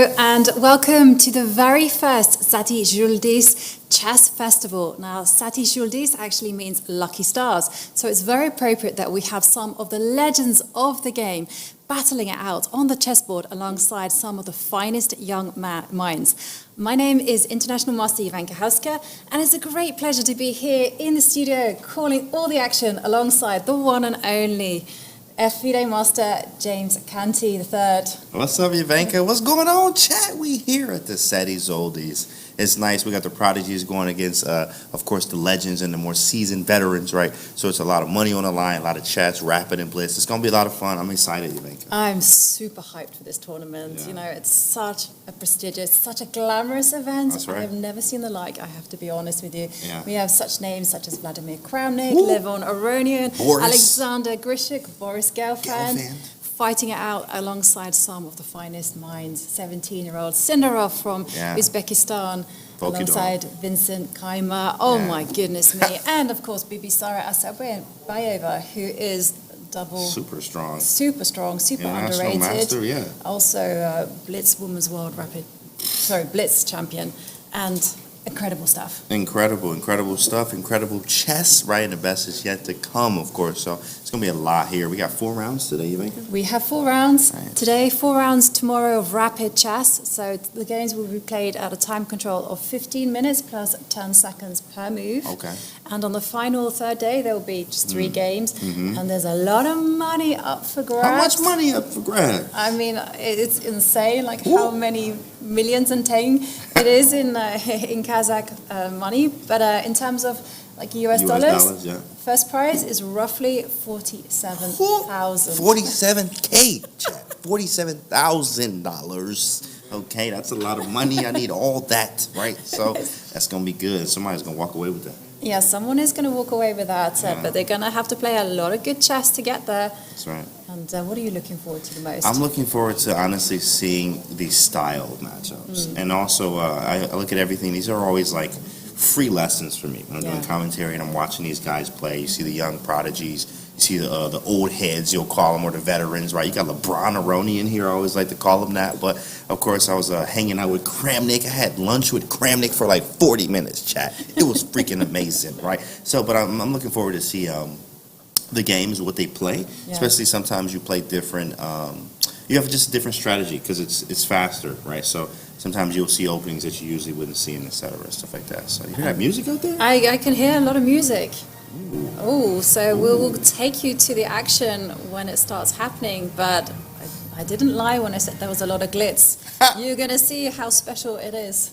Hello and welcome to the very first Satty Zhuldyz Chess Festival. Now, Satty Zhuldyz actually means lucky stars, so it's very appropriate that we have some of the legends of the game battling it out on the chessboard alongside some of the finest young minds. My name is International Master Ivanka Hauska, and it's a great pleasure to be here in the studio calling all the action alongside the one and only FIDE Master James Canty III. What's up, Ivanka? What's going on, chat? We here at the Satty Zhuldyz. It's nice. We got the prodigies going against, of course, the legends and the more seasoned veterans, right? So it's a lot of money on the line, a lot of chess, rapid and blitz. It's going to be a lot of fun. I'm excited, Ivanka. I'm super hyped for this tournament. Yeah. You know, it's such a prestigious, such a glamorous event. That's right. I've never seen the like, I have to be honest with you. Yeah. We have such names such as Vladimir Kramnik, Woo. Levon Aronian, Boris. Alexander Grishik, Boris Gelfand, fighting it out alongside some of the finest minds. 17-year-old Sindarov from Uzbekistan, alongside Vincent Kaymer. Oh my goodness me. And of course, Bibisara Asabayeva, who is double. Super strong. Super strong, super underrated. Master, yeah. Also, Blitz Women's World Blitz champion. And incredible stuff. Incredible stuff. Incredible chess, right? And the best is yet to come, of course. So it's going to be a lot here. We got 4 rounds today, Ivanka? We have 4 rounds right. today, 4 rounds tomorrow of rapid chess. So the games will be played at a time control of 15 minutes plus 10 seconds per move. Okay. And on the final third day, there will be just 3 games. And there's a lot of money up for grabs. How much money up for grabs? I mean, it's insane, like how many millions and teng it is in Kazakh money. But in terms of like US dollars, first prize is roughly 47,000. 47K, chat. $47,000. Okay, that's a lot of money. I need all that, right? So that's going to be good. Somebody's going to walk away with that. Yeah, someone is going to walk away with that, but they're going to have to play a lot of good chess to get there. That's right. And what are you looking forward to the most? I'm looking forward to honestly seeing these style matchups. And also, I look at everything. These are always like free lessons for me when I'm doing commentary and I'm watching these guys play. You see the young prodigies. You see the old heads, you'll call them, or the veterans, right? You got LeBron Aroni in here. I always like to call him that. But, of course, I was hanging out with Kramnik. I had lunch with Kramnik for like 40 minutes, chat. It was freaking amazing, right? So, but I'm looking forward to see the games, what they play. Especially sometimes you play different. You have just a different strategy because it's faster, right? So sometimes you'll see openings that you usually wouldn't see, and et cetera, stuff like that. So you hear that music out there? I can hear a lot of music. Oh, so we'll take you to the action when it starts happening, but I didn't lie when I said there was a lot of glitz. You're going to see how special it is.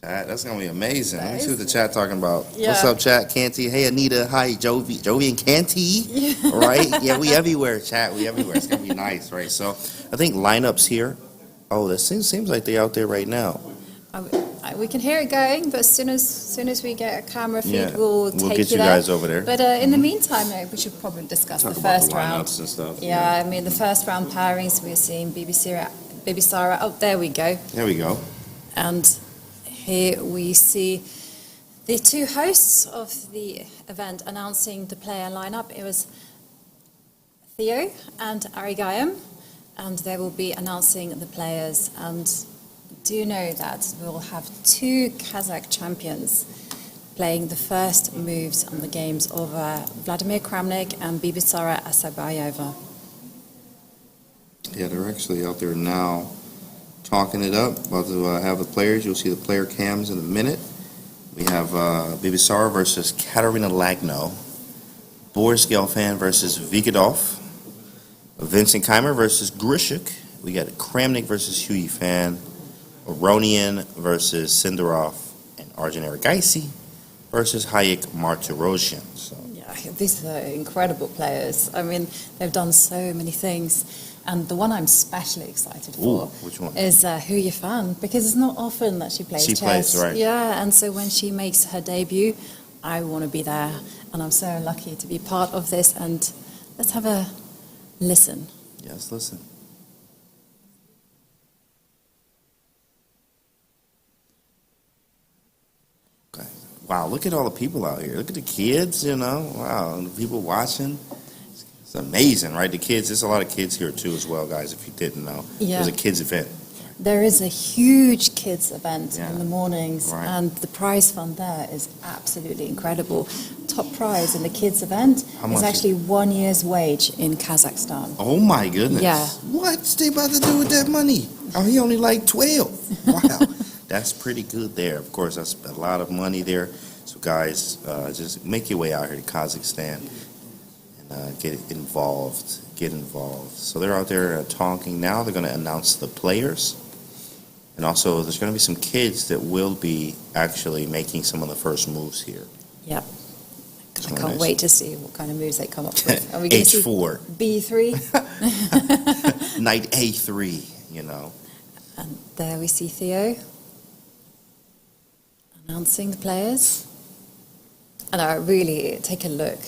Chat, that's going to be amazing. Let me see what the chat talking about. Yeah. What's up, chat? Canty. Hey, Anita. Hi, Jovi and Canty. Right? Yeah, we everywhere, chat. We everywhere. It's going to be nice, right? So I think lineups here. Oh, that seems like they're out there right now. We can hear it going, but as soon as we get a camera feed, we'll take get you you there. guys over there. But in the meantime, we should probably discuss the first round. And stuff. Yeah, I mean the first round pairings we're seeing Bibisara. Oh, there we go. There we go. And here we see the 2 hosts of the event announcing the player lineup. It was Theo and Arigayam, and they will be announcing the players. And do know that we'll have 2 Kazakh champions playing the first moves on the games of Vladimir Kramnik and Bibisara Asabayeva. Yeah, they're actually out there now talking it up. About to have the players. You'll see the player cams in a minute. We have Bibisara versus Katerina Lagno, Boris Gelfand versus Vikadov, Vincent Kaymer versus Grishik. We got Kramnik versus Huyi Fan, Aronian versus Sindarov, and Arjun Erigaisi versus Hayek Martirosyan. So yeah, these are incredible players. I mean, they've done so many things. And the one I'm especially excited for which one? is Huyi Fan, because it's not often that she plays chess. Plays, right. Yeah, and so when she makes her debut, I want to be there. And I'm so lucky to be part of this. And let's have a listen. Yes, listen. Wow, look at all the people out here. Look at the kids, Wow, and the people watching. It's amazing, right? The kids, there's a lot of kids here too as well, guys, if you didn't know. Yeah. There's a kids event. There is a huge kids event Yeah. in the mornings, Right. and the prize fund there is absolutely incredible. Top prize in the kids event How much is is- actually 1 year's wage in Kazakhstan. Oh my goodness. Yeah. What's they about to do with that money? Oh, he only like 12. Wow. That's pretty good there. Of course, that's a lot of money there. So guys, just make your way out here to Kazakhstan and get involved. Get involved. So they're out there talking now. They're going to announce the players. And also, there's going to be some kids that will be actually making some of the first moves here. Yep. So I can't nice. wait to see what kind of moves they come up with. Are we going to see H4, B3? knight A3, you know. And there we see Theo announcing the players. And I really take a look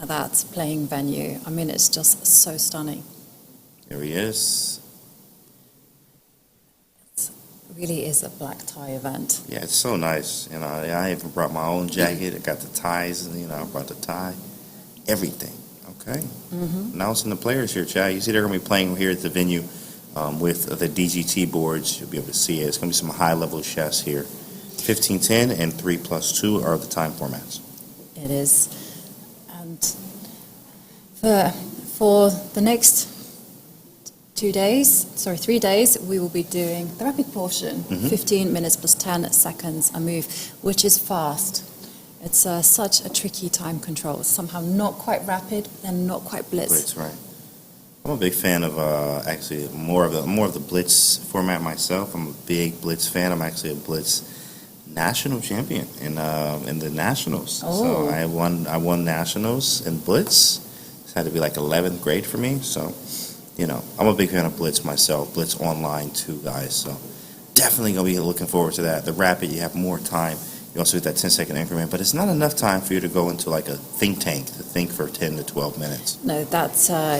at that playing venue. I mean, it's just so stunning. There he is. It really is a black tie event. Yeah, it's so nice. You know, I even brought my own jacket. I got the ties, and, you know, I brought the tie. Everything. Okay. Mm-hmm. Announcing the players here, Chad. You see they're going to be playing here at the venue with the DGT boards. You'll be able to see it. It's going to be some high-level chess here. 15-10 and 3+2 are the time formats. It is. And for the next 3 days, we will be doing the rapid portion, 15 minutes plus 10 seconds a move, which is fast. It's such a tricky time control. It's somehow not quite rapid and not quite blitz. Blitz, right. I'm a big fan of actually more of the Blitz format myself. I'm a big Blitz fan. I'm actually a Blitz national champion in the nationals. Oh. So I won nationals in Blitz. It had to be like 11th grade for me. So, you know, I'm a big fan of Blitz myself. Blitz online too, guys. So definitely gonna be looking forward to that. The rapid, you have more time. You also get that 10-second increment, but it's not enough time for you to go into like a think tank to think for 10 to 12 minutes. No, that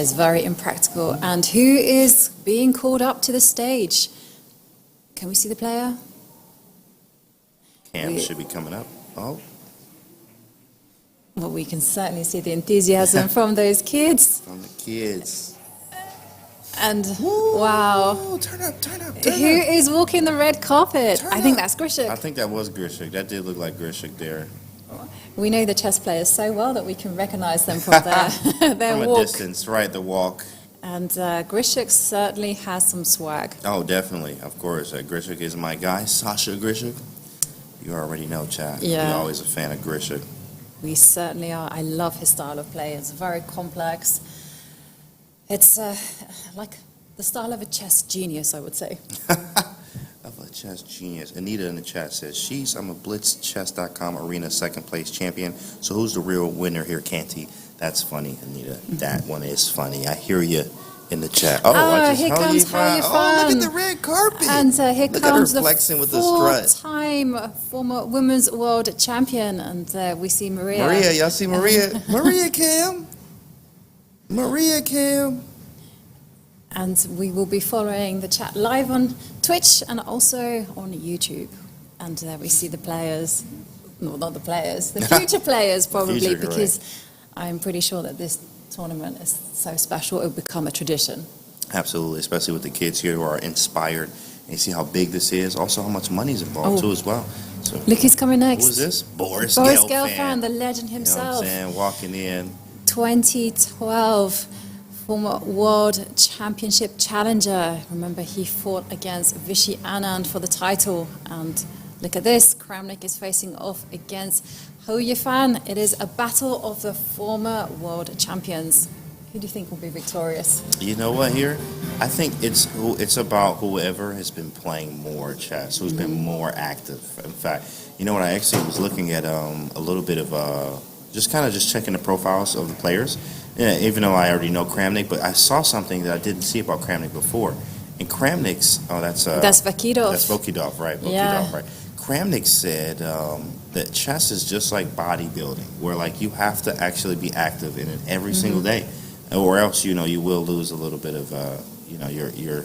is very impractical. And who is being called up to the stage? Can we see the player? Cam should be coming up. Oh, Well, we can certainly see the enthusiasm from those kids. from the kids. And wow, Oh, turn up. who is walking the red carpet? Turn I think up. that's Grishik. I think that was Grishik. That did look like Grishik there. We know the chess players so well that we can recognize them from their From a walk. distance, right, the walk. And Grishik certainly has some swag. Oh, definitely, of course. Grishik is my guy, Sasha Grishik. You already know, Chad. Yeah. We're always a fan of Grishik. We certainly are. I love his style of play. It's very complex. It's like the style of a chess genius, I would say. Of a chess genius. Anita in the chat says, I'm a blitzchess.com arena second place champion. So who's the real winner here, Canty? That's funny, Anita. That one is funny. I hear you in the chat. Oh, I just here held comes you by- How You Oh, look Fun. at the red carpet. And here Look at her comes the flexing with the strut. four-time former women's world champion. And we see Maria. Maria, y'all see Maria? Maria Cam. Maria Cam. And we will be following the chat live on Twitch and also on YouTube. And there we see the players, no, not the players, the future players probably, Future, because I'm pretty sure that this tournament is so special, it will become a tradition. Absolutely, especially with the kids here who are inspired. And you see how big this is, also how much money is involved too as well. So Look who's coming next. who is this? Boris Boris Gelfand. Gelfand, the legend You know what I'm himself. saying? Walking in. 2012 former world championship challenger. Remember, he fought against Vishy Anand for the title. And look at this, Kramnik is facing off against Ho Yifan. It is a battle of the former world champions. Who do you think will be victorious? You know what here? I think it's about whoever has been playing more chess, who's been more active. In fact, you know what? I actually was looking at a little bit of just checking the profiles of the players. Yeah, even though I already know Kramnik, but I saw something that I didn't see about Kramnik before. And Kramnik's, that's Vakidov. That's Vokidov, right? Vokidov, Yeah. right? Kramnik said that chess is just like bodybuilding, where like you have to actually be active in it every single day, or else you will lose a little bit of your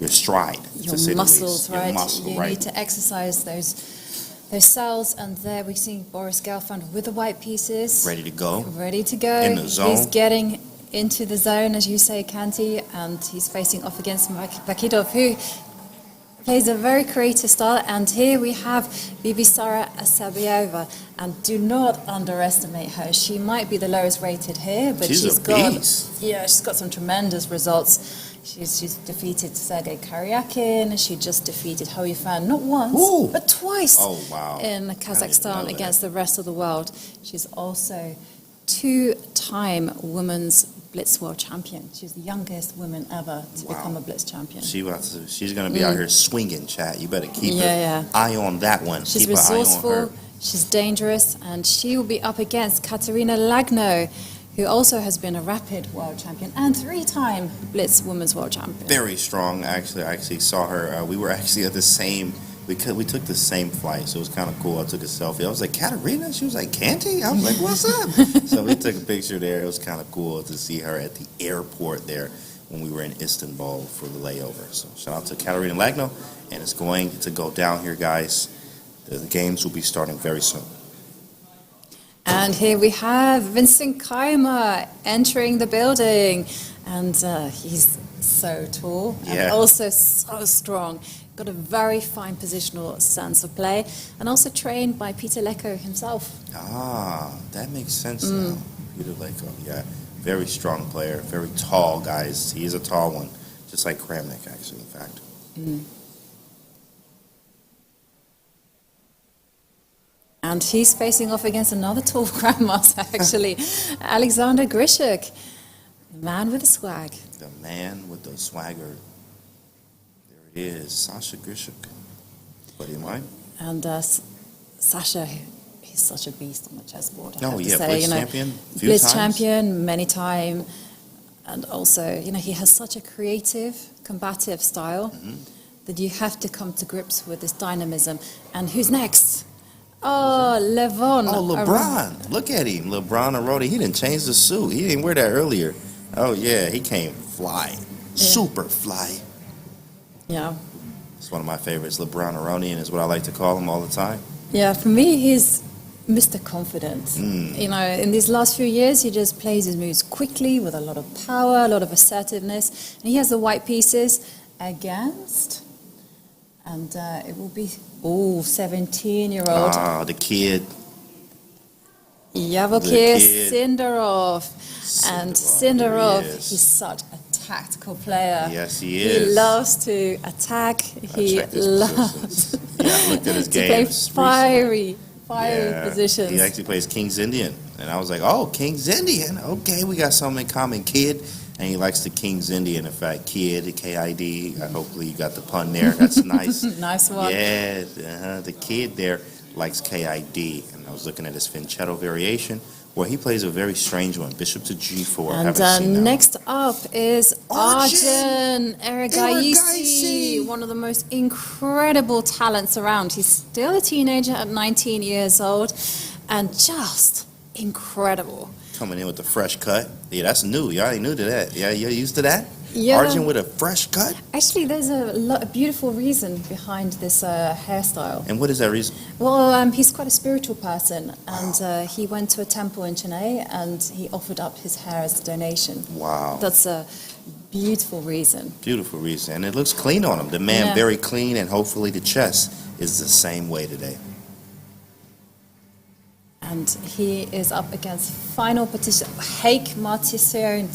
stride, Your to say muscles, the least. right? Your muscle, you right? need to exercise those cells. And there we see Boris Gelfand with the white pieces. Ready to go. Ready to go. In the zone. He's getting into the zone, as you say, Kanti, and he's facing off against Bakidov, who plays a very creative style. And here we have Bibisara Asabiova, and do not underestimate her. She might be the lowest rated here, but she's got some tremendous results. She's defeated Sergei Karyakin. She just defeated Hou Yifan not once, but twice in Kazakhstan against the rest of the world. She's also two-time women's Blitz world champion. She's the youngest woman ever to become a Blitz champion. She's going to be out here swinging, chat. You better keep an eye on that one. She's keep resourceful, an eye on her. She's dangerous, and she will be up against Katerina Lagno, who also has been a rapid world champion and three-time Blitz women's world champion. Very strong, actually. I actually saw her. We were actually at the same... We took the same flight, so it was kind of cool. I took a selfie. I was like, Katerina? She was like, Kanti? I was like, what's up? So we took a picture there. It was kind of cool to see her at the airport there when we were in Istanbul for the layover. So shout out to Katerina Lagno, and it's going to go down here, guys. The games will be starting very soon. And here we have Vincent Keimer entering the building, and he's so tall and also so strong. Got a very fine positional sense of play, and also trained by Peter Leko himself. Ah, that makes sense now. Peter Leko, very strong player, very tall, guys. He is a tall one, just like Kramnik, actually, in fact. And he's facing off against another tall grandmaster, actually, Alexander Grishuk, the man with the swag. The man with the swagger. There it is, Sasha Grishuk. Buddy of mine. And Sasha, he's such a beast on the chessboard. Blitz champion. Blitz champion many times. And also, he has such a creative, combative style that you have to come to grips with this dynamism. And who's next? Oh, Levon. Oh, LeBron. Look at him. LeBron Arodi. He didn't change the suit. He didn't wear that earlier. Oh, yeah. He came fly. Super fly. Yeah. It's one of my favorites. LeBron Aronian is what I like to call him all the time. Yeah, for me, he's Mr. Confidence. In these last few years, he just plays his moves quickly with a lot of power, a lot of assertiveness. And he has the white pieces against... And it will be, 17-year-old. Ah, the kid. Yavokir Sindarov. And Sindarov, he's such a tactical player. Yes, he is. He loves to attack. He loves I looked at his to play fiery positions. He actually plays King's Indian. And I was like, oh, King's Indian. Okay, we got something in common, kid. And he likes the King's Indian, in fact, Kid, K-I-D. Hopefully you got the pun there. That's nice. Nice one. Yeah, the kid there likes K-I-D. And I was looking at his Finchetto variation, where he plays a very strange one, bishop to G4. And next up is Arjun Erigaisi, one of the most incredible talents around. He's still a teenager at 19 years old, and just incredible. Coming in with the fresh cut. Yeah, that's new. Y'all ain't new to that. Yeah, you're used to that? Yeah. Arjun with a fresh cut? Actually, there's a beautiful reason behind this hairstyle. And what is that reason? Well, he's quite a spiritual person, and he went to a temple in Chennai, and he offered up his hair as a donation. Wow. That's a beautiful reason. Beautiful reason. And it looks clean on him. The man very clean, and hopefully the chess is the same way today. And he is up against final participant, Heik Martisione.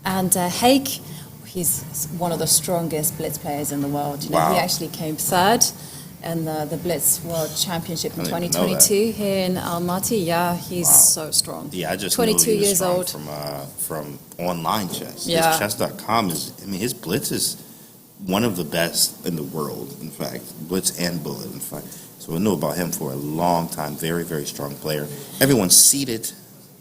And Heik, he's one of the strongest Blitz players in the world. He actually came third in the Blitz World Championship in 2022 here in Almaty. Yeah, he's so strong. Yeah, I just 22 years old from online chess. Yeah. Chess.com his Blitz is one of the best in the world, in fact. Blitz and Bullet, in fact. So we knew about him for a long time. Very, very strong player. Everyone's seated.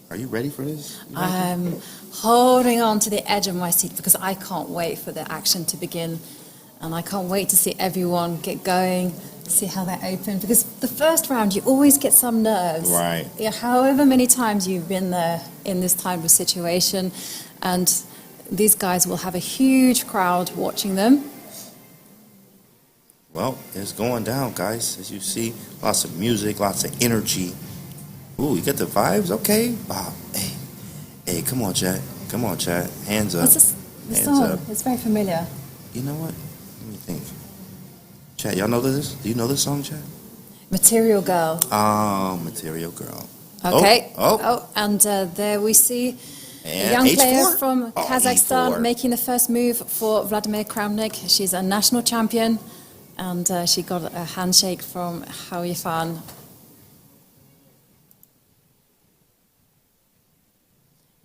Are you ready for this? I'm holding on to the edge of my seat because I can't wait for the action to begin. And I can't wait to see everyone get going, see how they open. Because the first round, you always get some nerves. Right. Yeah, however many times you've been there in this type of situation. And these guys will have a huge crowd watching them. Well, it's going down, guys. As you see, lots of music, lots of energy. Ooh, you get the vibes? Okay. Bob, A, Hey, come on, chat. Come on, chat. Hands up. What's this Hands song? up. It's very familiar. You know what? Let me think. Chat, y'all know this? Do you know this song, chat? Material Girl. Oh, Material Girl. Okay. Oh. And there we see And a young H4? player from Oh, Kazakhstan E4. making the first move for Vladimir Kramnik. She's a national champion, and she got a handshake from Hao Yifan.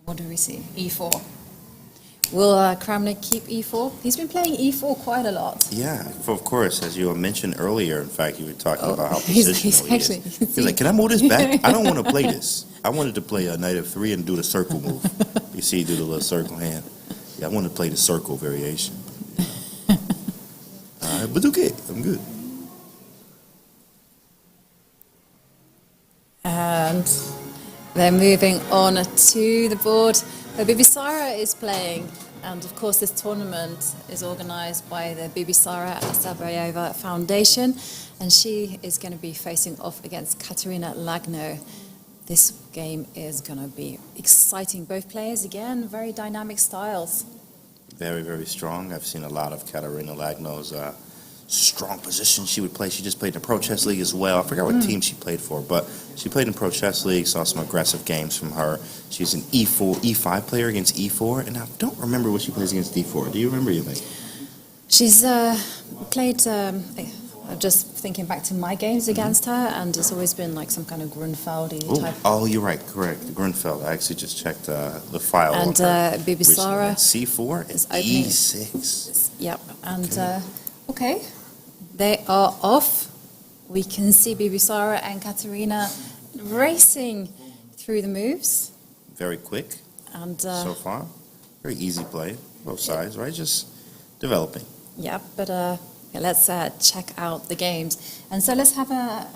What do we see? E4. Will Kramnik keep E4? He's been playing E4 quite a lot. Yeah, of course. As you mentioned earlier, in fact, you were talking about how he's positional he actually- is. He's like, can I move this back? I don't want to play this. I wanted to play a knight f3 and do the circle move. You see, do the little circle hand. Yeah, I want to play the circle variation. But okay, I'm good. And they're moving on to the board where Bibisara is playing. And of course, this tournament is organized by the Bibisara Asabayeva Foundation. And she is going to be facing off against Katerina Lagno. This game is going to be exciting. Both players, again, very dynamic styles. Very, very strong. I've seen a lot of Katerina Lagno's strong position she would play. She just played in the Pro Chess League as well. I forgot what team she played for, but she played in Pro Chess League, saw some aggressive games from her. She's an E4, E5 player against E4, and I don't remember what she plays against D4. Do you remember, you think? She's played, I'm just thinking back to my games against her, and it's always been like some kind of Grunfeldy type. Oh, you're right, correct. Grunfeld. I actually just checked the file. And Bibisara C4 is and opening. E6. Yep, and okay, they are off. We can see Bibisara and Katerina racing through the moves. Very quick And so far. Very easy play, both sides, right? Just developing. yeah, but let's check out the games. And so let's have a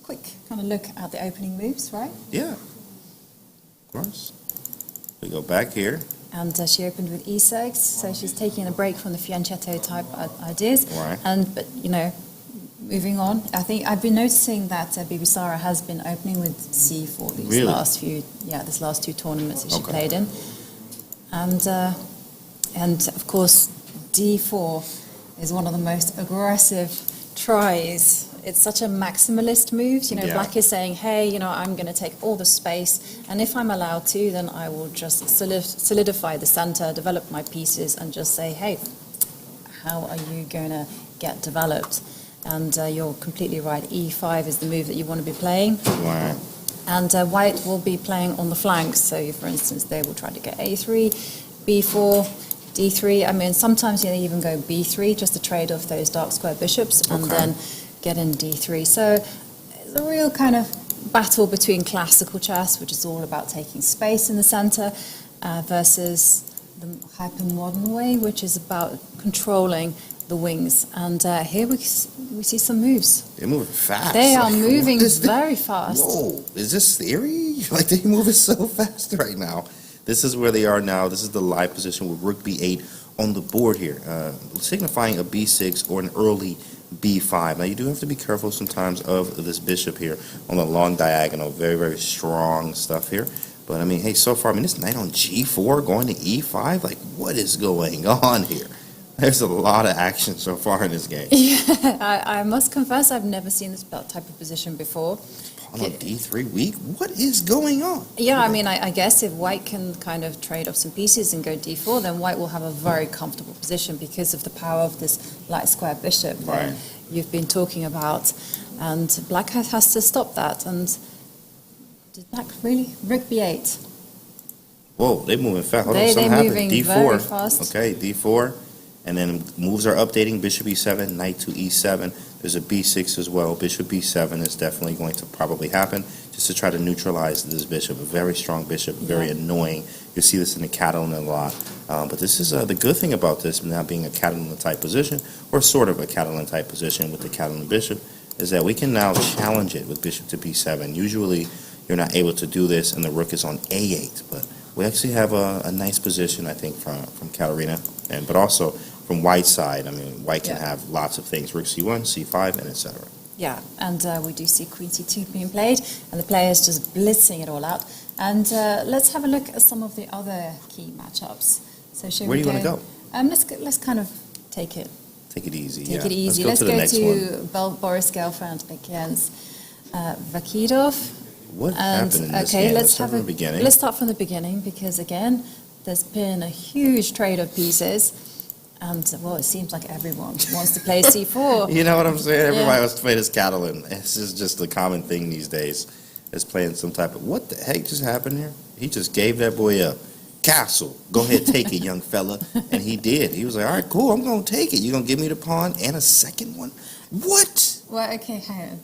quick kind of look at the opening moves, right? Yeah, of course. We go back here. And she opened with E6, so she's taking a break from the fianchetto type ideas. Right. But moving on, I think I've been noticing that Bibisara has been opening with C4 these Really? this last two tournaments that she Okay. played in. And of course, D4 is one of the most aggressive tries. It's such a maximalist move. Yeah. Black is saying, hey, I'm going to take all the space, and if I'm allowed to, then I will just solidify the center, develop my pieces, and just say, hey, how are you going to get developed? And you're completely right. E5 is the move that you want to be playing. Right. And white will be playing on the flanks. So, for instance, they will try to get A3, B4, D3. I mean, sometimes they even go B3 just to trade off those dark square bishops and Okay. then get in D3. So it's a real kind of battle between classical chess, which is all about taking space in the center, versus the hyper-modern way, which is about controlling the wings. And here we see some moves. They're moving fast. They are Like, moving what is very fast. Whoa, is this theory? Like, they moving so fast right now. This is where they are now. This is the live position with rook b8 on the board here, signifying a b6 or an early b5. Now, you do have to be careful sometimes of this bishop here on the long diagonal. Very, very strong stuff here. But, I mean, hey, so far, this knight on g4 going to e5, like, what is going on here? There's a lot of action so far in this game. Yeah, I must confess I've never seen this type of position before. Pawn on d3 weak? What is going on? Yeah, I mean, I guess if white can kind of trade off some pieces and go d4, then white will have a very comfortable position because of the power of this light square bishop that you've been talking about. And black has to stop that. And did black really? Rook b8. Whoa, they're moving fast. Hold on, They're something happened. moving D4. very fast. Okay, D4. And then moves are updating. Bishop e7, knight to e7. There's a b6 as well. Bishop b7 is definitely going to probably happen just to try to neutralize this bishop. A very strong bishop, very annoying. You see this in the Catalan a lot. But this is the good thing about this now being a Catalan type position, or sort of a Catalan type position with the Catalan bishop, is that we can now challenge it with bishop to b7. Usually you're not able to do this and the rook is on a8, but we actually have a nice position, I think, from Katerina, but also from white's side. I mean, white can have lots of things, rook c1, c5, and etc. Yeah, and we do see queen c2 being played, and the players just blitzing it all out. And let's have a look at some of the other key matchups. So Where do you want to go? Let's kind of take it easy. Take it easy. Let's go to Boris Gelfand against Vakidov. What happened in this game? Let's start from the beginning. Let's start from the beginning because, again, there's been a huge trade of pieces. And, well, it seems like everyone wants to play C4. You know what I'm saying? Everybody wants to play this Catalan. This is just a common thing these days, is playing some type of... What the heck just happened here? He just gave that boy a castle. Go ahead, take it, young fella. And he did. He was like, all right, cool, I'm going to take it. You're going to give me the pawn and a second one? What? Well, okay, hang on.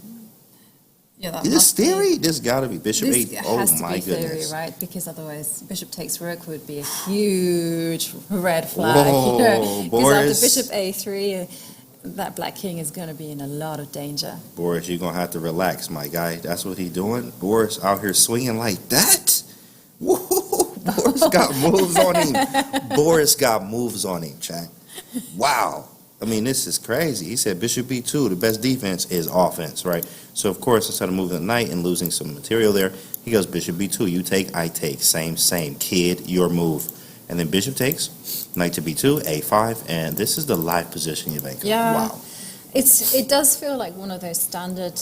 Yeah, this theory? This got to be Bishop 8. Oh, my goodness. Theory, right? Because otherwise, Bishop takes Rook would be a huge red flag. Whoa, Boris. Because after Bishop A3, that Black King is going to be in a lot of danger. Boris, you're going to have to relax, my guy. That's what he's doing. Boris out here swinging like that? Whoa, Boris got moves on him. Boris got moves on him, Chad. Wow. I mean, this is crazy. He said Bishop B2, the best defense is offense, right? So, of course, instead of moving the knight and losing some material there, he goes Bishop B2. You take, I take. Same. Kid, your move. And then Bishop takes, knight to B2, A5, and this is the live position, Ivanka. Yeah. Wow. It does feel like one of those standard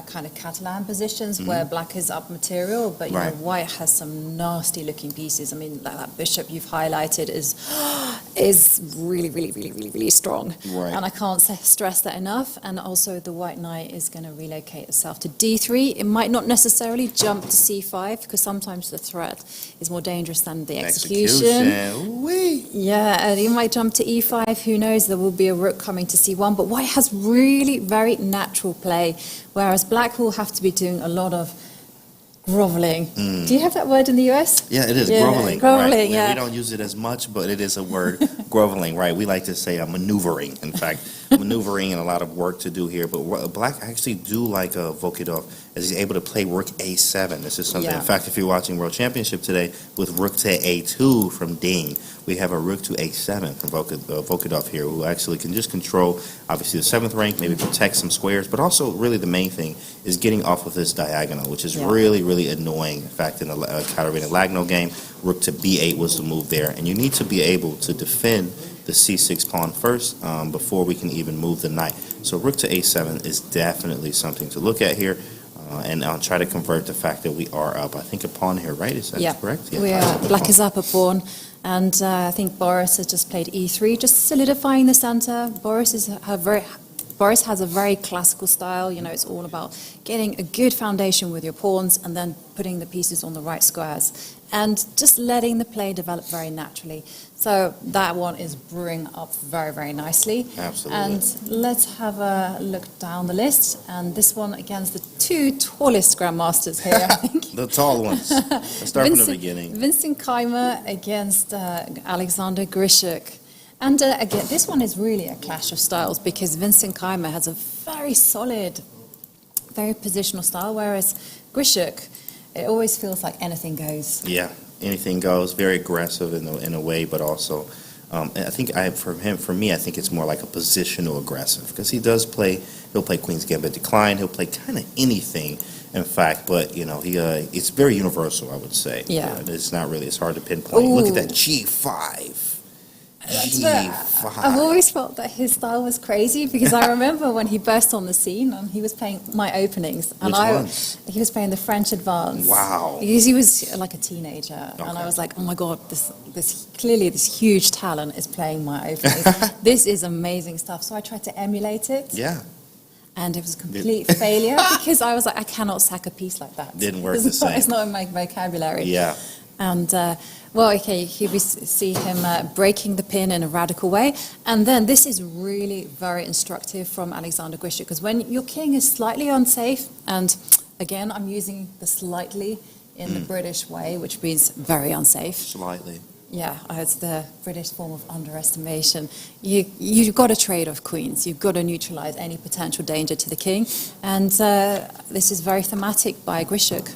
kind of Catalan positions where Black is up material, but you know, White has some nasty looking pieces. I mean, like that Bishop you've highlighted is really, really, really, really, really strong. Right. And I can't stress that enough. And also the White Knight is going to relocate itself to D3. It might not necessarily jump to C5 because sometimes the threat is more dangerous than the execution. Yeah, and you might jump to E5. Who knows? There will be a rook coming to C1. But White has really very natural play, whereas Black will have to be doing a lot of groveling. Do you have that word in the US? Yeah, it is groveling. Groveling, right? yeah. We don't use it as much, but it is a word, groveling, right? We like to say maneuvering. In fact, maneuvering and a lot of work to do here. But Black actually do like Volkidov, as he's able to play rook A7. This is something. In fact, if you're watching World Championship today with rook to A2 from Ding, we have a rook to A7 from Volkidov here, who actually can just control, obviously, the 7th rank, maybe protect some squares, but also really the main thing is getting off of this diagonal, which is really, really annoying. In fact, in the Katarina Lagno game, rook to B8 was the move there, and you need to be able to defend the C6 pawn first before we can even move the knight. So rook to A7 is definitely something to look at here. And I'll try to convert the fact that we are up. I think a pawn here, right? Is that correct? Yeah, we are. Black is up a pawn. And I think Boris has just played E3, just solidifying the center. Boris has a very classical style. You know, it's all about getting a good foundation with your pawns and then putting the pieces on the right squares and just letting the play develop very naturally. So that one is brewing up very, very nicely. Absolutely. And let's have a look down the list. And this one against the two tallest grandmasters here, I think. The tall ones. Let's start from the beginning. Vincent Keimer against Alexander Grishuk. And again, this one is really a clash of styles because Vincent Keimer has a very solid, very positional style, whereas Grishuk, it always feels like anything goes. Yeah, anything goes. Very aggressive in a way, but also, I think for me, I think it's more like a positional aggressive because he'll play Queen's Gambit Decline, he'll play kind of anything, in fact, but you know, it's very universal, I would say. Yeah. It's not really, it's hard to pinpoint. Look at that G5. G5. I've always felt that his style was crazy because I remember when he burst on the scene and he was playing my openings. And he was playing the French Advance. Wow. Because he was like a teenager. Okay. And I was like, oh my God, this clearly this huge talent is playing my openings. This is amazing stuff. So I tried to emulate it. Yeah. And it was a complete failure because I was like, I cannot sack a piece like that. Didn't work the same. It's not in my vocabulary. Yeah. And, well, okay, here we see him breaking the pin in a radical way. And then this is really very instructive from Alexander Grishuk, because when your king is slightly unsafe, and again, I'm using the slightly in the British way, which means very unsafe. Slightly. Yeah, it's the British form of underestimation. You've got to trade off queens. You've got to neutralize any potential danger to the king. And this is very thematic by Grishuk.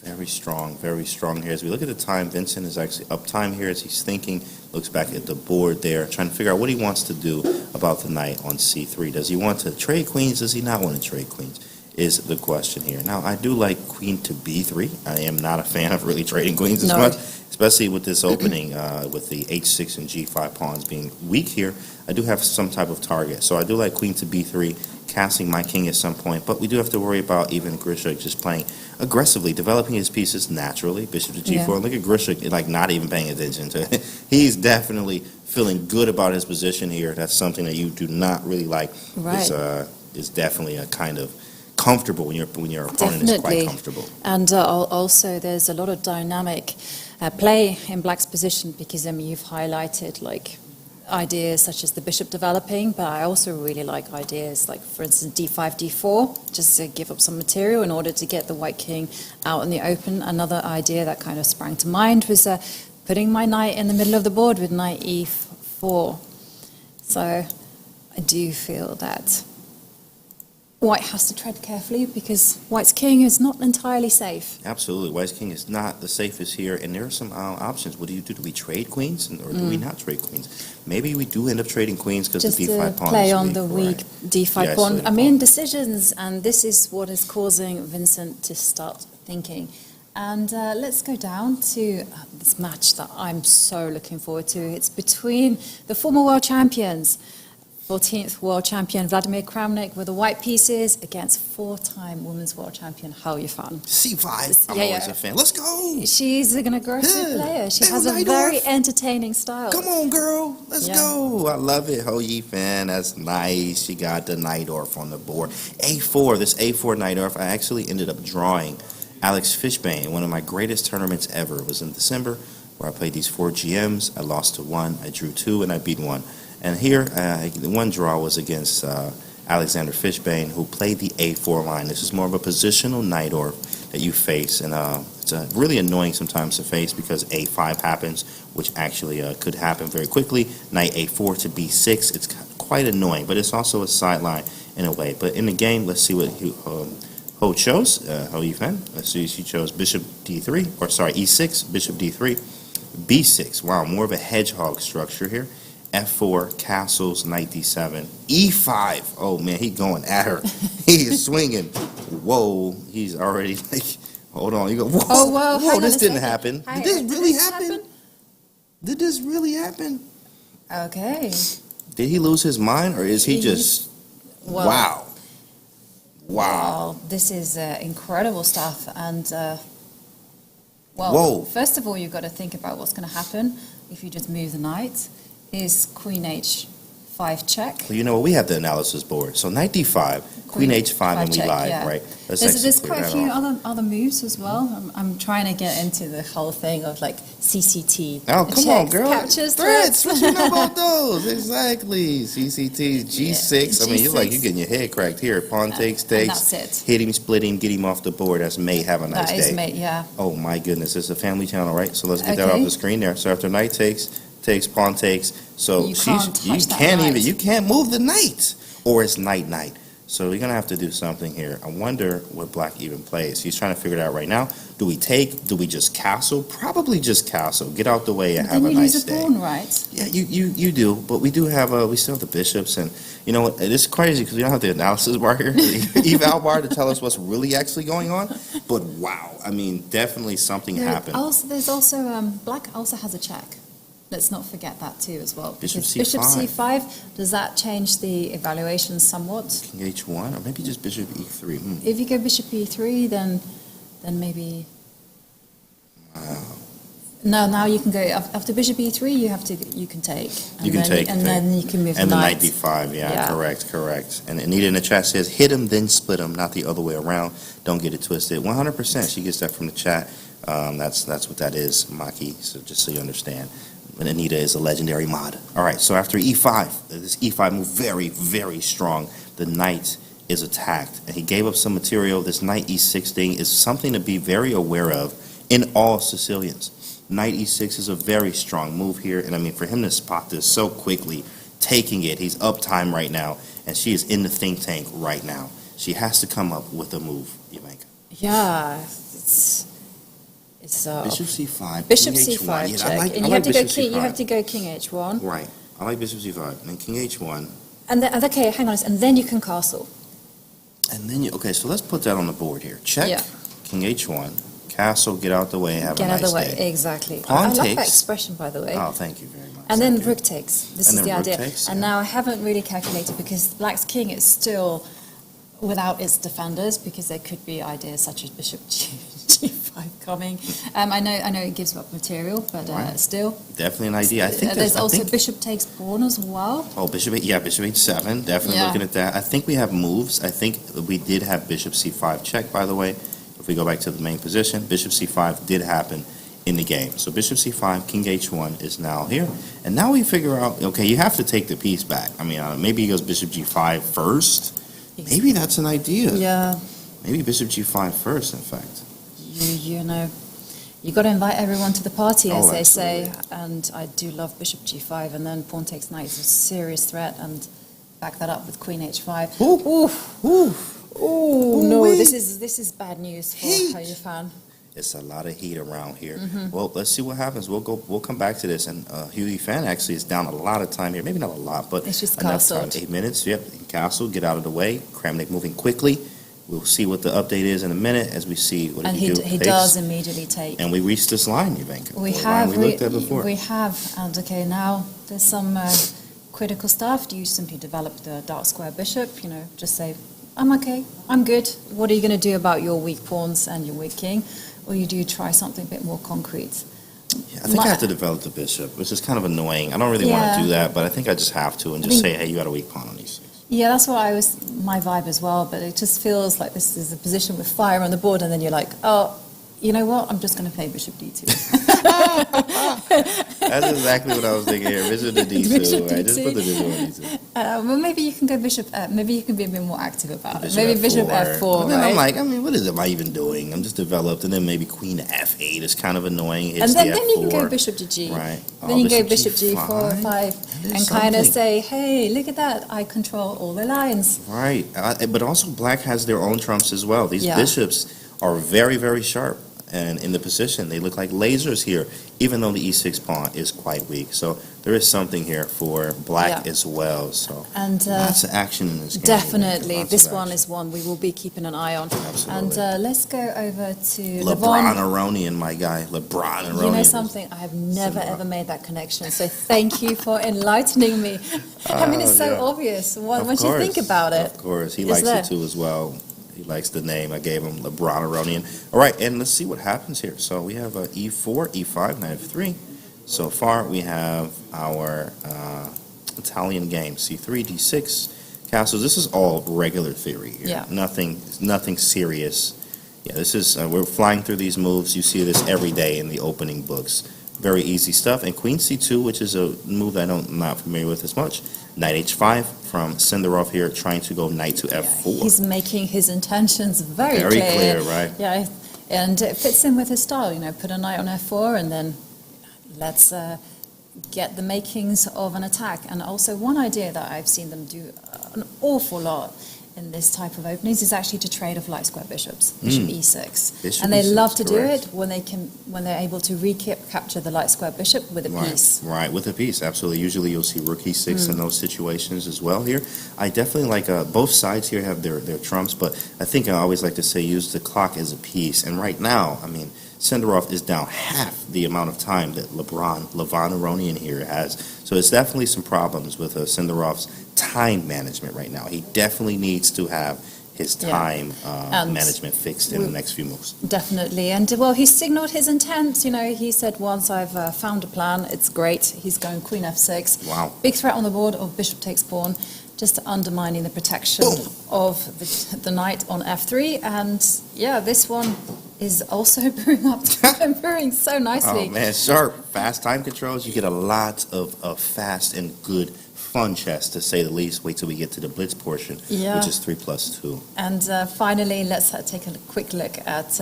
Very strong here. As we look at the time, Vincent is actually up time here as he's thinking, looks back at the board there, trying to figure out what he wants to do about the knight on C3. Does he want to trade queens? Does he not want to trade queens? is the question here. Now, I do like queen to b3. I am not a fan of really trading queens as No. much, especially with this opening with the h6 and g5 pawns being weak here. I do have some type of target. So I do like queen to b3, casting my king at some point, but we do have to worry about even Grishuk just playing aggressively, developing his pieces naturally. Bishop to g4. Yeah. Look at Grishuk, like not even paying attention to it. He's definitely feeling good about his position here. That's something that you do not really like. Right. Is definitely a kind of comfortable when your opponent is quite comfortable. And also there's a lot of dynamic play in Black's position because you've highlighted like ideas such as the bishop developing, but I also really like ideas like, for instance, d5, d4, just to give up some material in order to get the white king out in the open. Another idea that kind of sprang to mind was putting my knight in the middle of the board with knight e4. So I do feel that White has to tread carefully because White's king is not entirely safe. Absolutely. White's king is not the safest here, and there are some options. What do you do? Do we trade queens, or do we not trade queens? Maybe we do end up trading queens because the d5 pawn play is on weak, the weak right? d5 Yeah, pawn. so I mean, decisions, and this is what is causing Vincent to start thinking. And let's go down to this match that I'm so looking forward to. It's between the former world champions, 14th world champion Vladimir Kramnik with the white pieces against four-time women's world champion Hao Yifan. c5. I'm always a fan. Let's go. She's an aggressive player. She has a very entertaining style. Come on, girl. Let's go. I love it. Hao Yifan. That's nice. She got the Najdorf on the board. A4. This A4 Najdorf, I actually ended up drawing Alex Fishbane in one of my greatest tournaments ever. It was in December where I played these 4 GMs. I lost to 1. I drew 2, and I beat 1. And here, the one draw was against Alexander Fishbane, who played the A4 line. This is more of a positional Najdorf that you face, and it's really annoying sometimes to face because A5 happens, which actually could happen very quickly. Knight A4 to B6, it's quite annoying, but it's also a sideline in a way. But in the game, let's see what Ho chose, Hao Yifan. Let's see, she chose Bishop D3, or sorry, E6, Bishop D3, B6. Wow, more of a hedgehog structure here. F4, castles, knight d7, e5. Oh man, he's going at her. He is swinging. Whoa, he's already like, hold on. You go, whoa, oh, whoa, whoa, this didn't happen. Did this really happen? Did this really happen? Okay. Did he lose his mind, or is he just, wow. Wow, this is incredible stuff. And, whoa. First of all, you've got to think about what's going to happen if you just move the knight. Is queen h5 check. Well, you know what? We have the analysis board. So knight d5, queen h5, and we check, lied, yeah. right? There's quite a few other moves as well. I'm trying to get into the whole thing of like CCT. Oh, come checks, on, girl. Captures, threats. What you know about those? Exactly. CCT, G6. Yeah, I mean, you're getting your head cracked here. Pawn takes, that's it. hit him, split him, get him off the board. That's mate. Have a nice day. That is mate, yeah. Oh, my goodness. It's a family channel, right? So let's get that off the screen there. So after knight takes, pawn takes. So you can't move the knight, or it's knight. So we're gonna have to do something here. I wonder what Black even plays. He's trying to figure it out right now. Do we take? Do we just castle? Probably just castle. Get out the way and have a nice day. Then you lose a pawn, right? Yeah, you do. But we do have we still have the bishops, and you know what? It's crazy because we don't have the analysis bar here, the eval bar to tell us what's really actually going on. But wow, I mean, definitely something happened. There's also Black also has a check. Let's not forget that too as well. Bishop C5. Bishop C5, does that change the evaluation somewhat? King H1, or maybe just Bishop E3. If you go Bishop E3, then maybe... Wow. No, now you can go, after Bishop E3, you can take. And then you can move and the knight knight. D5, yeah, correct. And Anita in the chat says, hit him, then split him, not the other way around. Don't get it twisted. 100%, she gets that from the chat. That's what that is, Maki, so just so you understand. And Anita is a legendary mod. All right, so after E5, this E5 move very, very strong. The knight is attacked, and he gave up some material. This knight E6 thing is something to be very aware of in all Sicilians. Knight E6 is a very strong move here, and I mean, for him to spot this so quickly, taking it, he's up time right now, and she is in the think tank right now. She has to come up with a move, Ivanka. Yeah, it's Bishop C5. Bishop King C5 H1. Yeah, check. I like Bishop C5. You have to go King H1. Right. I like Bishop C5. And then King H1. And then, okay, hang on. And then you can castle. And then okay, so let's put that on the board here. Check, Yeah. king h1, castle, get out the way, have Get a out nice of the way, day. exactly. Pawn I love that takes. expression, by the way. Oh, thank you very much. And then Thank you. rook takes. This And is the then rook idea. takes, And yeah. now I haven't really calculated because black's king is still without its defenders because there could be ideas such as bishop g5 coming. I know it gives up material, but Right. still. Definitely an idea. I think There's I also think- bishop takes pawn as well. Oh, bishop h7. Definitely Yeah. looking at that. I think we have moves. I think we did have bishop c5 check, by the way. If we go back to the main position, bishop c5 did happen in the game. So bishop c5, king h1 is now here. And now we figure out, okay, you have to take the piece back. I mean, maybe he goes bishop g5 first. Maybe that's an idea. Yeah, Maybe bishop g5 first, in fact. you know, you got to invite everyone to the party, as Oh, they say. absolutely. And I do love bishop g5, and then pawn takes knight is a serious threat, and back that up with queen h5. Ooh. Ooh. Ooh. Oh no, Ooh-wee. this is bad news for Heat. how you fan. It's a lot of heat around here. Mm-hmm. Well, let's see what happens. We'll come back to this. And Huey Fan actually is down a lot of time here. Maybe not a lot, but It's just enough time. castled. 8 minutes. Yep. Castle, get out of the way. Kramnik moving quickly. We'll see what the update is in a minute as we see what And he do. he Pace. does immediately take. And we reached this line, Ivanka. We The have, line we looked at before. we have, and okay, now there's some critical stuff. Do you simply develop the dark square bishop? You know, just say, I'm okay, I'm good. What are you going to do about your weak pawns and your weak king? Or you do try something a bit more concrete? Yeah, I think I have to develop the bishop, which is kind of annoying. I don't really want Yeah. to do that, but I think I just have to and I just think- say, hey, you got a weak pawn on these things. Yeah, that's what my vibe as well, but it just feels like this is a position with fire on the board, and then you're like, oh, you know what, I'm just going to play bishop d2. That's exactly what I was thinking here. Bishop to d2. Bishop Right? Just D2. put the bishop on d2. Well, maybe you can go bishop, maybe you can be a bit more active about it. Bishop Maybe bishop F4. f4, But then right? I'm like, I mean, what is it? Am I even doing? I'm just developed, and then maybe queen f8 is kind of annoying. Hits And then, the then you can go F4. bishop to g. Right. Then you go bishop g4, 5, That is and kind of something. say, hey, look at that, I control all the lines. Right. But also, black has their own trumps as well. These Yeah. bishops are very, very sharp. And in the position, they look like lasers here, even though the e6 pawn is quite weak. So there is something here for black Yeah. as well. So And lots of action in this game. definitely, Lots this of one action. is one we will be keeping an eye on. Absolutely. And let's go over to LeBron Levon. Aronian, my guy. LeBron Aronian. You know something? I have never Simba. ever made that connection. So thank you for enlightening me. I mean, it's so yeah. obvious Of once you think course. about it. Of course. He Is likes there? it too as well. He likes the name. I gave him LeBron Aronian. All right, and let's see what happens here. So we have e4, e5, knight f3. So far, we have our Italian game, c3, d6, castles. This is all regular theory here. Yeah. Nothing serious. Yeah, this is, we're flying through these moves. You see this every day in the opening books. Very easy stuff. And queen c2, which is a move that I'm not familiar with as much. Knight h5 from Senderov here, trying to go knight to f4. He's making his intentions very Very clear. clear, right? Yeah, and it fits in with his style. You know, put a knight on f4, and then let's get the makings of an attack. And also, one idea that I've seen them do an awful lot in this type of openings is actually to trade off light square bishops, bishop e6, Bishop and they E6, love to do correct. it when they're able to recapture the light square bishop with a piece. Right, with a piece, absolutely. Usually you'll see rook e6 in those situations as well here. I definitely like, both sides here have their trumps, but I think I always like to say use the clock as a piece. And right now, I mean, Senderov is down half the amount of time that Levon Aronian here has. So it's definitely some problems with Senderov's time management right now. He definitely needs to have his time And management fixed in the next few moves. Definitely, and well, he signaled his intent. You know, he said, once I've found a plan, it's great. He's going queen f6. Wow. Big threat on the board of bishop takes pawn, just undermining the protection of the knight on f3. And yeah, this one is also brewing so nicely. Oh man, sharp, fast time controls. You get a lot of fast and good fun chess, to say the least. Wait till we get to the Blitz portion, Yeah. which is 3+2. And finally, let's take a quick look at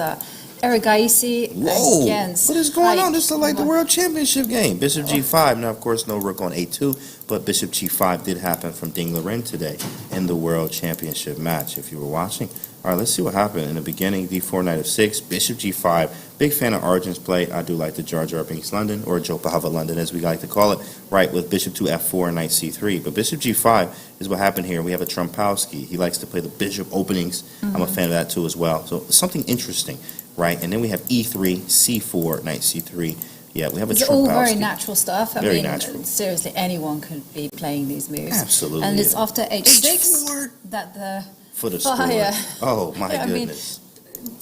Eric Gaisi Whoa! against What is going on? Hype. This is like the World Championship game. Bishop g5. Now, of course, no rook on a2, but bishop g5 did happen from Ding Liren today in the World Championship match, if you were watching. All right, let's see what happened. In the beginning, d4, knight f6, bishop g5, Big fan of Arjun's play. I do like the Jar Jar Binks London, or Jopava London as we like to call it, right, with bishop to f4 and knight c3. But bishop g5 is what happened here. We have a Trumpowski. He likes to play the bishop openings. I'm a fan of that too as well. So something interesting, right? And then we have e3, c4, knight c3. Yeah, we have a Trumpowski. It's all very natural stuff. I Very mean, natural. seriously, anyone could be playing these moves. Absolutely. And it's after h6 H4. that the Foot of fire. score. Oh, my I mean, goodness.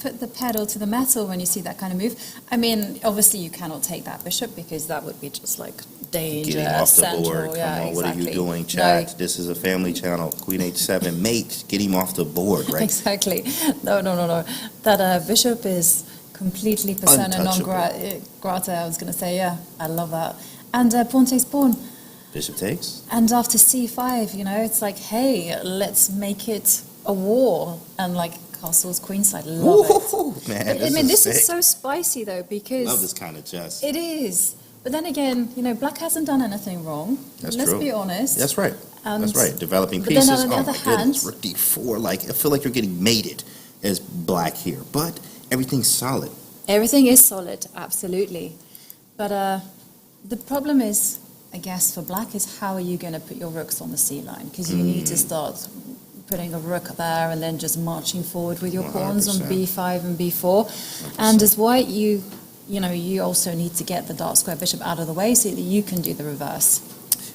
put the pedal to the metal when you see that kind of move. I mean, obviously you cannot take that bishop because that would be just like danger. Getting off the central. board. Come Yeah, on, exactly. what are you doing, chat? This is a family channel. Queen h7, mate, get him off the board, right? Exactly. No. That bishop is completely persona non grata. I was going to say, yeah, I love that. And pawn takes pawn. Bishop takes. And after c5, it's like, hey, let's make it a war. And like castles queenside, love it. Man, This is so spicy though, because love this kind of chess. it is. But then again, black hasn't done anything wrong. That's Let's true. be honest. That's right. And That's right. Developing but then pieces. on the Oh other my hand- goodness. Rook d4. Like I feel like you're getting mated as black here, but everything's solid. Everything is solid, absolutely. But the problem is, I guess, for black is how are you going to put your rooks on the C line? Because you need to start putting a rook there and then just marching forward with your pawns on 100%. b5 and b4. 100%. And as white, you also need to get the dark square bishop out of the way so that you can do the reverse.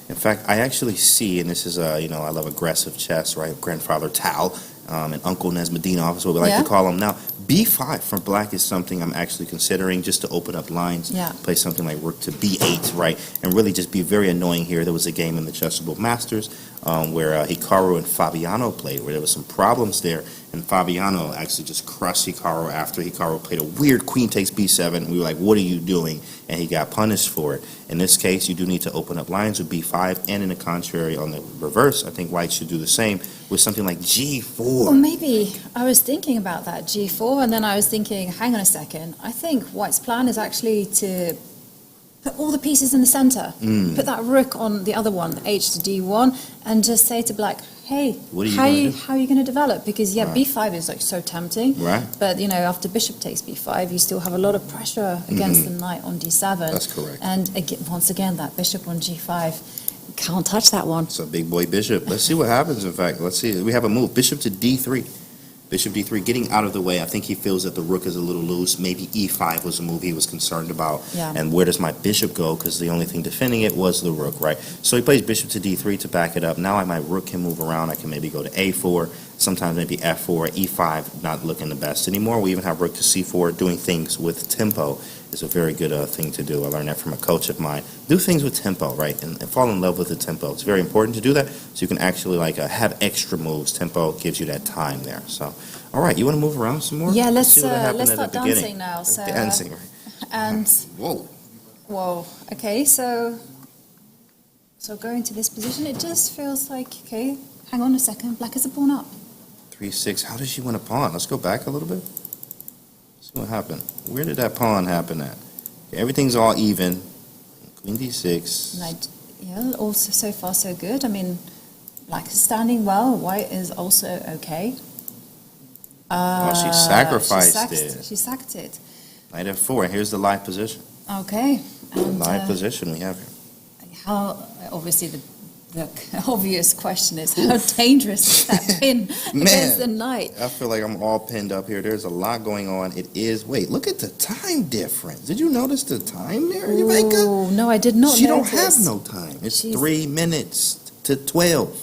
In fact, I actually see, and this is, I love aggressive chess, right? Grandfather Tal and Uncle Nesmedinov is what we like Yeah. to call him now. B5 for black is something I'm actually considering just to open up lines. Yeah. Play something like rook to b8, right? And really just be very annoying here. There was a game in the Chessable Masters where Hikaru and Fabiano played, where there was some problems there. And Fabiano actually just crushed Hikaru after Hikaru played a weird queen takes b7. And we were like, what are you doing? And he got punished for it. In this case, you do need to open up lines with b5. And in the contrary, on the reverse, I think white should do the same with something like g4. Well, maybe I was thinking about that, g4, and then I was thinking, hang on a second, I think white's plan is actually to put all the pieces in the center, put that rook on the other one, h to d1, and just say to black, hey, What are you how gonna do? are you going to develop? Because, Right. b5 is like so tempting, Right. but, after bishop takes b5, you still have a lot of pressure against the knight on d7. That's correct. And once again, that bishop on g5, can't touch that one. It's a big boy bishop. Let's see what happens, in fact. Let's see. We have a move. Bishop to d3. Bishop d3, getting out of the way. I think he feels that the rook is a little loose. Maybe e5 was a move he was concerned about. Yeah. And where does my bishop go? Because the only thing defending it was the rook, right? So he plays bishop to d3 to back it up. Now my rook can move around. I can maybe go to a4. Sometimes maybe f4, e5, not looking the best anymore. We even have rook to c4, doing things with tempo is a very good thing to do. I learned that from a coach of mine. Do things with tempo, right? And fall in love with the tempo. It's very important to do that so you can actually have extra moves. Tempo gives you that time there. So, all right, you want to move around some more? Yeah, let's see what happened at the start beginning. dancing now. Let's So, dancing, right? And Whoa. okay, so going to this position, it just feels like, okay, hang on a second, black is a pawn up. 3-6. How does she win a pawn? Let's go back a little bit. See what happened. Where did that pawn happen at? Okay, everything's all even. Queen d6. Knight, yeah, also so far so good. I mean, black is standing well, white is also okay. She sacrificed it. She sacked it. Knight f4. Here's the live position. Okay. And, Live position we have here. how, obviously the obvious question is, how dangerous is that pin against the knight? I feel like I'm all pinned up here. There's a lot going on. It is. Wait, look at the time difference. Did you notice the time there, Ivanka? Oh, no, I did not She notice. don't have no time. It's She's- 3 minutes to 12.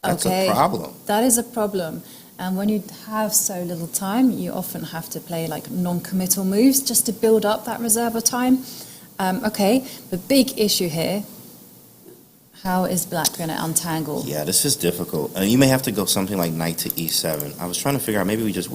That's Okay. a problem. That is a problem. And when you have so little time, you often have to play like non-committal moves just to build up that reserve of time. Okay, the big issue here, how is black going to untangle? Yeah, this is difficult. You may have to go something like knight to e7. I was trying to figure out, maybe we just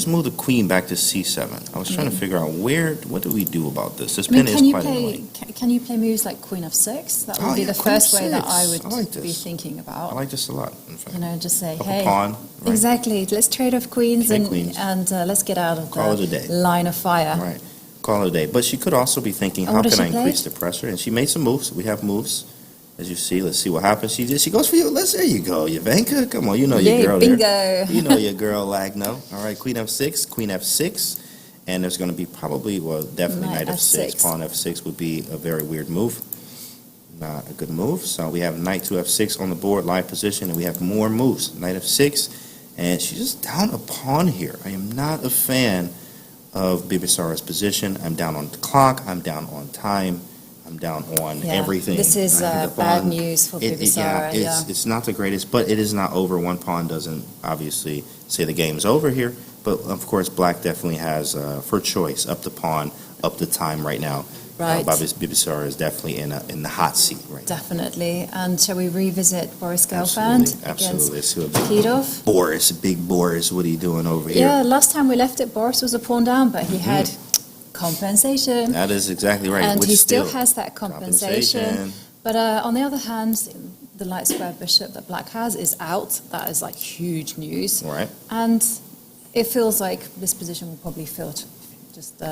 move the queen back to c7. I was trying to figure out what do we do about this? This I mean, pin can is you quite play? annoying. Can you play moves like Queen f6? That would Oh, be yeah, the Queen first way that I f6. would I like be this. thinking about. I like this a lot, in fact. Just say, Couple hey, pawn, right? exactly. Let's trade off queens Trade and queens. let's get out of Call it a day. the line of fire. Right. Call it a day. But she could also be thinking, And how what does can I she play? increase the pressure? And she made some moves. We have moves. As you see, let's see what happens. She goes for you. There you go, Ivanka. Come on, you know your Yay, girl bingo. there. You know your girl, Lagno. All right, queen f6, queen f6. And there's going to be probably, well, definitely knight f6. Pawn f6 would be a very weird move. Not a good move. So we have knight to f6 on the board, live position, and we have more moves. Knight f6, and she's just down a pawn here. I am not a fan of Bibisara's position. I'm down on the clock. I'm down on time. I'm down on everything. This is bad news for Bibisara. It's not the greatest, but it is not over. One pawn doesn't obviously say the game's over here. But, of course, black definitely has, for choice, up the pawn, up the time right now. Right. Bibisara is definitely in the hot seat right now. Definitely. And shall we revisit Boris Gelfand Absolutely. against Kirov? Boris, big Boris, what are you doing over here? Yeah, last time we left it, Boris was a pawn down, but he had compensation. That is exactly right. And he still has that compensation. But on the other hand, the light square bishop that black has is out. That is like huge news. Right. And it feels like this position will probably just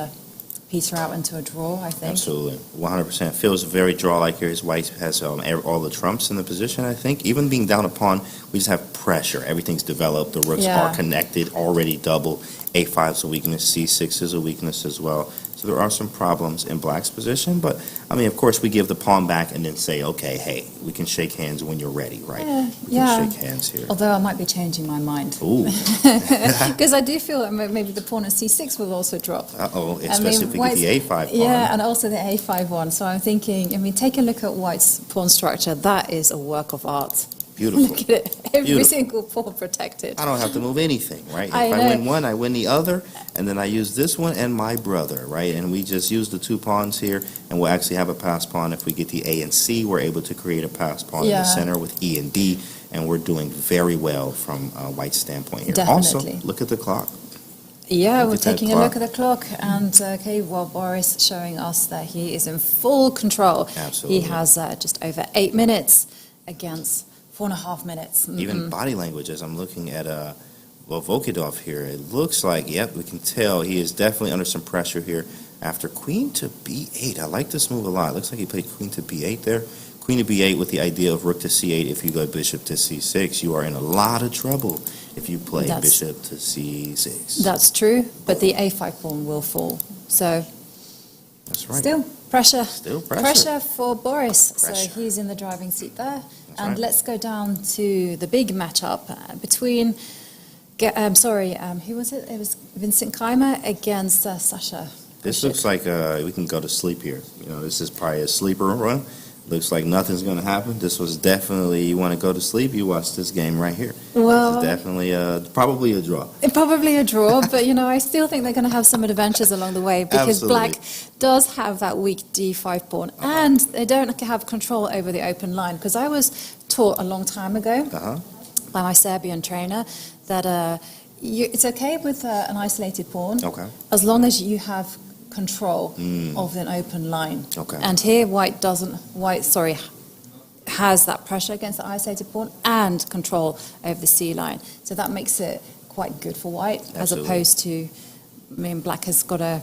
peter out into a draw, I think. Absolutely. 100%. Feels very draw-like here. His white has all the trumps in the position, I think. Even being down a pawn, we just have pressure. Everything's developed. The rooks are connected, already double. A5 is a weakness. C6 is a weakness as well. So there are some problems in black's position. But, I mean, of course, we give the pawn back and then say, okay, hey, we can shake hands when you're ready, right? We can shake hands here. Although I might be changing my mind. Ooh. Because I do feel maybe the pawn at C6 will also drop. Uh-oh, especially if we get the A5 pawn. Yeah, and also the A5 one. So I'm thinking, take a look at white's pawn structure. That is a work of art. Beautiful. Look at it. Every single pawn protected. I don't have to move anything, right? If I win one, I win the other, and then I use this one and my brother, right? And we just use the two pawns here, and we'll actually have a pass pawn. If we get the A and C, we're able to create a pass pawn in the center with E and D, and we're doing very well from White's standpoint here. Definitely. Also, look at the clock. Yeah, we're taking a look at the clock, and Boris showing us that he is in full control. Absolutely. He has just over 8 minutes against 4.5 minutes. Even body language, as I'm looking at Volkidov here, it looks like, we can tell he is definitely under some pressure here after queen to b8. I like this move a lot. It looks like he played queen to b8 there. Queen to b8 with the idea of rook to c8. If you go bishop to c6, you are in a lot of trouble if you play bishop to c6. That's true, but the a5 pawn will fall. So that's right. Still pressure. Still pressure. Pressure for Boris. Pressure. So he's in the driving seat there. That's and right. let's go down to the big matchup between, who was it? It was Vincent Keimer against Sasha. This looks like we can go to sleep here. This is probably a sleeper run. Looks like nothing's going to happen. This was definitely, you want to go to sleep, you watch this game right here. Well, this is definitely probably a draw. Probably a draw, but I still think they're going to have some adventures along the way because Absolutely. black does have that weak d5 pawn and they don't have control over the open line. Because I was taught a long time ago by my Serbian trainer that it's okay with an isolated pawn as long as you have control of an open line. And here white has that pressure against the isolated pawn and control over the C line. So that makes it quite good for white. Absolutely. As opposed to, black has got to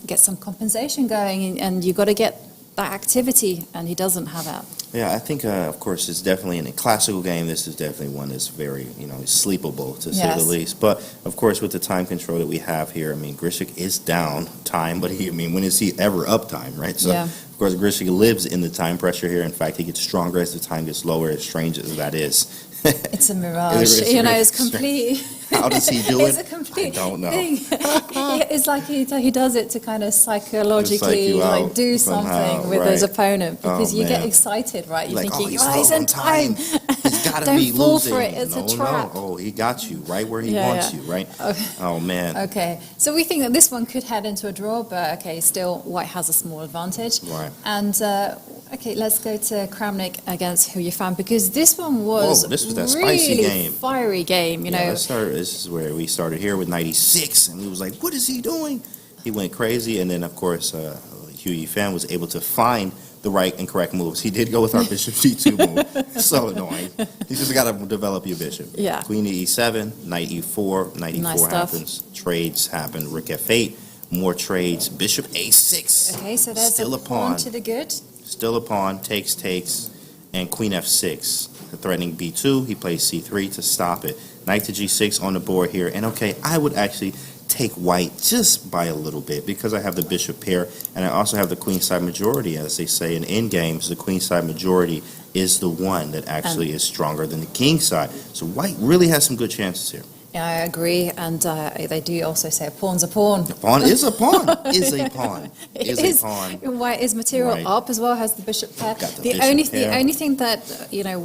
get some compensation going and you've got to get that activity and he doesn't have that. Yeah, I think, of course, it's definitely in a classical game. This is definitely one that's very, sleepable, to say the least. But, of course, with the time control that we have here, Grishik is down time, but when is he ever up time, right? So, of course, Grishik lives in the time pressure here. In fact, he gets stronger as the time gets lower, as strange as that is. It's a mirage. It's complete. How does he do it? It's a complete I don't know. thing. It's like he does it to kind of psychologically do something with his opponent because you get excited, right? You're thinking, he's in time. He's got to Don't be fall losing. for it. It's a trap. No. Oh, he got you right where he wants you, right? Okay. Oh, man. Okay. So we think that this one could head into a draw, but still white has a small advantage. Right. And let's go to Kramnik against Hu Yifan because this one was that really spicy game. Fiery game. This is where we started here with 96, and we was like, what is he doing? He went crazy, and then, of course, Hu Yifan was able to find the right and correct moves. He did go with our bishop g2 move. So annoying. You just got to develop your bishop. Yeah. Queen to e7, knight e4, knight e4 happens. Trades happen. Rook f8, more trades. Bishop a6. Okay, so there's still a pawn to the good. Still a pawn, takes, and queen f6. Threatening b2, he plays c3 to stop it. Knight to g6 on the board here. And I would actually take white just by a little bit because I have the bishop pair and I also have the queenside majority. As they say in endgames, the queenside majority is the one that actually is stronger than the king side. So white really has some good chances here. Yeah, I agree, and they do also say a pawn's a pawn. A pawn is a pawn. Is a pawn. It is a pawn. White is material Right. up as well, has the bishop pair. Got the The bishop only pair. the only thing that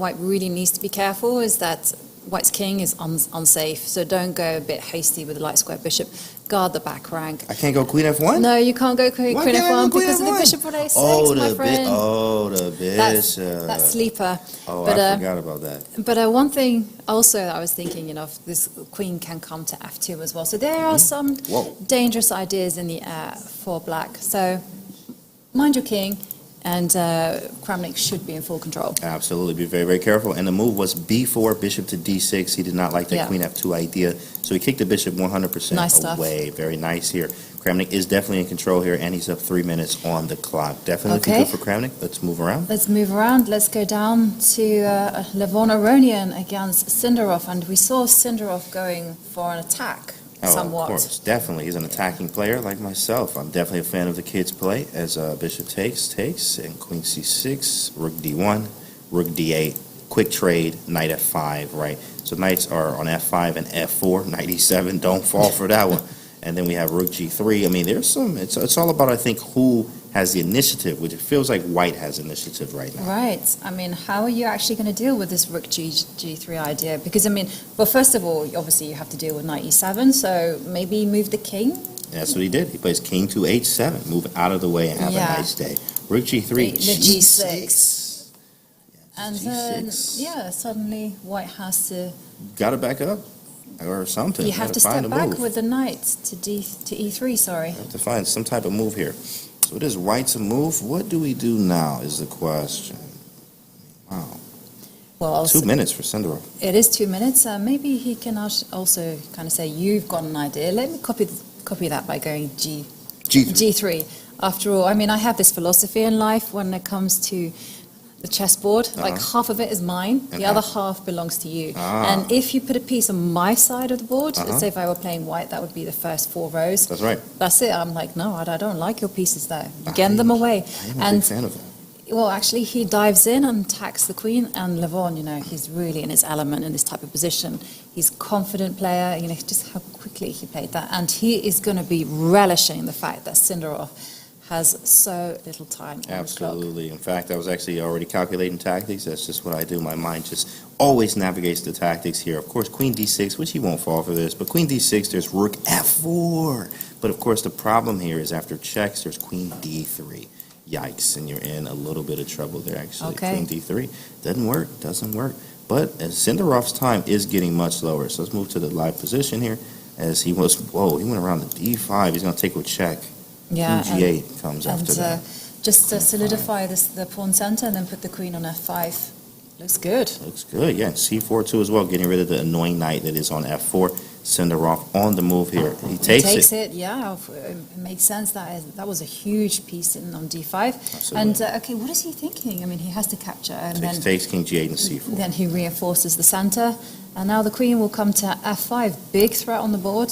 White really needs to be careful is that White's king is unsafe. So don't go a bit hasty with the light square bishop. Guard the back rank. I can't go queen f1? No, you can't go queen Why can't I f1 go queen because of the F1? bishop on a6, my friend. The bishop. That's sleeper. Oh, But, I forgot about that. But one thing also I was thinking, this queen can come to f2 as well. So there are some Whoa. dangerous ideas in the air for black. So mind your king, and Kramnik should be in full control. Absolutely. Be very, very careful. And the move was b4, bishop to d6. He did not like that Yeah. queen f2 idea. So he kicked the bishop 100% Nice stuff. away. Very nice here. Kramnik is definitely in control here, and he's up 3 minutes on the clock. Definitely Okay. good for Kramnik. Let's move around. Let's move around. Let's go down to Levon Aronian against Sindarov. And we saw Sindarov going for an attack somewhat. Of course. Definitely. He's an attacking player like myself. I'm definitely a fan of the kid's play as bishop takes, and queen c6, rook d1, rook d8, quick trade, knight f5, right? So knights are on f5 and f4, knight e7, don't fall for that one. And then we have rook g3. I mean, there's some, it's all about, I think, who has the initiative, which it feels like white has initiative right now. Right. I mean, how are you actually going to deal with this rook G3 idea? Because, well, first of all, obviously you have to deal with knight e7, so maybe move the king? That's what he did. He plays king to h7, move out of the way and have a nice day. Rook g3, The g6. And G6. then, suddenly white has to... Got to back up or something. You have to find step a back move. with the knight to e3, sorry. You have to find some type of move here. So it is white's a move. What do we do now is the question. Wow. Well, 2 minutes for Sindarov. it is 2 minutes. Maybe he can also kind of say, you've got an idea. Let me copy that by going G3. G3. After all, I have this philosophy in life when it comes to the chessboard. Like half of it is mine, the other half belongs to you. And if you put a piece on my side of the board, let's say if I were playing white, that would be the first 4 rows. That's right. That's it. I'm like, no, I don't like your pieces there. You get them away. I am a big fan of that. Well, actually, he dives in and attacks the queen, and Levon, he's really in his element in this type of position. He's a confident player, just how quickly he played that. And he is going to be relishing the fact that Sindarov has so little time on Absolutely. In fact, I was actually already calculating tactics. That's just what I do. My mind just always navigates the tactics here. Of course, queen d6, which he won't fall for this, but queen d6, there's rook f4. But of course, the problem here is after checks, there's queen d3. Yikes, and you're in a little bit of trouble there, actually. Okay. Queen d3 doesn't work. But Sindarov's time is getting much lower. So let's move to the live position here. As he went around the d5. He's going to take a check. Yeah, G8 comes after that. Just to solidify the pawn center and then put the queen on f5. Looks good. Looks good, yeah. C4 too as well, getting rid of the annoying knight that is on f4. Sindarov on the move here. He takes it. Yeah. It makes sense. That was a huge piece on d5. Absolutely. And, okay, what is he thinking? He has to capture. And Takes king g8 and c4. Then he reinforces the center. And now the queen will come to f5. Big threat on the board.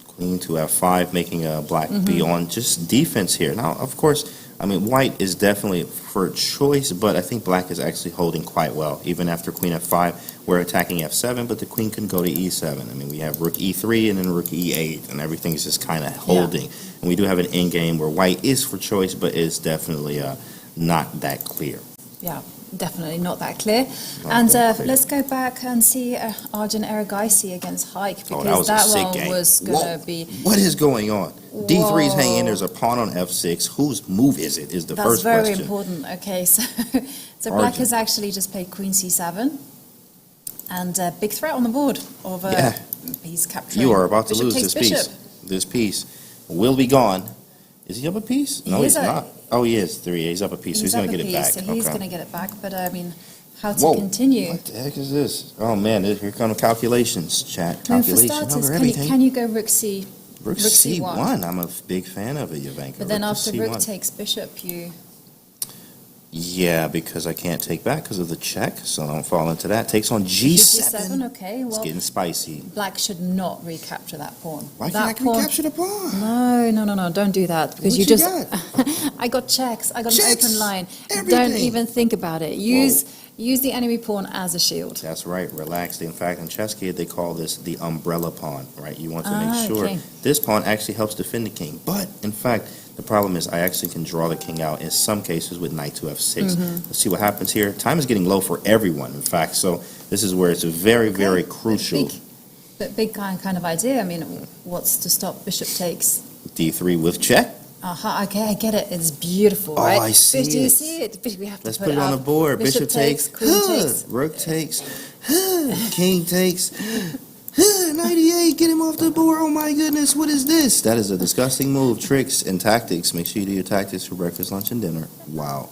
Queen to f5, making black be on just defense here. Now, of course, white is definitely for choice, but I think black is actually holding quite well. Even after queen f5, we're attacking f7, but the queen can go to e7. We have rook e3 and then rook e8, and everything is just kind of holding. Yeah. And we do have an endgame where white is for choice, but is definitely not that clear. Yeah. Definitely not that clear. Let's go back and see Arjun Erigaisi against Haik, because that one was going to be... What is going on? D3 is hanging in. There's a pawn on f6. Whose move is it? Is the first question. That's very important. Okay, so black has actually just played queen c7, and a big threat on the board of he's capturing. You are about to bishop lose takes this bishop. piece. This piece will be gone. Is he up a piece? No, he's not. Oh, he is. He's up a piece, so he's going to get it back. So he's going to get it back, but how to continue? What the heck is this? Oh man, here come calculations, chat. Calculation over everything. Can you go rook c? Rook c1. I'm a big fan of it, Yovanka. But then after rook takes bishop, you Yeah, because I can't take back because of the check, so don't fall into that. Takes on G7. G7, okay. It's Well, getting spicy. black should not recapture that pawn. Why that can't I recapture the pawn? No, don't do that because What you you just. I got checks. I got Checks. an open line. Everything. Don't even think about it. Use the enemy pawn as a shield. That's right, relax. In fact, in Chess Kid, they call this the umbrella pawn, right? You want to make sure okay. this pawn actually helps defend the king. But, in fact, the problem is I actually can draw the king out in some cases with knight to f6. Let's see what happens here. Time is getting low for everyone, in fact, so this is where it's very, very crucial. Big kind of idea. I mean, what's to stop bishop takes? D3 with check. Okay, I get it. It's beautiful, Oh, right? I see Do you it. see it? We have to Let's put it on the up. board. Bishop takes, queen takes. rook takes, king takes, 98, get him off the board. Oh my goodness, what is this? That is a disgusting move. Tricks and tactics. Make sure you do your tactics for breakfast, lunch, and dinner. Wow,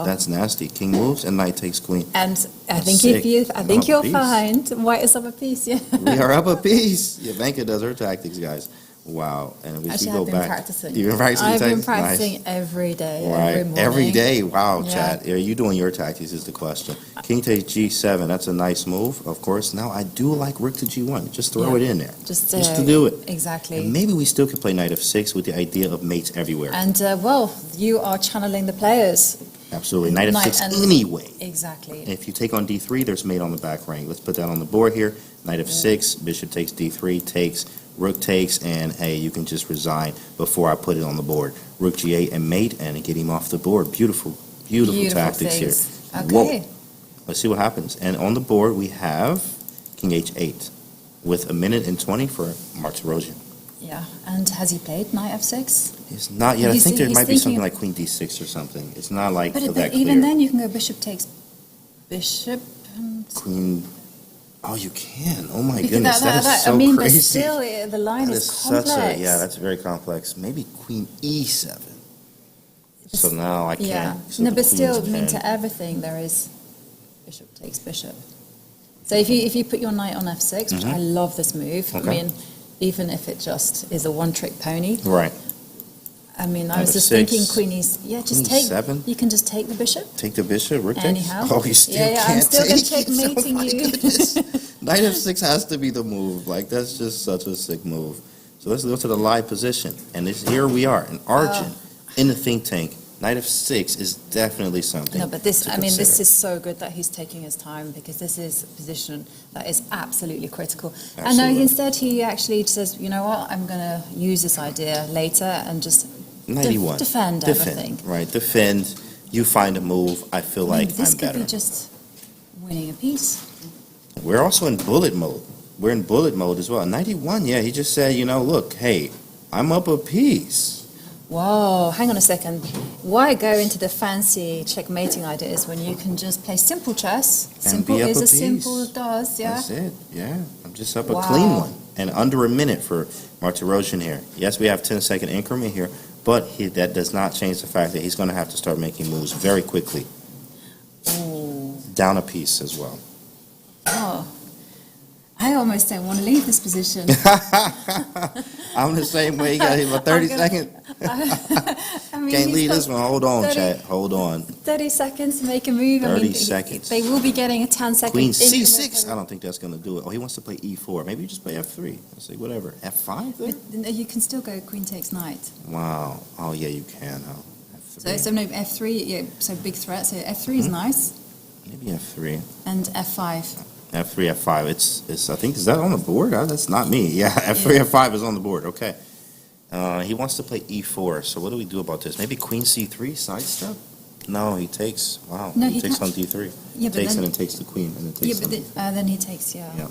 that's nasty. King moves and knight takes queen. And I think sick. you'll find white is up a piece. Yeah, We are up a piece. Yeah, Vanka does her tactics, guys. Wow, and if we go back, practicing. you've been practicing. I've been tactics? practicing Nice. every day, Right, every morning. every day. Wow, Yeah. chat. Are you doing your tactics? Is the question. King takes G7. That's a nice move, of course. Now I do like rook to G1. Just throw it in there, just to do it. Exactly. And maybe we still could play knight f6 with the idea of mates everywhere. And you are channeling the players. Absolutely, knight f6 and- anyway. Exactly. And if you take on D3, there's mate on the back rank. Let's put that on the board here. Knight f6, bishop takes D3, takes, rook takes, and hey, you can just resign before I put it on the board. Rook G8 and mate, and get him off the board. Beautiful tactics things. here. Okay. Whoa. Let's see what happens. And on the board, we have King H8 with a minute and 20 for Martirosian. Yeah. And has he played knight f6? It's not yet. I think there He's might be something thinking- like Queen D6 or something. It's not like But that even clear. then, you can go bishop takes bishop. And Queen. Oh, you can. Oh my Because goodness, that is so I mean, crazy. but still, the line That is is complex. that's very complex. Maybe Queen E7. So now I can't. Yeah. so No, the but still, I queen's mean, pinned. to everything there is bishop takes bishop. So if you put your knight on f6, which I love this move. Okay. I mean, even if it just is a one-trick pony. Right. I mean, I Knight was just f6, thinking queen is just queen take. E7. You can just take the bishop. Take the bishop, rook takes? Anyhow. Oh, you still Yeah, can't I'm still take checkmating it. Oh my you. goodness. Knight f6 has to be the move. Like, that's just such a sick move. So let's go to the live position. And here we are, in Argent, in the think tank. Knight f6 is definitely something. No, but this, to I mean, this consider. is so good that he's taking his time because this is a position that is absolutely critical. And Absolutely. instead he actually says, you know what, I'm going to use this idea later and just defend everything. Right, defend. You find a move. I feel like this I'm could better. be just winning a piece. We're also in bullet mode. We're in bullet mode as well. 91, yeah, he just said, look, hey, I'm up a piece. Whoa, hang on a second. Why go into the fancy checkmating ideas when you can just play simple chess? Simple be up is a as piece. simple as does, yeah? That's it, yeah. I'm just up a Wow. clean one. And under a minute for Martirosian here. Yes, we have 10-second increment here, but that does not change the fact that he's going to have to start making moves very quickly. Ooh. Down a piece as well. Oh, I almost don't want to leave this position. I'm the same way. You got him a 30 seconds. I mean, Can't he's leave got this one. Hold on, 30 chat. Hold on. 30 seconds to make a move. 30 seconds. They will be getting a 10-second Queen increment. C6. I don't think that's going to do it. Oh, he wants to play E4. Maybe you just play F3. Let's see, whatever. F5 there? But you can still go queen takes knight. Wow. Oh, yeah, you can. Oh, F3. So no, F3, yeah, so big threat. So F3 is nice. Maybe F3. And F5. F3, F5. It's. I think, is that on the board? That's not me. Yeah, F3, F5 is on the board. Okay. He wants to play E4. So what do we do about this? Maybe Queen C3 sidestep? No, he takes. Wow. No, he he takes can't. on D3. Yeah, but Takes then, and then takes the queen and then yeah, takes but on, then he takes, yeah. Yeah.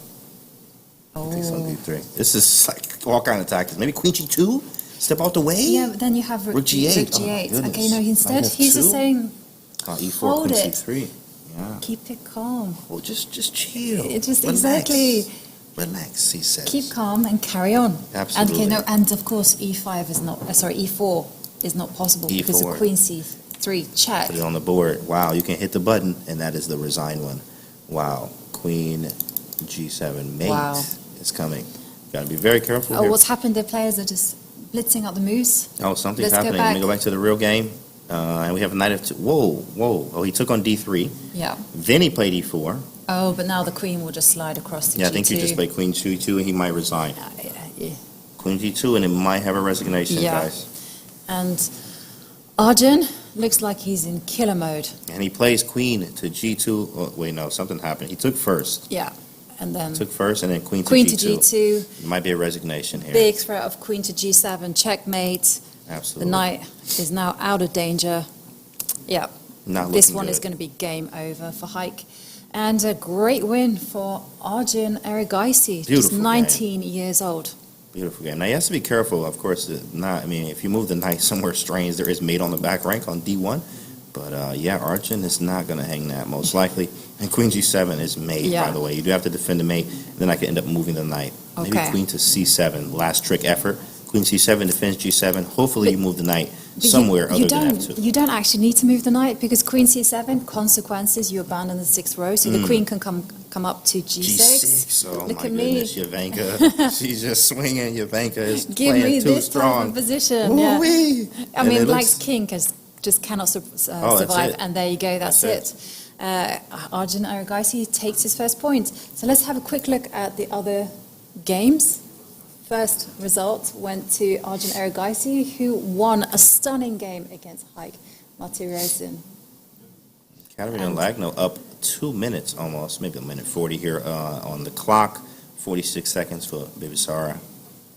Oh. takes on D3. This is like all kind of tactics. Maybe Queen G2. Step out the way. Yeah, but then you have Rook G8. Rook Oh, my G8. goodness. Okay, no, instead Knight he's just F2. saying, E4, hold Queen it. C3. Yeah. keep it calm. Well, just chill. It just Relax. exactly. Relax, he says. Keep calm and carry on. Absolutely. And, and of course E5 is not, E4 is not possible because E4. of Queen C3 check. Put it on the board. Wow, you can hit the button, and that is the resign one. Wow, Queen G7 mate Wow. is coming. Got to be very careful Oh, here. what's happened? The players are just blitzing out the moves. Oh, something's Let's go happening. Let me back. go back to the real game. And we have a knight of two. Whoa. Oh, he took on d3. Yeah. Then he played e4. Oh, but now the queen will just slide across to Yeah, g2. I think you just played queen g2 and he might resign. Yeah. Queen g2 and it might have a resignation, guys. And Arjun looks like he's in killer mode. And he plays queen to g2. Oh, wait, no, something happened. He took first. Yeah. And then Took first and then queen queen to to g2. g2. Might be a resignation here. Big threat of queen to g7, checkmate. Absolutely. The knight is now out of danger. Yeah. Not This looking one good. is going to be game over for Haik. And a great win for Arjun Erigaisi, just Beautiful 19 years old. Beautiful game. Now you have to be careful, of course. If you move the knight somewhere strange, there is mate on the back rank on d1. But yeah, Arjun is not going to hang that most likely. And queen g7 is mate, by the way. You do have to defend the mate. Then I could end up moving the knight. Maybe Okay. queen to c7, last trick effort. Queen c7 defends g7. Hopefully you move the knight somewhere other than f2. You don't actually need to move the knight because queen c7, consequences, you abandon the sixth row, so the queen can come up to g6. G6. Oh Look my at me. goodness, Jovanka. She's just swinging. Jovanka is Give me playing too this strong. type of position. Yeah. Ooh-wee. I And mean, it black's looks- king just cannot that's survive, it. and there you go, that's it. Arjun Erigaisi takes his first point. So let's have a quick look at the other games. First result went to Arjun Erigaisi, who won a stunning game against Haik Martirosyan. Katerina Lagno up 2 minutes almost, maybe a minute 40 here on the clock. 46 seconds for Bibisara.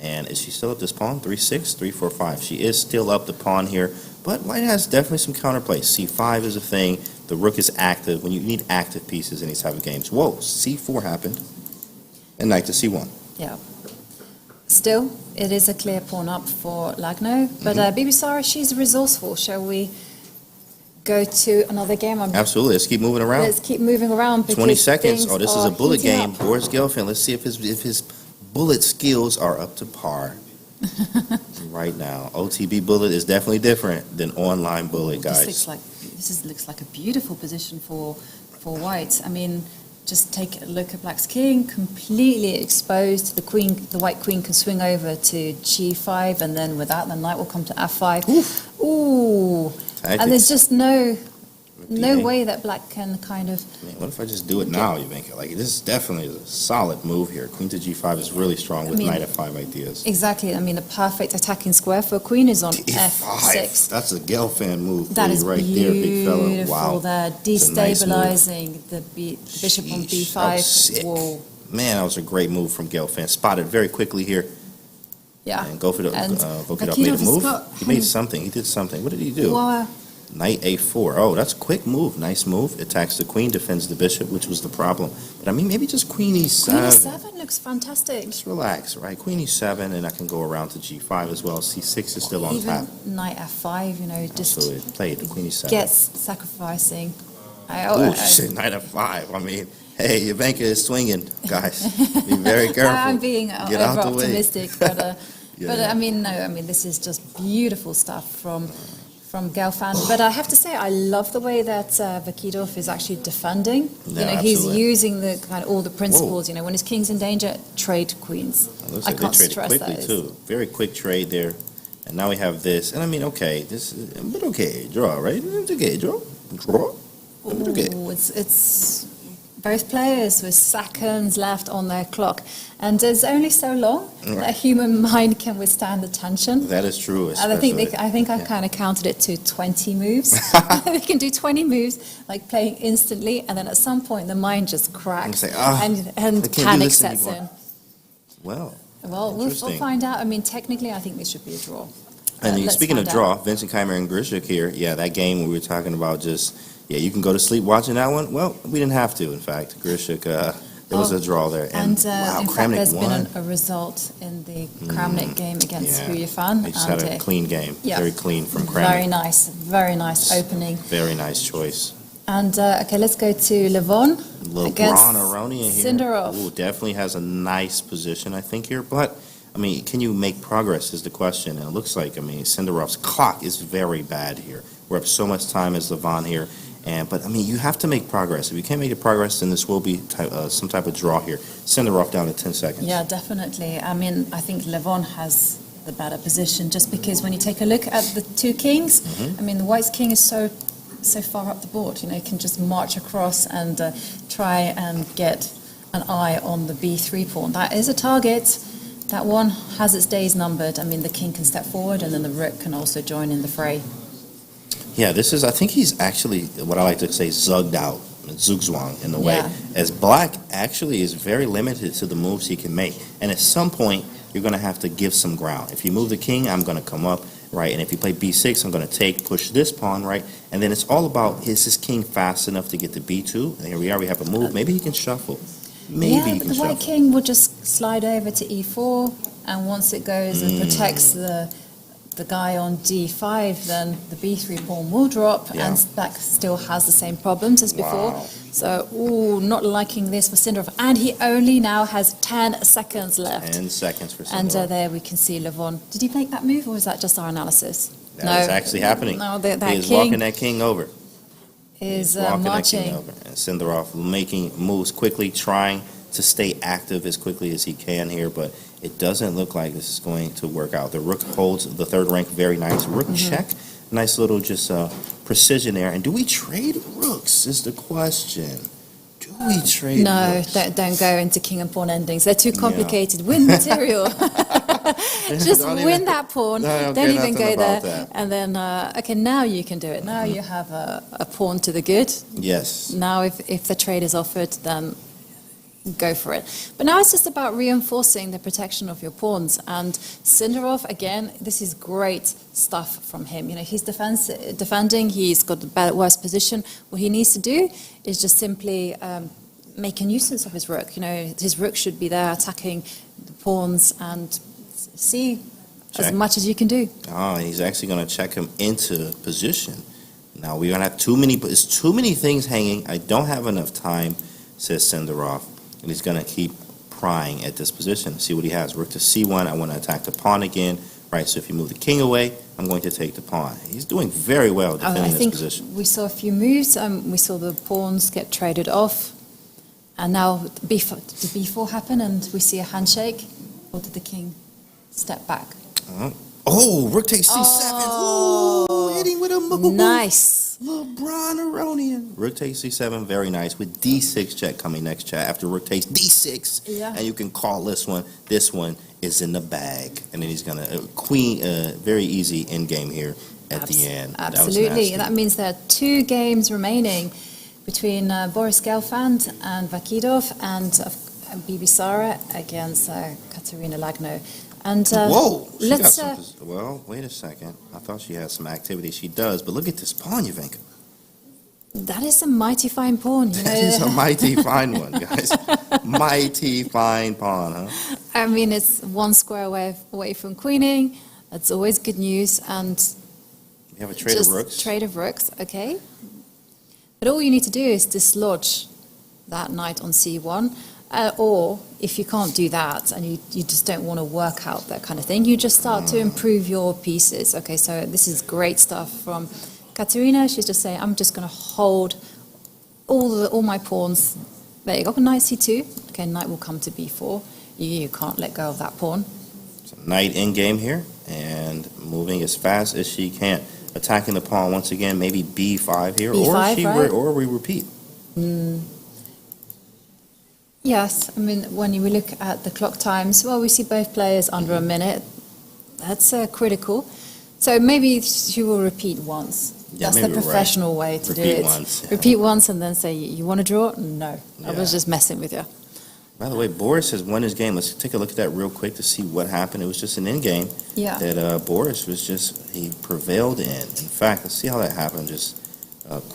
And is she still up this pawn? 3-6, 3-4-5. She is still up the pawn here, but white has definitely some counterplay. C5 is a thing. The rook is active when you need active pieces in these type of games. Whoa, C4 happened. And knight to C1. Yeah. Still, it is a clear pawn up for Lagno, but Bibisara, she's resourceful. Shall we go to another game? Absolutely. Let's keep moving around. Let's keep moving around. 20 seconds. things Oh, this is are a bullet heating game. up. Boris Gelfand. Let's see if his bullet skills are up to par right now. OTB bullet is definitely different than online bullet, guys. This looks like a beautiful position for white. I mean, just take a look at black's king, completely exposed. The white queen can swing over to g5, and then with that, the knight will come to f5. Ooh. And there's just no way that black can kind of... Man, what if I just do it now, you think? Like, this is definitely a solid move here. Queen to g5 is really strong with knight f5 ideas. Exactly. I mean, the perfect attacking square for a queen is on f6. That's a Gelfand move That for is you right there, big fella. beautiful. Wow. They're It's a nice move. destabilizing the bishop on Sheesh, that was b5. sick. Whoa. Man, that was a great move from Gelfand. Spotted very quickly here. Yeah. And go for the And Vokidov made a move. He made something. He did something. What did he do? Well, Knight a4. Oh, that's a quick move. Nice move. Attacks the queen, defends the bishop, which was the problem. But I mean, maybe just queen e7. queen e7 looks fantastic. Just relax, right? Queen e7, and I can go around to g5 as well. c6 is still on Even top. knight f5, just Absolutely. Played the queen e7. gets sacrificing. Ooh, shit, knight f5. I mean, hey, Jovanka is swinging, guys. Be very careful. I'm being Get out the way. over-optimistic, but Yeah. I mean, this is just beautiful stuff from Gelfand. But I have to say, I love the way that Vokidov is actually defending. Yeah, He's absolutely. using the kind of all the principles. When his king's in danger, trade queens. It looks I like can't they traded stress quickly, that. too. Very quick trade there. And now we have this. And I mean, okay, but okay, draw, right? It's okay, draw. But okay. Ooh, it's both players with seconds left on their clock, and there's only so long that a human mind can withstand the tension. That is true. And I think especially- I kind of counted it to 20 moves. They can do 20 moves, like playing instantly, and then at some point the mind just cracks say, and I can't do panic this sets anymore. in. Well, We'll interesting. find out. I mean, technically, I think this should be a draw. And Let's speaking of find draw, out. Vincent Keimer and Grishuk here. Yeah, that game we were talking about you can go to sleep watching that one. Well, we didn't have to, in fact. Grishuk, there was a draw there. And wow, in fact, Kramnik there's won. been a result in the Kramnik game against Yeah. Huyefan. They just had a clean game. yeah. Very clean from Kramnik. Very nice opening. Very nice choice. And okay, let's go to Levon Little against Braun Aronian here. Sindarov. Ooh, definitely has a nice position, I think, here. But, I mean, can you make progress is the question. And it looks like, Sindarov's clock is very bad here. We're up so much time as Levon here. But, you have to make progress. If you can't make the progress, then this will be some type of draw here. Sindarov down to 10 seconds. Yeah, definitely. I think Levon has the better position, just because when you take a look at the two kings, I mean, the white's king is so far up the board, you know, you can just march across and try and get an eye on the b3 pawn. That is a target. That one has its days numbered. I mean, the king can step forward, and then the rook can also join in the fray. Yeah, this is, I think he's actually, what I like to say, zugged out, zugzwang in a way, as black actually is very limited to the moves he can make. And at some point, you're going to have to give some ground. If you move the king, I'm going to come up, right? And if you play b6, I'm going to push this pawn, right? And then it's all about, is this king fast enough to get to b2? And here we are, we have a move. Maybe he can shuffle. Maybe he can the white king will just slide over to e4, and once it goes and protects the guy on d5, then the b3 pawn will drop, and black still has the same problems as before. So, not liking this for Sindarov. And he only now has 10 seconds left. 10 seconds for Sindarov. And there we can see Levon. Did he make that move, or was that just our analysis? That is actually happening. No, that he is king walking that king over. Is marching. And Sindarov making moves quickly, trying to stay active as quickly as he can here, but it doesn't look like this is going to work out. The rook holds the third rank very nice. Rook check. Nice little just precision there. And do we trade rooks is the question. Do we trade rooks? No, don't go into king and pawn endings. They're too complicated. Win material. Just win that pawn. Don't even go there. That. And then, okay, now you can do it. Now you have a pawn to the good. Yes. Now if the trade is offered, then go for it. But now it's just about reinforcing the protection of your pawns. And Sindarov, again, this is great stuff from him. You know, he's defending, he's got the worst position. What he needs to do is just simply make a nuisance of his rook. You know, his rook should be there attacking the pawns, and see as much as you can do. Oh, he's actually going to check him into position. Now we're going to have too many things hanging. I don't have enough time, says Sindarov. And he's going to keep prying at this position. See what he has. Rook to c1. I want to attack the pawn again. Right, so if you move the king away, I'm going to take the pawn. He's doing very well defending this position. We saw a few moves. We saw the pawns get traded off. And now did b4 happen and we see a handshake? Or did the king step back? Oh, rook takes c7. Ooh, hitting with a move. Nice. LeBron Aronian. Rook takes c7, very nice. With d6 check coming next chat. After rook takes d6, and you can call this one. This one is in the bag, and then he's gonna queen. Very easy end game here at the end. Absolutely, that means there are 2 games remaining between Boris Gelfand and Vakidov, and Bibisara against Katerina Lagno. And whoa! Let's. Well, wait a second. I thought she had some activity. She does, but look at this pawn, Jovanka. That is a mighty fine pawn. That is a mighty fine one, guys. Mighty fine pawn, huh? I mean, it's 1 square away from queening. That's always good news. And we have a trade of rooks. Trade of rooks, okay. But all you need to do is dislodge that knight on c1. Or if you can't do that and you just don't want to work out that kind of thing, you just start to improve your pieces. Okay, so this is great stuff from Katerina. She's just saying, I'm just going to hold all my pawns. There you go, knight c2. Okay, knight will come to b4. You can't let go of that pawn. So knight in game here and moving as fast as she can. Attacking the pawn once again, maybe b5 here. B5, or we repeat. Yes, I mean, when we look at the clock times, well, we see both players under a minute. That's critical. So maybe she will repeat once. Yeah, that's the professional way to do it. Repeat once and then say, you want to draw? No, I was just messing with you. By the way, Boris has won his game. Let's take a look at that real quick to see what happened. It was just an end game that Boris he prevailed in. In fact, let's see how that happened just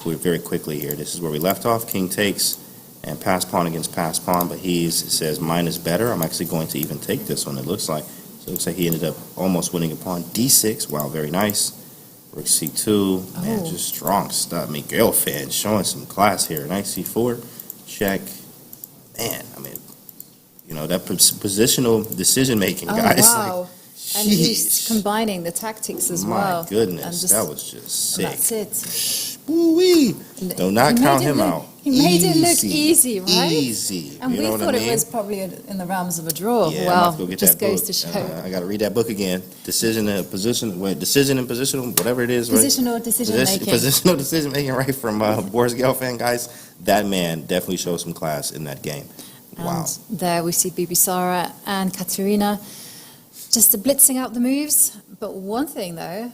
very quickly here. This is where we left off. King takes. And pass pawn against pass pawn, but he says mine is better. I'm actually going to even take this one, it looks like. So it looks like he ended up almost winning a pawn. d6, wow, very nice. Rook c2, man, just strong stuff. Miguel fan showing some class here. Knight c4, check. Man, I mean, you know, that positional decision-making, guys. Wow. Like, and he's combining the tactics as well. My goodness, that was just sick. That's it. Woo-wee. Do not count him out. He He made it look easy, right? Easy. And we thought it was probably in the realms of a draw. Yeah, well, I'm go get just that goes book. to show. I got to read that book again. Decision and position, whatever it is. Positional decision making. Positional decision making, right, from Boris Gelfand, guys. That man definitely showed some class in that game. Wow. And there we see Bibisara and Katerina just blitzing out the moves. But one thing, though,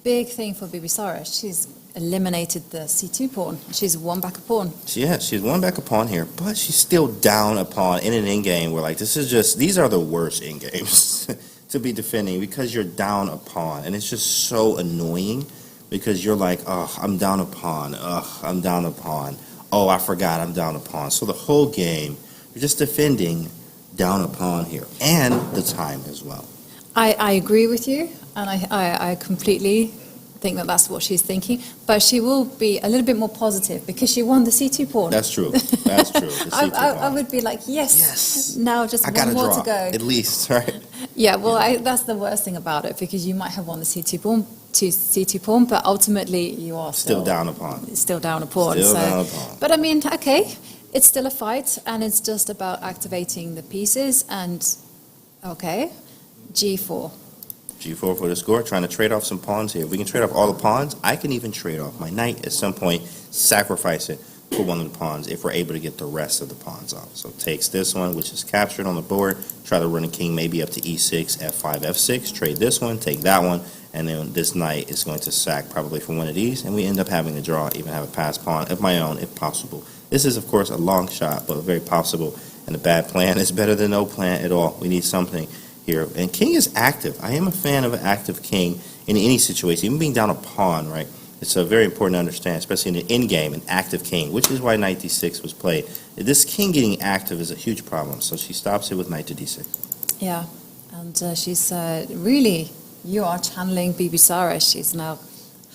big thing for Bibisara, she's eliminated the c2 pawn. She's won back a pawn. Yeah, she's won back a pawn here, but she's still down a pawn in an endgame where, like, these are the worst endgames to be defending because you're down a pawn. And it's just so annoying because you're like, oh, I'm down a pawn. I'm down a pawn. Oh, I forgot I'm down a pawn. So the whole game, you're just defending down a pawn here. And the time as well. I agree with you, and I completely think that that's what she's thinking, but she will be a little bit more positive because she won the c2 pawn. That's true. That's true. I would be like, yes. Now just one more to go. At least, right? Yeah. Well, that's the worst thing about it because you might have won the c2 pawn, but ultimately you are still down a pawn. Still down a pawn. Still down a pawn. But I mean, okay, it's still a fight, and it's just about activating the pieces. And okay, g4. G4 for the score, trying to trade off some pawns here. If we can trade off all the pawns, I can even trade off my knight at some point, sacrifice it for one of the pawns if we're able to get the rest of the pawns off. So takes this one, which is captured on the board, try to run a king maybe up to e6, f5, f6, trade this one, take that one, and then this knight is going to sack probably for one of these, and we end up having to draw, even have a pass pawn of my own if possible. This is, of course, a long shot, but very possible, and a bad plan is better than no plan at all. We need something here. And king is active. I am a fan of an active king in any situation, even being down a pawn, right? It's very important to understand, especially in the end game, an active king, which is why knight d6 was played. This king getting active is a huge problem, so she stops it with knight to d6. Yeah, and she's really, you are channeling Bibisara. She's now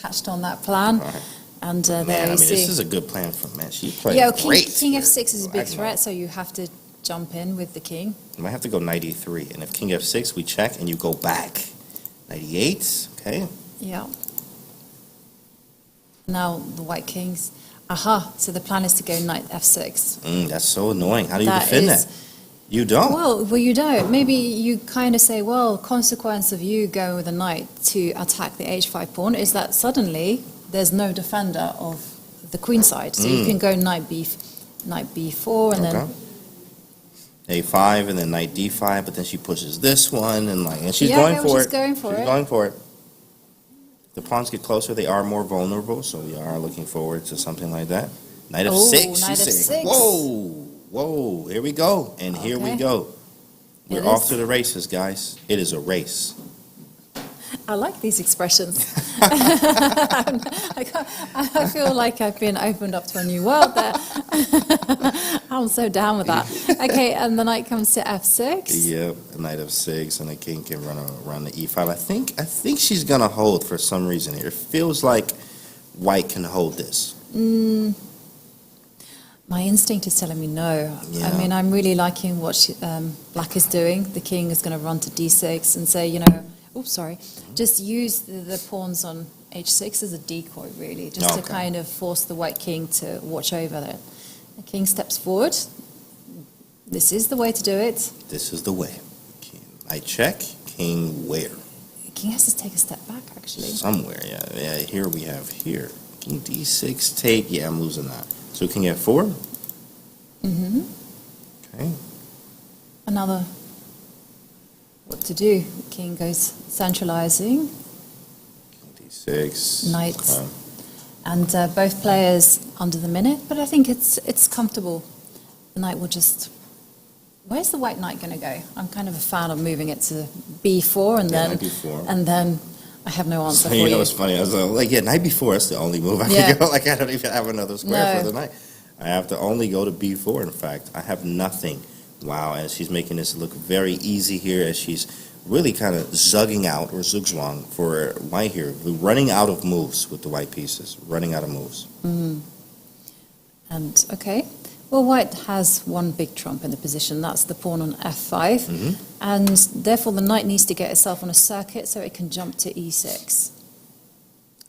hatched on that plan. Right. And there you see. This is a good plan for man. She played great. King f6 is a big threat, so you have to jump in with the king. You might have to go knight e3, and if king f6, we check, and you go back. Knight e8, okay. Yeah. Now the white kings. Aha, so the plan is to go knight f6. That's so annoying. How do you defend that? You don't. Well, you don't. Maybe you kind of say, well, consequence of you going with a knight to attack the h5 pawn is that suddenly there's no defender of the queen side. So you can go knight b4, and then a5 and then knight d5, but then she pushes this one and she's going for it. She's going for it. The pawns get closer, they are more vulnerable, so we are looking forward to something like that. Knight f6. Knight f6. Whoa, here we go, and here we go. We're off to the races, guys. It is a race. I like these expressions. I feel like I've been opened up to a new world there. I'm so down with that. Okay, and the knight comes to f6. Yep, knight f6, and the king can run around the e5. I think she's gonna hold for some reason here. It feels like white can hold this. My instinct is telling me no. Yeah. I mean, I'm really liking what black is doing. The king is going to run to d6 and say, just use the pawns on h6 as a decoy, really, just to kind of force the white king to watch over it. The king steps forward. This is the way to do it. This is the way. Knight check, king where? The king has to take a step back, actually. Somewhere, yeah. Here we have here. King d6, take. Yeah, I'm losing that. So king f4? Mm-hmm. Okay. Another, what to do? The king goes centralizing. King d6. Knight. And both players under the minute, but I think it's comfortable. The knight will just... Where's the white knight going to go? I'm kind of a fan of moving it to b4 and then I have no answer for you. You know what's funny? I was like, knight b4, that's the only move I can go. Like, I don't even have another square for the knight. I have to only go to b4, in fact. I have nothing. Wow, and she's making this look very easy here as she's really kind of zugging out, or zugzwang, for white here. We're running out of moves with the white pieces. Running out of moves. And, okay. Well, white has one big trump in the position. That's the pawn on f5. And therefore, the knight needs to get itself on a circuit so it can jump to e6.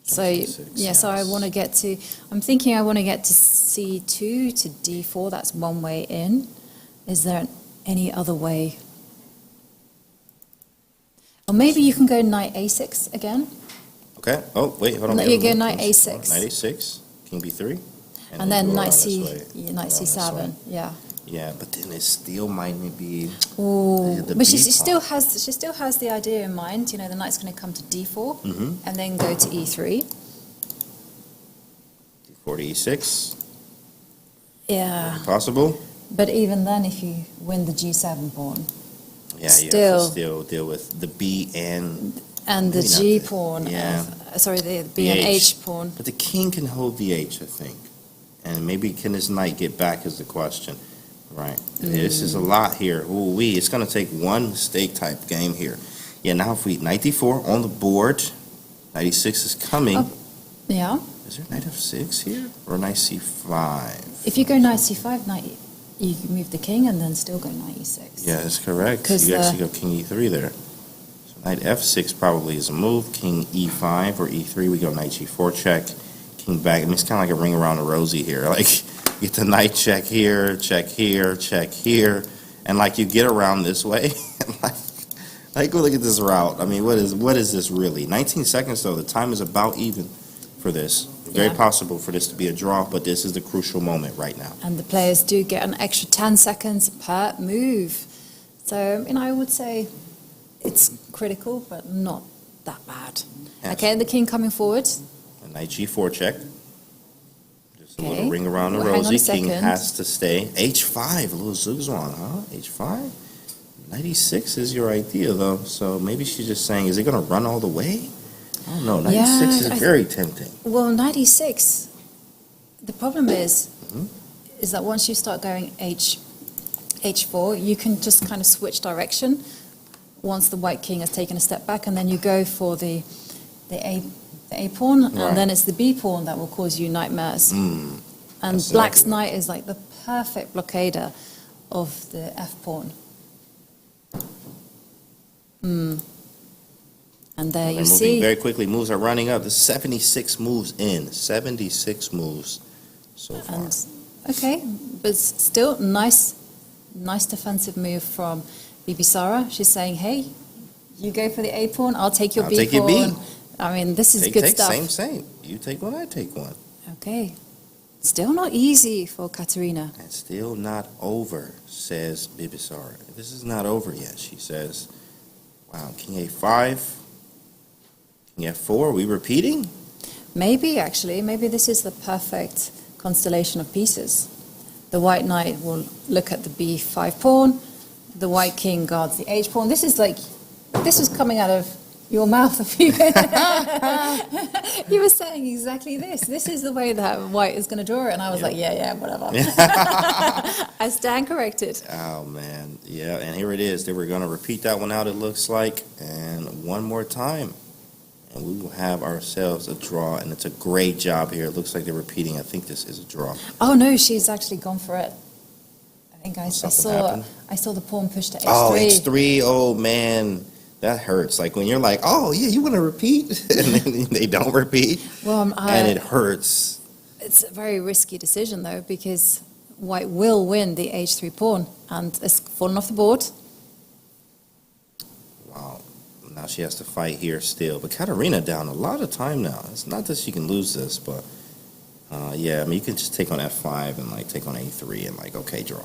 So C6, yeah, so I want to get to. I'm thinking I want to get to C2 to D4. That's one way in. Is there any other way? Or maybe you can go knight A6 again. Okay. Oh, wait, hold on. No, you go knight A6. Knight A6, king B3. And then go knight around this way. knight C7. Yeah. Yeah, but then it still might be. Oh, the but she B still pawn. has the idea in mind. You know, the knight's going to come to D4 and then go to E3. D4 to E6. Yeah. Possible. But even then, if you win the G7 pawn, Yeah, you have to still deal with the B and the maybe not G the- pawn. yeah. The B and H pawn. But the king can hold the H, I think. And maybe can his knight get back is the question. Right. This is a lot here. Ooh, it's going to take one mistake type game here. Yeah, now if we knight D4 on the board, knight E6 is coming. Oh, yeah. Is there knight F6 here or knight C5? If you go knight C5, you move the king and then still go knight E6. Yeah, that's correct. You actually go king E3 there. So knight F6 probably is a move. King E5 or E3, we go knight G4 check. King back. I mean, it's kind of like a ring around the rosy here. Like, get the knight check here, check here, check here. And, like, you get around this way. like, go look at this route. I mean, what is this really? 19 seconds, though. The time is about even for this. Very possible for this to be a draw, but this is the crucial moment right now. And the players do get an extra 10 seconds per move. So, I would say it's critical, but not that bad. Yes. Okay, and the king coming forward. A knight G4 check. Just a Okay. little ring around the Well, hang on a rosy. King second. has to stay. H5, a little zugzwang, huh? H5? Knight E6 is your idea, though. So maybe she's just saying, is it going to run all the way? I don't know. Knight E6 is very tempting. Well, knight E6, the problem is that once you start going H4, you can just kind of switch direction once the white king has taken a step back, and then you go for the A pawn, and then it's the B pawn that will cause you nightmares. And black's knight is like the perfect blockader of the F pawn. And there They're you moving see. very quickly. Moves are running up. There's 76 moves in. 76 moves so far. And okay, but still nice defensive move from Bibi Sara. She's saying, "Hey, you go for the A pawn. I'll take your I'll B take your pawn." B. I mean, this is good stuff. Same. You take one, I take one. Okay, still not easy for Katerina. And still not over, says Bibi Sara. This is not over yet, she says. Wow, King A5. King F4, are we repeating? Maybe this is the perfect constellation of pieces. The white knight will look at the B5 pawn. The white king guards the H pawn. This was coming out of your mouth a few You were saying exactly this. This is the way that white is going to draw it. And I was like, yeah, whatever. I stand corrected. Oh, man. Yeah, and here it is. They were going to repeat that one out, it looks like. And one more time. And we will have ourselves a draw. And it's a great job here. It looks like they're repeating. I think this is a draw. Oh, no, she's actually gone for it. I think I Something saw the pawn push to H3. Oh, H3. Oh, man. That hurts. Like when you're like, oh, yeah, you want to repeat? And then they don't repeat. Well, and it hurts. It's a very risky decision, though, because white will win the H3 pawn. And it's fallen off the board. Wow. Now she has to fight here still. But Katerina down a lot of time now. It's not that she can lose this, but yeah, I mean, you can just take on F5 and like take on A3 and like, okay, draw.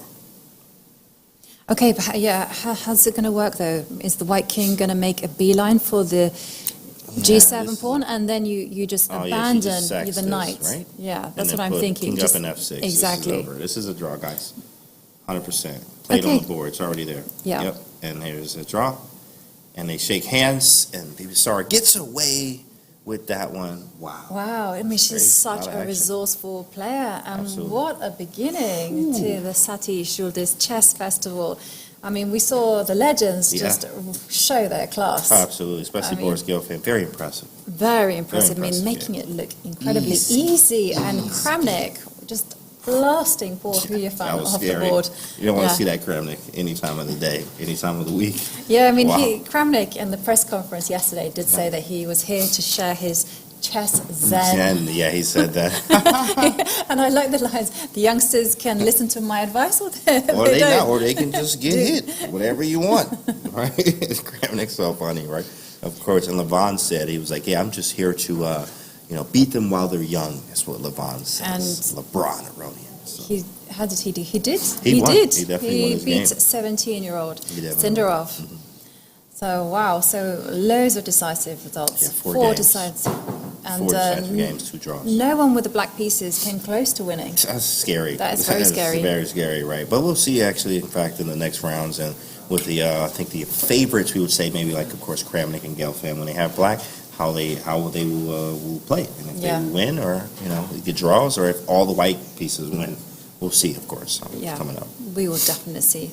Okay, but how's it going to work, though? Is the white king going to make a beeline for the G7 pawn, and then you just abandon the knight? Right? Yeah, that's what I'm thinking. King up in F6. Exactly. This is a draw, guys. 100%. Played on the board. It's already there. Yeah. Yep. And there's a draw. And they shake hands, and Bibi Sara gets away with that one. Wow. Wow. I mean, she's such a resourceful player. And what a beginning to the Satty Zhuldyz Chess Festival. I mean, we saw the legends just show their class. Absolutely, especially Boris Gelfand. Very impressive. Very impressive. I mean, making it look incredibly easy. And Kramnik just blasting poor Hujafan off the board. You don't want to see that Kramnik any time of the day, any time of the week. Yeah, I mean, Kramnik in the press conference yesterday did say that he was here to share his chess zen. Yeah, he said that. And I like the lines. The youngsters can listen to my advice, or Or they don't. not, or they can just get hit, whatever you want, right? Kramnik's so funny, right? Of course, and Levon said, he was like, yeah, I'm just here to, beat them while they're young. That's what Levon says. And LeBron Aronian. So. How did he do? He did. He won. did. He definitely won his beat game. 17-year-old He definitely Sindarov. Mhm. So, wow. So, loads of decisive results. Yeah, four games. Decisive. And 4 decisive games, 2 draws. no one with the black pieces came close to winning. That's scary. That is very scary. Very scary, right? But we'll see, actually, in fact, in the next rounds, and with the, I think the favorites, we would say maybe like, of course, Kramnik and Gelfand, when they have black, how they will play, and if they win, or get draws, or if all the white pieces win, we'll see, of course. Coming up, we will definitely see.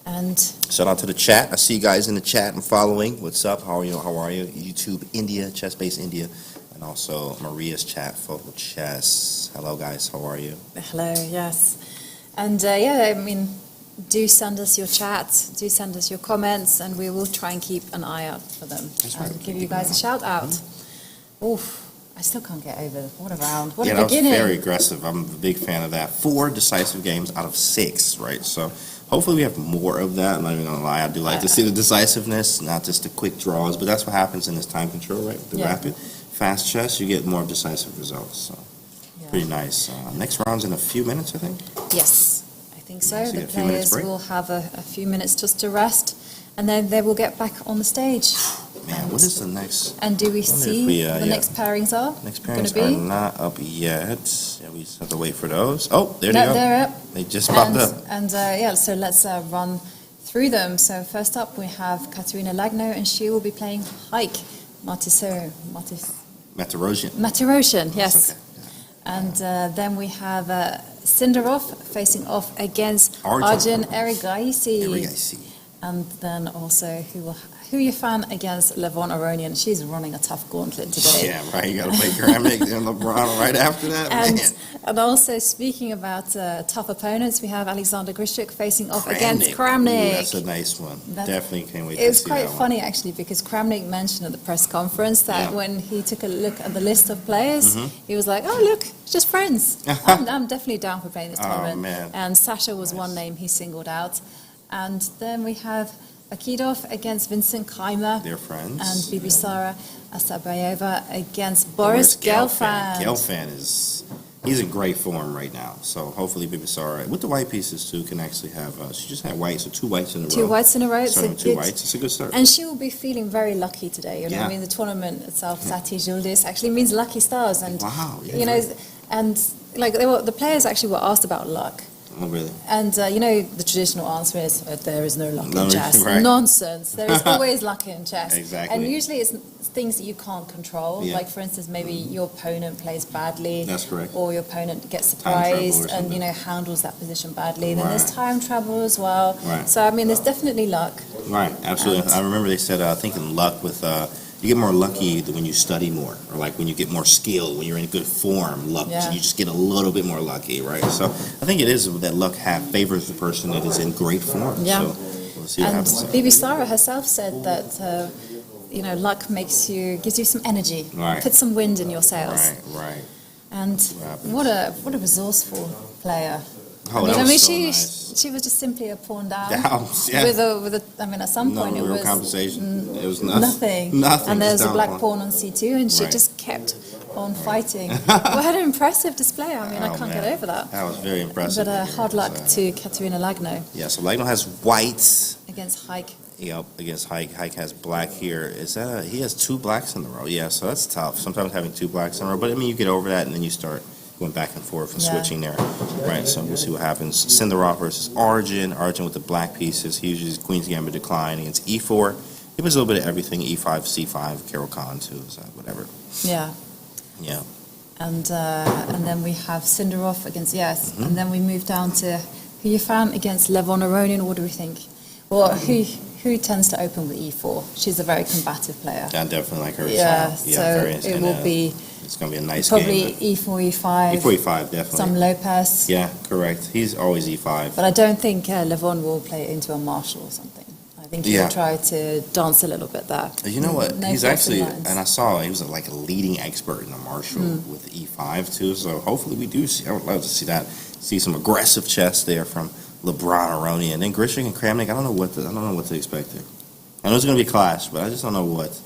And shout out to the chat. I see you guys in the chat and following. What's up? How are you? YouTube India, ChessBase India, and also Maria's chat, Focal Chess. Hello, guys. How are you? hello, yes. And I mean, do send us your chats, do send us your comments, and we will try and keep an eye out for them. That's right. And give you guys a shout out. Oof, I still can't get over what a round. What a That was beginning. very aggressive. I'm a big fan of that. 4 decisive games out of 6, right? So hopefully we have more of that. I'm not even going to lie. I do like to see the decisiveness, not just the quick draws, but that's what happens in this time control, right? The rapid, fast chess, you get more decisive results. So pretty nice. Next round's in a few minutes, I think. Yes, I think so. See The a few minutes players break? will have a few minutes just to rest, and then they will get back on the stage. Man, what is the next? And do we see if the next pairings are? Next gonna pairings be? are not up yet. Yeah, we just have to wait for those. Oh, there No, they go. they're up. They just popped up. And so let's run through them. So first up we have Katerina Lagno, and she will be playing Hike Matirosyan, yes. Okay. And then we have Sindarov facing off against Arjun Erigaisi. And then also Hu Yifan against Levon Aronian. She's running a tough gauntlet today. Yeah, right. You got to play Kramnik and LeBron right after that. And also, speaking about tough opponents, we have Alexander Grishuk facing off against Kramnik. Ooh, that's a nice one. Definitely can't wait to see that one. It was quite funny, actually, because Kramnik mentioned at the press conference that when he took a look at the list of players, he was like, oh, look, just friends. I'm definitely down for playing this tournament. Man. And Sasha was one name he singled out. And then we have Akidov against Vincent Keimer. They're friends. And Bibisara Asabayeva against Boris Gelfand. Gelfand he's in great form right now. So hopefully Bibisara, with the white pieces too, can actually have, she just had white, so 2 whites in a row. 2 whites in a row. Starting with 2 whites, it's a good start. And she will be feeling very lucky today. You know, I mean, the tournament itself, Satty Zhuldyz, actually means lucky stars. And, and like the players actually were asked about luck. Oh, really? And, the traditional answer is, there is no luck in chess. Right. Nonsense. There is always luck in chess. Exactly. And usually it's things that you can't control. Like, for instance, maybe your opponent plays badly. That's correct. Or your opponent gets surprised and, handles that position badly. Then there's time travel as well. Right. So, I mean, there's definitely luck. Right, absolutely. I remember they said, I think in luck with... you get more lucky when you study more, or like when you get more skill, when you're in good form, luck, you just get a little bit more lucky, right? So I think it is that luck favors the person that is in great form. Yeah. So we'll see what happens. And Bibisara herself said that, luck gives you some energy, puts some wind in your sails. Right. And what a resourceful player. Oh, She was just simply a pawn down. With a, at some point it was compensation. It was nothing. And there's a black pawn on C2, and she just kept on fighting. What an impressive display. I can't get over that. That was very impressive. But hard luck to Katerina Lagno. Yeah, so Lagno has whites. Against Hike. Yep, against Hike. Hike has black here. He has 2 blacks in a row. Yeah, so that's tough. Sometimes having 2 blacks in a row. But, you get over that, and then you start going back and forth and switching there. Right, so we'll see what happens. Sindarov versus Arjun. Arjun with the black pieces. He uses Queen's Gambit decline against E4. He was a little bit of everything. E5, C5, Carol Khan too, so whatever. Yeah. And then we have Sindarov against, and then we move down to Hu Yifan against Levon Aronian. What do we think? Well, who tends to open with E4? She's a very combative player. I definitely like her. Yeah, so it will be... It's going to be a nice probably game. E4, E5. E4, E5, definitely. Some low pass. Yeah, correct. He's always E5. But I don't think Levon will play it into a marshal or something. I I think he tried to dance a little bit there. You know what? No He's actually, lines. and I saw he was like a leading expert in the martial with E5 too. So hopefully we do see. I would love to see that. See some aggressive chess there from LeBron Aroni, and then Grishik and Kramnik. I don't know what to expect there. I know it's going to be a clash, but I just don't know what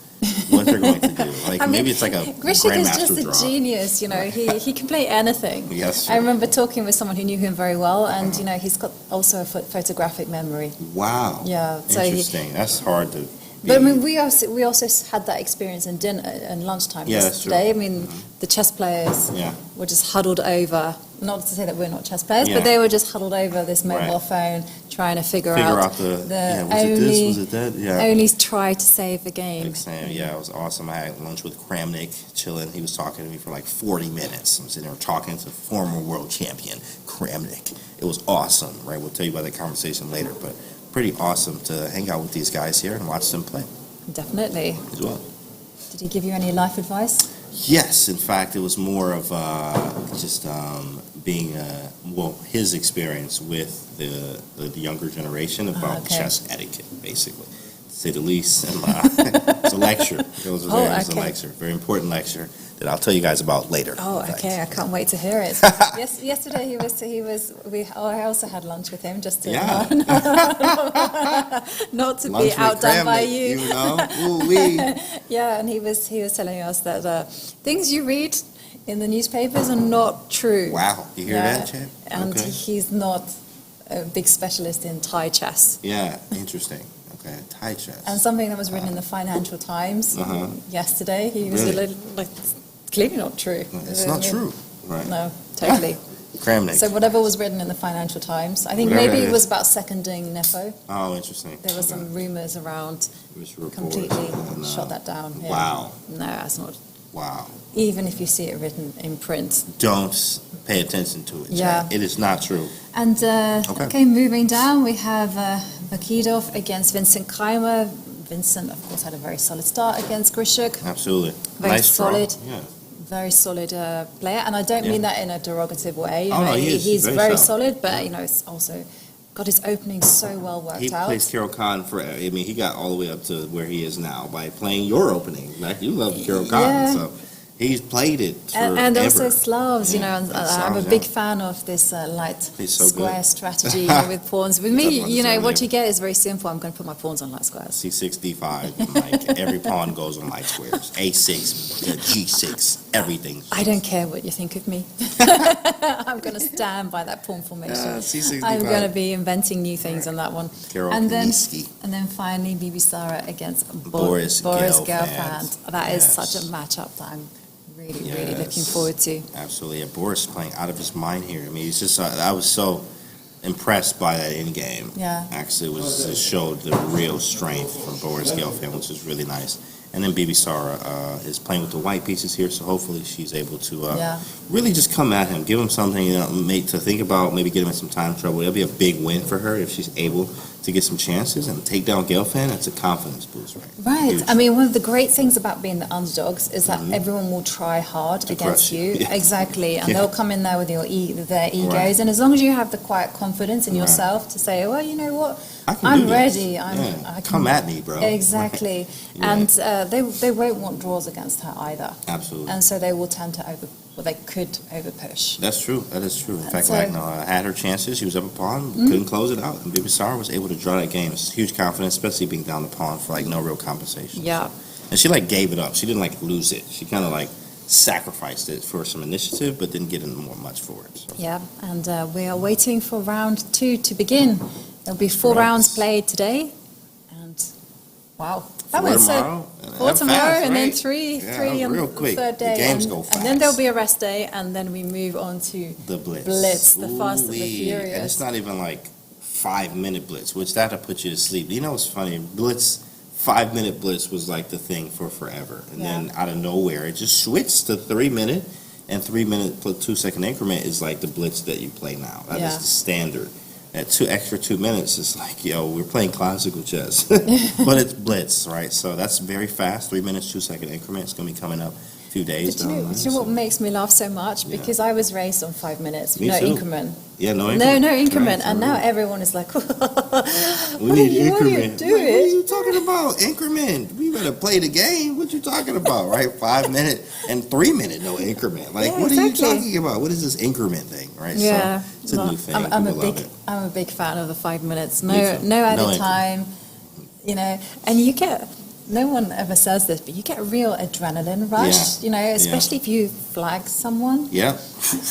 they're going to do. Like maybe it's like a Grishik is grandmaster just draw. a genius, you know. He can play anything. Yes. I remember talking with someone who knew him very well, and you know he's got also a photographic memory. Wow. Yeah. So interesting. That's hard to. But I mean, we also had that experience in dinner and lunchtime yesterday. I mean, the chess players were just huddled over. Not to say that we're not chess players, but they were just huddled over this mobile phone, trying to figure out the was it this? Was it that? Yeah. Only try to save the game. Yeah, it was awesome. I had lunch with Kramnik, chilling. He was talking to me for like 40 minutes. I'm sitting there talking to former world champion Kramnik. It was awesome, right? We'll tell you about that conversation later, but pretty awesome to hang out with these guys here and watch them play. Definitely. As well. Did he give you any life advice? Yes, in fact, it was more of just being his experience with the younger generation about chess etiquette, basically, to say the least. And it's a lecture. It was a lecture, very important lecture that I'll tell you guys about later. Oh, okay! I can't wait to hear it. Yesterday I also had lunch with him just to not to lunch be outdone by you. You know, ooh-wee. Yeah, and he was telling us that things you read in the newspapers are not true. Wow, you hear that, Chad? And he's not a big specialist in Thai chess. Yeah, interesting. Okay, Thai chess. And something that was written in the Financial Times yesterday, he was a little like. Clearly not true. It's not true, right? No, totally. Kramnik. So whatever was written in the Financial Times, I think maybe it was about seconding Nepo. Oh, interesting. There were some rumours around. Completely shot that down. Yeah. Wow. No, that's not. Wow. Even if you see it written in print. Don't pay attention to it. Yeah. It is not true. And moving down, we have Vakidov against Vincent Keimer. Vincent, of course, had a very solid start against Grishik. Absolutely. Very nice solid. Draw. Yeah. Very solid player, and I don't mean that in a derogative way. He's very solid, but it's also got his opening so well worked out. He plays Carol Khan he got all the way up to where he is now by playing your opening. Like you love Carol Khan, so he's played it forever. And also Slavs, and I'm a big fan of this light square strategy with pawns. With me, what you get is very simple. I'm going to put my pawns on light squares. C6, D5, like every pawn goes on light squares. A6, G6, everything. I don't care what you think of me. I'm going to stand by that pawn formation. C6, D5. I'm going to be inventing new things on that one. And then finally, Bibisara against Boris Gelfand. That is such a matchup that I'm really looking forward to. Absolutely. And Boris playing out of his mind here. I mean, he's just, I was so impressed by that end game. Yeah. Actually, it showed the real strength from Boris Gelfand, which is really nice. And then Bibisara is playing with the white pieces here, so hopefully she's able to really just come at him, give him something to think about, maybe get him in some time trouble. It'll be a big win for her if she's able to get some chances and take down Gelfand. That's a confidence boost, right? Right. Huge. I mean, one of the great things about being the underdogs is that everyone will try hard against you. Yeah. Exactly. And they'll come in there with their egos. Right. And as long as you have the quiet confidence in yourself to say, well, you know what? I'm ready. Come at me, bro. Exactly. And they won't want draws against her either. Absolutely. And so they will tend to they could overpush. That's true. That is true. In fact, Ragnar had her chances. She was up a pawn, couldn't close it out. And Bibisara was able to draw that game. It's huge confidence, especially being down the pawn for no real compensation. Yeah. And she gave it up. She didn't lose it. She kind of sacrificed it for some initiative, but didn't get much for it. So. Yeah. And we are waiting for round 2 to begin. There'll be 4 rounds played today. And wow. That was tomorrow, and then three on real quick. The third day. The games go fast. And then there'll be a rest day, and then we move on to the Blitz. The Fast and the Furious. And it's not even 5-minute Blitz, which that'll put you to sleep. You know what's funny? Blitz, 5-minute Blitz was the thing for forever. And then out of nowhere, it just switched to 3-minute, and 3-minute plus 2-second increment is the Blitz that you play now. That is the standard. At 2 minutes, it's we're playing classical chess. But it's Blitz, right? So that's very fast, 3 minutes, 2-second increment. It's going to be coming up few days. Do you know what makes me laugh so much? Yeah. Because I was raised on 5 minutes, Me no too. increment. Yeah, no increment. No increment. Right, And so now really. everyone is like, We what need are you increment. doing? Like, what are you talking about? Increment. We better play the game. What you talking about, right? 5 minute and 3 minute no increment. Like, Yeah, what are you exactly. talking about? What is this increment thing, right? Yeah, So it's a new thing. I'm People love it. a big fan of the 5 minutes. No Me too. no added increment. time, you know, and you get. No one ever says this, but you get a real adrenaline rush, Yeah. you know, especially if you flag someone Yeah.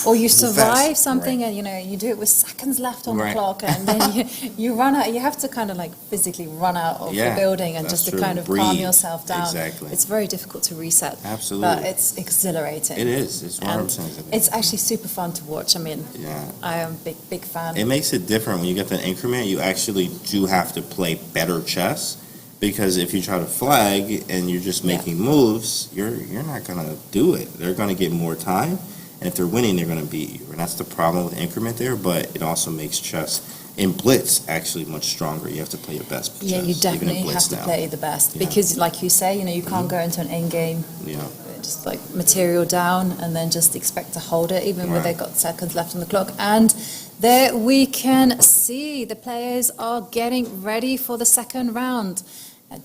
or you Fast. survive something Right. and, you know, you do it with seconds left on the Right. clock and then you run out, you have to kind of like physically run out of the building and that's just to true. kind of Breathe. calm yourself down. Exactly. It's very difficult to reset. Absolutely. But it's exhilarating. It is. It's 100%. It's actually super fun to watch. I mean, Yeah. I am a big fan. It makes it different when you get the increment. You actually do have to play better chess, because if you try to flag and you're just making moves, you're not gonna do it. They're gonna get more time, and if they're winning, they're gonna beat you. And that's the problem with increment there. But it also makes chess in Blitz actually much stronger. You have to play your best chess. Yeah, you even in definitely Blitz have to now. play the best Yeah. because, like you say, you know, you can't go into an end game Yeah. just like material down and then just expect to hold it, even when Right. they've got seconds left on the clock. And there we can see the players are getting ready for the second round.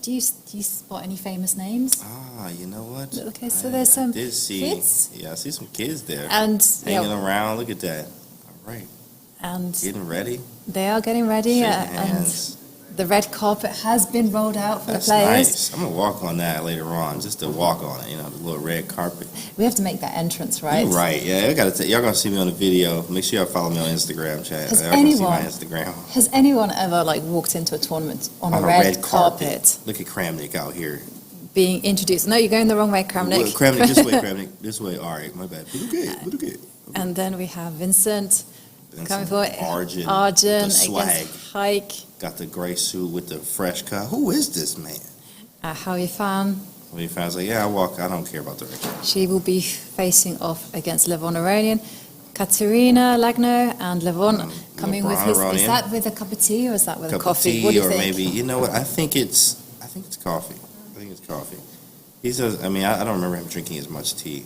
Do you spot any famous names? Ah, you know what? Okay, so there's some I did see, kids. Yeah, I see some kids there And hanging yeah, around. Look at that. All right, and getting ready. they are getting ready, Shaking and hands. the red carpet has been rolled out for That's the players. nice. I'm gonna walk on that later on, just to walk on it. You know, the little red carpet. We have to make that entrance, right? You're right. Yeah, y'all gonna see me on the video. Make sure y'all follow me on Instagram, chat. Has Y'all gonna see my anyone- Instagram Has anyone ever like walked into a tournament on a red carpet Look at Kramnik out here. being introduced? No, you're going the wrong way, Kramnik. Well, Kramnik, this way, Kramnik. This way. All right, my bad. Look at. And then we have Vincent coming Vincent, forward. Arjun, Arjun the swag. against Hike. Got the gray suit with the fresh cut. Who is this man? Howie Fan. When he fans like, yeah, I don't care about the record. She will be facing off against Levon Aronian. Katerina Lagno and Levon coming with his. LeBron Is Aronian. that with a cup of tea or is that with a Cup of coffee? tea, What do you or think? maybe, you know what? I think it's coffee. He says, I mean, I don't remember him drinking as much tea.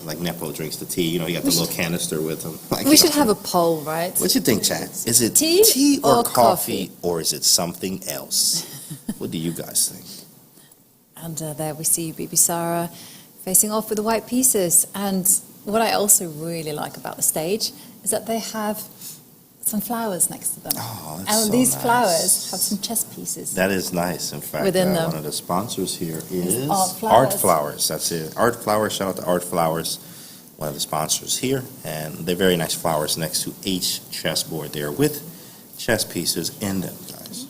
Like Nepo drinks the tea. You know, he got the little canister with him. Like, We should have a poll, right? What you think, chat? Is it Tea tea or or coffee, coffee? or is it something else? What do you guys think? And there we see Bibi Sara facing off with the white pieces. And what I also really like about the stage is that they have some flowers next to them. Oh, that's And so these nice. flowers have some chess pieces. That is nice. In fact, Within them. one of the sponsors here is Art Flowers. Art Flowers. That's it. Art Flowers. Shout out to Art Flowers, one of the sponsors here. And they're very nice flowers next to each chessboard there with chess pieces in them, guys.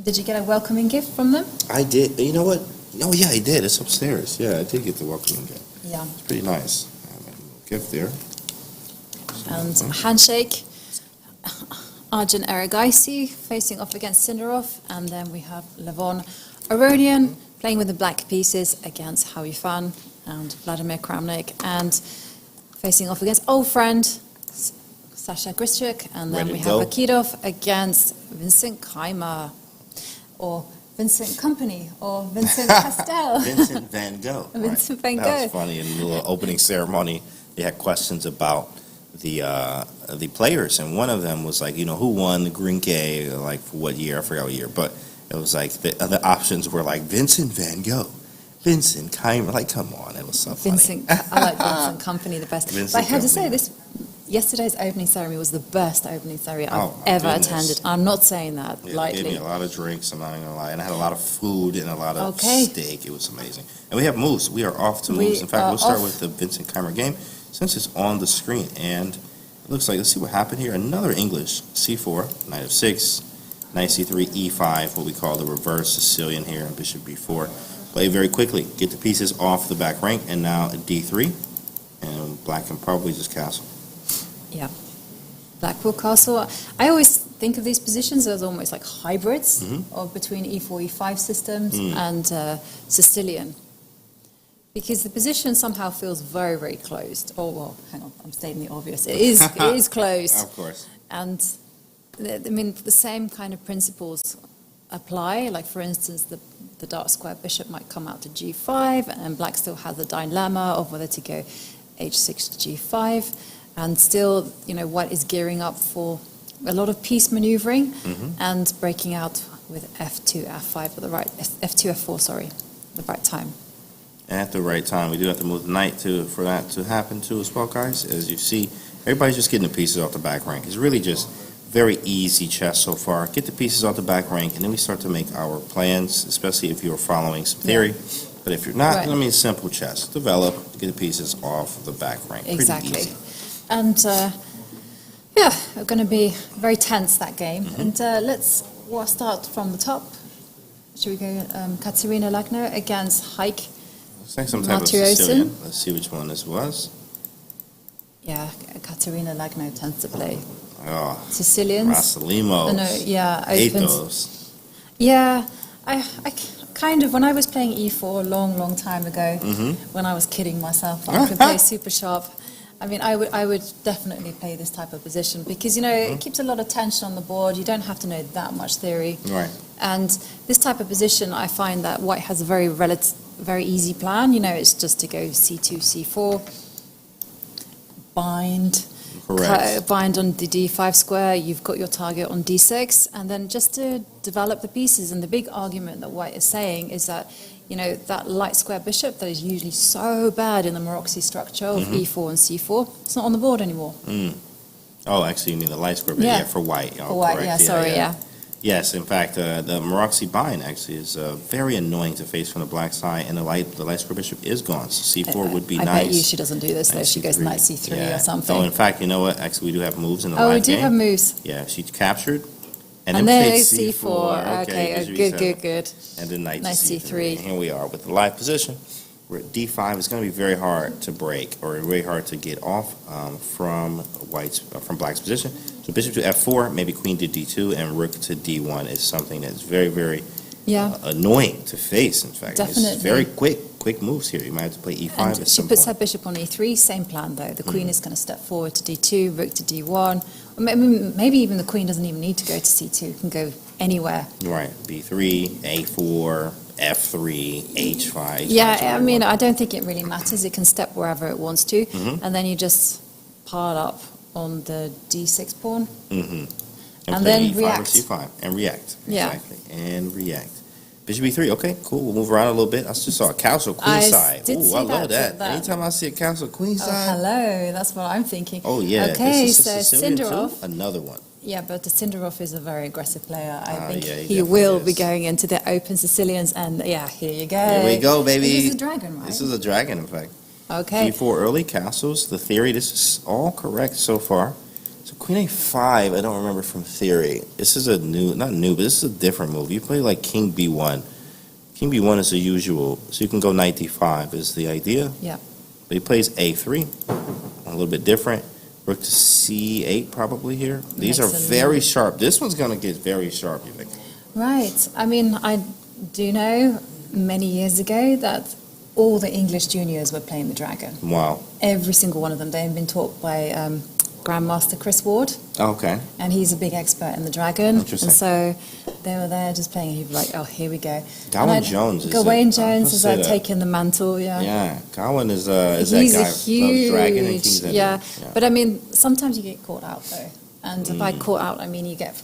Did you get a welcoming gift from them? I did. You know what? Oh, yeah, I did. It's upstairs. Yeah, I did get the welcoming gift. Yeah. It's pretty nice. I have a little gift there. And handshake. Arjun Erigaisi facing off against Sindarov. And then we have Levon Aronian playing with the black pieces against Howie Fan and Vladimir Kramnik. And facing off against old friend Sasha Grischuk. And then Ready we to have go. Akidov against Vincent Keimer. Or Vincent Company. Or Vincent Castell. Vincent Van Gogh. right? Vincent Van That was Gogh. funny. In the little opening ceremony, they had questions about the players, and one of them was like, you know, who won the Grinke, like for what year? I forgot what year, but it was like the other options were like Vincent Van Gogh, Vincent Keimer. Like, come on, it was so funny. Vincent, I like Vincent Company the best. Vincent But I have to say, Company. yesterday's opening ceremony was the best opening ceremony I've Oh, my ever goodness. attended. I'm not saying that Yeah, they lightly. gave me a lot of drinks. I'm not even gonna lie, and I had a lot of food and a lot of Okay. steak. It was amazing. And we have moves. We are off to We moves. In fact, are we'll start off. with the Vincent Keimer game since it's on the screen. And it looks like, let's see what happened here. Another English C4, knight of 6, knight C3, E5, what we call the reverse Sicilian here, and bishop B4. Play very quickly. Get the pieces off the back rank, and now D3, and black can probably just castle. Black will castle. I always think of these positions as almost like hybrids Mhm. of between E4, E5 systems Mm. and Sicilian. Because the position somehow feels very, very closed. Oh, well, hang on, I'm stating the obvious. It is closed. Of course. And I mean, the same kind of principles apply. Like, for instance, the the dark square bishop might come out to g5, and black still has the dilemma of whether to go h6 to g5, and still, white is gearing up for a lot of piece maneuvering and breaking out with f2, f5 at the right, f2, f4, sorry, the right time. At the right time, we do have to move the knight for that to happen too as well, guys. As you see, everybody's just getting the pieces off the back rank. It's really just very easy chess so far. Get the pieces off the back rank, and then we start to make our plans, especially if you're following some theory. But if you're not, Right. I mean, simple chess. Develop, get the pieces off the back rank. Pretty Exactly. easy. And we're going to be very tense that game. And we'll start from the top. Should we go Katerina Lagno against Heike? It's like some type of Mathieusen. Sicilian. Let's see which one this was. Yeah, Katerina Lagno tends to play Oh, Sicilians. Rossalimos. Opens. Athos. Yeah, I kind of, when I was playing e4 a long time ago, when I was kidding myself, I could play super sharp. I mean, I would definitely play this type of position because, it keeps a lot of tension on the board. You don't have to know that much theory. Right. And this type of position, I find that white has a very easy plan. It's just to go c2, c4, bind. Correct. Bind on the d5 square, you've got your target on d6, and then just to develop the pieces. And the big argument that white is saying is that, that light square bishop that is usually so bad in the Maroczy structure of e4 and c4, it's not on the board anymore. Oh, actually, you mean the light square, but Yeah. for white. Oh, For white, correct. yeah. Yes, in fact, the Maroczy bind actually is very annoying to face from the black side, and the light square bishop is gone, so c4 would be I nice. bet you she doesn't do this, though. She goes knight c3 Yeah. or something. Oh, in fact, you know what? Actually, we do have moves in the Oh, we live do game. have moves. Yeah, she captured, and And then then played c4. Okay, good. And then knight Knight to c3. Here we are with the live position. We're at d5. It's going to be very hard to break, or very hard to get off from black's position. So bishop to f4, maybe queen to d2, and rook to d1 is something that's very, very annoying to face. In fact, Definitely. It's very quick moves here. You might have to play e5 And at she some puts point. her bishop on e3, same plan though. The queen is going to step forward to d2, rook to d1. Or maybe even the queen doesn't even need to go to c2, it can go anywhere. Right, b3, a4, f3, h5. Yeah, I mean, I don't think it really matters. It can step wherever it wants to, and then you just pile up on the d6 pawn. And play then e5 react. or c5 and react. Yeah. Exactly, and react. Bishop e3, okay, cool. We'll move around a little bit. I just saw a castle queen side. did Ooh, see I love that. Anytime I see a castle queen Oh, side. hello, that's what I'm thinking. Oh, yeah. Okay, Is this so a Sicilian too? Sindarov. Another one. Yeah, but the Sindarov is a very aggressive player. I think yeah, he he definitely will be is. going into the open Sicilians, and here you go. Here we go, baby. This is a dragon, right? This is a dragon, in fact. Okay. g4 early castles. The theory, this is all correct so far. So queen a5, I don't remember from theory. This is not new, but this is a different move. You play like king b1. King b1 is the usual, so you can go knight d5 is the idea. Yeah. But he plays a3, a little bit different. Rook to c8 probably here. These are very sharp. This one's going to get very sharp, you think? Right. I mean, I do know many years ago that all the English juniors were playing the dragon. Wow. Every single one of them. They've been taught by Grandmaster Chris Ward, Okay. and he's a big expert in the dragon. Interesting. And so they were there just playing, and he'd be like, oh, here we go. Gawain Jones is Gawain I Jones was is gonna say that. taking the mantle, yeah. Yeah, Gawain is that He's guy a loves huge, dragon and kings. yeah. But I mean, sometimes you get caught out though, and by caught out, I mean you get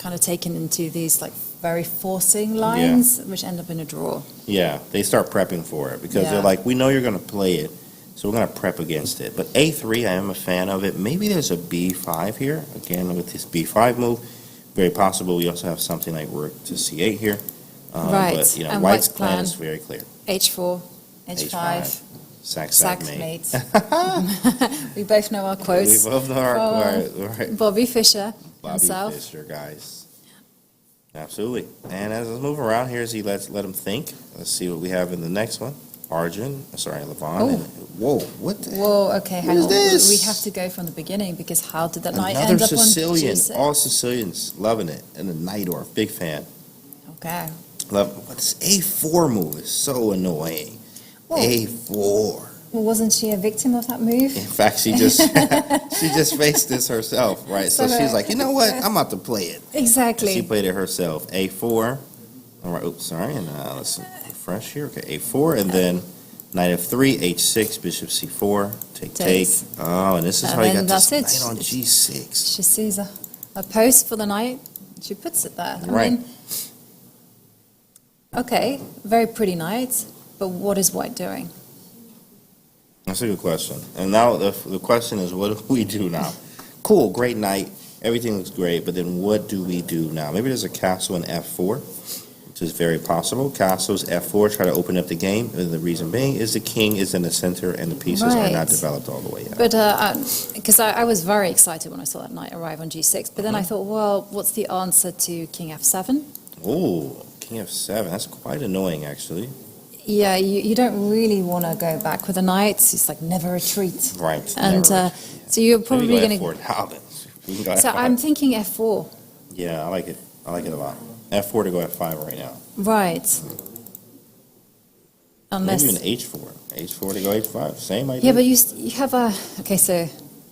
kind of taken into these like very forcing lines, which end up in a draw. Yeah, they start prepping for it because Yeah. they're like, we know you're going to play it, so we're going to prep against it. But a3, I am a fan of it. Maybe there's a b5 here again with this b5 move. Very possible. We also have something like rook to c8 here. Right. But And white's white's plan plan is very clear. h4, h5. Sack mate. We both know our quotes. We both know our quotes. Right. Bobby Fischer Bobby himself. Fischer, guys. Absolutely. And as I move around here, as he let him think. Let's see what we have in the next one. Levon. Oh. Whoa, what the Whoa, okay, hang What on. is this? We have to go from the beginning because how did that knight Another end up Sicilian. on G6? All Sicilians loving it. And the Najdorf, big fan. Okay. Love. But this A4 move is so annoying. Whoa. A4. Well, wasn't she a victim of that move? In fact, she just faced this herself, right? So So she's like, you know what? I'm about to play it. Exactly. She played it herself. A4. All right, oops, sorry, and let's refresh here. Okay, a4, and then knight f3, h6, bishop c4, take. Oh, and this is how you got this knight on g6. She sees a post for the knight. She puts it there. Right. I mean, okay, very pretty knight, but what is white doing? That's a good question. And now the question is, what do we do now? Cool, great knight. Everything looks great, but then what do we do now? Maybe there's a castle in f4, which is very possible. Castles f4 try to open up the game, and the reason being is the king is in the center and the pieces are not developed all the way yet. But because I was very excited when I saw that knight arrive on g6, but then I thought, well, what's the answer to king f7? Oh, king f7. That's quite annoying, actually. Yeah, you don't really want to go back with a knight. It's like never retreat. Right. And so you're probably going to. So I'm thinking f4. Yeah, I like it. I like it a lot. f4 to go f5 right now. Right. Unless maybe an h4. h4 to go h5. Same idea. Yeah, but you have a okay. So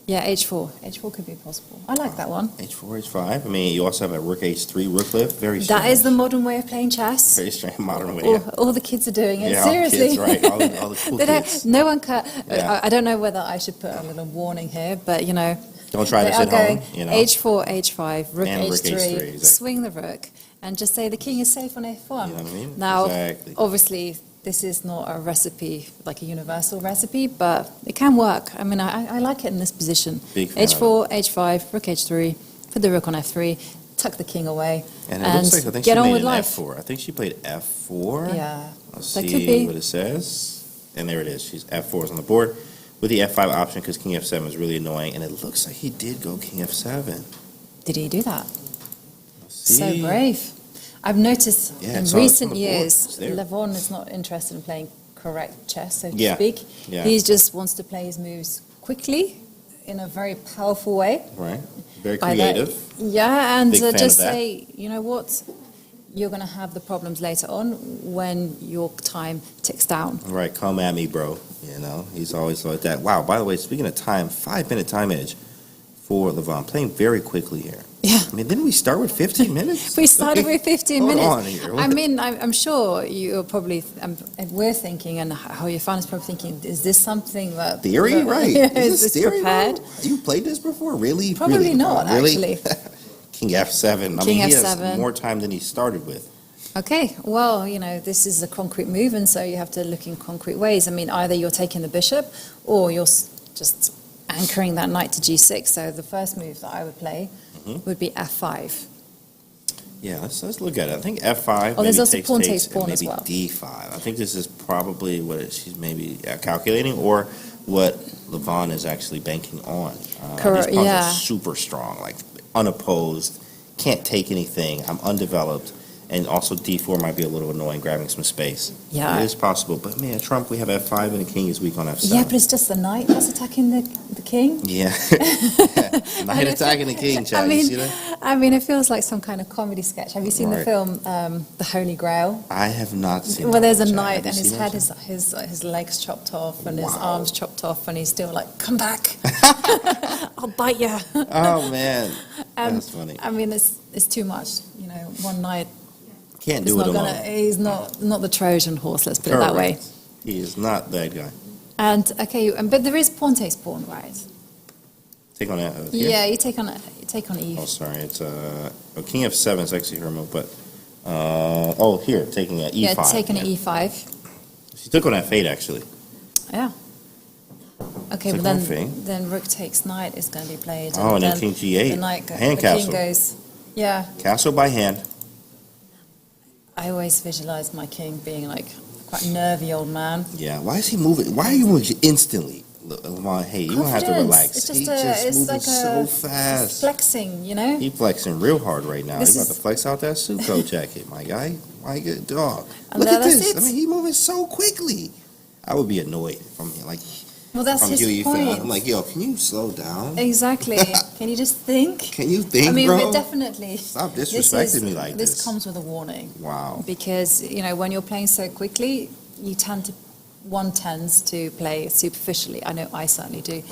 yeah, h4. h4 could be possible. I like that one. h4, h5. I mean, you also have a rook h3, rook lift. Very strange. That is the modern way of playing chess. Very strange modern way. All the kids are doing it. Yeah, seriously. all the kids, right? All the cool kids. No one can. Yeah. I don't know whether I should put a little warning here, but you know. Don't try this at home, you know. h4, h5, rook and h3, rook h3 exactly. Swing the rook, and just say the king is safe on f1. You know what I mean? Now, exactly. Obviously, this is not a recipe, like a universal recipe, but it can work. I mean, I like it in this position. Big fan h4, h5, rook h3, put the rook on f3, tuck the king away, and it looks like I think get she on made with an life. f4. I think she played f4. Yeah, Let's that see could be. what it says. And there it is. She's f4 is on the board. With the f5 option, because king f7 is really annoying, and it looks like he did go king f7. Did he do that? See? So brave. I've noticed in recent years, there. Levon is not interested in playing correct chess, so to Yeah. speak. Yeah. He just wants to play his moves quickly, in a very powerful way. Right. Very By that- creative. Yeah, and Big fan just of that. say, you know what, you're going to have the problems later on when your time ticks down. Right. Come at me, bro. You know, he's always like that. Wow. By the way, speaking of time, 5-minute time edge for Levon. Playing very quickly here. Yeah. I mean, didn't we start with 15 minutes? We started with 15 Hold minutes. on here. I mean, I'm sure you're probably, we're thinking, and how your fan is probably thinking, is this something that... Theory? Right. Is this theory, prepared? bro? You played this before? Really? Probably really? not, Really? actually. King f7. I King mean, he f7. has more time than he started with. Okay, well, you know, this is a concrete move, and so you have to look in concrete ways. I mean, either you're taking the bishop, or you're just anchoring that knight to g6. So the first move that I would play would be f5. Yeah, let's look at it. I think f5. Oh, there's maybe also takes, pawn takes, takes pawn and as maybe well. d5. I think this is probably what she's maybe calculating, or what Levon is actually banking on. Correct. These pawns Yeah. are super strong, like unopposed, can't take anything. I'm undeveloped. And also d4 might be a little annoying, grabbing some space. Yeah. It is possible. But, man, Trump, we have f5 and the king is weak on f7. Yeah, but it's just the knight that's attacking the king. Yeah. Knight attacking the king, Chad. You see that? I mean, it feels like some kind of comedy sketch. Have you seen the Right. film The Holy Grail? I have not seen Well, that, there's a Chad. knight Have you and his seen head, that? his legs chopped off and his Wow. arms chopped off, and he's still like, come back, I'll bite you. Oh, man. That's funny. I mean, it's too much. You know, one knight. Can't He's do it not alone. he's not the Trojan horse. Let's put it that way. Correct. He is not that guy. And okay, but there is pawn takes pawn, right? Take on that. Here? Yeah, you take on Eve. Oh, sorry. It's king f7 is actually her move, but here taking e5. Yeah, taking an e5. She took on f8 actually. Yeah. Okay, Took but on f8. then rook takes knight is going to be played. Oh, and then king g8. The knight Hand the castle. king goes. Yeah. Castle by hand. I always visualize my king being like quite a nervy old man. Yeah. Why is he moving? Why are you moving instantly? Lamont, hey, you don't have to Confidence. relax. It's He's just just it's moving like so fast. flexing, you know. He flexing real hard right now. This He's about is- to flex out that suit coat jacket, my guy. My good dog. And Look at that's this. it. I mean, he moving so quickly. I would be annoyed from like Well, that's from his Huey point. fan. I'm like, yo, can you slow down? Exactly. Can you just think? Can you think, I mean, bro? but definitely. Stop disrespecting me like this. This comes with a warning. Wow. Because, you know, when you're playing so quickly, one tends to play superficially. I know I certainly do.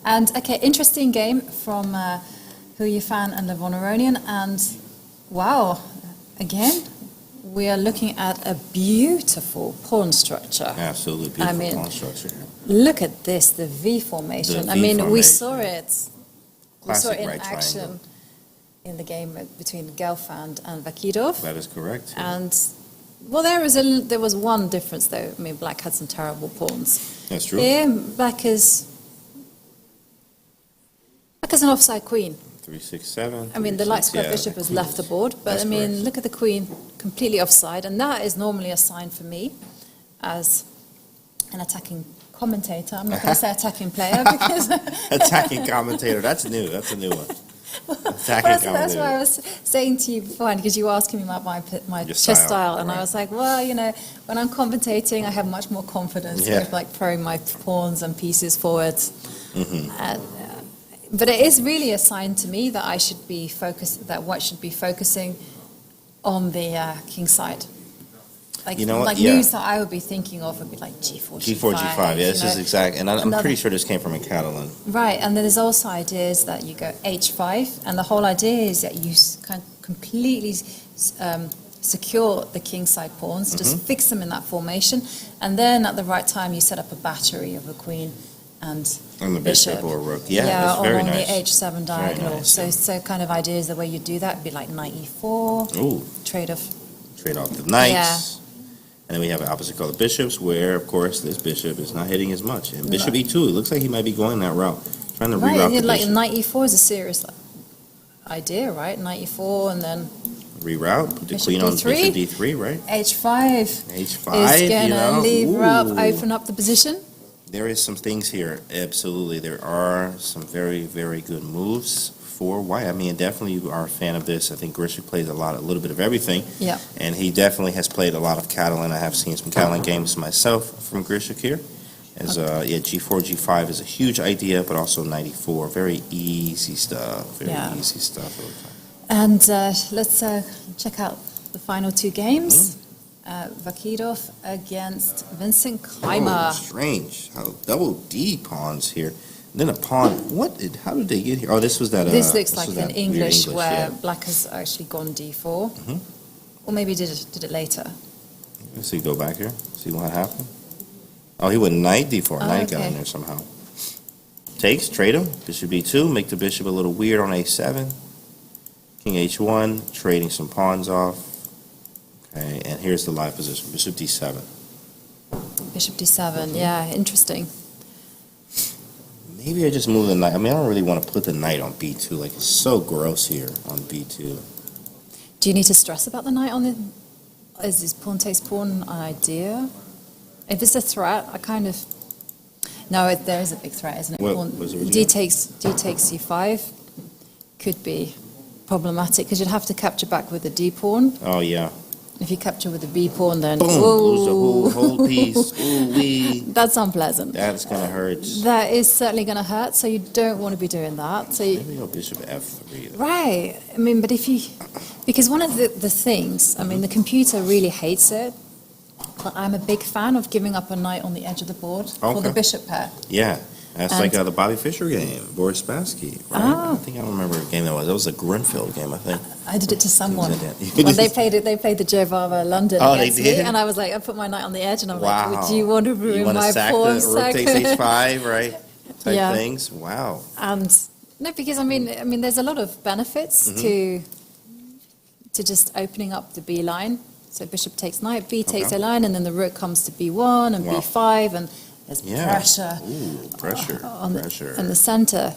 And, okay, interesting game from Who You Fan and Levon Aronian. And, wow, again, we are looking at a beautiful pawn structure. Absolutely beautiful I mean, pawn structure. Look at this, the V formation. The I mean, V we formation. saw it. We saw Classic it in right action triangle. in the game between Gelfand and Vakidov. That is correct. And well, there was one difference though. I mean, Black had some terrible pawns. That's true. Here, Black is an offside queen. 3, 6, 7. I mean, the light square bishop has left the board, but I mean, look at the queen, completely offside, and that is normally a sign for me as an attacking commentator. I'm not going to say attacking player because Attacking commentator. That's new. That's a new one. Attacking commentator. That's what I was saying to you beforehand because you were asking me about my Your chess style, and right. I was like, well, you know, when I'm commentating, I have much more confidence with like throwing my pawns and pieces forward. Mm-hmm. But it is really a sign to me that I should be focused, that white should be focusing on the king side. Like, You know what? like Yeah. moves that I would be thinking of would be like G4, G4, G5. Yeah, this is exact. And I'm pretty sure this came from a Catalan. Right, and then there's also ideas that you go H5, and the whole idea is that you kind of completely secure the king side pawns, just fix them in that formation, and then at the right time you set up a battery of a queen and the bishop or rook. Yeah, yeah, that's or very on nice. the H7 diagonal. nice, So, yeah. so kind of ideas the way you do that would be like knight E4, Ooh, trade off. trade off the knights. Yeah. And then we have opposite color bishops, where, of course, this bishop is not hitting as much. And bishop E2, it looks like he might be going that route, trying to reroute Right, the like bishop. knight E4 is a serious idea, right? Knight E4 and then Reroute, put the Bishop queen on D3. bishop D3, right? H5 H5, is going to leave up, Ooh. open up the position. There is some things here, absolutely. There are some very, very good moves for white. I mean, definitely you are a fan of this. I think Grisha plays a little bit of everything. Yeah. And he definitely has played a lot of Catalan. I have seen some Catalan games myself from Grisha here. As G4, G5 is a huge idea, but also knight E4, very easy stuff. Very easy stuff. And let's check out the final two games. Vakidov against Vincent Kleimer. Oh, strange. How double D pawns here. And then a pawn. How did they get here? Oh, this was that. This looks like was an that weird English where yeah. Black has actually gone D4. Or maybe did it later. Let's see, go back here. See what happened. Oh, he went knight D4. Knight got in there somehow. Takes, trade him. Bishop B2, make the bishop a little weird on A7. King H1, trading some pawns off. Okay, and here's the live position. Bishop D7. Bishop D7, yeah, interesting. Maybe I just move the knight. I mean, I don't really want to put the knight on B2. Like, it's so gross here on B2. Do you need to stress about the knight on the... Is this pawn takes pawn an idea? If it's a threat, I kind of... No, there is a big threat, isn't it? What was it? D takes C5 could be problematic because you'd have to capture back with the D pawn. Oh, yeah. If you capture with the B pawn, then Boom! Lose the whole piece. Ooh-wee. That's unpleasant. That's going to hurt. That is certainly going to hurt, so you don't want to be doing that. So Maybe go bishop F3. right. I mean, but if you... Because one of the things, I mean, the computer really hates it, but I'm a big fan of giving up a knight on the edge of the board for the bishop pair. Yeah. That's like the Bobby Fischer game, Boris Spassky, right? Oh. I think I don't remember what game that was. It was a Grunfeld game, I think. I did it to someone. When When they played the Joe Vava London Oh, against they did? me, and I was like, I put my knight on the edge, and I'm Wow. like, would you want to You ruin want to my sack pawn? the rook takes H5, right? Type Yeah. things. Wow. And no, because I mean, there's a lot of benefits Mm-hmm. to just opening up the B line. So bishop takes knight, B takes a line, and then the rook comes to B1 and Wow. B5, and there's Yeah. pressure Ooh, pressure. on pressure. in the center.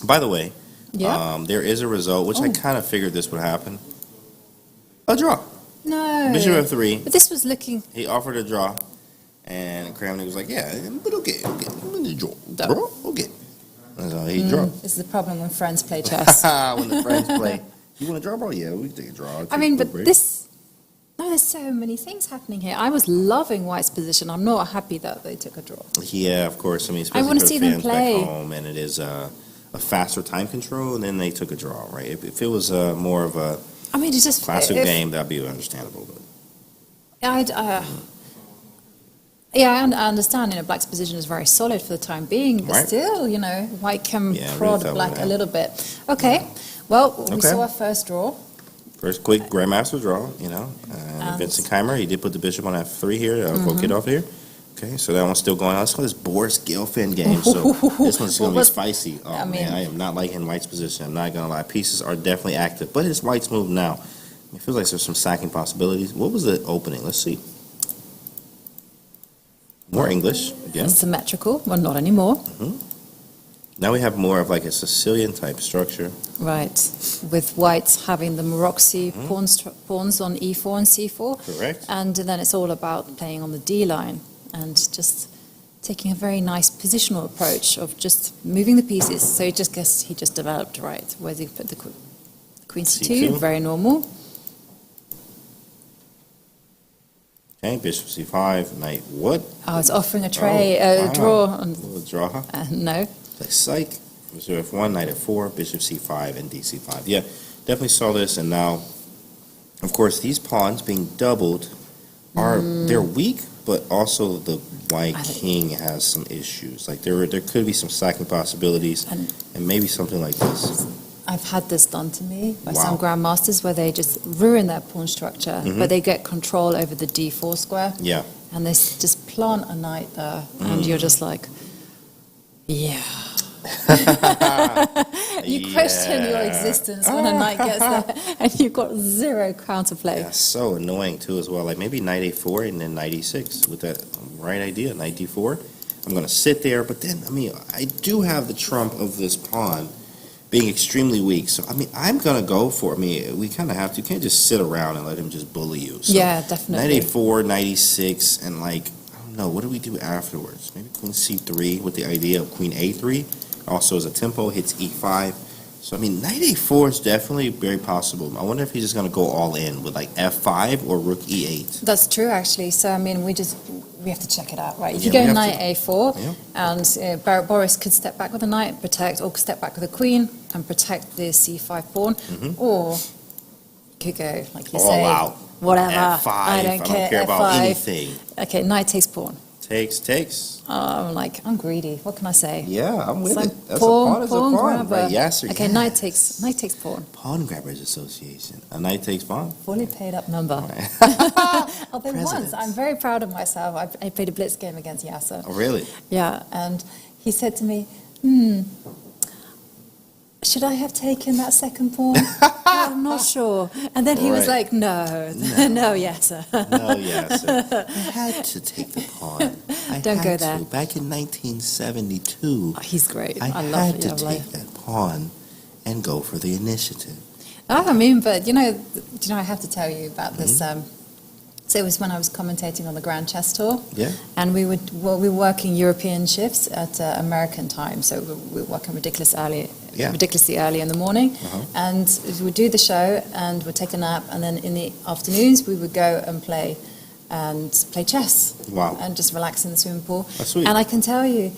By the way, Yeah. there is a result, which I kind of figured this would happen. A draw. No. Bishop F3. But this was looking. He offered a draw, and Kramnik was like, yeah, but okay. Draw. Draw. Draw? Okay. And so he drew. This is the problem when friends play chess. When the friends play. You want to draw, bro? Yeah, we can take a draw. I mean, but Break. this. No, there's so many things happening here. I was loving White's position. I'm not happy that they took a draw. Yeah, of course. I mean, especially wanna for see them fans play. back home, and it is a faster time control, and then they took a draw, right? If it was more of a I mean, it's just classic game, that'd be understandable. But Yeah, I understand. Black's position is very solid for the time being, but Right. still, White can Yeah, really prod fell Black with a that. little bit. Okay, well, we Okay. saw our first draw, First quick grandmaster draw, And Vincent Keimer, he did put the bishop on f3 here. Rook it off here. Okay, so that one's still going on. Let's call this Boris Gelfand game. So this one's going to be spicy. Oh, man, I am not liking White's position. I'm not going to lie. Pieces are definitely active, but it's White's move now. It feels like there's some sacking possibilities. What was the opening? Let's see. More English again. Symmetrical. Well, not anymore. Now we have more of like a Sicilian type structure. Right, with White having the Maroczy pawns on e4 and c4. Correct. And then it's all about playing on the d line and just taking a very nice positional approach of just moving the pieces. So he just developed right. Where he put the queen c2, very normal. Okay, bishop c5, knight what? Oh, it's offering a tray, draw. A little draw. No. Play psych. Bishop f1, knight f4, bishop c5, and dc5. Yeah, definitely saw this, and now, of course, these pawns being doubled they're weak, but also the white king has some issues. Like there could be some sacking possibilities, and maybe something like this. I've had this done to me by some grandmasters where they just ruin their pawn structure, but they get control over the d4 square. Yeah. And they just plant a knight there, and you're just like, yeah. You question your existence when a knight gets there, and you've got zero counterplay. That's so annoying too as well. Like maybe knight a4 and then knight e6 with that right idea, knight d4. I'm going to sit there, but then, I mean, I do have the trump of this pawn being extremely weak. So, I mean, I'm going to go for it. I mean, we kind of have to. You can't just sit around and let him just bully you. So, yeah, definitely. Knight a4, knight e6, and like, I don't know, what do we do afterwards? Maybe queen c3 with the idea of queen a3. Also, as a tempo, hits e5. So, I mean, knight a4 is definitely very possible. I wonder if he's just going to go all in with like f5 or rook e8. That's true, actually. So, I mean, we have to check it out, right? If you go knight a4, and Boris could step back with a knight, protect, or could step back with a queen and protect the c5 pawn, or you could go, like you say, out. Whatever, F5, I don't care about anything. Okay, knight takes pawn. Takes. I'm greedy. What can I say? Yeah, I'm with So it. That's pawn a pawn. grabber. Right? Yes, okay, knight takes pawn. Pawn Grabbers Association. A knight takes pawn. Fully paid up number. Although once, I'm very proud of myself. I played a Blitz game against Yasser. Oh, really? Yeah, and he said to me, should I have taken that second pawn? I'm not sure. And then he was like, no, Yasser. No, Yasser. I had to take the pawn. Don't go there. Back in 1972, oh, he's great. I had to take that pawn and go for the initiative. I mean, but you know, I have to tell you about this. So it was when I was commentating on the Grand Chess Tour. Yeah. And we were working European shifts at American time, so we were working ridiculously early in the morning. And we'd do the show, and we'd take a nap, and then in the afternoons we would go and play chess. Wow. And just relax in the swimming pool. That's sweet. And I can tell you,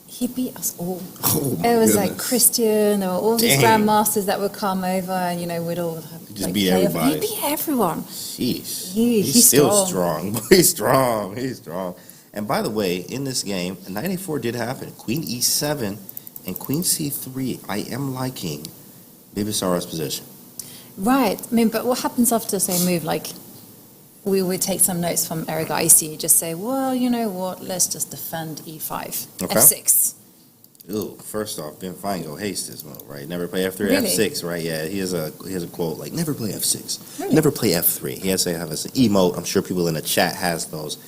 he beat us all. Oh, my it was goodness. like Christian, there were all these grandmasters that would come over, and we'd all just beat everybody. He beat everyone. Sheesh. He's still strong. He's strong. And by the way, in this game, knight a4 did happen. Queen e7 and queen c3. I am liking Bibisara's position. Right. I mean, but what happens after, say, move like? We would take some notes from Eric Icy, just say, well, you know what, let's just defend e5, okay. f6. Ooh, first off, Ben Feingold hates this move, right? Never play f3, really? f6, right? Yeah, he has a quote like, never play f6, really? Never play f3. He has to have an emote. I'm sure people in the chat has those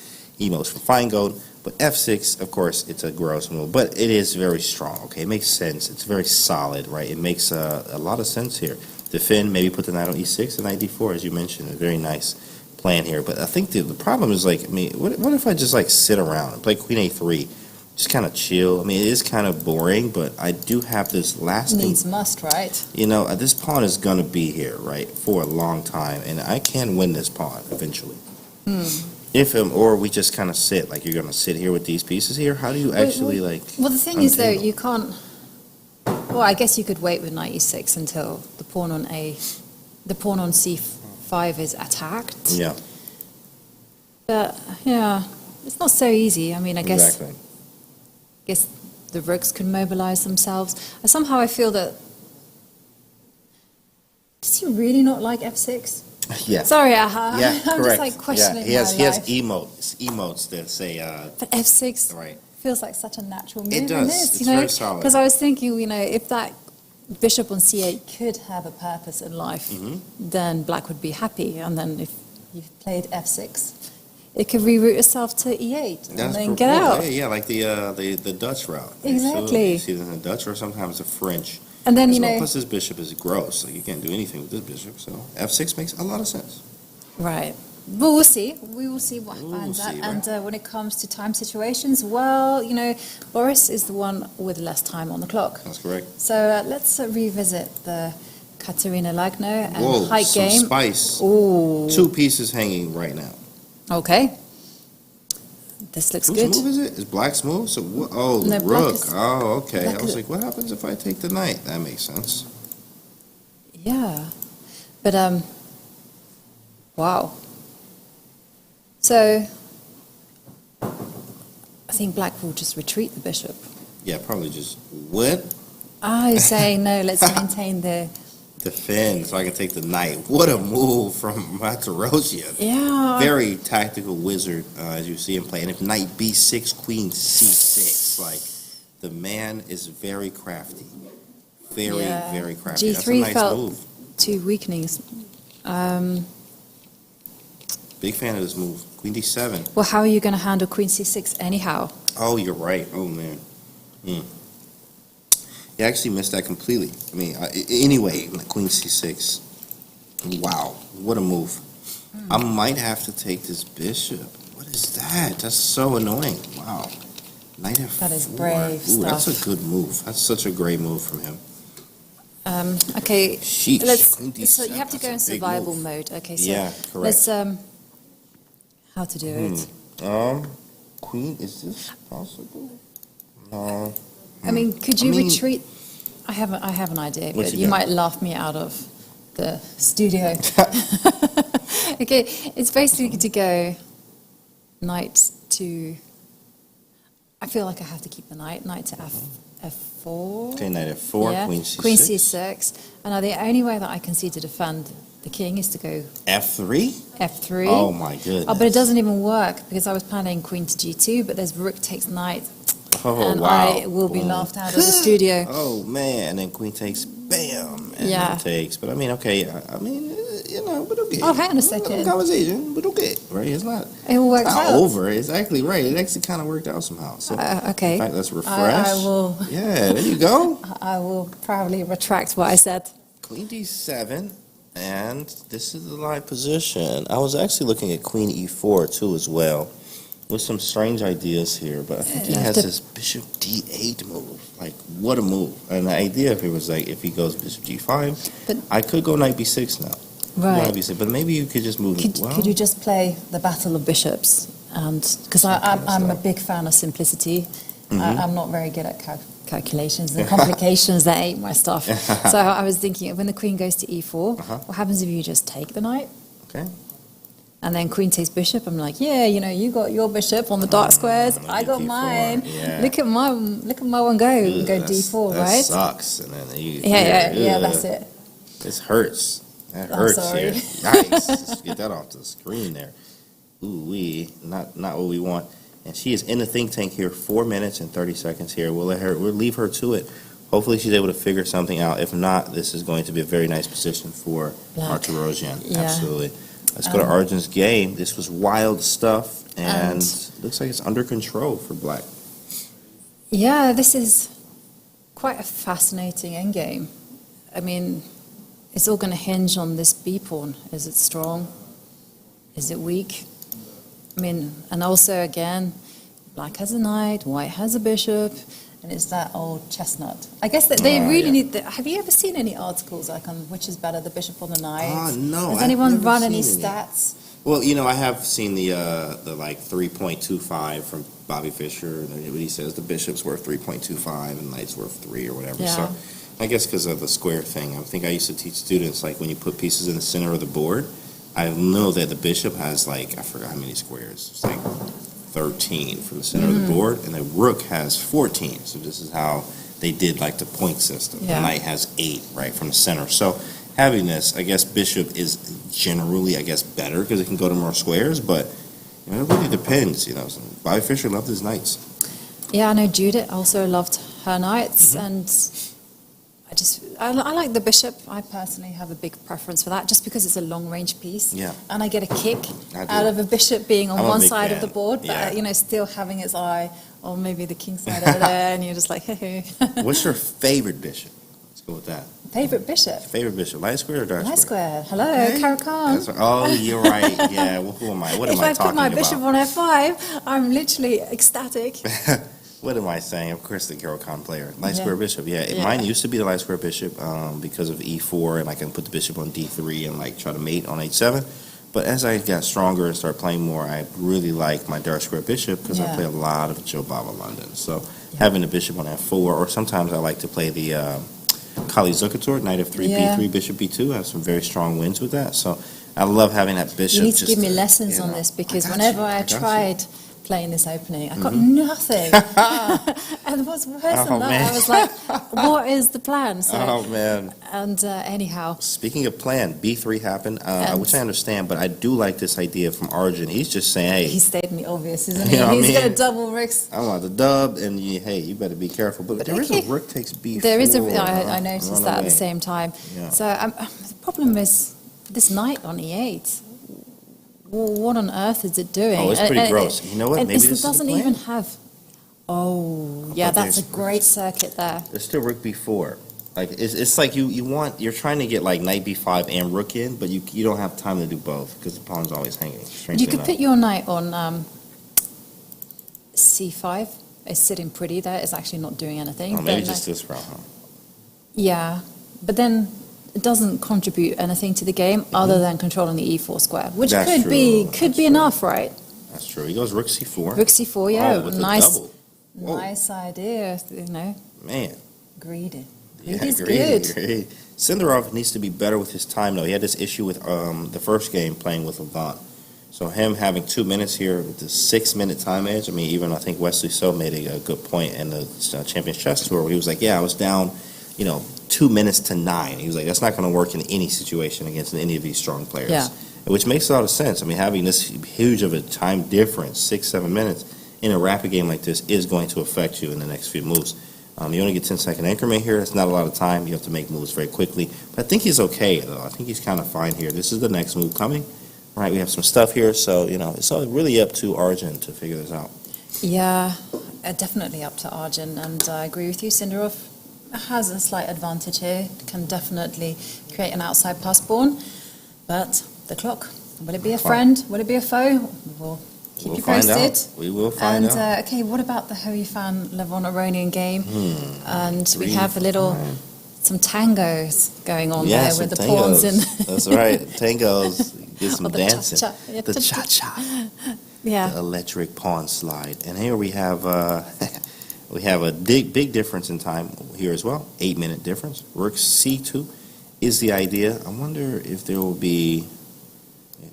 emotes from Feingold. But f6, of course, it's a gross move, but it is very strong, okay? It makes sense. It's very solid, right? It makes a lot of sense here. Defend, maybe put the knight on e6 and knight d4, as you mentioned. A very nice plan here, but I think the problem is like, I mean, what if I just like sit around and play queen a3, just kind of chill? I mean, it is kind of boring, but I do have this lasting. Needs must, right? This pawn is gonna be here, right, for a long time, and I can win this pawn eventually. Or we just kind of sit, like you're gonna sit here with these pieces here. How do you actually like? Well, the thing is though, you can't. Well, I guess you could wait with knight e6 until the pawn on c5 is attacked. Yeah. But yeah, it's not so easy. I mean, I guess Exactly. the rooks can mobilize themselves. Somehow I feel that. Does he really not like f6? Yeah. Sorry, Yeah, I'm correct. just like questioning He has my life. emotes that say, But F6 right. feels like such a natural move. It in does. this, It's very solid. because I was thinking, if that bishop on c8 could have a purpose in life, then black would be happy. And then if you played f6, it could reroute itself to e8 and then get out. Yeah, like the Dutch route. Exactly. So you see it in the Dutch or sometimes the French. And then, Plus this bishop is gross, so you can't do anything with this bishop. So f6 makes a lot of sense. Right. But we'll see. We will see what finds out. Right. And when it comes to time situations, well, Boris is the one with less time on the clock. That's correct. So let's revisit the Katerina Lagno and Whoa, height some game. spice. Ooh. 2 pieces hanging right now. Okay. This looks Whose good. move is it? Is black's move? So No, the black rook. is- Oh, okay. black I was is- like, what happens if I take the knight? That makes sense. Yeah. But, wow. So, I think black will just retreat the bishop. Yeah, probably just what? I say no, let's maintain the... Defend so I can take the knight. What a move from Matarosian. Yeah. Very tactical wizard, as you see him play. And if knight b6, queen c6, like the man is very crafty. Very crafty. That's a G3 nice felt move. 2 weakenings. Big fan of this move. Queen d7. Well, how are you going to handle queen c6 anyhow? Oh, you're right. Oh, man. You actually missed that completely. I mean, anyway, queen c6. Wow, what a move. I might have to take this bishop. What is that? That's so annoying. Wow. Knight f4. That is brave Ooh, that's stuff. a good move. That's such a great move from him. Okay, Sheesh. Queen d7, so you have to go in that's a big survival move. mode. Okay, so Yeah, let's correct. how to do it. Queen, is this possible? No. I mean, could you I mean- retreat? I have an idea, What but you you got? might laugh me out of the studio. Okay, it's basically to go knight to. I feel like I have to keep the knight to f4. Okay, knight f4, Yeah, queen c6. Queen c6. And the only way that I can see to defend the king is to go f3? f3. Oh, my goodness. Oh, but it doesn't even work because I was planning queen to g2, but there's rook takes knight, Oh, and wow. I will be Boom. laughed out of the studio. Oh, man. And then queen takes, bam. And Yeah. then takes. But, I mean, okay. I mean, but okay. Oh, hang on a second. Conversation, but okay. Right? It's not, It will work it's not out. over. It's actually right. It actually kind of worked out somehow. So, Okay. in fact, let's refresh. I will. Yeah, there you go. I will probably retract what I said. Queen d7. And this is the live position. I was actually looking at queen e4 too as well, with some strange ideas here. But I think he Yeah, has the- this bishop d8 move. Like, what a move! And the idea if it was like if he goes bishop g5, But- I could go knight b6 now. Right. Knight b6, but maybe you could just move. Could you just play the battle of bishops? And because I'm a big fan of simplicity, I'm not very good at calculations and complications. That ain't my stuff. So I was thinking, when the queen goes to e4, what happens if you just take the knight? Okay. And then queen takes bishop. I'm like, yeah, you got your bishop on the dark squares. I got d4, mine. yeah. Look at my one go. Ugh, Go that's- d4, that right? sucks. And then you. Yeah, ugh. that's it. This hurts. That I'm hurts sorry. here. Yikes. Just get that off the screen there. Ooh, not what we want. And she is in the think tank here, 4 minutes and 30 seconds here. We'll leave her to it. Hopefully she's able to figure something out. If not, this is going to be a very nice position for Black. Martirosyan. Yeah. Absolutely. Let's go to Arjun's game. This was wild stuff, and looks like it's under control for black. Yeah, this is quite a fascinating endgame. I mean, it's all going to hinge on this B pawn. Is it strong? Is it weak? I mean, and also again, black has a knight, white has a bishop, and it's that old chestnut. I guess that they really need. Have you ever seen any articles like on which is better, the bishop or the knight? No. Has I've anyone never run any seen any. stats? Well, I have seen the like 3.25 from Bobby Fischer, and what he says the bishop's worth 3.25 and knight's worth 3 or whatever. Yeah. So I guess because of the square thing, I think I used to teach students like when you put pieces in the center of the board, I know that the bishop has like I forgot how many squares. It's like 13 from the center of the board, and the rook has 14. So this is how they did like the point system. Yeah. The knight has 8 right from the center. So having this, I guess bishop is generally, I guess, better because it can go to more squares, but it really depends, So Bobby Fischer loved his knights. Yeah, I know Judith also loved her knights, and I like the bishop. I personally have a big preference for that, just because it's a long-range piece. Yeah. And I get a kick out of a bishop being on one side of the board, but still having its eye on maybe the king side over there, and you're just like, hey. What's your favorite bishop? Let's go with that. Favorite bishop? Favorite bishop, light square or dark square? Light square. Hello, Carol Khan. Oh, you're right. Yeah, well, who am I? What am I talking about? If I put my bishop on f5, I'm literally ecstatic. What am I saying? Of course, the Carol Khan player. Light square bishop, Mine used to be the light square bishop because of e4, and I can put the bishop on d3 and try to mate on h7. But as I got stronger and started playing more, I really like my dark square bishop because I play a lot of Joe Baba London. So having the bishop on f4, or sometimes I like to play the Kali Zucator, knight of 3, b3, bishop b2. I have some very strong wins with that. So I love having that bishop. You need to give me lessons on this, because whenever I tried playing this opening, I got nothing. And what's worse than that, I was like, what is the plan? So, and anyhow. Speaking of plan, b3 happened, which I understand, but I do like this idea from Arjun. He's just saying, hey. He's stating the obvious, isn't he? He's going to double ricks. I want the dub, and hey, you better be careful. But there is a rook takes b4. There is I noticed that at the same time. Yeah. So the problem is this knight on e8. Well, what on earth is it doing? Oh, it's pretty gross. You know what? Maybe this doesn't even have. Oh, yeah, that's a great circuit there. There's still rook b4. It's like you're trying to get knight b5 and rook in, but you don't have time to do both because the pawn's always hanging. You could put your knight on c5. It's sitting pretty there. It's actually not doing anything. Oh, maybe just this route, huh? Yeah, but then it doesn't contribute anything to the game other than controlling the e4 square, which could be enough, right? That's true. He goes rook c4. Rook c4, yeah. Oh, nice idea, Man. Greedy. Greedy's good. Sindarov needs to be better with his time, though. He had this issue with the first game playing with Levant. So him having 2 minutes here with the 6-minute time edge, even I think Wesley So made a good point in the Champions Chess Tour where he was like, I was down, 2 minutes to 9. He was like, that's not going to work in any situation against any of these strong players. Yeah. Which makes a lot of sense. Having this huge of a time difference, 6-7 minutes, in a rapid game like this is going to affect you in the next few moves. You only get 10-second increment here. That's not a lot of time. You have to make moves very quickly. But I think he's okay, though. I think he's kind of fine here. This is the next move coming. Right, we have some stuff here. So, it's all really up to Arjun to figure this out. Yeah, definitely up to Arjun. And I agree with you. Sindarov has a slight advantage here. Can definitely create an outside pass pawn. But the clock, will it be a friend? Will it be a foe? We'll keep you posted. We will find out. And okay, what about the Hoey Fan Levon Aronian game? And we have some tangos going on there with the pawns in. That's right, tangos. Get some dancing. Cha-cha. The cha-cha. Yeah. The electric pawn slide. And here we have a big difference in time here as well. 8-minute difference. Rook c2 is the idea. I wonder if there will be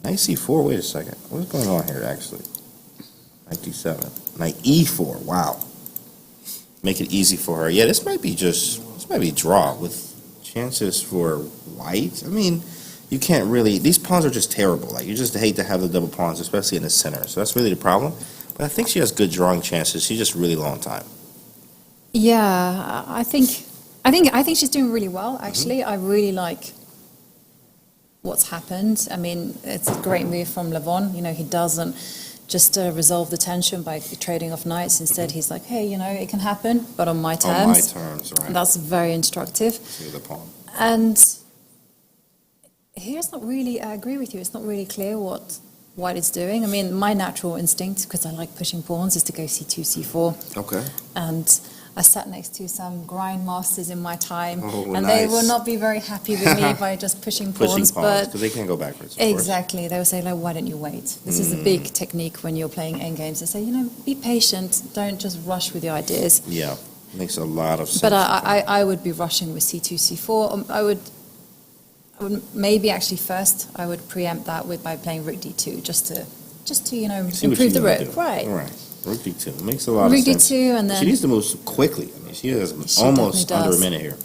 knight c4. Wait a second. What's going on here actually? Knight d7. Knight e4. Wow. Make it easy for her. Yeah, this might be draw with chances for white. You can't really, these pawns are just terrible. You just hate to have the double pawns, especially in the center. So that's really the problem. But I think she has good drawing chances. She's just really long time. Yeah, I think she's doing really well, actually. I really like what's happened. It's a great move from Levon. He doesn't just resolve the tension by trading off knights. Instead, he's like, hey, it can happen, but on my terms. On my terms, right. That's very instructive. See the pawn. And here's not really, I agree with you, it's not really clear what white is doing. My natural instinct, because I like pushing pawns, is to go c2, c4. Okay. And I sat next to some grindmasters in my time, and nice. They will not be very happy with me by just pushing pawns. Because they can't go backwards. Exactly. They will say, why don't you wait? This is a big technique when you're playing endgames. They say, be patient. Don't just rush with your ideas. Yeah, makes a lot of sense. But I would be rushing with c2, c4. I would maybe actually first I would preempt that by playing rook d2 just to improve the rook. Right. Rook d2 makes a lot of sense. Rook d2 and then she needs to move quickly. She has almost under a minute here.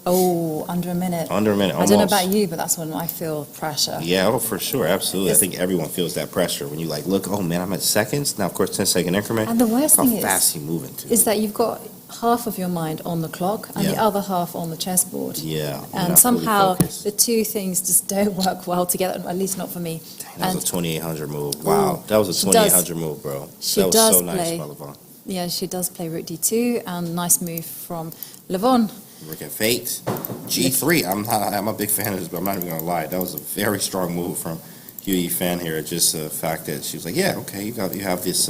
Oh, under a minute. Under a minute, I almost. don't know about you, but that's when I feel pressure. Yeah, oh, for sure, absolutely. I think everyone feels that pressure when you like, look, oh man, I'm at seconds. Now, of course, 10-second increment. And the worst How thing fast you moving to? is that you've got half of your mind on the clock and the Yeah. other half on the chessboard. Yeah. you're And not somehow fully focused. the two things just don't work well together, at least not for me. Dang, that was a 2800 move. Wow, Ooh, that was a she 2800 move, bro. she that was does so nice, play. by Levon. Yeah, she does play rook d2, and nice move from Levon. Look at fate. G3. I'm a big fan of this, but I'm not even gonna lie. That was a very strong move from Huey fan here. Just the fact that she was like, yeah, okay, you have this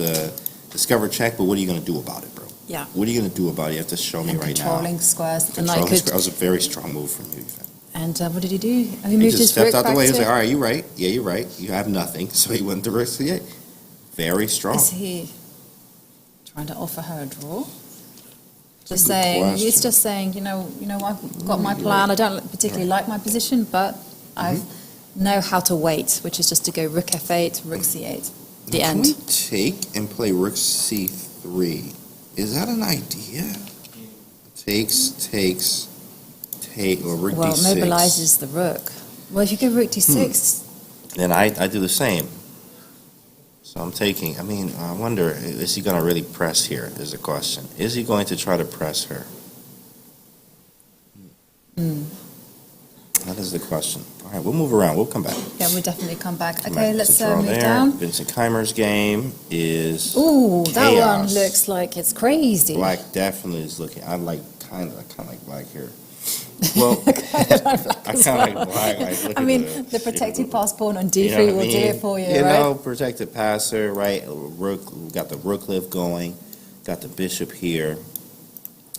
discover check, but what are you gonna do about it, bro? Yeah. What are you gonna do about it? You have to show me And right now. controlling squares. And I Controlling could, square. That was a very strong move from Huey fan. and what did he do? He He moved just his stepped rook out the back way. He was to... like, all right, you're right. Yeah, you're right. You have nothing. So he went to rook c8. Very strong. Is he trying to offer her a draw? That's Just a good saying, he's question. just saying, I've got my plan. I don't particularly like my position, but I know how to wait, which is just to go rook f8, rook c8. The Can end. we take and play rook c3? Is that an idea? Takes, take, or rook Well, d6. it mobilizes the rook. Well, if you go rook d6, Then I do the same. So I'm taking, I wonder, is he going to really press here, is the question. Is he going to try to press her? That is the question. All right, we'll move around. We'll come back. yeah, we'll definitely come back. Come Okay, back. let's It's a draw move there. down. Vincent Keimer's game is Ooh, that one chaos. looks like it's crazy. Black definitely is looking. I kind of like black here. Well, I kind of like black. Like, look I at mean, the the protected pass pawn on d3 you know what I will do mean? it for you, You right? know, protected passer, right? Rook, we got the rook lift going. Got the bishop here.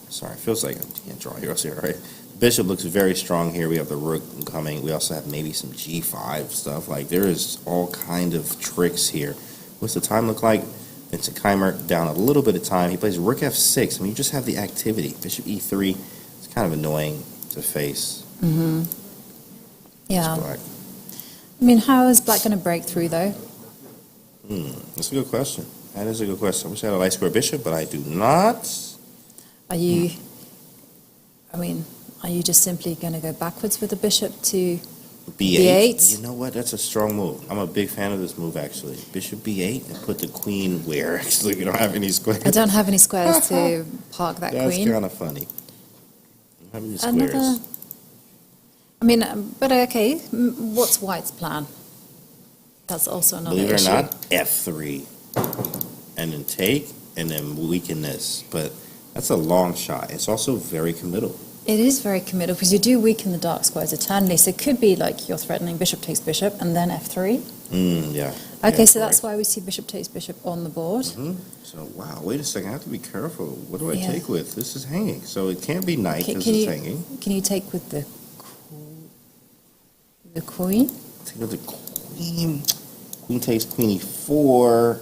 Sorry, feels like I can't draw here. See, right? Bishop looks very strong here. We have the rook coming. We also have maybe some g5 stuff. Like there is all kind of tricks here. What's the time look like? Vincent Keimer down a little bit of time. He plays rook f6. I mean, you just have the activity. Bishop e3. It's kind of annoying to face. Mm-hmm. Yeah. It's black. I mean, how is black going to break through, though? That's a good question. That is a good question. I wish I had a light square bishop, but I do not. Are you, are you just simply going to go backwards with the bishop to B8. B8? You know what? That's a strong move. I'm a big fan of this move, actually. Bishop B8 and put the queen where? Actually, you don't have any squares. I don't have any squares to park that That's queen. kind of funny. You don't have any squares. Another, I mean, but okay, what's white's plan? That's also another Believe it issue. or not, F3. And then take, and then weaken this. But that's a long shot. It's also very committal. It is very committal because you do weaken the dark squares eternally. So it could be like you're threatening bishop takes bishop and then f3. Yeah. Okay, Yeah, so that's correct. why we see bishop takes bishop on the board. So, wow, wait a second. I have to be careful. What do I Yeah. take with? This is hanging. So it can't be knight. Can- This can is you- hanging. Can you take with the queen? Take with the queen. Queen takes queen e4.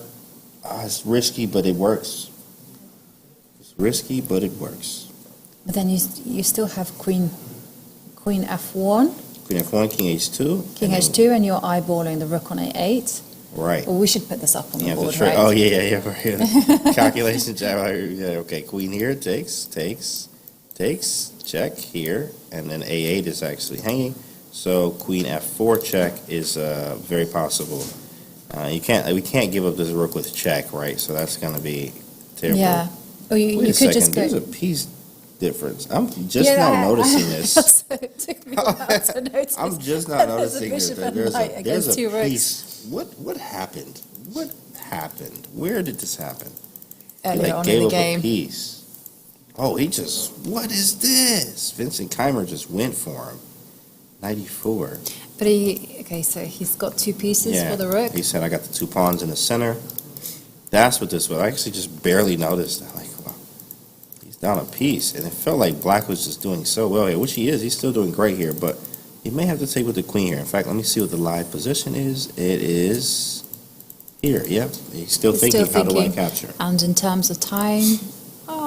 It's risky, but it works. It's risky, but it works. But then you still have queen f1, Queen f1, king h2. king and then- h2, and you're eyeballing the rook on a8. Right. Well, we should put this up on You the have to board, try. right? Oh, yeah. Right. Calculation. Yeah, okay. Queen here takes, check here, and then a8 is actually hanging. So queen f4 check is very possible. We can't give up this rook with check, right? So that's going to be terrible. Yeah. Or you Wait a could second. just go. There's a piece difference. I'm just now noticing this. So it took me a while to notice. I'm just not There's a noticing this. bishop and There's knight a against two rooks. piece. What happened? What happened? Where did this happen? He Earlier on in gave the up game. a piece. Oh, what is this? Vincent Keimer just went for him. 94. But so he's got two pieces Yeah. for the rook. He said, I got the two pawns in the center. That's what this was. I actually just barely noticed that. Like, wow, he's down a piece. And it felt like black was just doing so well here, which he is. He's still doing great here, but he may have to take with the queen here. In fact, let me see what the live position is. It is here. Yep. He's still thinking, how do I capture? And in terms of time,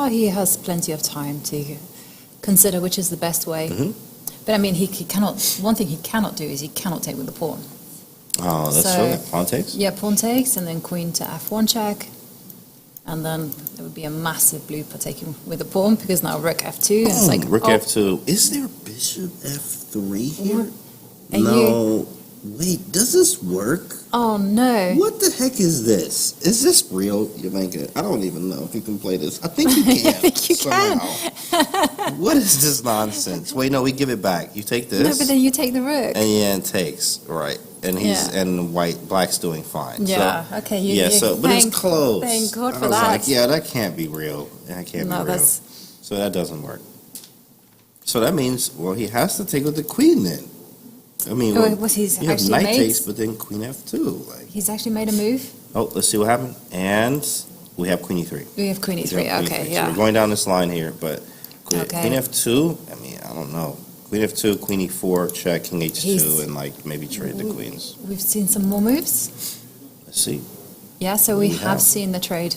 he has plenty of time to consider which is the best way. Mhm. But I mean, he cannot. One thing he cannot do is he cannot take with the pawn. Oh, that's So- true. Pawn takes? Yeah, pawn takes, and then queen to f1 check, And then there would be a massive blooper taken with a pawn because now rook f2. And it's like, rook f2. Is there bishop f3 here? No. Wait, does this work? Oh, no. What the heck is this? Is this real, Jovanka? I don't even know if you can play this. I think you can. I think you can. What is this nonsense? Wait, no, we give it back. You take this. No, but then you take the rook. And it takes, right. And black's doing fine. Yeah, so, okay. But it's close. Thank God for I was that. like, yeah, that can't be real. That can't be real. So that doesn't work. So that means, well, he has to take with the queen then. I mean, he's you have actually knight made? takes, but then queen f2. Like. He's actually made a move. Oh, let's see what happened. And we have queen e3. We have queen e3, okay, yeah. So we're going down this line here, but queen f2, I mean, I don't know. Queen f2, queen e4, check, king h2, and like maybe trade the queens. We've seen some more moves. Let's see. Yeah, so we have seen the trade.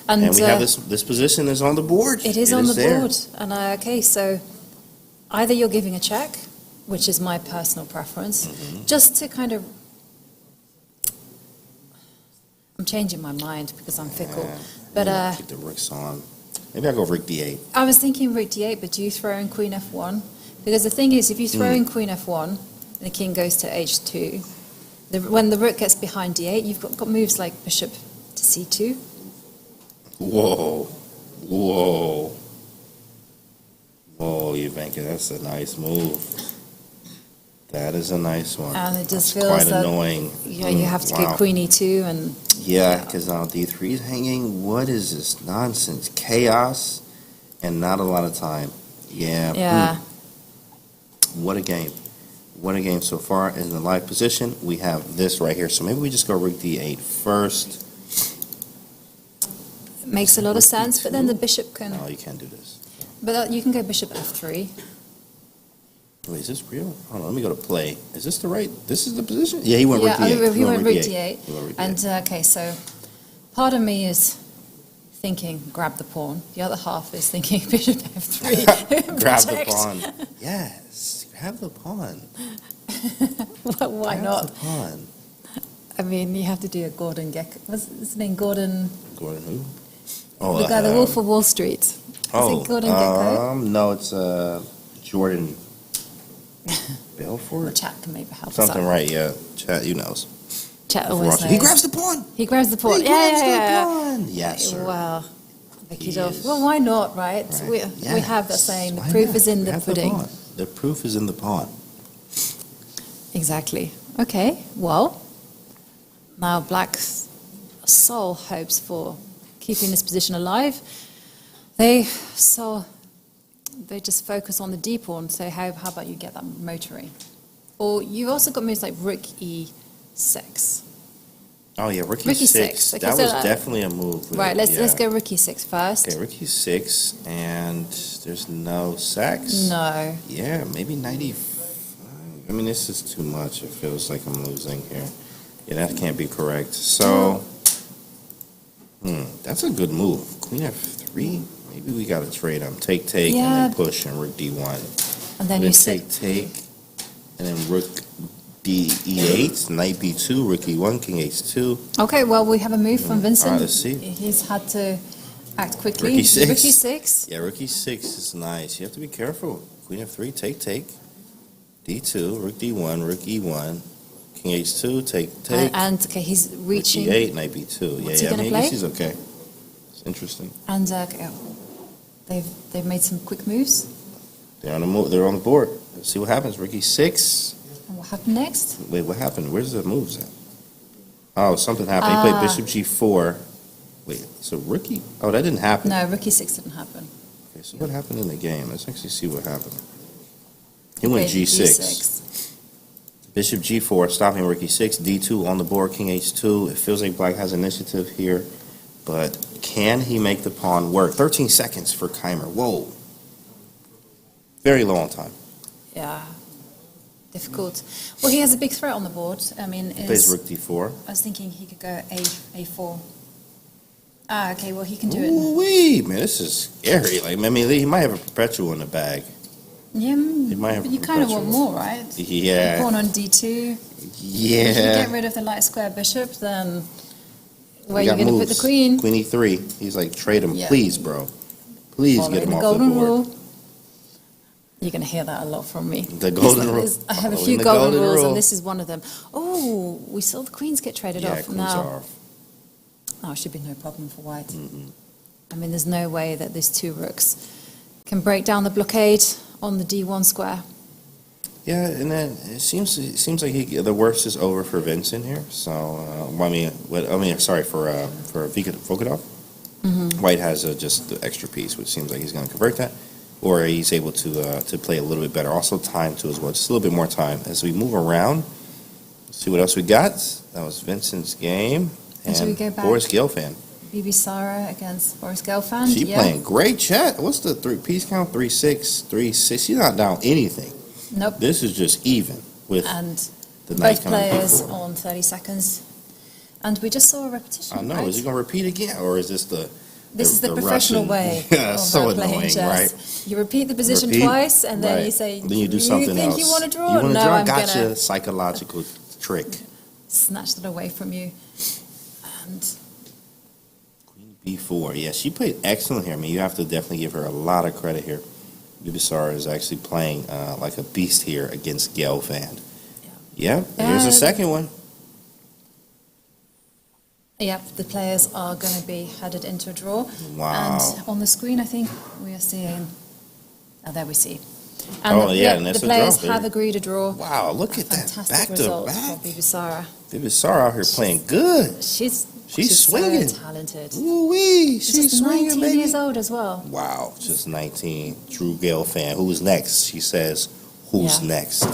And we have this position is on the board. It is on the board. And okay, so either you're giving a check, which is my personal preference, just to kind of... I'm changing my mind because I'm fickle. But keep the rooks on. Maybe I'll go rook d8. I was thinking rook d8, but do you throw in queen f1? Because the thing is, if you throw in queen f1, the king goes to h2. When the rook gets behind d8, you've got moves like bishop to c2. Whoa, Jovanka, that's a nice move. That is a nice one. And it just feels feels quite annoying. Yeah, you have to get queen e2 and... Yeah, because now d3 is hanging. What is this nonsense? Chaos and not a lot of time. Yeah. What a game. What a game so far. In the live position, we have this right here. So maybe we just go rook d8 first. Makes a lot of sense, but then the bishop can... No, you can't do this. But you can go bishop f3. Wait, is this real? Hold on, let me go to play. Is this the right? This is the position? Yeah, he went rook d8. He went rook d8. And, okay, so part of me is thinking, grab the pawn. The other half is thinking, bishop f3. Grab the pawn. Yes, grab the pawn. Well, why not? Grab the pawn. I mean, you have to do a Gordon Gekko. What's his name? Gordon... Gordon who? Oh, the guy, the Wolf of Wall Street. Is it Gordon Gekko? No, it's Jordan... Belfort? Well, Chat can maybe help Something us out. right, yeah. Chat, you know. Chat always knows. He grabs the pawn. He grabs the pawn. He grabs the pawn. Yes, sir. Well, well, why not, right? We have the saying, the proof is in the pudding. The proof is in the pawn. Exactly. Okay, well, now Black's soul hopes for keeping this position alive. They just focus on the d pawn, so how about you get that motoring? Or you've also got moves like rook e6. Oh yeah, rook e6. Okay, that was definitely a move. Right, let's go rook e6 first. Okay, rook e6, and there's no sacks? No. Yeah, maybe 95. I mean, this is too much. It feels like I'm losing here. Yeah, that can't be correct. So, that's a good move. Queen f3? Maybe we got to trade them. Take, and then push, and rook d1. And then you take, and then rook e8, knight b2, rook e1, king h2. Okay, well, we have a move from Vincent. All right, let's see. He's had to act quickly. Rook e6. Rook e6. Yeah, rook e6 is nice. You have to be careful. Queen f3, take. d2, rook d1, rook e1, king h2, take. And okay, he's reaching. Rook e8, knight b2. What's he going to play? He's okay. It's interesting. And they've made some quick moves. They're on the board. Let's see what happens. Rook e6. And what happened next? Wait, what happened? Where's the moves at? Oh, something happened. He played bishop g4. Wait, so rook e... Oh, that didn't happen. No, rook e6 didn't happen. Okay, so what happened in the game? Let's actually see what happened. He went g6. Bishop g4, stopping rook e6. d2 on the board, king h2. It feels like Black has initiative here, but can he make the pawn work? 13 seconds for Keimer. Whoa. Very low on time. Yeah. Difficult. Well, he has a big threat on the board. I mean, he plays rook d4. I was thinking he could go a4. Ah, okay. Well, he can do it. Wait, man, this is scary. Like, I mean, he might have a perpetual in the bag. Yeah, but you kind of want more, right? Yeah. Pawn on d2. Yeah. If you get rid of the light square bishop, then Where are you going to put the queen? Queen e3. He's like, trade him, Yeah. please, bro. Please get him the off golden the board. rule. You're going to hear that a lot from me. The golden rule. I have a Following few the golden rules, rule. and this is one of them. Oh, we saw the queens get traded Yeah, off. queens Now, are off. oh, it should be no problem for white. Mm-mm. I mean, there's no way that these two rooks can break down the blockade on the d1 square. Yeah, and then it seems like the worst is over for Vincent here. So, sorry for Volkov. Mm-hmm. White has just the extra piece, which seems like he's going to convert that, or he's able to play a little bit better. Also, time too as well, just a little bit more time as we move around. Let's see what else we got. That was Vincent's game, And should we go back? Boris Gelfand. Bibi Sara against Boris Gelfand. She playing great chat. What's the piece count? 3-6, 3-6. She's not down anything. Nope. This is just even with And the knight both coming players before. on 30 seconds. And we just saw a repetition. I know. Right? Is he going to repeat again, or is this the the professional Russian? way Yeah, of so playing annoying, chess. right? You repeat the position Repeat, twice, and then right. you say, Then you do something think else. you want to draw? You want to No, draw? I'm Gotcha. going to Psychological trick. snatch that away from you. And Queen B4. Yeah, she played excellent here. I mean, you have to definitely give her a lot of credit here. Bibisara is actually playing like a beast here against Gelfand. Yeah, here's the second one. Yep, the players are going to be headed into a draw. Wow. And on the screen, I think we are seeing. Oh, there we see. And and that's the a players draw. have agreed to draw. Wow, look at that. Fantastic Back to result back. for Bibi Sara. Bibisara out here playing good. She's swinging. so talented. Ooh-wee. She's She's just swinging, 19 baby. years old as well. Wow, just 19. True Gelfand. Who's next? She says, who's Yeah. next?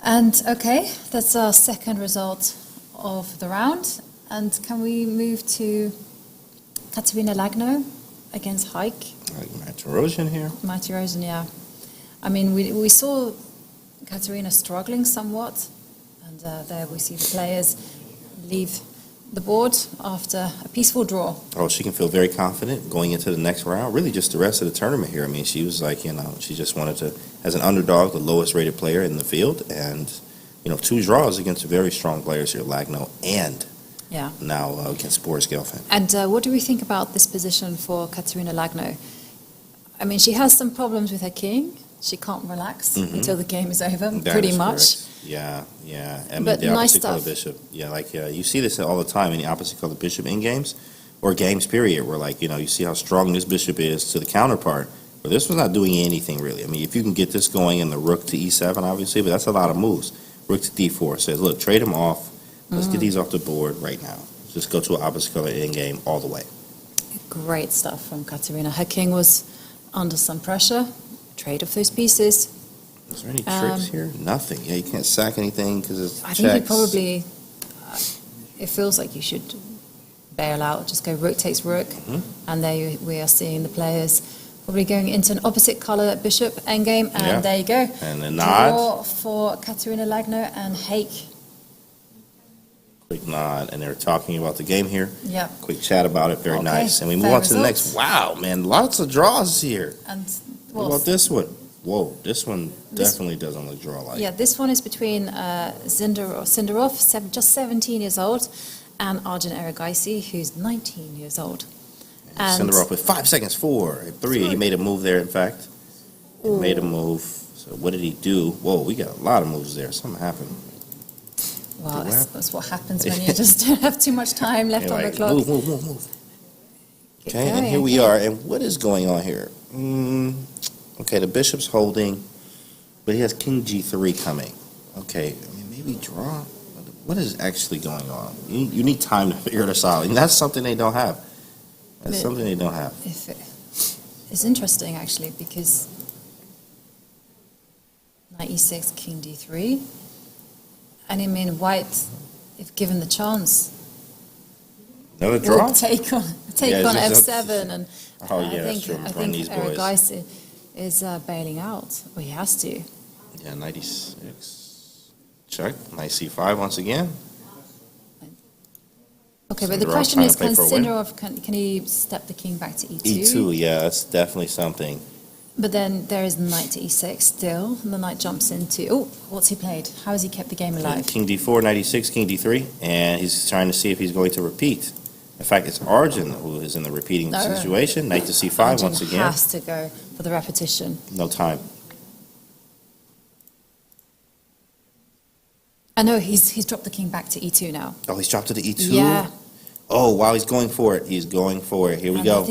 And okay, that's our second result of the round. And can we move to Katerina Lagno against Haik? Like Matt Rosian here. Mighty Rosen, yeah. I mean, we saw Katerina struggling somewhat, and there we see the players leave the board after a peaceful draw. Oh, she can feel very confident going into the next round. Really, just the rest of the tournament here. I mean, she was like, she just wanted to, as an underdog, the lowest rated player in the field, and 2 draws against very strong players here, Lagno and now against Boris Gelfand. And what do we think about this position for Katerina Lagno? I mean, she has some problems with her king. She can't relax until the game is over, That pretty is much. correct. Yeah. I mean, But the nice opposite color stuff. bishop. Yeah, you see this all the time in the opposite color bishop in games, or games period, where you see how strong this bishop is to the counterpart. But this was not doing anything really. I mean, if you can get this going in the rook to e7, obviously, but that's a lot of moves. Rook to d4 says, look, trade them off. Let's get these off the board right now. Just go to an opposite color in game all the way. Great stuff from Katerina. Her king was under some pressure. Trade off those pieces. Is there any tricks here? Nothing. Yeah, you can't sack anything because it's I think you checks. probably, it feels like you should bail out, just go rook takes rook, and there we are seeing the players probably going into an opposite colour bishop endgame, and there you go. And a nod. Draw for Katerina Lagno and Haik. Quick nod, and they're talking about the game here. Yeah. Quick chat about it, very Okay, nice. And we move fair on to the next. results. Wow, man, lots of draws here. And What about this one? Whoa, this one definitely doesn't look draw-like. yeah, this one is between Sindarov, just 17 years old, and Arjun Erigaisi, who's 19 years old. And Sindarov with 5 seconds, 4, 3. He made a move there, in fact. He made a move. So what did he do? Whoa, we got a lot of moves there. Something happened. well, that's what happens when you just don't have too much time left on the clock. Move. Get Okay, and going, here we okay. are. And what is going on here? Okay, the bishop's holding, but he has king g3 coming. Okay, I mean, maybe draw. What is actually going on? You need time to figure this out. And that's something they don't have. That's something they don't have. It's interesting, actually, because knight e6, king d3. And I mean, white, if given the chance, Another draw? will take on f7. And Oh, yeah, that's true. I Run think these Eric boys. Geis is bailing out. Well, he has to. Yeah, knight e6. Check. Knight c5 once again. Okay, but the Sindarov question trying is, to play can for a win. Sindarov, can he step the king back to e2? e2, yeah, that's definitely something. But then there is knight to e6 still, and the knight jumps into... Oh, what's he played? How has he kept the game alive? King d4, knight e6, king d3, and he's trying to see if he's going to repeat. In fact, it's Arjun who is in the repeating situation. Knight to c5 Arjun once again. has to go for the repetition. No time. I know he's dropped the king back to e2 now. Oh, he's dropped to the e2? Yeah. Oh, wow, he's going for it. He's going for it. Here we go. I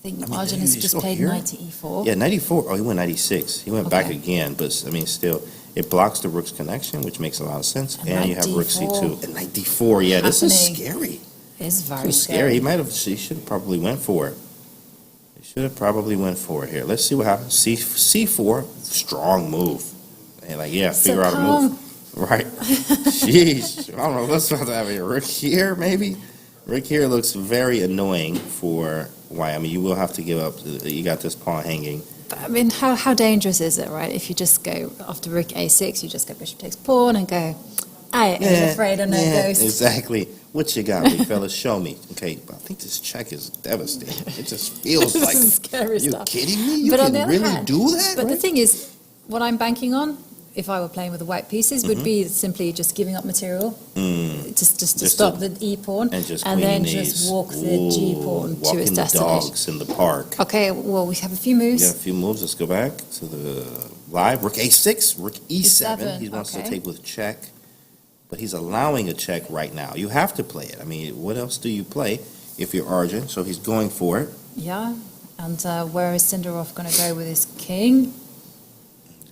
think Arjun has just played knight to e4. Yeah, knight e4. Oh, he went knight e6. He went back Okay. again, but, I mean, still, it blocks the rook's connection, which makes a lot of sense. And you have rook c2. And knight d4. Yeah, this is scary. It's very scary. He should have probably went for it. He should have probably went for it here. Let's see what happens. C4, strong move. And figure out a move. Right. Jeez. I don't know what's about to happen here. Rook here, maybe? Rook here looks very annoying for white. I mean, you will have to give up. You got this pawn hanging. I mean, how dangerous is it, right? If you just go after rook a6, you just go bishop takes pawn and go, I ain't afraid of no ghost. Exactly. What you got, big fella? Show me. Okay, I think this check is devastating. It just feels like... This is scary you stuff. kidding me? You can really do that? But the thing is, what I'm banking on, if I were playing with the white pieces, would be simply just giving up material, just to stop the e pawn, and then just walk the g pawn to its destination. Walking the dogs in the park. Okay, well, we have a few moves. Yeah, a few moves. Let's go back to the live. Rook a6, rook e7. He wants to take with check, but he's allowing a check right now. You have to play it. I mean, what else do you play if you're Arjun? So he's going for it. Yeah, and where is Sindarov going to go with his king?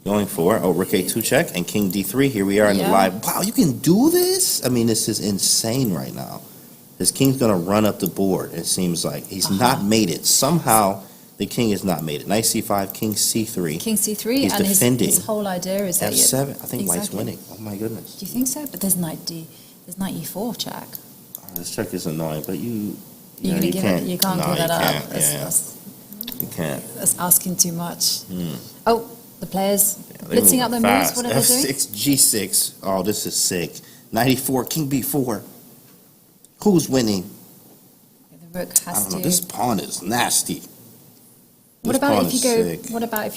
Going for rook a2 check and king d3. Here we are in the live. Wow, you can do this? I mean, this is insane right now. His king's going to run up the board. It seems like he's not made it. Somehow, the king has not made it. Knight c5, king c3. King c3, he's and defending. His whole idea is that f7. I think white's winning. Oh my goodness. Do you think so? But there's knight e4 check. Oh, this check is annoying, but you can't give that up. You can't. That's asking too much. Oh. The players blitzing out their moves. What are they doing? F6, G6. Oh, this is sick. Knight e4, king b4. Who's winning? The rook has I don't know. This pawn is nasty. What about if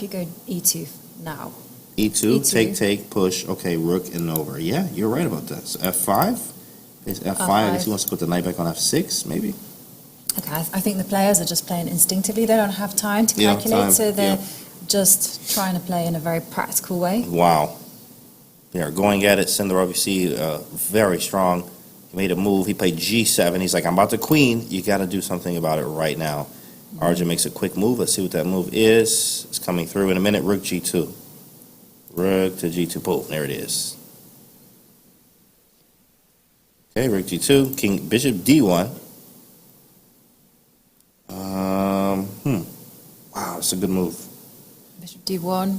you go e2 now? E2, take, push. Okay, rook and over. Yeah, you're right about that. So F5. It's F5. I guess he wants to put the knight back on F6, maybe. Okay, I think the players are just playing instinctively. They don't have time to calculate, so they're just trying to play in a very practical way. Wow. They are going at it. Sindarov, you see, very strong. He made a move. He played G7. He's like, I'm about to queen. You got to do something about it right now. Arjun makes a quick move. Let's see what that move is. It's coming through in a minute. Rook G2. Rook to G2. Boom. There it is. Okay, rook G2. King, bishop D1. Wow, that's a good move. Bishop D1.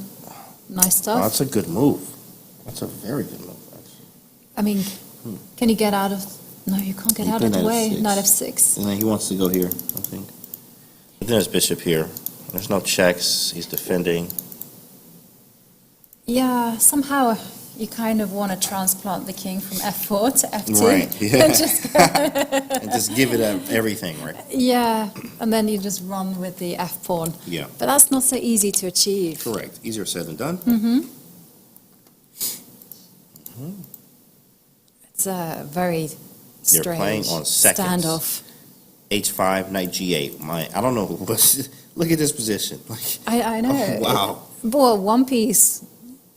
Nice stuff. Oh, that's a good move. That's a very good move, actually. I mean, can you get out of... No, you can't get out of the way. Knight F6. And then he wants to go here, I think. But there's bishop here. There's no checks. He's defending. Yeah, somehow you kind of want to transplant the king from F4 to F2. Right, yeah. and just give it everything, right? Yeah, and then you just run with the F pawn. Yeah. But that's not so easy to achieve. Correct. Easier said than done. It's a very strange You're playing on seconds. standoff. H5, knight G8. I don't know. Look at this position. I know. Oh, wow. Well, one piece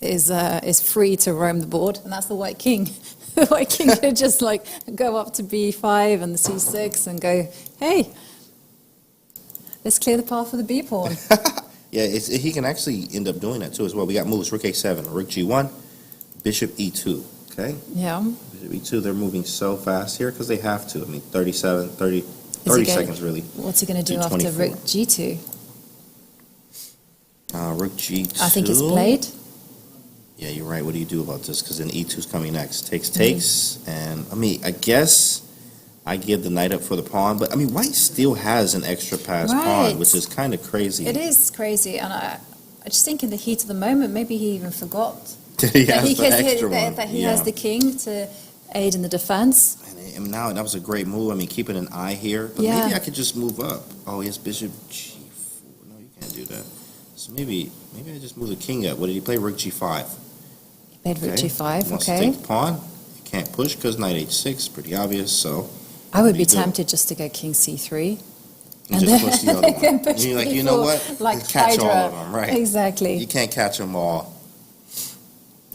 is free to roam the board, and that's the white king. The white king could just go up to B5 and the C6 and go, hey, let's clear the path for the B pawn. Yeah, he can actually end up doing that too as well. We got moves, rook A7, rook G1, bishop E2, okay? Yeah. Bishop E2, they're moving so fast here because they have to. I mean, 30 seconds really. What's he going to do after rook G2? Rook G2. I think it's played. Yeah, you're right. What do you do about this? Because then E2's coming next. Takes, and I mean, I guess I give the knight up for the pawn, but I mean, white still has an extra pass pawn, which is kind of crazy. It is crazy, and I just think in the heat of the moment, maybe he even forgot that he has the king to aid in the defense. And now that was a great move. I mean, keeping an eye here, but maybe I could just move up. Oh, he has bishop G4. No, you can't do do that. So maybe I just move the king up. What did he play? Rook G5. He played Rook G5, Wants okay. to take the pawn. You can't push because knight H6, pretty obvious, so. I would be tempted just to go king C3. And just push the other one. You're like, you know what? Like catch Hydra. all of them, right? Exactly. You can't catch them all.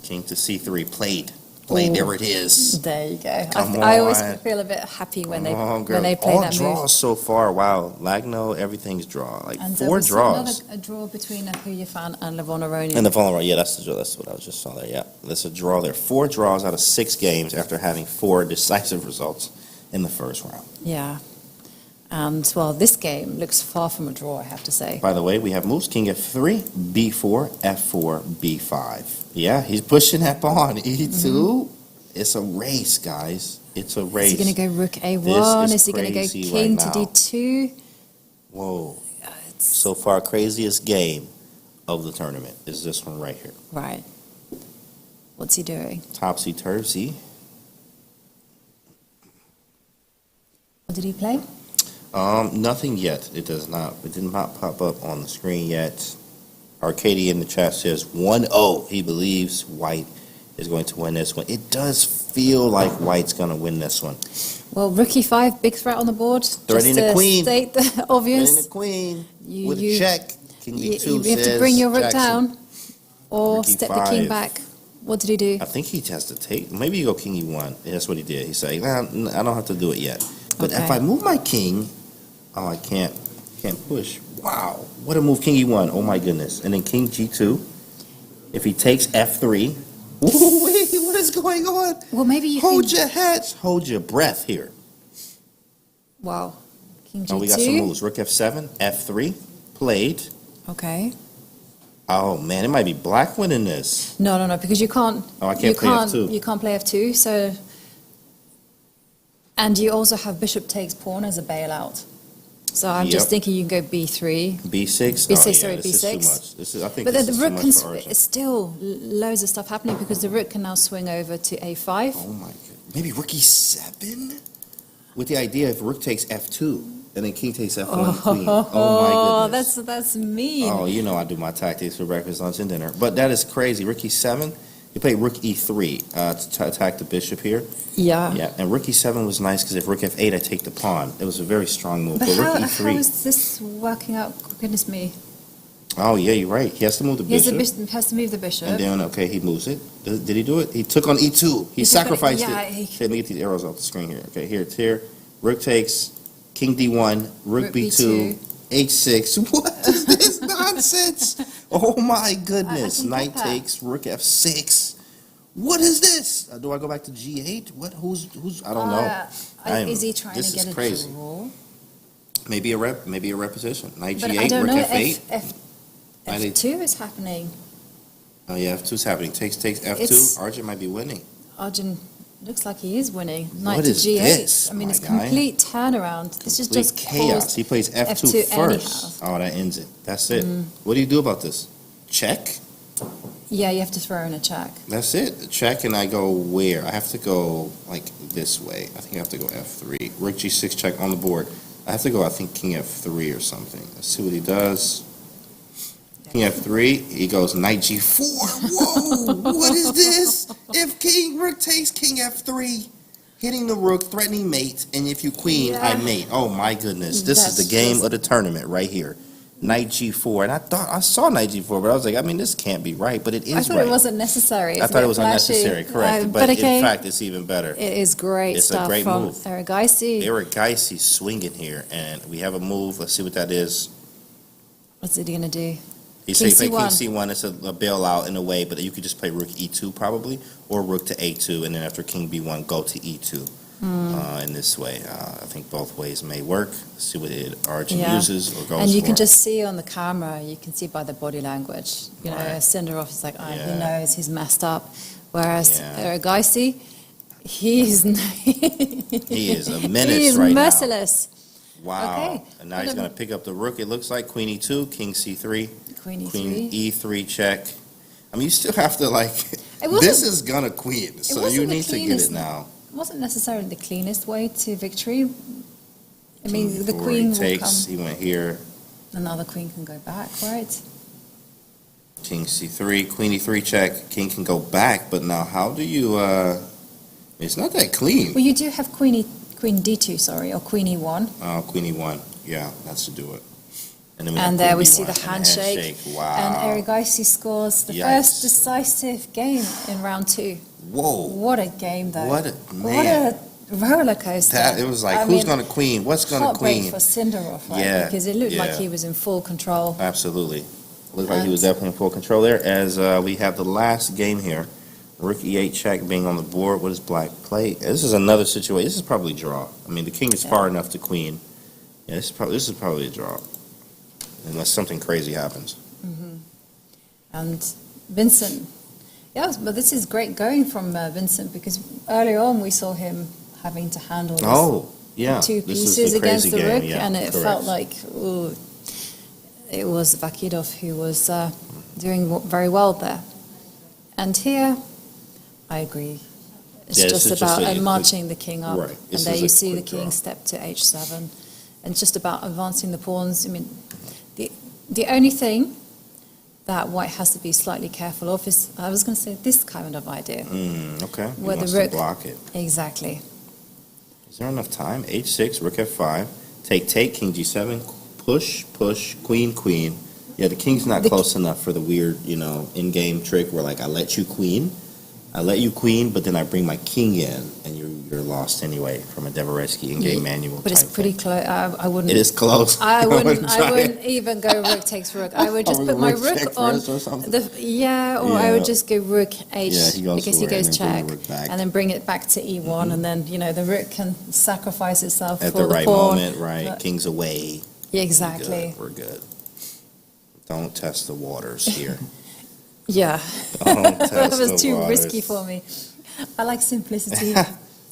King to C3, played. There it is. There you go. Come I always on. feel a bit happy when they Girl. play all that draws move. so far. Wow, Lagno, everything's draw. Like And 4 draws. A draw between a Who You Fan and Levon Aronian. And the following, yeah, that's the draw. That's what I was just saw there. Yeah, that's a draw there. 4 draws out of 6 games after having 4 decisive results in the first round. Yeah. And, well, this game looks far from a draw, I have to say. By the way, we have moves King F3, B4, F4, B5. Yeah, he's pushing that pawn. E2. Mm-hmm. It's a race, guys. It's a race. Is he going to go Rook A1? Is he going to go King right to D2? Whoa. So far, craziest game of the tournament is this one right here. Right. What's he doing? Topsy-turvy. What did he play? Nothing yet. It did not pop up on the screen yet. Arcadia in the chat says 1-0. He believes White is going to win this one. It does feel like White's going to win this one. Well, Rook E5, big threat on the board. Threatening the queen. State the obvious. Threatening the queen with a check. King D2 you have to bring your rook Jackson. down or Rook step the E5. king back. What did he do? I think he has to take. Maybe you go King E1. That's what he did. He said, nah, I don't have to do it yet. But Okay. if I move my king, I can't push. Wow. What a move, King E1. Oh, my goodness. And then King G2. If he takes F3. Ooh, wait, what is going on? Well, maybe you Hold your heads. Hold your breath here. Wow. King G2. Oh, we got some moves. Rook F7, F3. Played. Okay. Oh, man, it might be black winning this. No, because you can't. Oh, I can't play F2. You can't play F2, so. And you also have bishop takes pawn as a bailout. So I'm just thinking you can go B3. B6? B6, oh, sorry, yeah, B6. This is too much. I think But this the is rook too can. much for Arjun. It's still loads of stuff happening because the rook can now swing over to A5. Oh, my God. Maybe Rook E7? With the idea if Rook takes F2, and then King takes F1, Queen. Oh, my goodness. That's mean. Oh, you know I do my tactics for breakfast, lunch, and dinner. But that is crazy. Rook E7, you play Rook E3 to attack the bishop here. Yeah. Yeah, and Rook E7 was nice because if Rook F8, I take the pawn. It was a very strong move. But Rook how E3. is this working out? Goodness me. Oh, yeah, you're right. He has to move the bishop. Has to move the bishop. And then, okay, he moves it. Did he do it? He took on E2. He sacrificed it. Okay, let me get these arrows off the screen here. Okay, here, it's here. Rook takes, King D1, Rook B2, H6. What is this nonsense? Oh, my goodness. Knight takes, Rook F6. What is this? Do I go back to G8? What? Who's? I don't know. Is he trying to get crazy. a draw? Maybe a repetition. Knight But G8, I don't Rook know F8. if F2 is happening. Oh yeah, F2's happening. Takes F2. Arjun might be winning. Arjun looks like he is winning. Knight What to is G8. this, I mean, my it's guy? complete turnaround. This is just chaos. He plays F2 first. Oh, that ends it. That's it. What do you do about this? Check? Yeah, you have to throw in a check. That's it. Check, and I go where? I have to go like this way. I think I have to go F3. Rook G6 check on the board. I have to go, I think, King F3 or something. Let's see what he does. King F3, he goes Knight G4. Whoa, what is this? If Rook takes King F3, hitting the rook, threatening mate, and if you queen, I mate. Oh my goodness, this is the game of the tournament right here. Knight G4, and I saw Knight G4, but I was like, I mean, this can't be right, but it is right. I thought it wasn't necessary. I thought it was unnecessary, correct. But in fact, it's even better. It is great stuff. It's a great from move. Erigaisi. Erigaisi swinging here, and we have a move. Let's see what that is. What's it going to do? He said play King C1. It's a bailout in a way, but you could just play Rook E2 probably, or Rook to A2, and then after King B1, go to E2. In this way, I think both ways may work. Let's see what Arjun uses or goes And you for. can just see on the camera, you can see by the body language. You know, Sindarov is like, he knows he's messed up. Whereas Erigaisi, he is a menace he is right merciless. now. Wow. Okay. And now he's going to pick up the rook, it looks like. Queen E2, King C3. Queen E3. Queen E3 check. I mean, you still have to, this is going to queen, so you need to get it now. It wasn't necessarily the cleanest way to victory. I mean, the Before queen he takes, will come. he went here. Another queen can go back, right? King c3, queen e3 check. King can go back, but now how do you? It's not that clean. Well, you do have queen d2, sorry, or queen e1. Oh, queen e1. Yeah, that's to do it. And, then And there we queen see B1 the handshake. Wow. And Erigaisi scores the first decisive game in round 2. Whoa. What a game, though. What a roller coaster. It was like, who's going to queen? What's going to heartbreak queen? for Sindarov, right? Yeah, Because it looked like yeah. he was in full control. Absolutely. Looked like he was definitely in full control there. As we have the last game here, rook e8 check being on the board. What does black play? This is another situation. This is probably a draw. I mean, the king is far enough to queen. Yeah, this is probably a draw, unless something crazy happens. And Vincent, yes, but this is great going from Vincent, because earlier on we saw him having to handle this two pieces against the rook, and it felt like it was Vakidov who was doing very well there. And here, I agree. It's just about marching the king up, right. And there you see the king step to h7, and just about advancing the pawns. I mean, the only thing that white has to be slightly careful of is, I was going to say, this kind of idea. Okay. Where he wants the rook to block it. Exactly. Is there enough time? h6, rook f5, take, king g7, push, queen. Yeah, the king's not close enough for the weird, in-game trick where, like, I let you queen, but then I bring my king in, and you're lost anyway from a Dvoretsky in-game manual. But it's pretty close. I wouldn't. It is close. I wouldn't even go rook takes rook. I would just put my rook on I would just go rook h because he goes check, and then bring it back to e1, and then the rook can sacrifice itself at for the right pawn. moment. Right, king's away. Yeah, exactly. We're good. Don't test the waters here. Yeah, Don't test that was the too waters. risky for me. I like simplicity.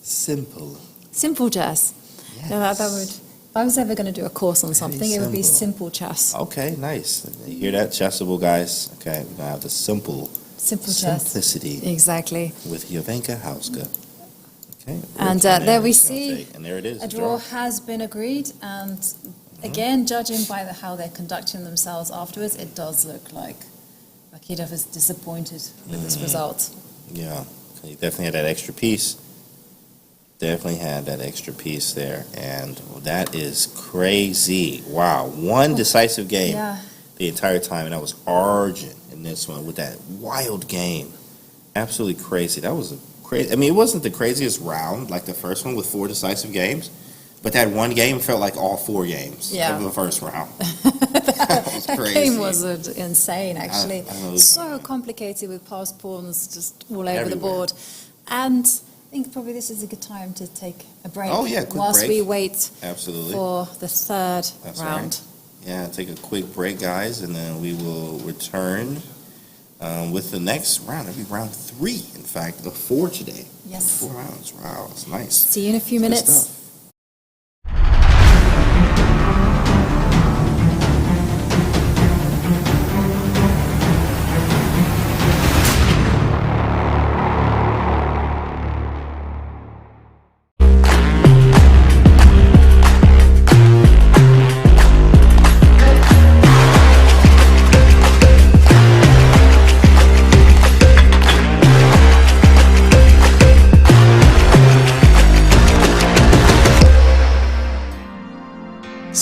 Simple chess. Yes. No, that would. If I was ever going to do a course on something, it would be simple chess. Okay, nice. You hear that, Chessable guys? Okay, we're gonna have the simple chess. Simplicity. Exactly. With Jovanka Hauska. Okay. And there we see. And there it is. A draw has been agreed, and again, judging by how they're conducting themselves afterwards, it does look like Vakidov is disappointed with this result. Yeah, he definitely had that extra piece. There, and that is crazy. Wow, one decisive game the entire time, and that was Argent in this one with that wild game. Absolutely crazy. That was crazy. I mean, it wasn't the craziest round like the first one with 4 decisive games, but that one game felt like all 4 games of the first round. That was crazy. That game was insane, actually. So complicated with passed pawns just all over the board. And I think probably this is a good time to take a break. Oh, yeah, quick whilst break. we wait Absolutely. for the third round. Right. Yeah, take a quick break, guys, and then we will return with the next round. It'll be round 3, in fact, of 4 today. Yes. 4 rounds. Wow, that's nice. See you in a few minutes.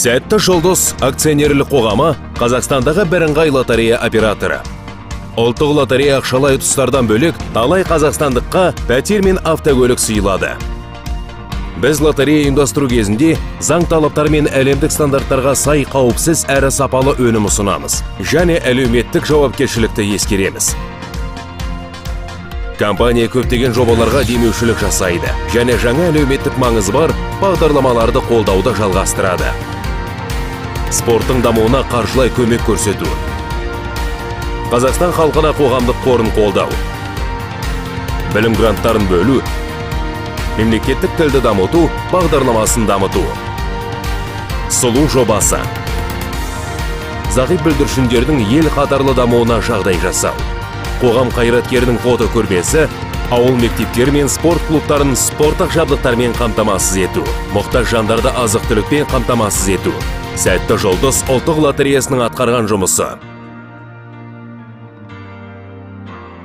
Сәтті Жұлдыз акционерлік қоғамы Қазақстандағы бірыңғай лотерея операторы. Ұлттық лотерея ақшалай ұтыстардан бөлек талай қазақстандыққа пәтер мен автокөлік сыйлады. Біз лотерея ұйымдастыру кезінде заң талаптары мен әлемдік стандарттарға сай қауіпсіз әрі сапалы өнім ұсынамыз, және әлеуметтік жауапкершілікті ескереміз. Компания көптеген жобаларға демеушілік жасайды, және жаңа әлеуметтік маңызы бар бағдарламаларды қолдауды жалғастырады. Спорттың дамуына қаржылай көмек көрсету. Қазақстан халқына қоғамдық қорын қолдау. Білім гранттарын бөлу. Мемлекеттік тілді дамыту бағдарламасын дамыту. Сұлу жобасы. Зағип бүлдіршіндердің ел қатарлы дамуына жағдай жасау. Қоғам қайраткерінің фото көрмесі, ауыл мектептері мен спорт клубтарын спорттық жабдықтармен қамтамасыз ету. Мұқтаж жандарды азық-түлікпен қамтамасыз ету. Сәтті жұлдыз ұлттық лотереясының атқарған жұмысы.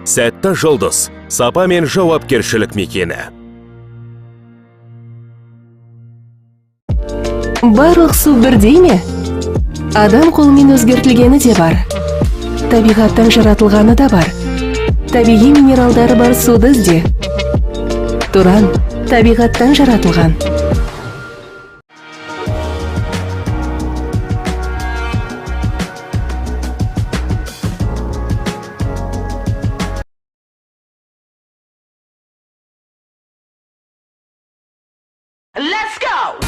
Сәтті жұлдыз, сапа мен жауапкершілік мекені. Барлық су бірдей ме? Адам қолымен өзгертілгені де бар. Табиғаттан жаратылғаны да бар. Табиғи минералдары бар суды ізде. Туран, табиғаттан жаратылған. Let's go!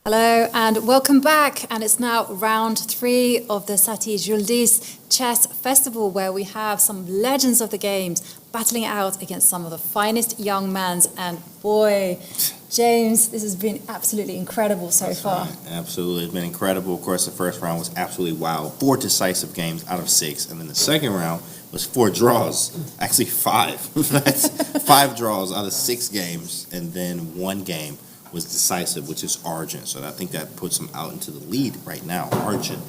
Hello and welcome back. And it's now round 3 of the Satty Zhuldyz Chess Festival, where we have some legends of the games battling out against some of the finest young men. And boy, James, this has been absolutely incredible so far. Right. Absolutely, it's been incredible. Of course, the first round was absolutely wild. 4 decisive games out of 6, and then the second round was 4 draws. Actually, 5. That's 5 draws out of 6 games, and then 1 game was decisive, which is Argent. So I think that puts him out into the lead right now. Argent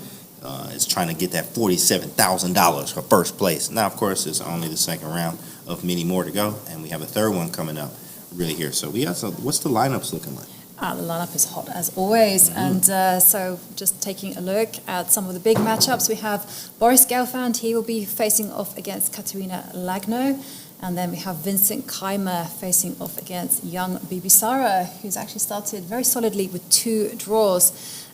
is trying to get that $47,000 for first place. Now, of course, it's only the second round of many more to go, and we have a third one coming up really here. So we have what's the lineups looking like? The lineup is hot as always, and so just taking a look at some of the big matchups, we have Boris Gelfand. He will be facing off against Katerina Lagno. And then we have Vincent Keimer facing off against young Bibisara, who's actually started very solidly with 2 draws.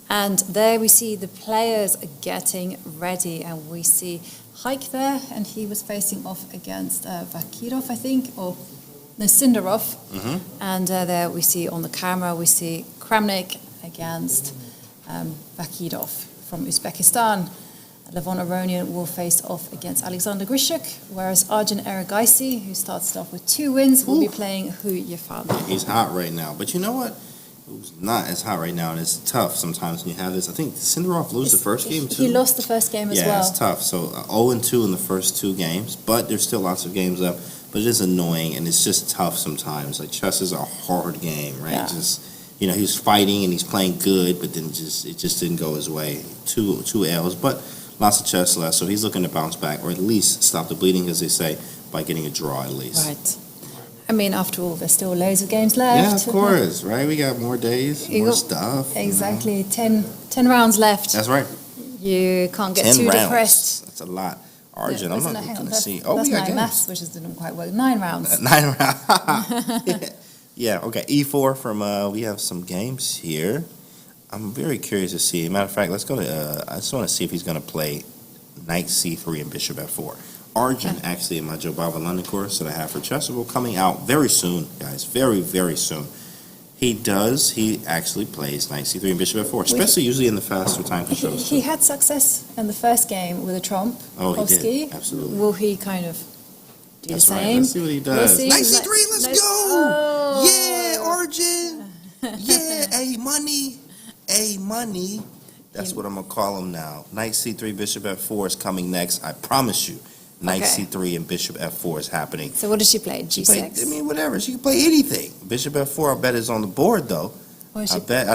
And there we see the players getting ready. And we see Haik there, and he was facing off against Vakirov, I think, or no, Sindarov. And there we see on the camera, we see Kramnik against Vakirov from Uzbekistan. Levon Aronian will face off against Alexander Grishuk, whereas Arjun Erigaisi, who started off with 2 wins, will be playing Hu Yifan. He's hot right now. But you know what? Who's not as hot right now, and it's tough sometimes when you have this. I think Sindarov lose the first game, too? He lost the first game as well. Yeah, it's tough. So 0-2 in the first 2 games, but there's still lots of games up. But it is annoying, and it's just tough sometimes. Like, chess is a hard game, right? Yeah. Just, you know, he's fighting, and he's playing good, but then it just didn't go his way. 2 L's, but lots of chess left, so he's looking to bounce back, or at least stop the bleeding, as they say, by getting a draw at least. Right. I mean, after all, there's still loads of games left. Yeah, of course, right? We got more days, more stuff. Exactly. You know. 10 rounds left. That's right. You can't get 10 too rounds. depressed. That's a lot. Arjun, No, I'm not hang on, going to that's- see. Oh, that's we got my games. maths, which didn't quite work. 9 rounds. 9 rounds. Yeah, okay. E4 from, we have some games here. I'm very curious to see. Matter of fact, let's go to, I just want to see if he's going to play Knight C3 and Bishop F4. Arjun, actually, in my Joe Bava London course that I have for Chessable, coming out very soon, guys. Very, very soon. He actually plays Knight C3 and Bishop F4, especially usually in the faster time controls. He had success in the first game with a trump. Oh, he Polsky. did. Absolutely. Will he kind of do That's the right. same? Let's see what he does. See. Knight C3, let's go! Oh. Yeah, Arjun! Yeah, A money. That's what I'm going to call him now. Knight C3, Bishop F4 is coming next. I promise you. Knight C3 and Bishop F4 is happening. So what does she play? G6? Whatever. She can play anything. Bishop F4, I bet, is on the board, though. I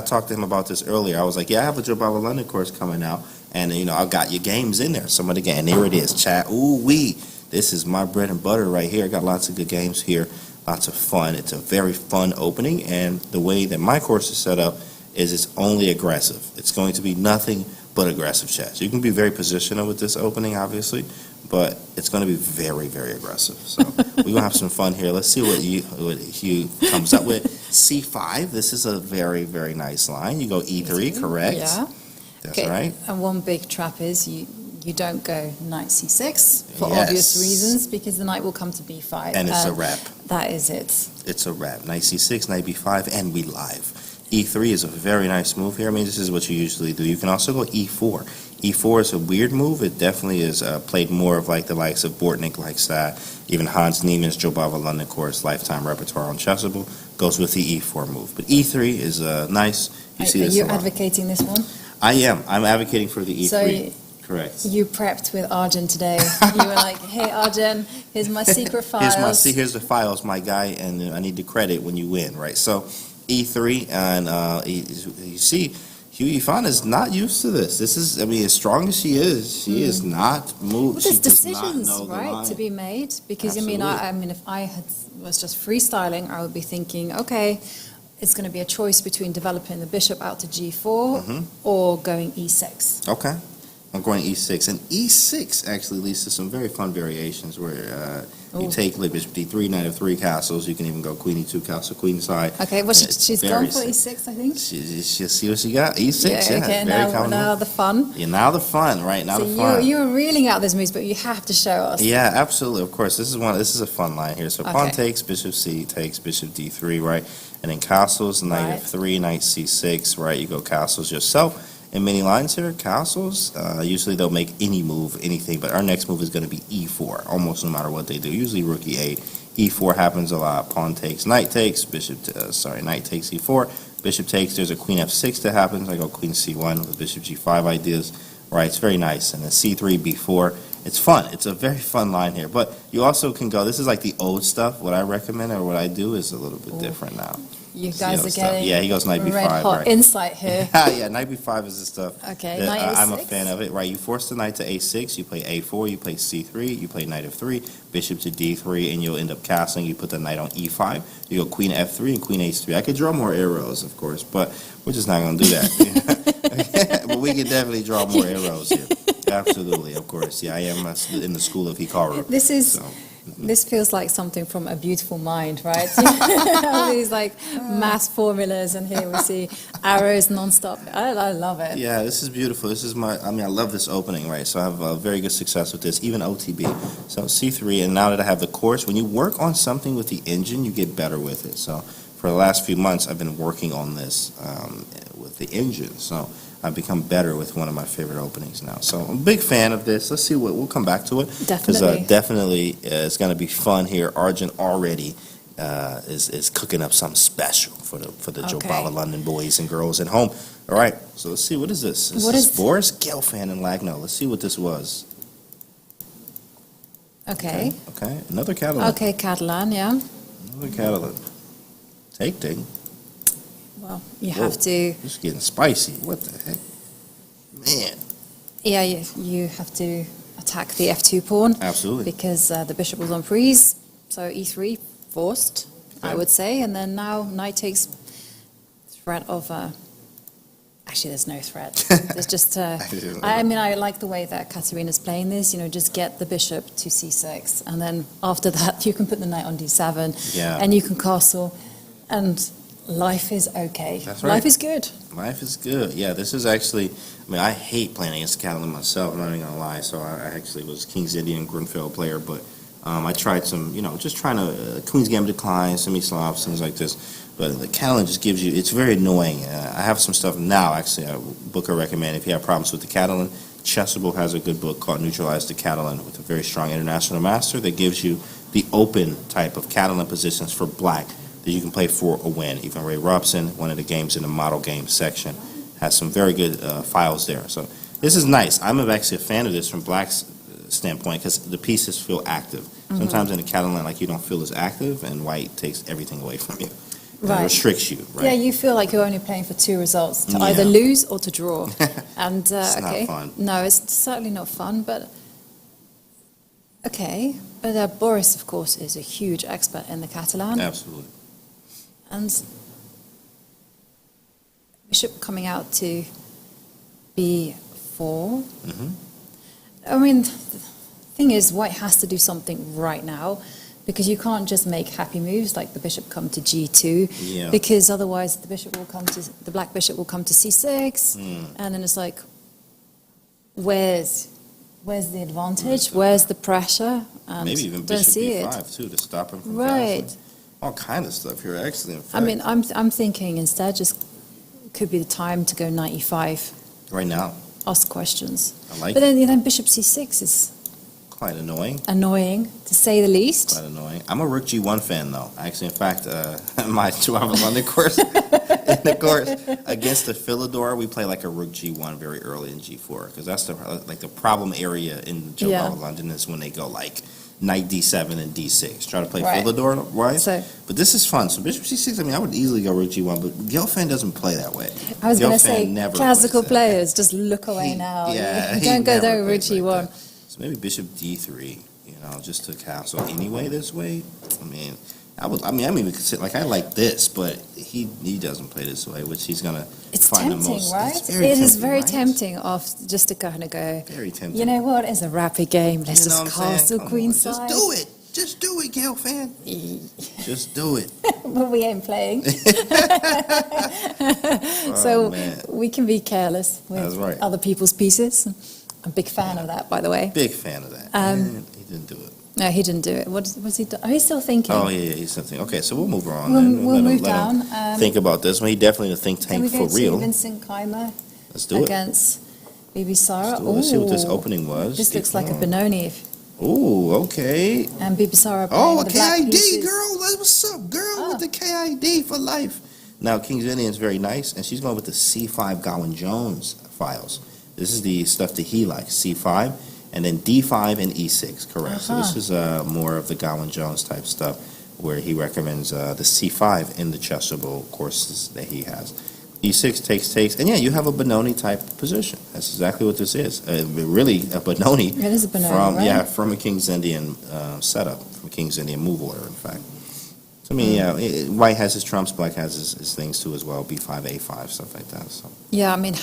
talked to him about this earlier. I was like, yeah, I have a Joe Bava London course coming out, and, you know, I've got your games in there. Some of the games. And there it is, chat. Ooh-wee. This is my bread and butter right here. I got lots of good games here. Lots of fun. It's a very fun opening, and the way that my course is set up is it's only aggressive. It's going to be nothing but aggressive chess. You can be very positional with this opening, obviously, but it's going to be very, very aggressive. So we're going to have some fun here. Let's see what Hugh comes up with. C5, this is a very, very nice line. You go E3, correct? Yeah. That's right. And one big trap is you don't go Knight C6 for Yes. obvious reasons, because the knight will come to B5. And it's a wrap. That is it. It's a wrap. Knight C6, Knight B5, and we live. E3 is a very nice move here. I mean, this is what you usually do. You can also go E4. E4 is a weird move. It definitely is played more of like the likes of Bortnick likes that. Even Hans Niemann's Joe Bava London course, lifetime repertoire on Chessable, goes with the E4 move. But E3 is nice. You see this a lot. Are you advocating this one? I am. I'm advocating for the E3. So correct. You prepped with Arjun today. You were like, hey, Arjun, here's my secret files. Here's the files, my guy, and I need the credit when you win, right? So E3, and you see, Hu Yifan is not used to this. This is, I mean, as strong as she is not moved. Well, She there's does not decisions, know the right, line. to be made. Because, Absolutely. I mean, if I was just freestyling, I would be thinking, okay, it's going to be a choice between developing the bishop out to G4 or going E6. Okay. I'm going E6. And E6 actually leads to some very fun variations where you take bishop D3, knight of 3 castles. You can even go queen E2 castle, queen side. Okay, well, she's very gone for sick. E6, I think. She'll see what she got. E6, yeah. Okay, very common now move. the fun. Yeah, now the fun, right? Now So the fun. you were reeling out those moves, but you have to show us. Yeah, absolutely. Of course, this is a fun line here. So pawn Okay. takes, bishop C takes, bishop D3, right? And then castles, knight Right. f3, knight c6, right? You go castles yourself. In many lines here, castles, usually they'll make any move, anything, but our next move is going to be e4, almost no matter what they do. Usually rook e8, e4 happens a lot. Pawn takes, knight takes, knight takes e4, bishop takes. There's a queen f6 that happens. I go queen c1 with bishop g5 ideas, right? It's very nice. And then c3, b4. It's fun. It's a very fun line here. But you also can go, this is like the old stuff. What I recommend or what I do is a little bit different now. You It's the guys old are stuff. getting Yeah, he goes knight b5, red hot right? insight here. Yeah, knight b5 is the stuff. Okay, that knight I'm a a6. fan of it, right? You force the knight to a6, you play a4, you play c3, you play knight f3, bishop to d3, and you'll end up castling. You put the knight on e5, you go queen f3 and queen h3. I could draw more arrows, of course, but we're just not going to do that. But we can definitely draw more arrows here. Absolutely, of course. Yeah, I am in the school of Hikaru. This feels like something from A Beautiful Mind, right? All these like math formulas, and here we see arrows nonstop. I love it. Yeah, this is beautiful. This is I love this opening, right? So I have very good success with this, even OTB. So C3, and now that I have the course, when you work on something with the engine, you get better with it. So for the last few months, I've been working on this with the engine. So I've become better with one of my favorite openings now. So I'm a big fan of this. Let's see we'll come back to it. Definitely. Because definitely it's going to be fun here. Arjun already is cooking up something special for the Joe Okay. Bala London boys and girls at home. All right, so let's see. What is this? This What is is- Boris Gelfand and Lagno. Let's see what this was. Okay. Okay. Another Catalan. Okay, Catalan, yeah. Another Catalan. Take. Well, you Whoa. have to, This is getting spicy. What the heck? Man. yeah, you have to attack the f2 pawn Absolutely. because the bishop was on freeze. So e3 forced, I Okay. would say, and then now knight takes threat of. Actually, there's no threat. There's just. I like the way that Katerina's playing this. Just get the bishop to c6, and then after that, you can put the knight on d7, Yeah. and you can castle, and life is okay. That's right. Life is good. Life is good. Yeah, this is actually, I hate playing against Catalan myself, I'm not even going to lie. So I actually was King's Indian Grunfeld player, but I tried some, just trying to, Queen's Gambit decline, semi-slavs, things like this. But the Catalan just gives you, it's very annoying. I have some stuff now, actually, a book I recommend if you have problems with the Catalan. Chessable has a good book called Neutralize the Catalan with a very strong international master that gives you the open type of Catalan positions for black that you can play for a win. Even Ray Robson, one of the games in the model game section, has some very good files there. So this is nice. I'm actually a fan of this from black's standpoint because the pieces feel active. Sometimes in the Catalan, like you don't feel as active, and white takes everything away from you. And Right. It restricts you, right? Yeah, you feel like you're only playing for two results, to Yeah. either lose or to draw. And It's not okay, fun. no, it's certainly not fun. But okay, but Boris, of course, is a huge expert in the Catalan, Absolutely. and bishop coming out to b4. Mhm. I mean, the thing is, white has to do something right now. Because you can't just make happy moves like the bishop come to g2, Yeah. because otherwise the black bishop will come to c6, and then it's like, where's the advantage? Where's the pressure? And Maybe even don't bishop see it. b5 too to stop him from Right. castling. All kind of stuff here, actually. In fact. I mean, I'm thinking instead just could be the time to go knight e5, right now, ask questions. I like But it. then bishop c6 is Quite annoying. annoying to say the least. Quite annoying. I'm a Rook G1 fan, though. Actually, in fact, my 2-hour London course, in the course against the Philidor, we play like a Rook G1 very early in G4 because that's the problem area in Joe Yeah. London is when they go like Knight D7 and D6. Try to play Right. Philidor, right? So But this is fun. So Bishop C6. I would easily go Rook G1, but Gelfand doesn't play that way. I was going to Gelfand say, never classical plays that. players, just look away now. Yeah, he Don't go never there with plays like G1. that. So maybe Bishop D3. Just to castle anyway this way. I even consider, like, I like this, but he doesn't play this way, which he's gonna It's find tempting, the most. right? It's It is very right? tempting just to kind of go, Very tempting. you know what, it's a rapid game, let's You know just what I'm saying? castle Come on, queenside. Just do it. Just do it, Gelfand. Just do it. But we ain't playing. So Oh, man. we can be careless with That's right. other people's pieces. I'm a big fan of that, by the way. Big fan of that. Um, And he didn't do it. No, he didn't do it. What was he? Oh, he's still thinking. Oh, yeah, he's something. Okay, so we'll move on. We'll move let him down. think about this. Well, he definitely a think Can tank we for go real. to Vincent Keimer Let's do it. against Bibisara? Let's see what this Ooh, opening was. This looks like a D4. Benoni. Ooh, okay. And Bibisara playing Oh, a the black KID, pieces. girl. What's up, girl? Oh. With the KID for life. Now, King's Indian is very nice, and she's going with the C5 Gowan Jones files. This is the stuff that he likes, C5, and then D5 and E6, correct. So this is more of the Gowan Jones type stuff, where he recommends the C5 in the chessable courses that he has. E6 takes, and yeah, you have a Benoni type position. That's exactly what this is. Really, a Benoni. It is a Benoni, from, right? Yeah, from a King's Indian setup, from King's Indian move order, in fact. So, I mean, yeah, white has his trumps, black has his things too as well, B5, A5, stuff like that. So. Yeah, I mean,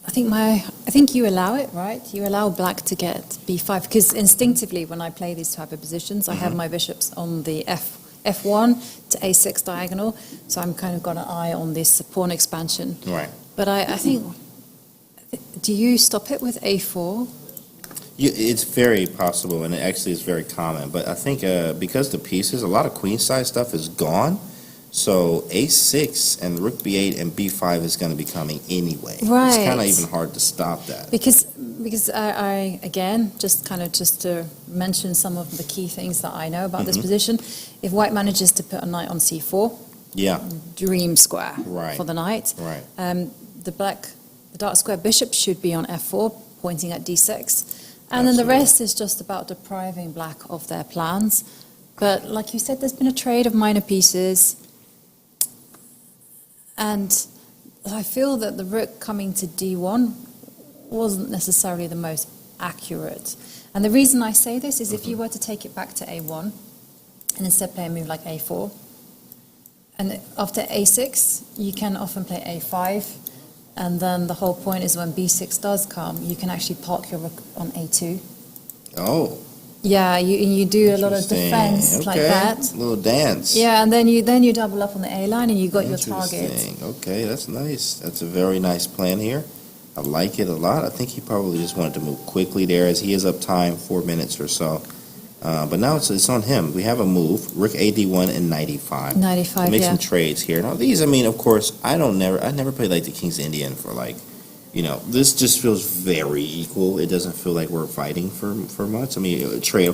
I think you allow it, right? You allow black to get b5 because instinctively, when I play these type of positions, I have my bishops on the f1 to a6 diagonal, so I'm kind of got an eye on this pawn expansion. Right. But I think, do you stop it with a4? It's very possible, and it actually is very common. But I think because the pieces, a lot of queenside stuff is gone, so A6 and Rook B8 and B5 is going to be coming anyway. Right. It's kind of even hard to stop that. Because I again, just to mention some of the key things that I know about this position, if white manages to put a knight on c4, Yeah. dream square Right. for the knight. Right. The dark square bishop should be on f4, pointing at d6. And then the rest is just about depriving black of their plans. But like you said, there's been a trade of minor pieces. And I feel that the rook coming to d1 wasn't necessarily the most accurate. And the reason I say this is if you were to take it back to a1 and instead play a move like a4, and after a6, you can often play a5. And then the whole point is when b6 does come, you can actually park your rook on a2. Oh. Yeah, you do a lot of Interesting. defense like that. A little dance. Yeah, and then you double up on the A line and you got your target. Interesting. Okay, that's nice. That's a very nice plan here. I like it a lot. I think he probably just wanted to move quickly there as he is up time, 4 minutes or so. But now it's on him. We have a move, Rook AD1 and Knight E5. Knight E5, Make yeah. some trades here. Now these, I mean, of course, I never played like the King's Indian for like, this just feels very equal. It doesn't feel like we're fighting for much. I mean, trade,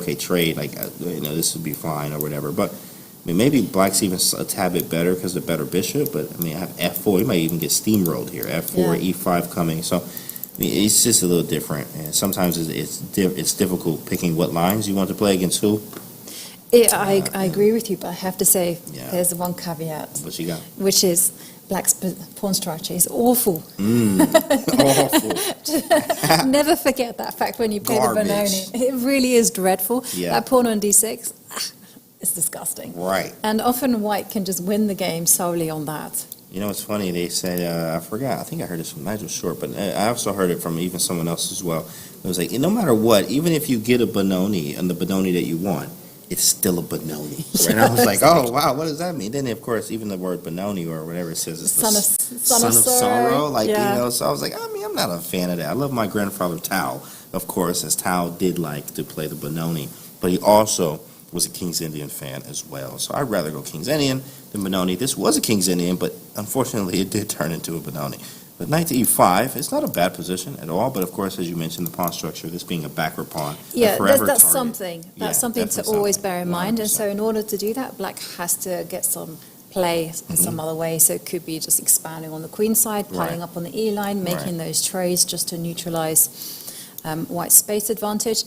like, this would be fine or whatever. But, I mean, maybe black's even a tad bit better because of the better bishop. But, I mean, I have F4. You might even get steamrolled here. F4, Yeah. E5 coming. So, I mean, it's just a little different. And sometimes it's difficult picking what lines you want to play against who. I agree with you, but I have to say Yeah. there's one caveat, What you got? which is black's pawn structure is awful. Awful. Never forget that fact when you play Garbage. the Benoni. It really is dreadful. Yeah. That pawn on d6, it's disgusting. Right. And often white can just win the game solely on that. You know, it's funny. They said, I forgot. I think I heard this from Nigel Short, but I also heard it from even someone else as well. It was like, no matter what, even if you get a Benoni and the Benoni that you want, it's still a Benoni. Right? And I was like, oh, wow, what does that mean? Then, of course, even the word Benoni or whatever it says is the Son of sorrow. Like, Yeah. so I was like, I mean, I'm not a fan of that. I love my grandfather Tao, of course, as Tao did like to play the Benoni, but he also was a King's Indian fan as well. So I'd rather go King's Indian than Benoni. This was a King's Indian, but unfortunately it did turn into a Benoni. But knight to e5, it's not a bad position at all, but of course, as you mentioned, the pawn structure, this being a backward pawn, Yeah, a forever that's target. something. Yeah, That's something to definitely always something. bear in mind. And 100%. so in order to do that, black has to get some play in some other way. So it could be just expanding on the queen side, piling Right. up on the E line, making Right. those trades just to neutralize white space advantage.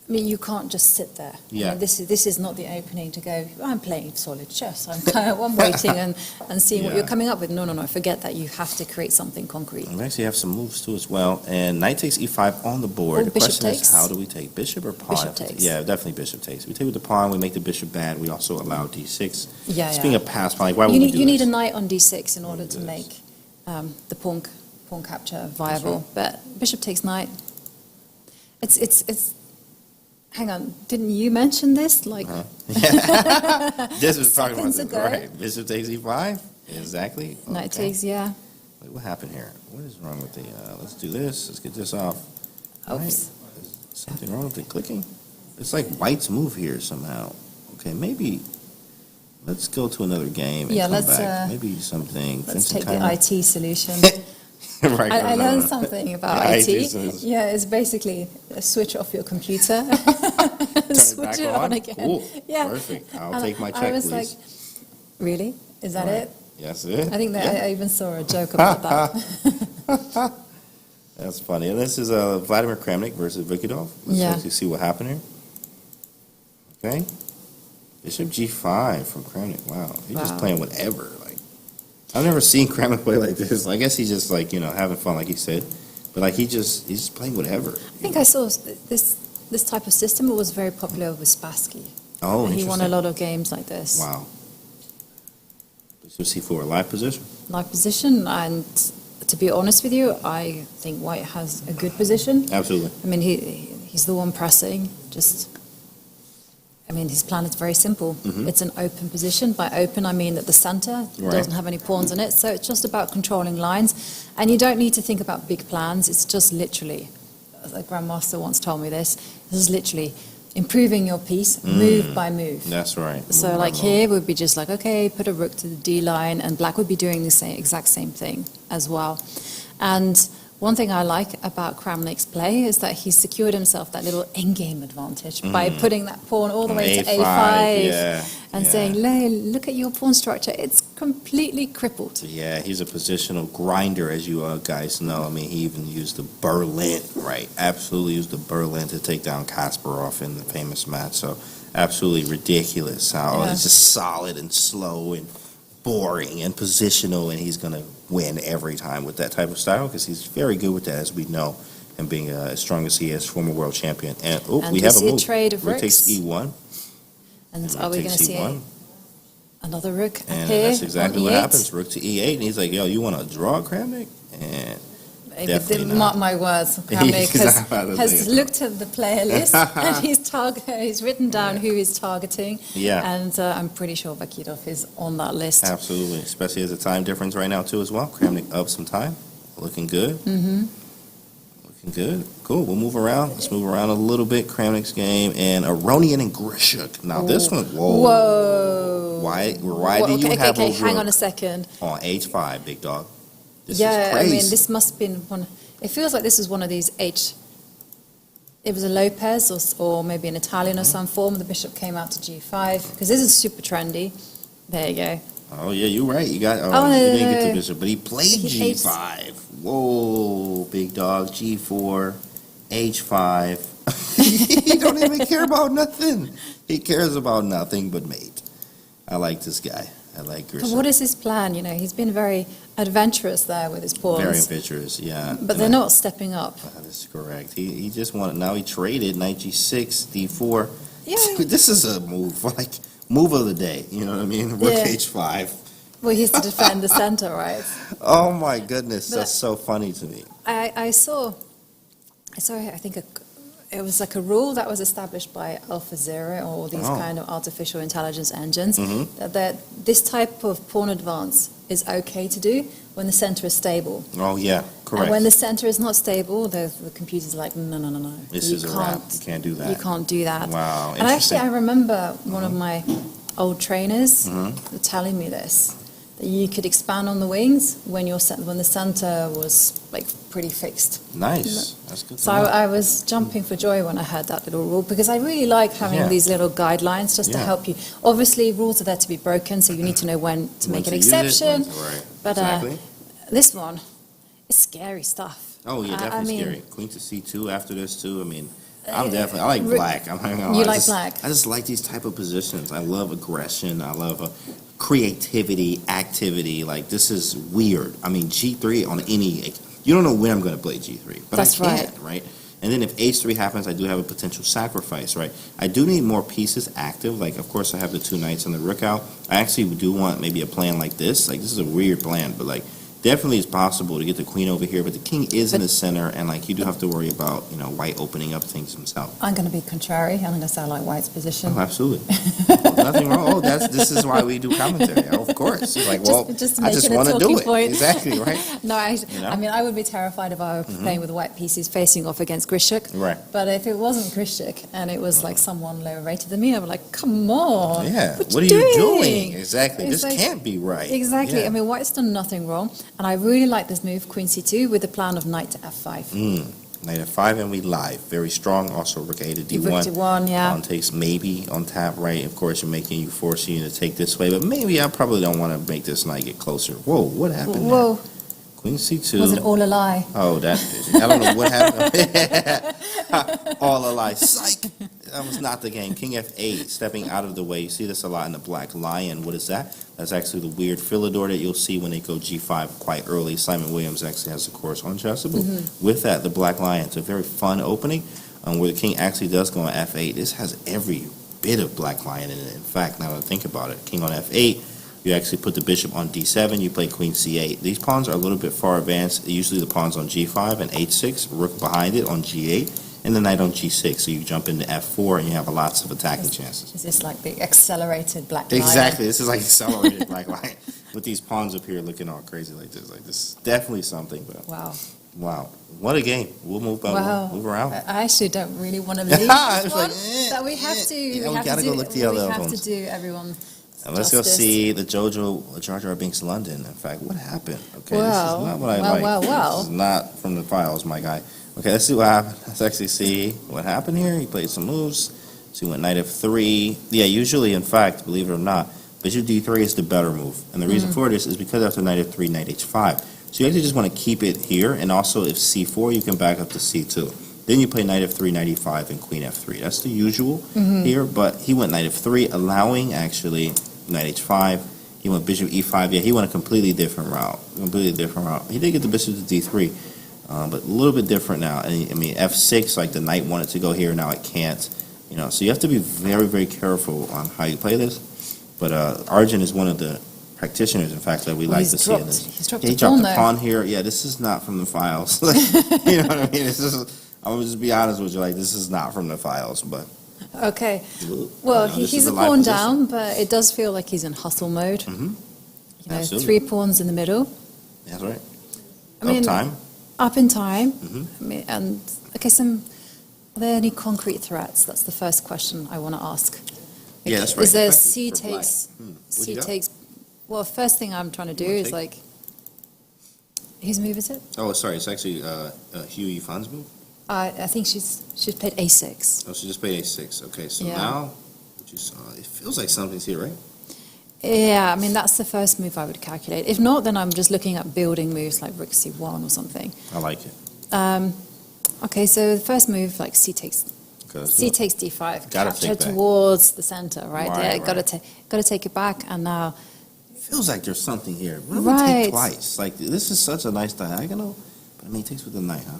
I mean, you can't just sit there. Yeah. I mean, this is not the opening to go, I'm playing solid chess. I'm waiting and seeing what Yeah. you're coming up with. No, forget that. You have to create something concrete. We actually have some moves too as well. And knight takes e5 on the board. Oh, the bishop question takes. is, how do we take? Bishop or pawn? Bishop takes. Yeah, definitely bishop takes. We take with the pawn, we make the bishop bad. We also allow d6. Yeah, It's yeah. being a pass pawn. Like, why would You we need do you need a this? knight on d6 in order do to this? make the pawn capture viable. But bishop takes knight. It's. Hang on, didn't you mention this? Like This was talking about Seconds this, ago. right? Bishop takes e5. Exactly. knight Okay. takes, yeah. Wait, what happened here? What is wrong with the? Let's do this. Let's get this off. Right. Oops. Is something wrong with the clicking? It's like White's move here somehow. Okay, maybe let's go to another game and Yeah, come let's, back. Maybe something. Let's Vincent take the Keimer. IT solution. Right. I learned something about Yeah, IT. IT solution. Yeah, it's basically switch off your computer, Turn switch it on again. Cool. Yeah. Perfect. I'll And take my I check, was please. like, really? Is that All right. it? Yes, it is. I think that I even saw a joke about that. That's funny. And this is Vladimir Kramnik versus Vikidov. Let's Yeah. actually see what happened here. Okay. Bishop G5 from Kramnik. Wow. He's just Wow. playing whatever. Like, I've never seen Kramnik play like this. I guess he's just like, having fun, like he said. But like he's just playing whatever. I think I saw this type of system. It was very popular with Spassky. Oh, He interesting. won a lot of games like this. Wow. Bishop C4, live position. Live position, and to be honest with you, I think White has a good position. Absolutely. I mean, he's the one pressing. His plan is very simple. Mhm. It's an open position. By open, I mean that the center Right. doesn't have any pawns in it. So it's just about controlling lines. And you don't need to think about big plans. It's just literally, a grandmaster once told me this is literally improving your piece move by move. That's right. So Move by like move. here would be just like, okay, put a rook to the D line, and black would be doing the exact same thing as well. And one thing I like about Kramnik's play is that he's secured himself that little endgame advantage by putting that pawn all the way to A5 yeah, and yeah. saying, look at your pawn structure, it's completely crippled. Yeah, he's a positional grinder, as you guys know. I mean, he even used the Berlin, right? Absolutely used the Berlin to take down Kasparov in the famous match. So absolutely ridiculous how Yeah. it's just solid and slow and boring and positional, and he's going to win every time with that type of style because he's very good with that, as we know, and being as strong as he is, former world champion. And And we we have see a move. trade of Rook takes rooks. E1. And and are rook we going takes to see E1. another rook And appear that's exactly on what E8? happens. Rook to E8, and he's like, yo, you want to draw, Kramnik? And definitely not. Mark my words, Kramnik He's not about to has say it. looked at the player list and he's written down who he's targeting. Yeah. And I'm pretty sure Vakidov is on that list. Absolutely, especially as a time difference right now, too, as well. Kramnik up some time. Looking good. Mm-hmm. Looking good. Cool, we'll move around. Let's move around a little bit. Kramnik's game, and Aronian and Grishuk. Now, this one, whoa. Whoa. Why Whoa, do you okay, have okay, a hang on a rook second. on H5, big dog? This Yeah, is crazy. I mean, this must have been one. It feels like this is one of these It was a Lopez or maybe an Italian or some form. The bishop came out to G5 because this is super trendy. There you go. Oh, yeah, you're right. You got. Oh, you no, didn't no, get no. the bishop, but he played He hates- G5. Whoa, big dog. G4, H5. He don't even care about nothing. He cares about nothing but mate. I like this guy. I like But Grisham. what is his plan? You know, he's been very adventurous there with his pawns. Very adventurous, yeah. But they're not stepping up. That is correct. He just wanted. Now he traded knight G6, D4. Yeah. This is a move move of the day. You know what I mean? Rook Yeah. H5. Well, he's to defend the center, right? Oh my goodness, But- that's so funny to me. I saw, I think it was like a rule that was established by AlphaZero or these Oh. kind of artificial intelligence engines Mhm. that this type of pawn advance is okay to do when the center is stable. Oh yeah, correct. And when the center is not stable, the computer's like, no. This you is a wrap. You can't do that. You can't do that. Wow, And actually, I interesting. remember one of my old trainers Mhm. telling me this, that you could expand on the wings when when the center was like pretty fixed. Nice. That's good to So know. I was jumping for joy when I heard that little rule because I really like having Yeah. these little guidelines just to Yeah. help you. Obviously, rules are there to be broken, so you need to know when to When make an to use it, exception. when to- right. But Exactly. this one, it's scary stuff. Oh yeah, I definitely mean, scary. Queen to C2 after this too. I mean, I like Rick- black. I'm not gonna lie. You I like just- black? I just like these type of positions. I love aggression. I love creativity, activity. Like this is weird. I mean, G3 on any. You don't know when I'm going to play G3, but That's I can, right? And then if H3 happens, I do have a potential sacrifice, right? I do need more pieces active. Like, of course, I have the two knights and the rook out. I actually do want maybe a plan like this. Like, this is a weird plan, but like, definitely it's possible to get the queen over here, but the king is in the center, and like you do have to worry about white opening up things himself. I'm going to be contrary. I'm going to say I like white's position. Oh, absolutely. Nothing wrong. Oh, this is why we do commentary. Of course. It's like, well, just I just want to do it. Point. Exactly, right? No, I mean, I would be terrified if I were playing with white pieces facing off against Grishuk. Right. But if it wasn't Grishuk and it was like someone lower rated than me, I'd be like, come on. Yeah. What are you doing? Exactly. It's this can't be right. Exactly. Yeah. I mean, white's done nothing wrong. And I really like this move, Queen C2, with the plan of knight to F5. Knight F5 and we live. Very strong. Also, rook A to D1. Rook D1, yeah. Pawn takes maybe on tap, right? Of course, forcing you to take this way. But maybe I probably don't want to make this knight get closer. Whoa, what happened Whoa. there? Queen C2. Was it all a lie? Oh, I don't know what happened. All a lie. Psych! That was not the game. King F8, stepping out of the way. You see this a lot in the black lion. What is that? That's actually the weird Philidor that you'll see when they go G5 quite early. Simon Williams actually has the course on Chessable. With that, the black lion. It's a very fun opening where the king actually does go on F8. This has every bit of black lion in it. In fact, now that I think about it, king on F8, you actually put the bishop on D7, you play queen C8. These pawns are a little bit far advanced. Usually the pawn's on G5 and H6, rook behind it on G8, and the knight on G6. So you jump into F4 and you have lots of attacking chances. Is this like the accelerated black lion? Exactly. This is like accelerated black lion with these pawns up here looking all crazy like this. Like this is definitely something. But Wow. What a game. We'll move around. I actually don't really want to leave this one. That we have to. Yeah, we gotta go look the other We have ones. to do everyone. And let's go justice. see the Jar Jar Binks London. In fact, what happened? Okay, Well, this is not what I like. well. This is not from the files, my guy. Okay, let's see what happened. Let's actually see what happened here. He played some moves. So he went knight f3. Yeah, usually, in fact, believe it or not, bishop d3 is the better move. And the reason for this is because after knight f3, knight h5. So you actually just want to keep it here. And also, if c4, you can back up to c2. Then you play knight f3, knight e5, and queen f3. That's the usual here. But he went knight f3, allowing, actually, knight h5. He went bishop e5. Yeah, he went a completely different route. He did get the bishop to d3, but a little bit different now. And I mean, f6, like the knight wanted to go here, now it can't. So you have to be very, very careful on how you play this. But Arjun is one of the practitioners, in fact, that we like to see in this. He's dropped He a dropped pawn the there. pawn here. Yeah, this is not from the files. You know what I mean? I'm gonna just be honest with you. Like, this is not from the files, but. Okay. Well, this he's is a a live pawn position. down, but it does feel like he's in hustle mode. Absolutely. 3 pawns in the middle. That's right. I mean, time. Up in time. Mhm. I mean, and okay, are there any concrete threats? That's the first question I want to ask. Yeah, that's right. Is there Especially C for black. takes? What C you got? takes. Well, first thing I'm trying to do You wanna is take? like. Whose move is it? Oh, sorry. It's actually Hugh Yufan's move. I think she's played A6. Oh, she just played a6. Okay, so Yeah. now what you saw, it feels like something's here, right? Yeah, I mean that's the first move I would calculate. If not, then I'm just looking at building moves like Rook C1 or something. I like it. Okay, so the first move like C takes Okay, let's C do it. takes D5, Gotta capture take back. towards the center, right? Right, Yeah, gotta take it back, and now Feels like there's something here. What do we take Right. twice? Like, this is such a nice diagonal, but I mean, it takes with the knight, huh?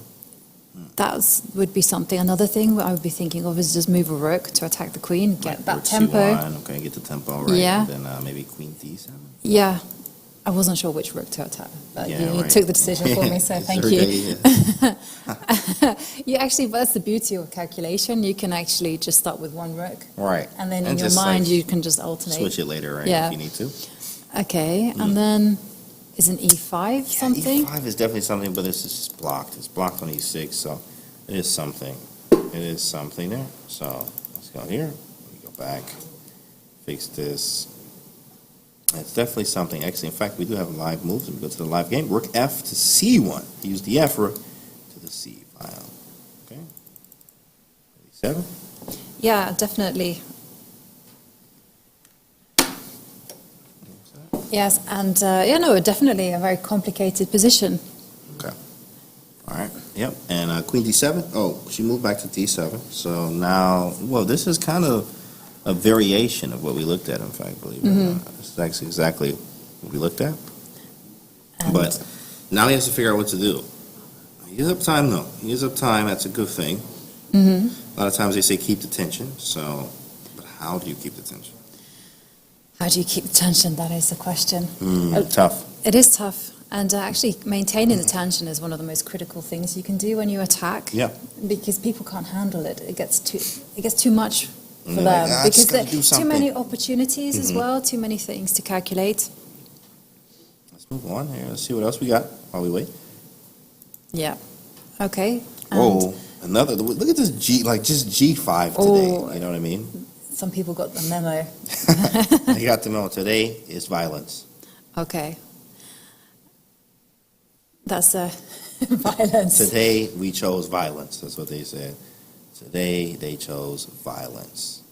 would be something. Another thing I would be thinking of is just move a rook to attack the queen, get Right, that rook tempo. C1, okay, get the tempo right. Yeah. And then maybe queen d7. Yeah, I wasn't sure which rook to attack, but Yeah, you right. took the decision for me, so It's thank her you. day, yeah. You actually, that's the beauty of calculation. You can actually just start with one rook, Right. and then in your just, mind like, you can just alternate. switch it later, right? Yeah. If you need to. Okay, and then is an E5 something? E5 is definitely something, but this is just blocked. It's blocked on E6, so it is something. It is something there. So let's go here. Let me go back. Fix this. It's definitely something. Actually, in fact, we do have live moves. Let me go to the live game. Rook F to C1. Use the F rook to the C file. Okay. 7. Yeah, definitely. Yes, and definitely a very complicated position. Okay. All right. Yep. And queen D7. Oh, she moved back to D7. So now, well, this is kind of a variation of what we looked at, in fact, believe it or not. This is actually exactly what we looked at. And But now he has to figure out what to do. He gives up time, though. He gives up time. That's a good thing. Mhm. A lot of times they say keep the tension. So, but how do you keep the tension? How do you keep the tension? That is the question. Tough. It is tough. And actually maintaining the tension is one of the most critical things you can do when you attack. Yeah. Because people can't handle it. It gets too much for they're them. like, "Ah, I because just gotta there do are too something." many opportunities as well, too many things to calculate. Let's move on here. Let's see what else we got while we wait. Yeah. Okay. And Oh, another. Look at this just G5 today. Oh. You know what I mean? some people got the memo. They got the memo. Today is violence. Okay. That's violence. Today we chose violence. That's what they said. Today they chose violence.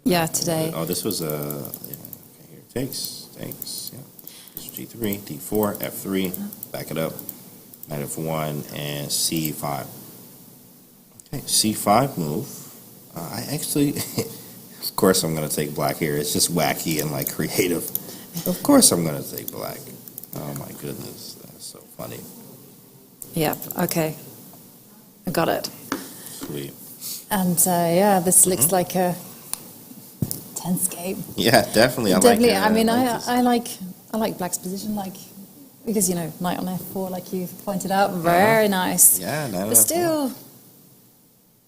Yeah, today. Oh, this was a. Yeah, okay, here takes. Yeah. This is G3, D4, F3. Back it up. Knight F1 and C5. Okay, C5 move. I actually, of course, I'm going to take black here. It's just wacky and like creative. Of course, I'm going to take black. Oh my goodness, that's so funny. Yep. Okay. I got it. Sweet. And yeah, this looks like a tense game. Yeah, definitely. Definitely. I I mean, this. I like black's position, like because you know knight on f4, like you pointed out, very nice. Yeah, knight on But F4.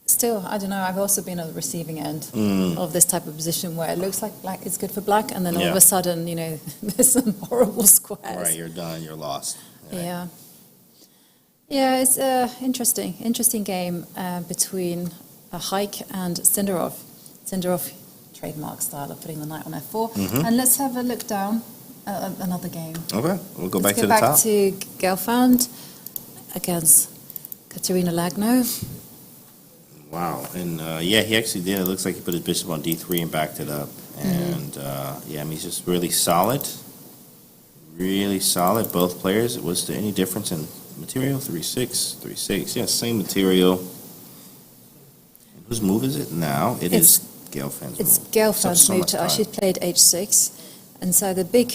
still, I don't know. I've also been on the receiving end of this type of position where it looks like black is good for black, and then all of Yeah. a sudden, you know, there's some horrible squares. Right, you're done. You're lost. Right. Yeah. Yeah, it's a interesting game between a Hike and Sindarov. Sindarov, trademark style of putting the knight on f4. And let's have a look down at another game. Okay, we'll go back Let's to go the back top. to Gelfand against Katerina Lagno. Wow, and yeah, he actually did. It looks like he put his bishop on D3 and backed it up. And yeah, I mean, he's just really solid. Really solid, both players. Was there any difference in material? 3-6, 3-6. Yeah, same material. And whose move is it now? It's Gelfand's It's move. Gelfand's So move much to time. She'd played h6. And so the big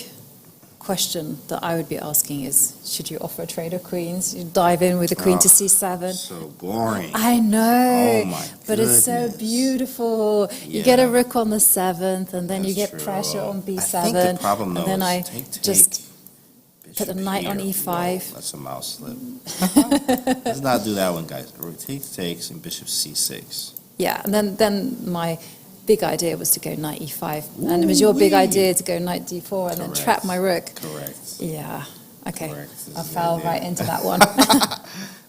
question that I would be asking is, should you offer a trade of queens? You dive in with the queen to c7. So boring. I know, Oh, my but it's so goodness. beautiful. You get a Yeah. rook on the 7th, and then you That's get true. pressure on I b7. think the problem, though, and then is I take. just put the Bishop knight on here. e5. Whoa, that's a mouse slip. Let's not do that one, guys. Rook takes, and bishop c6. Yeah, and then my big idea was to go knight e5, and it was your big Ooh-wee. idea to go knight d4 and then Correct. trap my rook. Correct. Yeah, okay, Correct. This I is the fell idea. right into that one.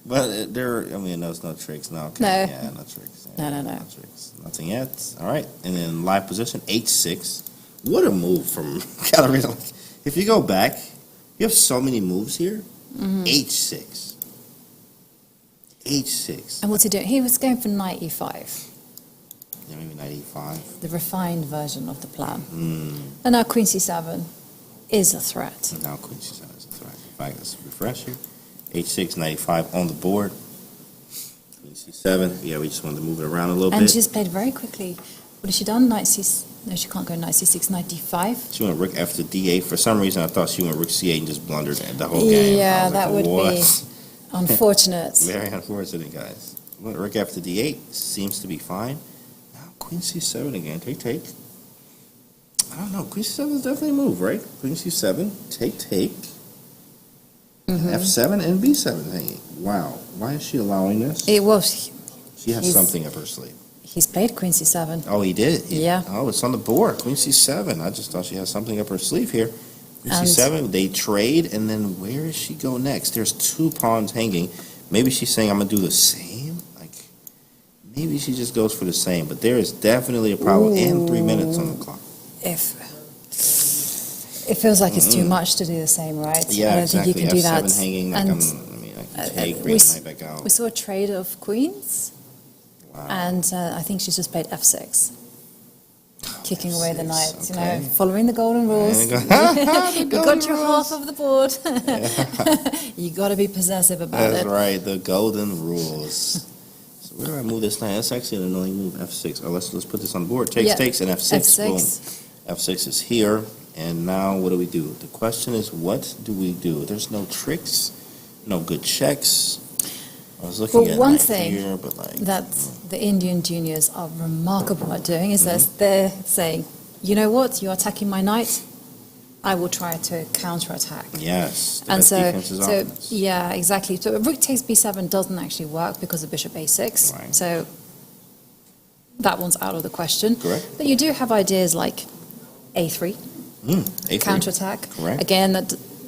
But I mean, there's no tricks now. Okay. No. Yeah, no tricks. No, Yeah, no. tricks. Nothing yet. All right. And then live position, h6. What a move from Katerina. If you go back, you have so many moves here. h6. h6. And what's he doing? He was going for knight e5, Yeah, maybe knight e5. the refined version of the plan. Mm. And now queen c7 is a threat. Now queen c7 is a threat. In fact, let's refresh here. h6, knight e5 on the board. Queen c7. Yeah, we just wanted to move it around a little And bit. she's played very quickly. What has she done? Knight c. No, she can't go knight c6, knight d5. She went rook after d8. For some reason, I thought she went rook c8 and just blundered the whole game. I Yeah, was like, that would what? be unfortunate. Very unfortunate, guys. Went rook after d8 seems to be fine. Now queen c7 again. Take. I don't know. Queen c7 is definitely a move, right? Queen c7, take. And f7 and b7. Hey, wow. Why is she allowing this? It was. She has he's- something up her sleeve. He's played queen c7. Oh, he did? Yeah. Oh, it's on the board. Queen c7. I just thought she had something up her sleeve here. Queen And- c7, they trade, and then where does she go next? There's two pawns hanging. Maybe she's saying, I'm going to do the same? Like, maybe she just goes for the same. But there is definitely a problem. And 3 minutes on the clock. If it feels like it's too much to do the same, right? Yeah, I don't exactly. think you can do that. F7 hanging. Like And I can take, we bring s- the knight back out. we saw a trade of queens, Wow. and I think she's just played f6, kicking away the F6, knight. You okay. know, following the golden rules. The You got golden your rules. half of the board. You got to be possessive about That's it. right, the golden rules. So where do I move this knight? That's actually an annoying move, f6. Oh, let's put this on the board. Yeah. Takes, and f6. F6. Boom. F6 is here, and now what do we do? The question is, what do we do? There's no tricks, no good checks. I was looking Well, at one knight thing here, but like that the Indian juniors are remarkable at doing is Mm-hmm. they're saying, you know what, you're attacking my knight, I will try to counterattack. Yes. The And best so, defense is offense. yeah, exactly. So rook takes b7 doesn't actually work because of bishop a6. Right. So that one's out of the question. Correct. But you do have ideas like a3, A3. counterattack. Correct. Again,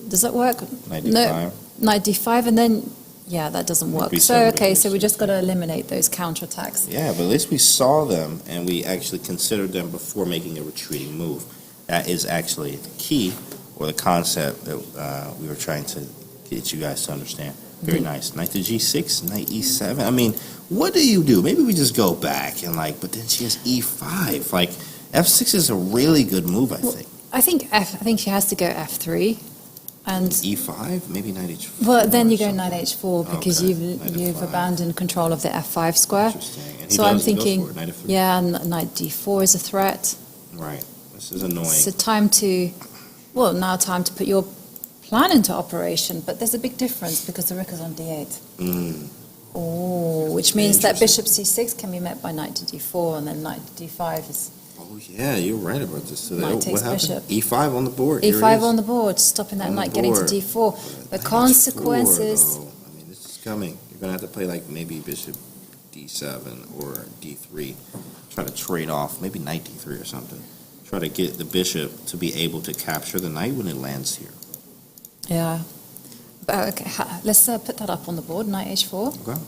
does that work? Knight No, d5. knight d5, and then, yeah, that doesn't work. b7, So, okay, bishop so we just c6. got to eliminate those counterattacks. Yeah, but at least we saw them and we actually considered them before making a retreating move. That is actually the key or the concept that we were trying to get you guys to understand. Very nice. Knight to g6, knight e7. I mean, what do you do? Maybe we just go back and but then she has e5. Like, f6 is a really good move, I think. I think she has to go f3. And e5, maybe knight h4. well, then you go or knight something. h4 because Okay, knight you've f5. abandoned control of the f5 square. Interesting. And he So I'm does go thinking, for it, knight f3. yeah, knight d4 is a threat. Right. This is annoying. So time to put your plan into operation. But there's a big difference because the rook is on d8. Oh, which means that bishop c6 can be met by knight to d4, and then knight to d5 is Oh, yeah, you're right about this. So Knight what takes happened? bishop. e5 on the board. Here it e5 is. on the board, stopping that On the knight getting to board. d4. The Knight consequences. h4, though. I mean, this is coming. You're going to have to play maybe bishop d7 or d3. Try to trade off, maybe knight d3 or something. Try to get the bishop to be able to capture the knight when it lands here. Yeah. But, okay, let's put that up on the board, knight h4. Okay.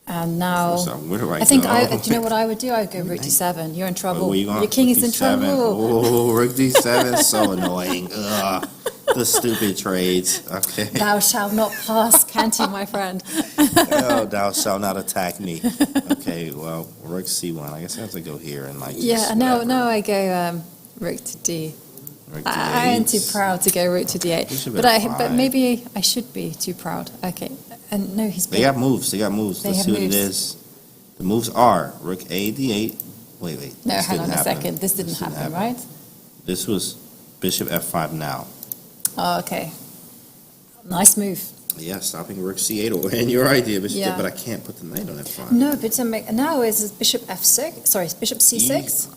And now, So where do I think go? do you know what I would do? I would go rook d7. You're in trouble. Where you going? Your king Rook is in d7. trouble. Oh, rook d7, so annoying. Ugh, the stupid trades. Okay. Thou shalt not pass, can't you, my friend? Oh, thou shalt not attack me. Okay, well, rook c1. I guess I have to go here and Yeah, just no, whatever. I go rook to d. Rook I am too d8. proud to go rook to d8. Bishop But f5. maybe I should be too proud. Okay. And no, he's They got moves. They got moves. They Let's have see what moves. it is. The moves are rook a d8. Wait. No, this hang didn't on a happen. second. This didn't happen, right? This was bishop f5 now. Oh, okay. Nice move. Yeah, stopping rook c8 or and your idea, bishop. Yeah. But I can't put the knight on f5. No, but now is bishop f6. Sorry, bishop c6.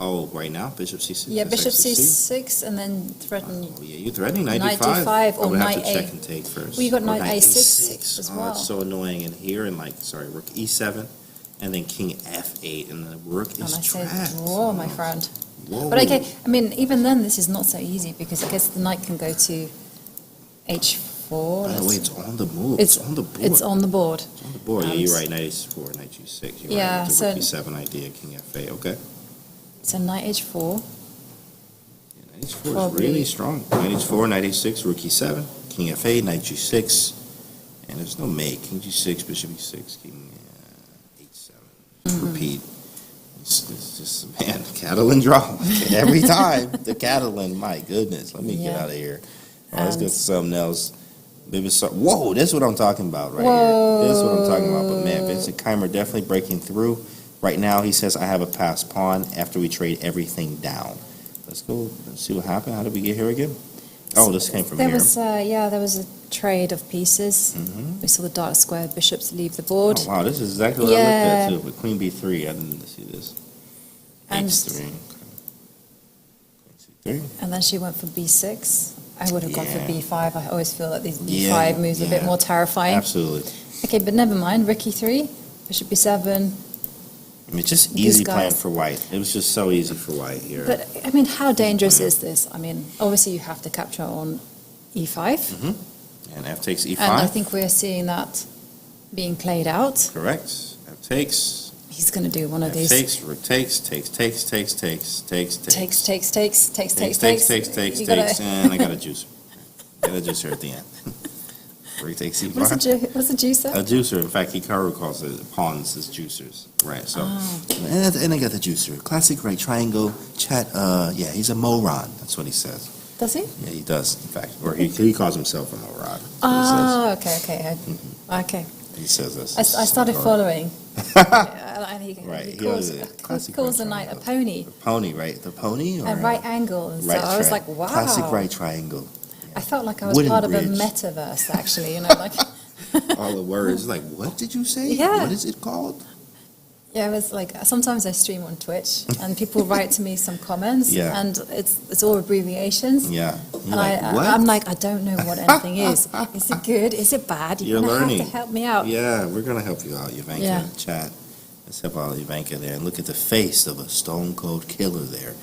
Oh, right now bishop c6. Yeah, That's bishop actually c6 and then threaten. Oh, yeah, you're threatening knight Knight d5. d5 I or would have knight to check A. and take first. Well, you got Or knight a6 a6 as Oh, well. it's so annoying. And here, rook e7, and then king f8, and the rook And is I say trapped. draw, my friend. Whoa. But okay, I mean, even then, this is not so easy because I guess the knight can go to h4. By the way, it's on the move. It's- It's on the board. It's on the board. It's on the board. Yeah, And- you're right. Knight h4, knight g6. You're Yeah, right. The so- rook e7 idea, king f8. Okay. So knight h4. Yeah, knight h4 is Probably- really strong. Knight h4, knight h6, rook e7, king f8, knight g6, and there's no mate. King g6, bishop e6, king h7. Mm-hmm. Repeat. It's just, man, Catalan draw. Every time. The Catalan, my goodness. Let me get Yeah. out of here. Oh, let's go And- to something else. Maybe whoa, that's what I'm talking about right here. This is what I'm talking about. But man, Vincent Keimer definitely breaking through. Right now, he says, I have a passed pawn after we trade everything down. Let's go and see what happened. How did we get here again? Oh, this came from There here. was, there was a trade of pieces. Mhm. We saw the dark square bishops leave the board. Oh, wow, this is exactly what I Yeah. looked at, too. But queen b3, I didn't see this. And- h3. Queen c3. And then she went for b6. I would have gone for Yeah. b5. I always feel that these Yeah, b5 moves are a bit yeah. more terrifying. Absolutely. Okay, but never mind. Rook e3, bishop b7. I mean, just These easy plan guys- for white. It was just so easy for white here. But, I mean, how dangerous is this? I mean, obviously you have to capture on e5. And f takes e5. And I think we're seeing that being played out. Correct. F takes. He's going to do one of F these. takes, rook takes, takes, Takes. You gotta- and I got a juicer. Got a juicer at the end. Rook takes e5. What's a juicer? A juicer. In fact, Hikaru calls it pawns as juicers. Right. So, Oh. and I got the juicer. Classic right triangle. Chat. Yeah, he's a moron. That's what he says. Does he? Yeah, he does. In fact, or he calls himself a moron. That's what he says. Oh, okay. Okay. He says this. I started Moron. following. And he Right, he he calls, was a calls, classic calls the right knight a triangle. pony. The pony, right? The pony or A right angle. And so right I was tri- like, wow. Classic right triangle. I felt like I was Wooden part of a bridge. metaverse, actually. Like, All the words like, what did you say? Yeah. What is it called? Yeah, it was like sometimes I stream on Twitch and people write to me some comments Yeah. and it's all abbreviations. Yeah. And I'm like, I don't know what anything is. Is it good? Is it bad? You're gonna learning. have to help me out. Yeah, we're going to help you out, Ivanka. Yeah. Chat. Let's help out Ivanka there. And look at the face of a stone cold killer there.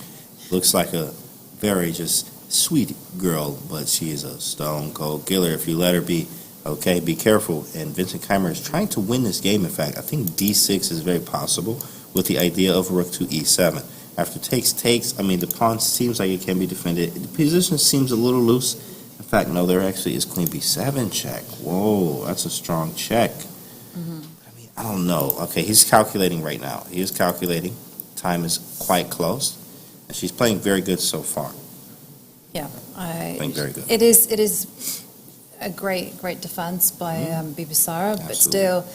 Looks like a very just sweet girl, but she is a stone cold killer if you let her be. Okay, be careful. And Vincent Keimer is trying to win this game. In fact, I think d6 is very possible with the idea of rook to e7. After takes, I mean, the pawn seems like it can be defended. The position seems a little loose. In fact, no, there actually is queen b7 check. Whoa, that's a strong check. Mm-hmm. I mean, I don't know. Okay, he's calculating right now. He is calculating. Time is quite close. And she's playing very good so far. Yeah, Playing very good. It is a great defense by Bibisara, but still,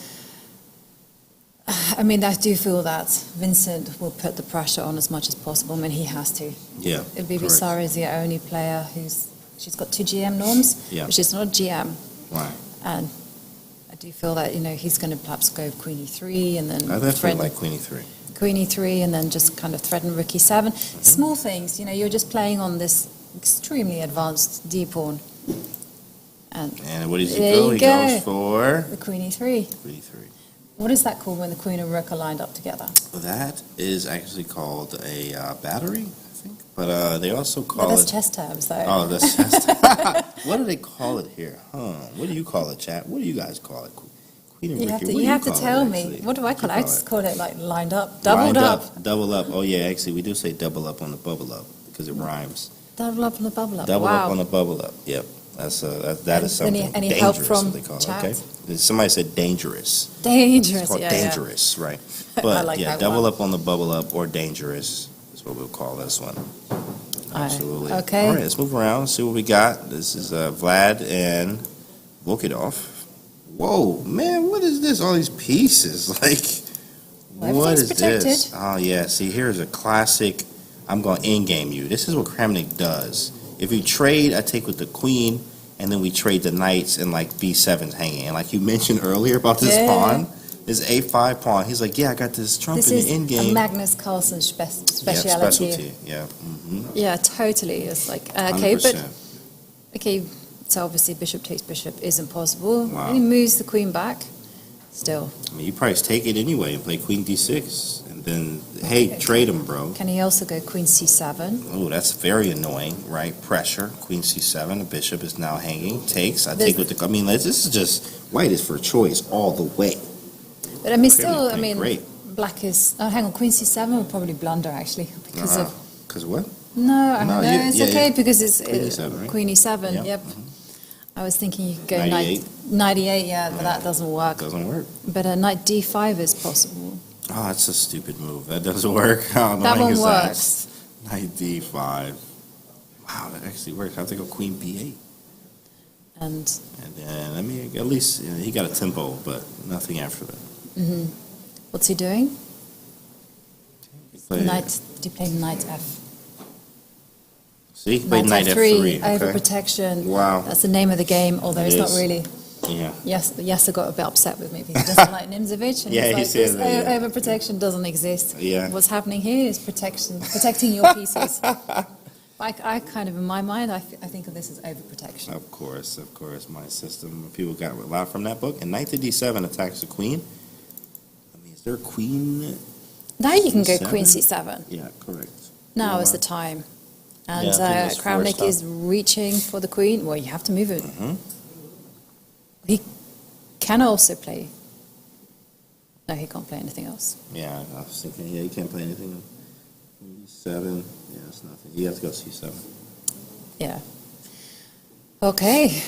I mean, I do feel that Vincent will put the pressure on as much as possible. I mean, he has to. Yeah. Bibisara is the only player she's got 2 GM norms, but she's not a GM. Right. And I do feel that, he's going to perhaps go Queen E3 and then I definitely like Queen E3. Queen E3 and then just kind of threaten Rook E7. Small things, you're just playing on this extremely advanced D pawn. And what does he There go? you He go. goes for The Queen E3. Queen E3. What is that called when the Queen and Rook are lined up together? That is actually called a battery, I think. But they also call That's it. chess terms, though. Oh, that's chess. What do they call it here? What do you call it, chat? What do you guys call it? Queen and You Rook have here. to, What do you have to call it, tell me. actually? What do I call it? I you just call it like lined up, doubled Lined up. Double up. Oh, yeah, actually, we do say double up on the bubble up because it rhymes. Double up on the bubble up. Double wow. up on the bubble up. Yep. That is something Any dangerous, help from what they call chat? it, okay? Somebody said dangerous. Dangerous, It's called yeah. dangerous, right? I But like yeah, that double one. up on the bubble up or dangerous is what we'll call this one. Absolutely. Okay. All right, let's move around, see what we got. This is Vlad and Volkidov. Whoa, man, what is this? All these pieces, like, what is Everything's this? protected. Oh yeah, see, here's a classic. I'm going to in-game you. This is what Kramnik does. If you trade, I take with the queen, and then we trade the knights and like b7's hanging. And like you mentioned earlier about this pawn, this a5 pawn, he's like, yeah, I got this trump This in is the end a game. Magnus Carlsen speciality. Yeah, specialty. Yeah. Mm-hmm. Yeah, totally. It's like, okay, 100%. but, okay, so obviously bishop takes bishop is impossible. Wow. And he moves the queen back. Still. I mean, you probably take it anyway and play queen d6. And then, hey, trade him, bro. Can he also go queen c7? Oh, that's very annoying, right? Pressure. Queen c7. The bishop is now hanging. Takes. I This- take with the. I mean, this is just white is for choice all the way. But I mean, Kramnik still, I playing mean, great. black is. Oh, hang on, queen c7 will probably blunder actually because of. Because what? No, No, no, it's yeah, okay yeah. because it's Queen e7, right? queen e7. Yep. Yep. I was thinking you could go 98? 98, yeah, but that doesn't work. Doesn't work. But a knight d5 is possible. Oh, that's a stupid move. That doesn't work. How That annoying one is that? works. Knight d5. Wow, that actually works. I have to go queen b8. And And then, I mean, at least he got a tempo, but nothing after that. what's he doing? He played- Knight, do you play knight f? See, he played knight f3, f3. over Okay. protection. Wow. That's the name of the game, although It it's not is. really. Yeah. Yes, Yasser got a bit upset with me because he doesn't like Nimzovich, and Yeah, he he's like, said this that, yeah. overprotection doesn't exist. Yeah. What's happening here is protecting your pieces. I kind of, in my mind, I think of this as overprotection. Of course, my system. People got a lot from that book. And knight to d7 attacks the queen. I mean, is there a queen? Now you can go C7? queen c7. Yeah, correct. Now Yeah. is the time. And Yeah, I think it's Kramnik forced is reaching for the queen. Well, you have to move it. Mhm. He can also play. No, he can't play anything else. Yeah, I was thinking, yeah, you can't play anything. E7, yeah, it's nothing. You have to go c7. Yeah. Okay.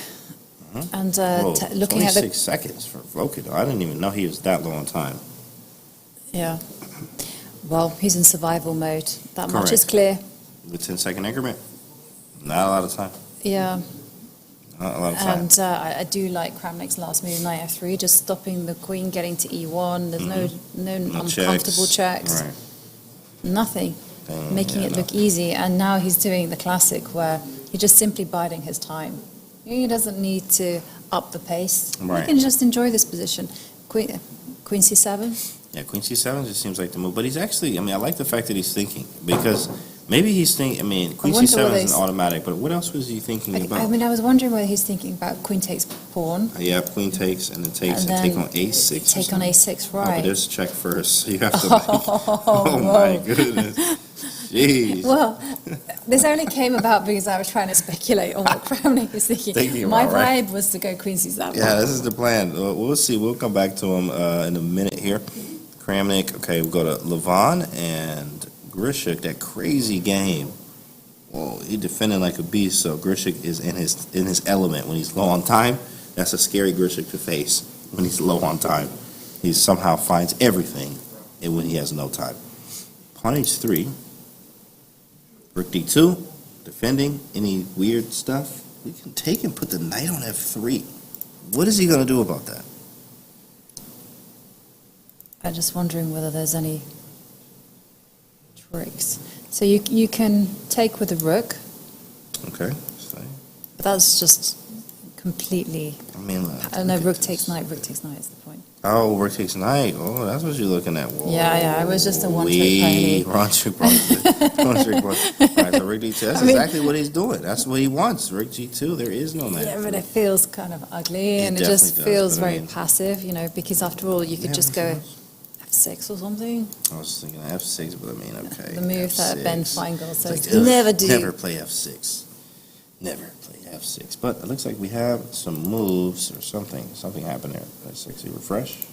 And Whoa, looking at 26 seconds for Volkidov. I didn't even know he was that low on time. Yeah. Well, he's in survival mode. That much Correct. is clear. With 10-second increment, not a lot of time. Yeah. Not a lot of time. And I do like Kramnik's last move, knight f3, just stopping the queen getting to e1. There's no No uncomfortable checks. Right. Nothing. Making yeah, it look easy. And now he's doing the classic where he's just simply biding his time. He doesn't need to up the pace. Right. He can just enjoy this position. Queen c7. Yeah, Queen C7 just seems like the move. But he's actually, I like the fact that he's thinking. Because maybe he's thinking, Queen C7 is an automatic, but what else was he thinking about? I was wondering whether he's thinking about queen takes pawn. Yeah, queen takes, and then takes, and take on A6. Take on A6, right. Oh, but there's check first. So you have to, oh my goodness. Jeez. Well, this only came about because I was trying to speculate on what Kramnik is thinking. My vibe was to go Queen C7. Yeah, this is the plan. We'll see. We'll come back to him in a minute here. Kramnik, okay, we'll go to Levon and Grishik, that crazy game. Whoa, he defending like a beast, so Grishik is in his element. When he's low on time, that's a scary Grishik to face. When he's low on time, he somehow finds everything and when he has no time. Pawn H3. Rook D2, defending, any weird stuff? We can take and put the knight on F3. What is he going to do about that? I'm just wondering whether there's any tricks. So you can take with the rook. Okay. But that's just completely... no, rook takes knight is the point. Oh, rook takes knight. Oh, that's what you're looking at. Whoa. Yeah, I was just a one-trick pony. One-trick pony. All right, so rook D2, that's exactly what he's doing. That's what he wants. Rook G2, there is no knight. Yeah, but it feels kind of ugly, and it just feels very passive, because after all, you could just go F6 or something. I was thinking F6, but okay. The move F6. that Ben Feingold says, like, never do. Never play F6. Never play F6. But it looks like we have some moves or something. Something happened there. Let's actually refresh.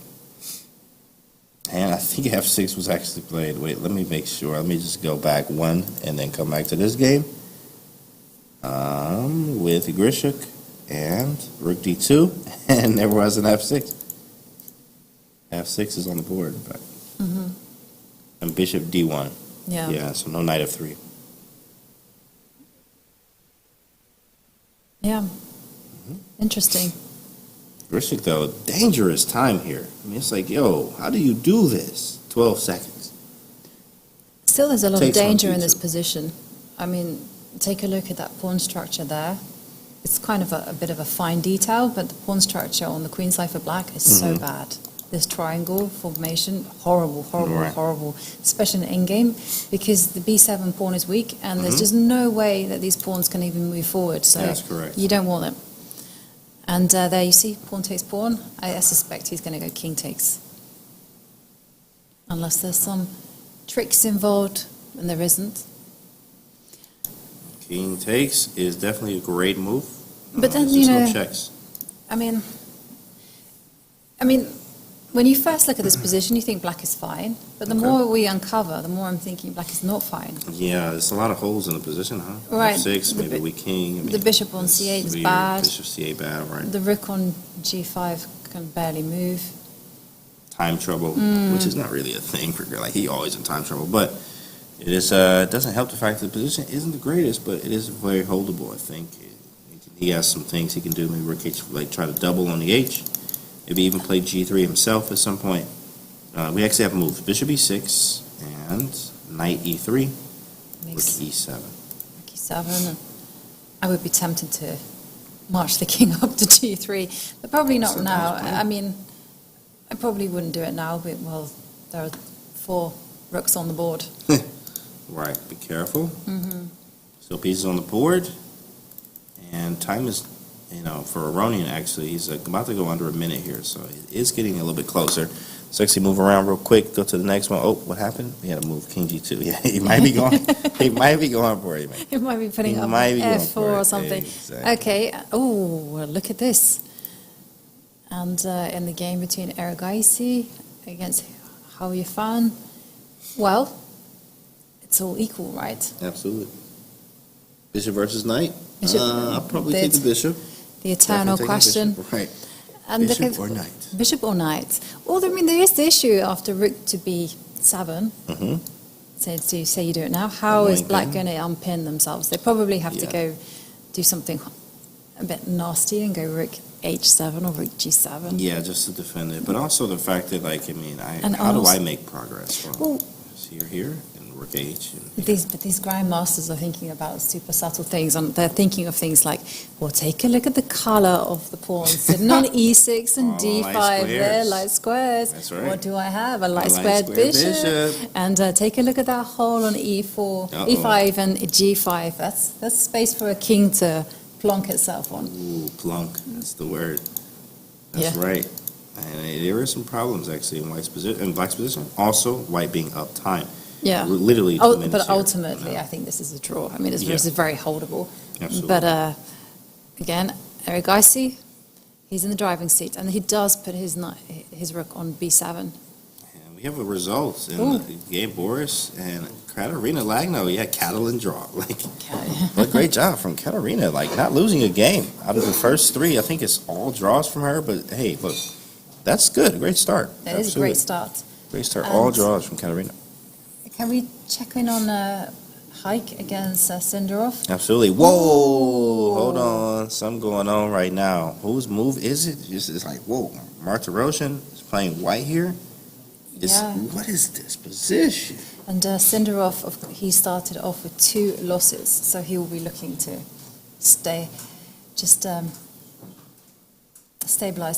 And I think F6 was actually played. Wait, let me make sure. Let me just go back one and then come back to this game. With Grishik and Rook D2. And there was an F6. F6 is on the board, in fact. Mm-hmm. And Bishop D1. Yeah. Yeah, so no knight F3. Yeah. Interesting. Grishik, though, dangerous time here. It's like, yo, how do you do this? 12 seconds. Still, there's a lot of danger in this position. Take a look at that pawn structure there. It's kind of a bit of a fine detail, but the pawn structure on the queen side for black is so bad. This triangle formation, horrible, especially in endgame, because the b7 pawn is weak, and there's just no way that these pawns can even move forward. So that's correct. You don't want them. And there you see, pawn takes pawn. I suspect he's going to go king takes. Unless there's some tricks involved, and there isn't. King takes is definitely a great move. But then, no checks. When you first look at this position, you think black is fine. But the more we uncover, the more I'm thinking black is not fine. Yeah, there's a lot of holes in the position, huh? Right. F6, maybe weak king. The bishop on C8 is weird. bad. Bishop C8 bad, right. The rook on G5 can barely move. Time trouble, which is not really a thing for girl. Like, he always in time trouble. But it is. It doesn't help the fact that the position isn't the greatest, but it is very holdable, I think. He has some things he can do. Maybe rook H, like try to double on the H. Maybe even play G3 himself at some point. We actually have moves. Bishop E6 and knight E3. Rook E7. Rook E7. I would be tempted to march the king up to G3, but probably not now. I probably wouldn't do it now, but, there are 4 rooks on the board. Right. Be careful. Still pieces on the board. And time is... for Aronian, actually, he's about to go under a minute here, so it is getting a little bit closer. Let's actually move around real quick, go to the next one. Oh, what happened? We had to move King G2. Yeah, he might be going. He might be going for it, man. He might be putting up F4 or something. Exactly. Okay. Oh, look at this. And in the game between Ergaisi against Hao Yifan, well, it's all equal, right? Absolutely. Bishop versus knight. I'll probably take the bishop. The eternal question. Right. And bishop or knight? Bishop or knight. Well, there is the issue after rook to b7. So say you do it now. How is black going to unpin themselves? They probably have to go do something a bit nasty and go rook h7 or rook g7. Yeah, just to defend it. But also the fact that, how do I make progress? Well, here, and rook h. But these grandmasters are thinking about super subtle things, and they're thinking of things like, well, take a look at the color of the pawns sitting on e6 and d5. light They're squares. light squares. That's right. What do I have? A light light squared square bishop. And take a look at that hole on e4, e5 and g5. That's space for a king to plonk itself on. Ooh, plunk. That's the word. That's Yeah. right. And there are some problems actually in black's position. Also, white being up time. Yeah. Literally 2 minutes But here. ultimately, I think this is a draw. I mean, it's Yeah. very holdable. Absolutely. But again, Eric Geissy, he's in the driving seat, and he does put his rook on b7. And we have a result in Ooh. Gabe Boris and Katarina Lagno. Yeah, Catalan draw. Like, what a great job from Katarina. Like, not losing a game. Out of the first three, I think it's all draws from her. But hey, look, that's good. Great start. That is a great start. Great start. And All draws from Katarina. Can we check in on Hike against Sindarov? Absolutely. Whoa! Hold on. Something going on right now. Whose move is it? It's like, whoa. Marta Roshan is playing white here. Yeah. What is this position? And Sindarov, he started off with 2 losses, so he will be looking to stabilize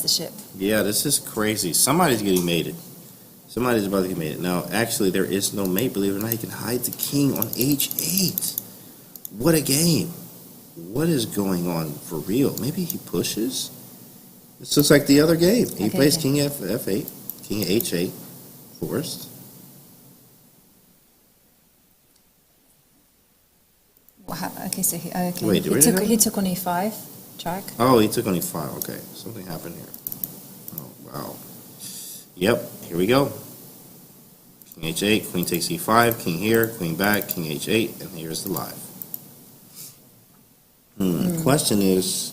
the ship. Yeah, this is crazy. Somebody's getting mated. Somebody's about to get mated. Now, actually, there is no mate. Believe it or not, he can hide the king on h8. What a game. What is going on for real? Maybe he pushes? This looks like the other game. He plays king f8, king h8, forced. What happened? Okay, so Wait, he took on e5 track. Oh, he took on e5. Okay, something happened here. Oh, wow. Yep, here we go. King h8, queen takes e5, king here, queen back, king h8, and here's the live. Question is,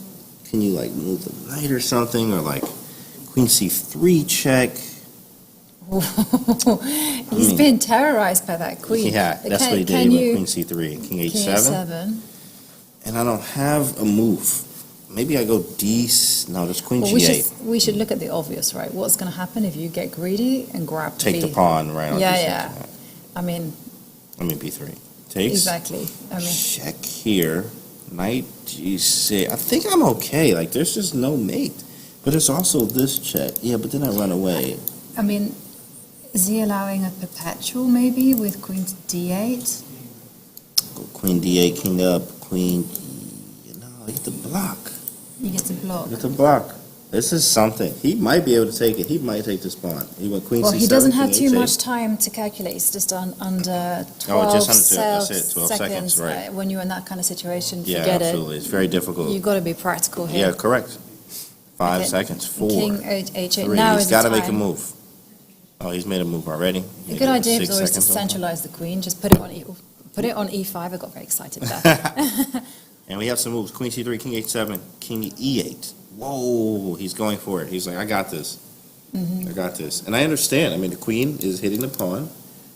can you like move the knight or something, or like queen c3 check? He's been terrorized by that queen. Yeah, that's what he did with queen c3 and king h7. And I don't have a move. Maybe I go no, that's queen g8. We should look at the obvious, right? What's going to happen if you get greedy and grab Take the pawn, right? On yeah. I mean b3. Takes. Exactly. I mean, check here. Knight g6. I think I'm okay. Like, there's just no mate. But there's also this check. Yeah, but then I run away. I mean, is he allowing a perpetual maybe with queen to d8? Go queen d8, king up, queen. I get the block. You get to block. Get the block. This is something. He might be able to take it. He might take this pawn. He went queen c7. Well, he doesn't have too h8. much time to calculate. It's just under 12, just under 12 seconds, right. When you're in that kind of situation, Yeah, forget absolutely. It's very difficult. You've got to be practical here. Yeah, correct. 5 seconds. 4. King h8. 3. Now He's is got the to make a time. move. Oh, he's made a move already. A good idea is always to centralize the queen. Just put it on e5. I got very excited there. And we have some moves. Queen c3, king h7, king e8. Whoa, he's going for it. He's like, I got this. I got this. And I understand. I mean, the queen is hitting the pawn.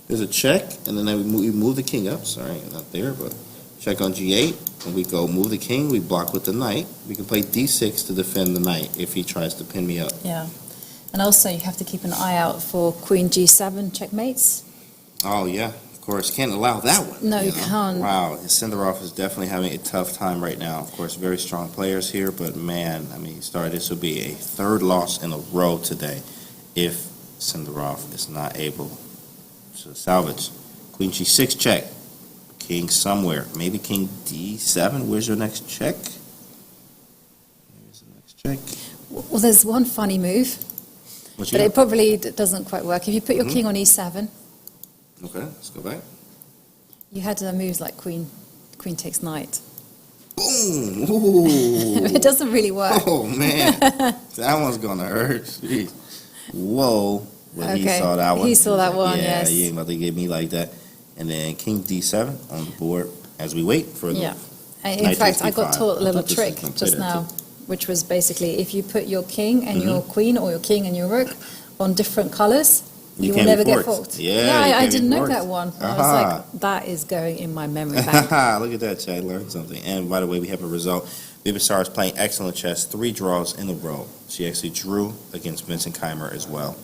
There's a check, and then we move the king up. Sorry, not there, but check on g8. And we go move the king. We block with the knight. We can play d6 to defend the knight if he tries to pin me up. Yeah. And also, you have to keep an eye out for queen g7 checkmates. Oh, yeah. Of course. Can't allow that one. No, you know? can't. Wow. Sindarov is definitely having a tough time right now. Of course, very strong players here, but man, I mean, this will be a 3rd loss in a row today if Sindarov is not able to salvage. Queen g6 check. King somewhere. Maybe king d7. Where's your next check? Where's the next check? Well, there's one funny move, but it probably doesn't quite work. If you put your king on e7, okay, let's go back. you had moves like queen takes knight. Boom! Ooh. It doesn't really work. Oh, man. That one's going to hurt. Jeez. Whoa. Well, he saw that one. He saw that one, yeah, yes. he ain't about to get me like that. And then king d7 on the board as we wait for the In fact, I got taught a little this trick is just now, which was basically if you put your king and your queen or your king and your rook on different colors, you will never get forked. Yeah, I didn't know that one. I was like, that is going in my memory bank. Look at that, Chad. I learned something. And by the way, we have a result. Bibisar is playing excellent chess, 3 draws in a row. She actually drew against Vincent Keimer as well.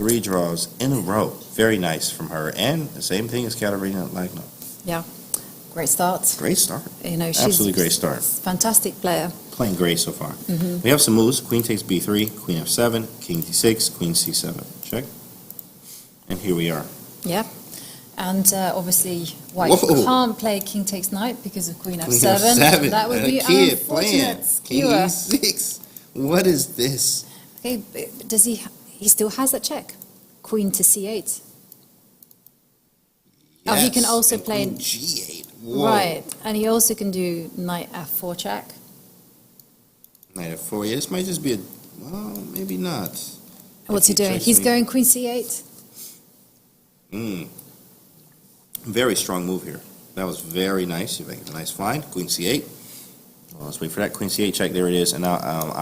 3 draws in a row. Very nice from her. And the same thing as Katerina Lagno. Yeah, great start. Great start. You know, she's Absolutely great start. Fantastic player. Playing great so far. We have some moves. Queen takes b3, queen f7, king d6, queen c7. Check. And here we are. Yeah. And obviously, white Whoa. can't play king takes knight because of queen Queen f7. f7. That would And be a kid playing. unfortunate. King Skewer. e6. What is this? Okay, but does he still has that check? Queen to c8. Oh, he can Yes, also and play queen g8. Whoa. right, and he also can do knight f4 check. Knight f4. Yeah, this might just be a. Well, maybe not. What's he If doing? checks He's me- going queen c8. Very strong move here. That was very nice. You make a nice find. Queen c8. Well, let's wait for that. Queen c8 check. There it is. And now,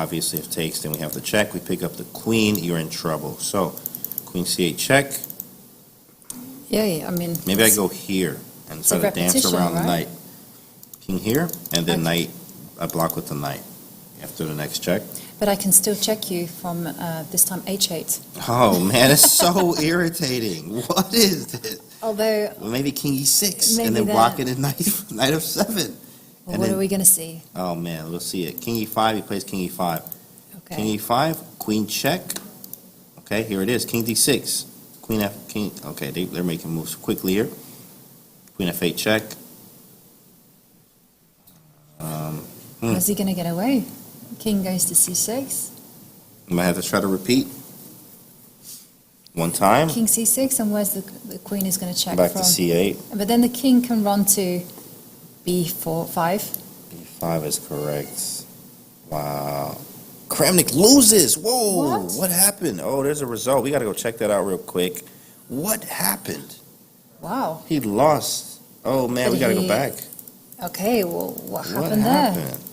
obviously, if takes, then we have the check. We pick up the queen. You're in trouble. So, queen c8 check. Yeah, I mean, Maybe I go here and It's a try to dance repetition, around the right? knight. King here, and then Okay. knight. I block with the knight after the next check. but I can still check you from this time h8. Oh man, it's so irritating. What is this? Although, Well, maybe king e6 Maybe and then that- block it in knight of 7. well, And what then- are we going to see? Oh man, we'll see it. King e5, he plays king e5. Okay. King e5, queen check. Okay, here it is. King d6. Queen f, king. Okay, they're making moves quickly here. Queen f8 check. Is he going to get away? King goes to c6. I might have to try to repeat. One time. King c6, and where's the queen is going to check Back from? to c8. But then the king can run to b4, 5. b5 is correct. Wow. Kramnik loses. Whoa. What? happened? Oh, there's a result. We got to go check that out real quick. What happened? Wow. He lost. Oh man, But we got to go he- back. Okay, well, what What happened there? happened?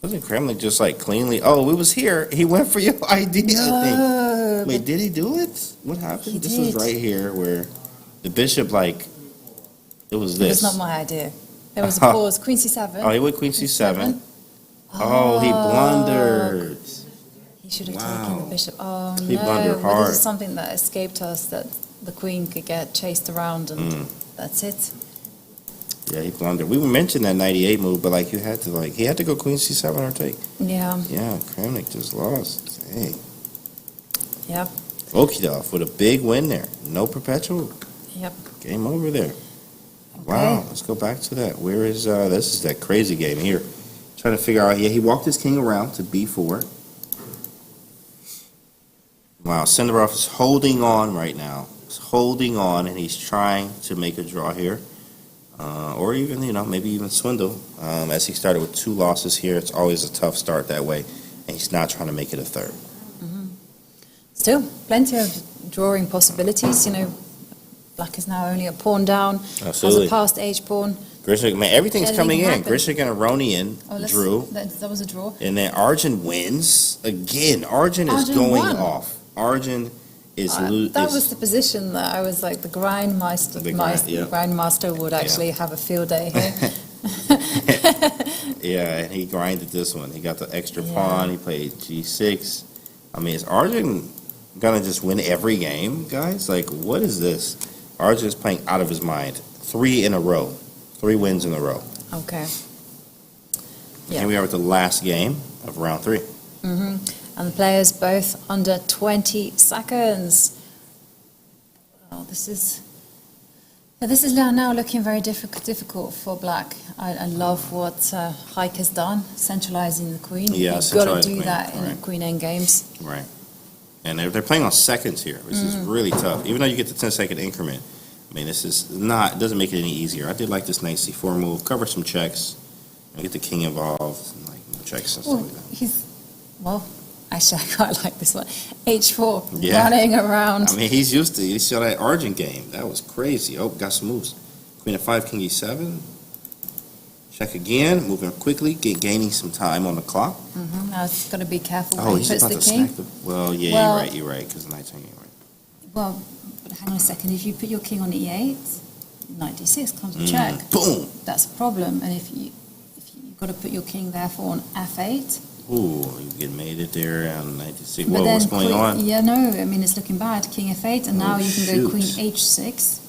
Wasn't Kramnik just like cleanly? Oh, we was here. He went for your idea. I think. No, Wait, did he do it? What happened? He This was did. right here where the bishop like. It was it this. was not my idea. There was a pause. Queen c7. Oh, he went queen c7. Oh, he blundered. He should have Wow. taken the bishop. Oh He no! blundered Well, hard. this is something that escaped us. That the queen could get chased around, and that's it. Yeah, he blundered. We mentioned that 98 move, but like he had to go queen c7 or take. Yeah, Yeah, Kramnik just lost. Dang. yep, Okidov with a big win there. No perpetual. yep. Game over there. Okay. Wow, let's go back to that. Where is this is that crazy game here. Trying to figure out, yeah, he walked his king around to b4. Wow, Senderov is holding on right now. He's holding on, and he's trying to make a draw here. Or even, maybe even swindle. As he started with 2 losses here, it's always a tough start that way, and he's not trying to make it a third. Still, plenty of drawing possibilities. Black is now only a pawn down. Absolutely. Has a passed h pawn. Grishik, man, everything's Anything coming can in. happen. Grishik and Aronian drew. That was a draw. And then Arjun wins again. Arjun is Arjun going won. off. Arjun is That was the position that I was like the grandmaster would actually have a field day here. yeah, and he grinded this one. He got the extra Yeah. pawn. He played g6. I mean, is Arjun gonna just win every game, guys? Like, what is this? Arjun is playing out of his mind. 3 in a row. 3 wins in a row. Okay. Yeah. Here we are with the last game of round 3. And the players both under 20 seconds. Well, this is now looking very difficult for Black. I love what Haik has done, centralizing the queen. Yeah, You've got to centralize the do queen, that in right. queen endgames. Right. And they're playing on seconds here, which is really tough. Even though you get the 10-second increment, I mean, this is not, it doesn't make it any easier. I did like this knight c4 move, cover some checks, and get the king involved, and like checks and stuff Well, like that. Actually, I quite like this one. H4, Yeah. running around. I mean, he's used to, you saw that Argent game. That was crazy. Oh, got some moves. Queen f5, king e7. Check again, moving quickly, gaining some time on the clock. Now it's got to be careful Oh, when he he's puts about the to king. smack the, well, yeah, Well- you're right, because the knight's hanging right. Well, but hang on a second. If you put your king on e8, knight d6 comes a check. Boom. That's a problem. And if you've got to put your king therefore on f8, Ooh, you get made it there on 96. But Whoa, then what's going on? Yeah, no, I mean, it's looking bad. King F8, and now you can shoot. go Queen H6.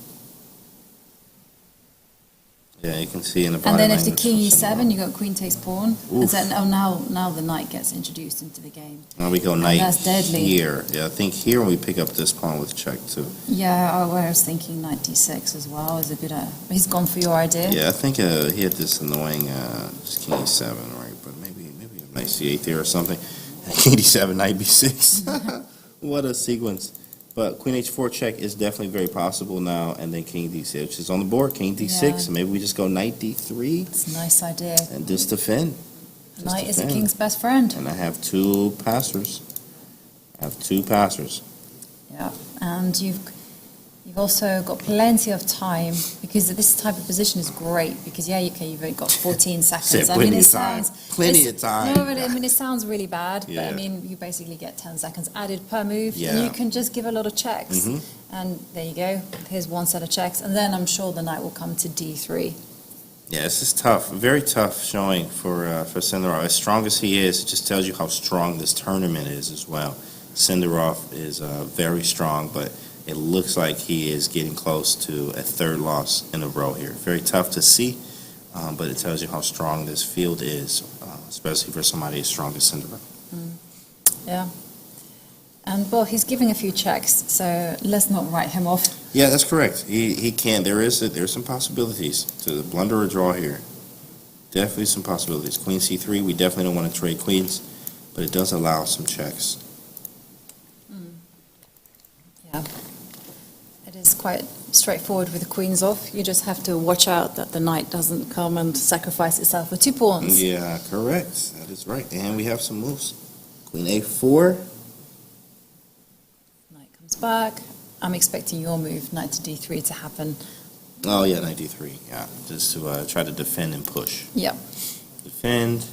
Yeah, you can see in the bottom. And then if the language King from E7, you got Queen takes pawn. And Oof. then, now the knight gets introduced into the game. Now we go knight that's deadly. here. Yeah, I think here we pick up this pawn with check too. Yeah, I was thinking knight D6 as well is a good. He's gone for your idea. Yeah, I think he had this annoying just King E7, right? But maybe a knight C8 there or something. King D7, knight B6. What a sequence. But Queen H4 check is definitely very possible now, and then King D6, which is on the board. King D6, Yeah. and maybe we just go Knight D3 It's a nice idea. and just defend. A knight is a king's best friend. And I have two passers. Yeah, and you've also got plenty of time because this type of position is great because you've only got 14 seconds. Said plenty of time. Plenty of time. No, but I mean it sounds really bad. But Yeah. I mean you basically get 10 seconds added per move, Yeah. and you can just give a lot of checks. Mhm. And there you go. Here's one set of checks, and then I'm sure the knight will come to D3. Yeah, this is tough. Very tough showing for Sindarov. As strong as he is, it just tells you how strong this tournament is as well. Sindarov is very strong, but it looks like he is getting close to a third loss in a row here. Very tough to see, but it tells you how strong this field is, especially for somebody as strong as Sindarov. Yeah. And well, he's giving a few checks, so let's not write him off. Yeah, that's correct. He can. There's some possibilities to blunder or draw here. Definitely some possibilities. Queen C3, we definitely don't want to trade queens, but it does allow some checks. Yeah. It is quite straightforward with the queens off. You just have to watch out that the knight doesn't come and sacrifice itself with two pawns. Yeah, correct. That is right. And we have some moves. Queen A4. Knight comes back. I'm expecting your move, knight to D3, to happen. Oh, yeah, knight D3. Yeah, just to try to defend and push. Yep. Defend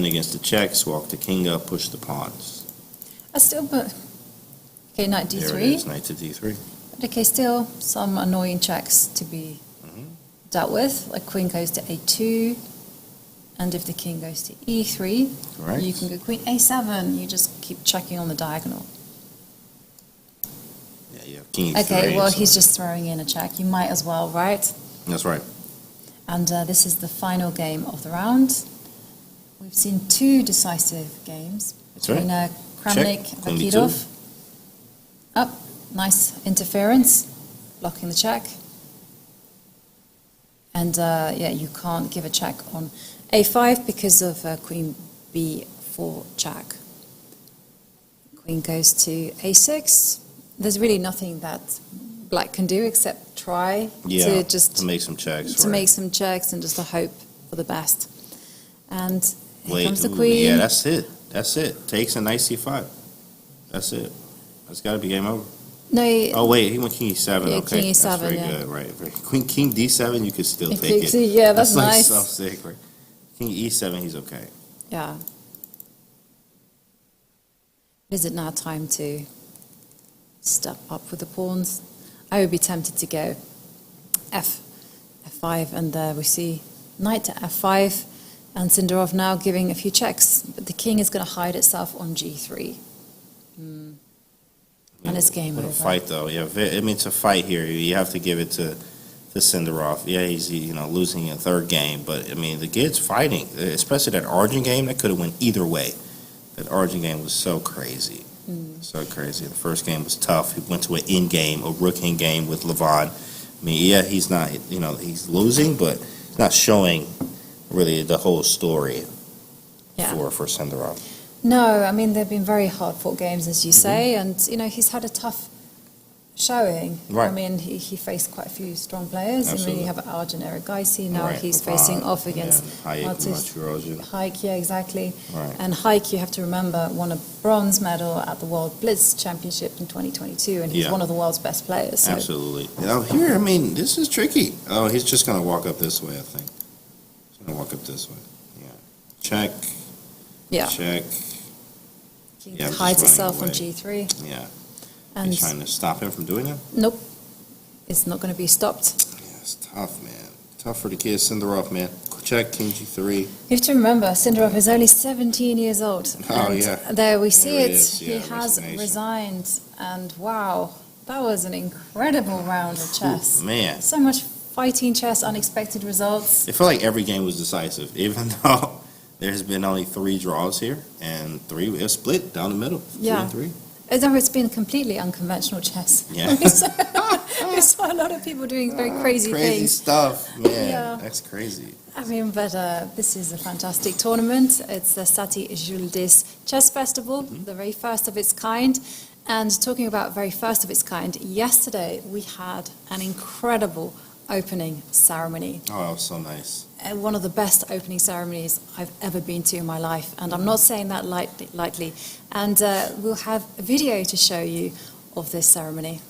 against the checks, walk the king up, push the pawns. Okay, knight D3. There it is, knight to D3. But okay, still some annoying checks to be dealt with. Like queen goes to A2, and if the king goes to E3, Correct. you can go queen A7. You just keep checking on the diagonal. Yeah, you have king E3. Okay, well, so- he's just throwing in a check. You might as well, right? That's right. And this is the final game of the round. We've seen two decisive games That's between right. Kramnik Check, and queen B2. Vakidov. Up, nice interference, blocking the check. And you can't give a check on A5 because of queen B4 check. Queen goes to A6. There's really nothing that black can do except try Yeah, to make some checks. to right. make some checks and just to hope for the best. And here comes the ooh, queen. Yeah, that's it. Takes a knight C5. That's it. That's got to be game over. No, Oh, wait, he went king E7. Yeah, Okay, king that's E7, very yeah. good. Right. King D7, you could still If take you it. see- yeah, that's like nice. so sick, right? King E7, he's okay. yeah. Is it now time to step up with the pawns? I would be tempted to go F5, and there we see knight to F5, and Sindarov now giving a few checks, but the king is going to hide itself on G3. And it's game What over. a fight, though. Yeah, I mean, it's a fight here. You have to give it to Sindarov. Yeah, he's losing a third game, but I mean, the kid's fighting. Especially that Argent game, that could have went either way. That Argent game was so crazy, so crazy. The first game was tough. He went to an in game, a rook in game with Levon. I mean, yeah, he's not. He's losing, but he's not showing really the whole story Yeah. for Sindarov. No, I mean, they've been very hard-fought games, as you say, and, he's had a tough showing. Right. I mean, he faced quite a few strong players. I mean, Absolutely. you have Arjun Erigaisi, now Right, he's Levon, facing off against Hayek, artist Maturozhin. Hayek, yeah, exactly. Right. And Hayek, you have to remember, won a bronze medal at the World Blitz Championship in 2022, and he's Yeah. one of the world's best players. So. Absolutely. Here, I mean, this is tricky. Oh, he's just going to walk up this way, I think. He's going to walk up this way. Yeah. Check. Yeah. Check. King Yeah, just hides running itself on away. G3. Yeah. And He's trying to stop him from doing that? nope, it's not going to be stopped. Yeah, it's tough, man. Tough for the kid, Sindarov, man. check, king g3. You have to remember, Sindarov is only 17 years old. Oh, and yeah. There we see There it it. is, yeah, He has resignation. resigned. And wow, that was an incredible round of chess. Ooh, man. So much fighting chess, unexpected results. It felt like every game was decisive, even though there's been only 3 draws here, and 3 is split down the middle. 3 Yeah. and 3. It's been completely unconventional chess. Yeah. We saw a lot of people doing very crazy things. Stuff, man. Yeah. That's crazy. I mean, but this is a fantastic tournament. It's the Satty Zhuldyz Chess Festival, the very first of its kind. And talking about very first of its kind, yesterday we had an incredible opening ceremony. Oh, that was so nice. One of the best opening ceremonies I've ever been to in my life. And I'm not saying that lightly. And we'll have a video to show you of this ceremony.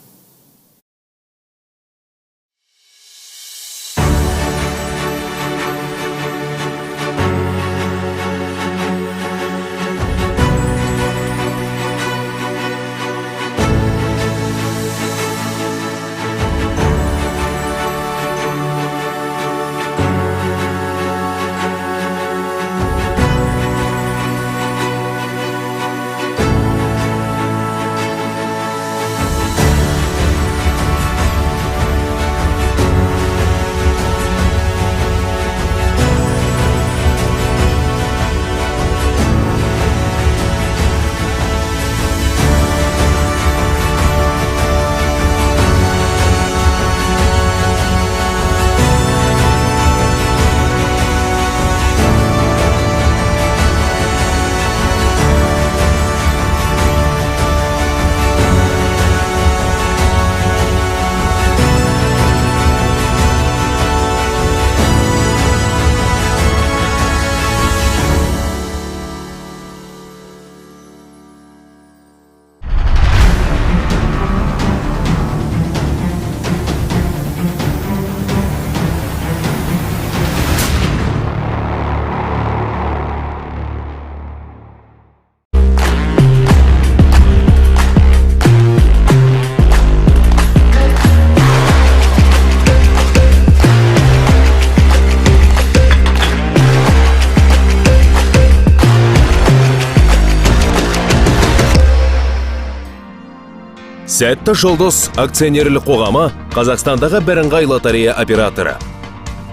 Сәтті жұлдыз акционерлік қоғамы Қазақстандағы бірыңғай лотерея операторы.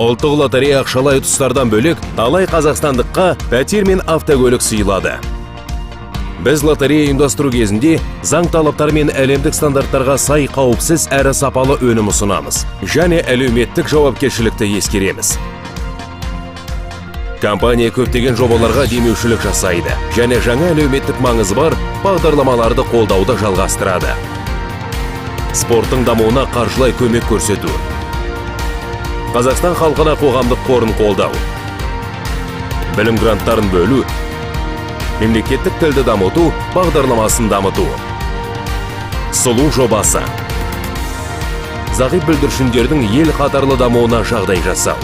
Ұлттық лотерея ақшалай ұтыстардан бөлек талай қазақстандыққа пәтер мен автокөлік сыйлады. Біз лотерея ұйымдастыру кезінде заң талаптары мен әлемдік стандарттарға сай қауіпсіз әрі сапалы өнім ұсынамыз, және әлеуметтік жауапкершілікті ескереміз. Компания көптеген жобаларға демеушілік жасайды, және жаңа әлеуметтік маңызы бар бағдарламаларды қолдауды жалғастырады. Спорттың дамуына қаржылай көмек көрсету, Қазақстан халқына қоғамдық қорын қолдау, білім гранттарын бөлу, мемлекеттік тілді дамыту бағдарламасын дамыту, сұлу жобасы, зағип бүлдіршіндердің ел қатарлы дамуына жағдай жасау,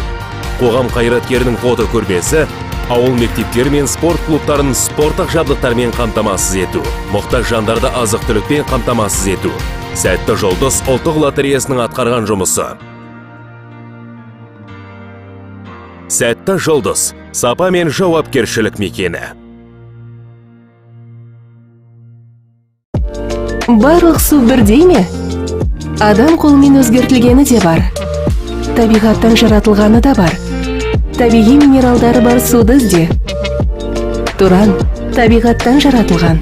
қоғам қайраткерінің фото көрмесі, ауыл мектептері мен спорт клубтарын спорттық жабдықтармен қамтамасыз ету, мұқтаж жандарды азық-түлікпен қамтамасыз ету. Сәтті жұлдыз ұлттық лотереясының атқарған жұмысы. Сәтті жұлдыз, сапа мен жауапкершілік мекені. Барлық су бірдей ме? Адам қолымен өзгертілгені де бар. Табиғаттан жаратылғаны да бар. Табиғи минералдары бар суды ізде. Туран, табиғаттан жаратылған.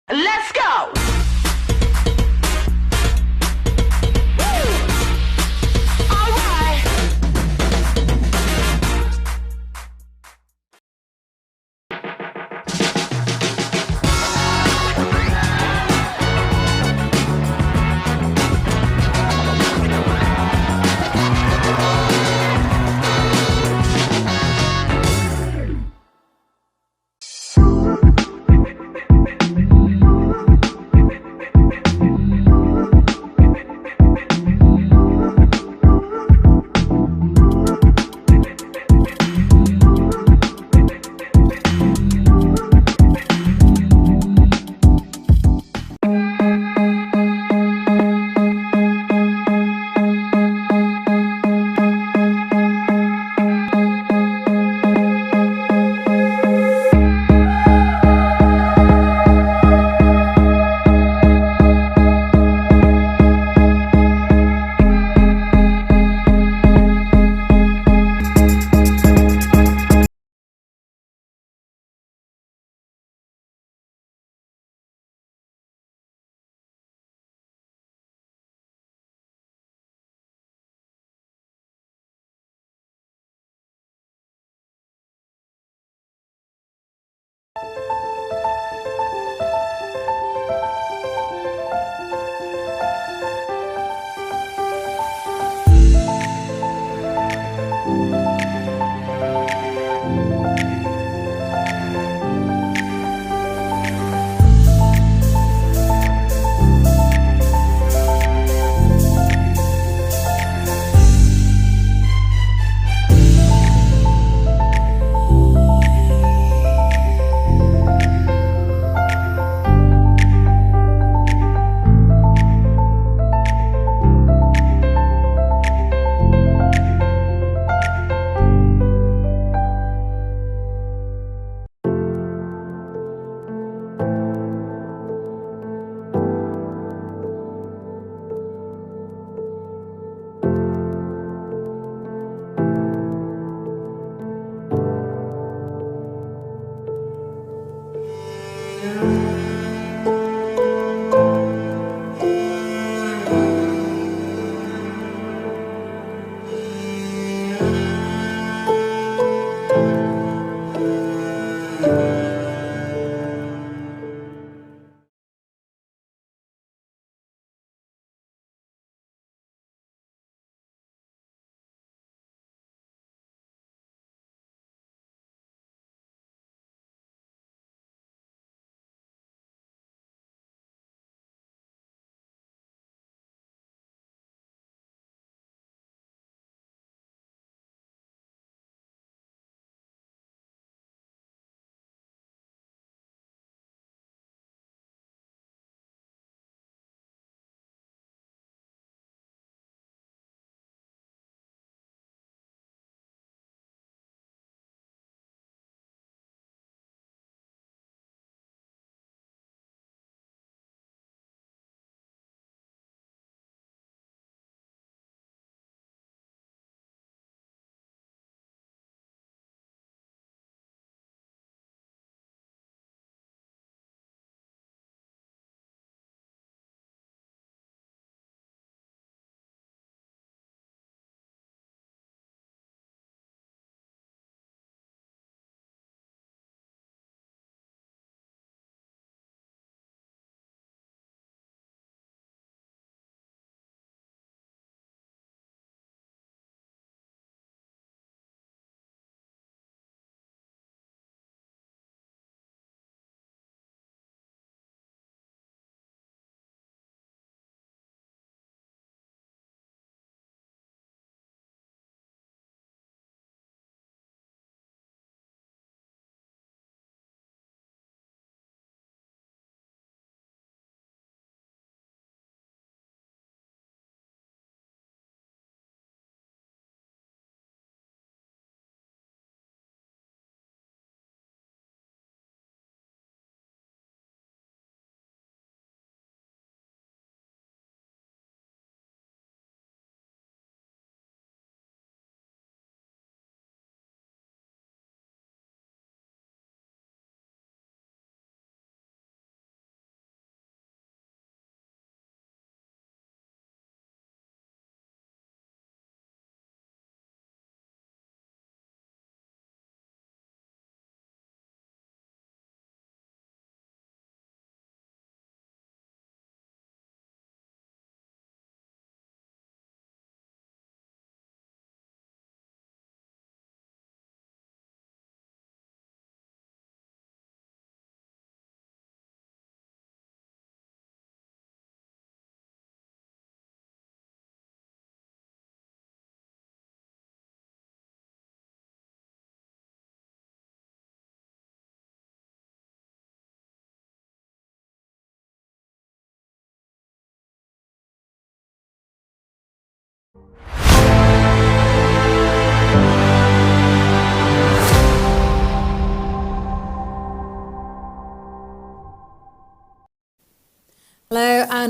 Let's go! Alright!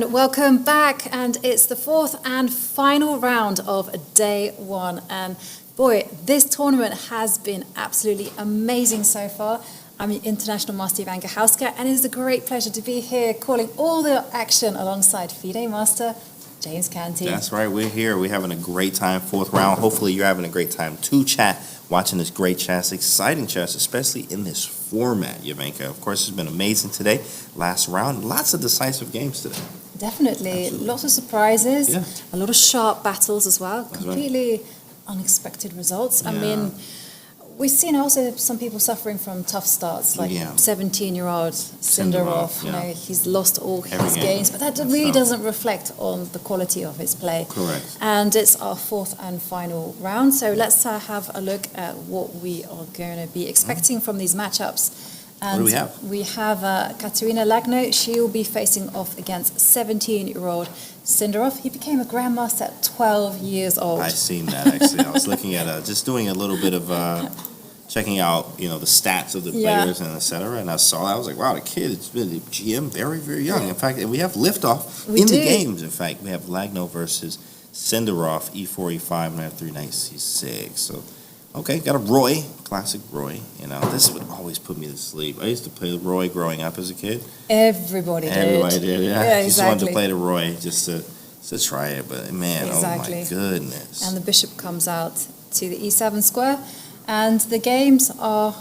and welcome back. And it's the fourth and final round of day one. And boy, this tournament has been absolutely amazing so far. I'm International Master Ivanka Hauska, and it is a great pleasure to be here calling all the action alongside FIDE Master James Canty. That's right, we're here. We're having a great time, fourth round. Hopefully you're having a great time to chat, watching this great chess, exciting chess, especially in this format, Ivanka. Of course, it's been amazing today. Last round, lots of decisive games today. Definitely. Absolutely. Lots of surprises, Yeah. a lot of sharp battles as well, That's completely unexpected results. I Yeah. mean, we've seen also some people suffering from tough starts, like Yeah. 17-year-old Sindarov. You yeah. know, he's lost all Every his game. games, but that That's really tough. doesn't reflect on the quality of his play. Correct. And it's our fourth and final round, so let's have a look at what we are going to be expecting from these matchups. And do we have? We have Katerina Lagno. She will be facing off against 17-year-old Sindarov. He became a grandmaster at 12 years old. I seen that, actually. I was looking at just doing a little bit of checking out, the stats of the Yeah. players and et cetera, and I saw that. I was like, wow, the kid, it's been the GM very, very young. In fact, we have liftoff We in the do. games. In fact, we have Lagno versus Sindarov, E4, E5, and I have 3 knight C6. So, okay, got a Roy, classic Roy. This would always put me to sleep. I used to play Roy growing up as a kid. Everybody did. Everybody did, yeah. Yeah, Just wanted exactly. to play the Roy just to try it, but man, Exactly. oh my goodness. And the bishop comes out to the E7 square. And the games are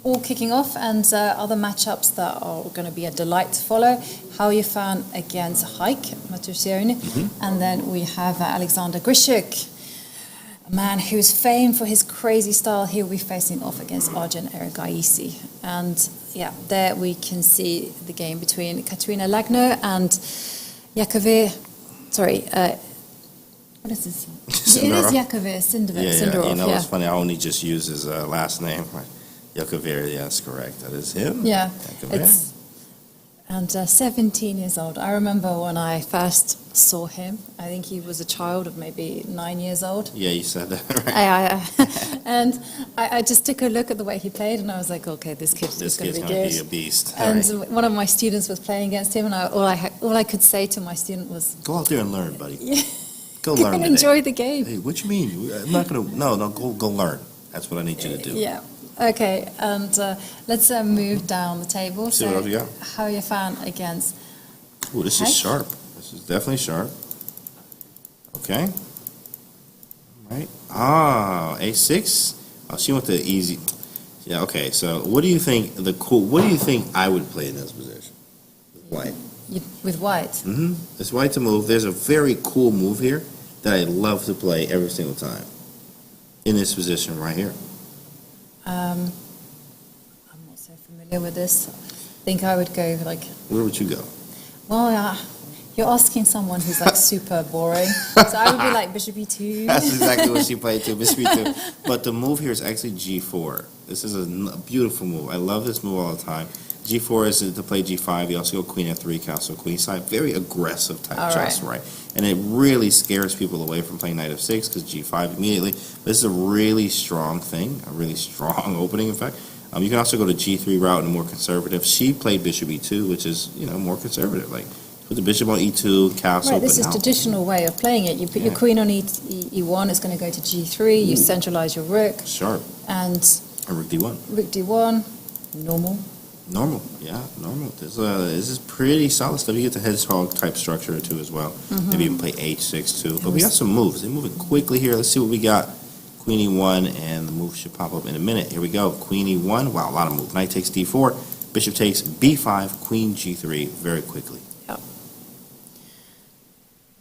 all kicking off, and other matchups that are going to be a delight to follow. Hao Yifan against Haik Matusione. And then we have Alexander Grishuk, a man who's famed for his crazy style. He'll be facing off against Arjun Erigaisi. And yeah, there we can see the game between Katerina Lagno and Yakovir. What is this? It is Yakovir Sindarov. Yeah, it's funny. I only just use his last name. Yakovir, yes, correct. That is him. Yeah, Yakovir. and 17 years old. I remember when I first saw him. I think he was a child of maybe 9 years old. Yeah, you said that, right? And I just took a look at the way he played, and I was like, okay, this kid's This going kid's to be going good. to be a beast. And All right. one of my students was playing against him, and all I could say to my student was, Go out there and learn, buddy. Yeah. Go "Go learn and today. enjoy the game." Hey, what you mean? I'm not going to... No, go learn. That's what I need you to do. Yeah. Okay, and let's move down the table. See what else we got? Hao Yifan against Ooh, this Okay. is sharp. This is definitely sharp. Okay. All right. A6. Oh, she went the easy. Yeah, okay. So what do you think what do you think I would play in this position? With white. with white. It's white to move. There's a very cool move here that I love to play every single time. In this position right here. I'm not so familiar with this. I think I would go like, Where would you go? well, you're asking someone who's like super boring. So I would be like Bishop E2. That's exactly what she played too, Bishop E2. But the move here is actually G4. This is a beautiful move. I love this move all the time. G4 is to play G5. You also go Queen F3, Castle Queen side. Very aggressive type All chess, right? And it really scares people away from playing Knight F6 because G5 immediately. This is a really strong thing, a really strong opening, in fact. You can also go to G3 route and more conservative. She played Bishop E2, which is, more conservative. Like, put the bishop on E2, castle. Right, this but is now- traditional way of playing it. You put your Yeah. queen on E1, it's going to go to G3, you centralize your rook, Sharp. and And Rook D1. rook D1, normal. Normal, yeah, normal. This is pretty solid stuff. You get the hedgehog type structure too as well. Maybe even play H6 too. But we got some moves. They're moving quickly here. Let's see what we got. Queen E1, and the move should pop up in a minute. Here we go. Queen E1. Wow, a lot of move. Knight takes D4. Bishop takes B5. Queen G3 very quickly. Yep.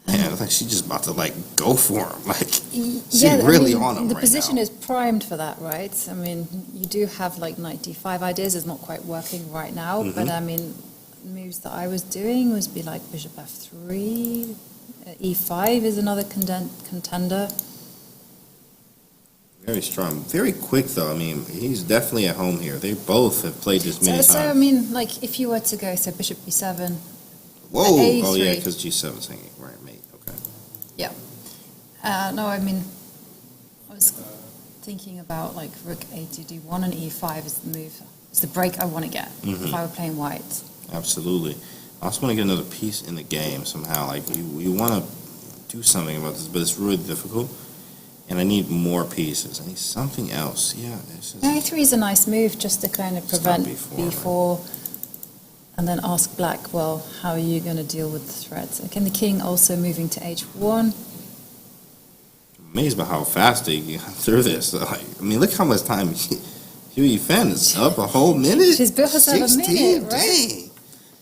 Man, I think she's just about to go for him. Yeah, really on him the right position now. is primed for that, right? I mean, you do have Knight D5 ideas. It's not quite working right now, but I mean, moves that I was doing was be like Bishop F3, E5 is another contender. Very strong. Very quick, though. I mean, he's definitely at home here. They both have played this many So I times. mean, if you were to go, so Bishop B7, Whoa! A3. Oh, yeah, because G7's hanging. Right, mate. Okay. no, I mean, I was thinking about Rook A to D1 and E5 is the move. It's the break I want to get if I were playing white. Absolutely. I also want to get another piece in the game somehow. Like, you want to do something about this, but it's really difficult. And I need more pieces. I need something else. Yeah. A3 is a nice move just to kind of prevent b4 and then ask black, well, how are you going to deal with the threats? Okay, the king also moving to h1. Amazed by how fast they get through this. Like, I mean, look how much time Huey Fan is up a whole minute. She's built herself a minute, right? Dang.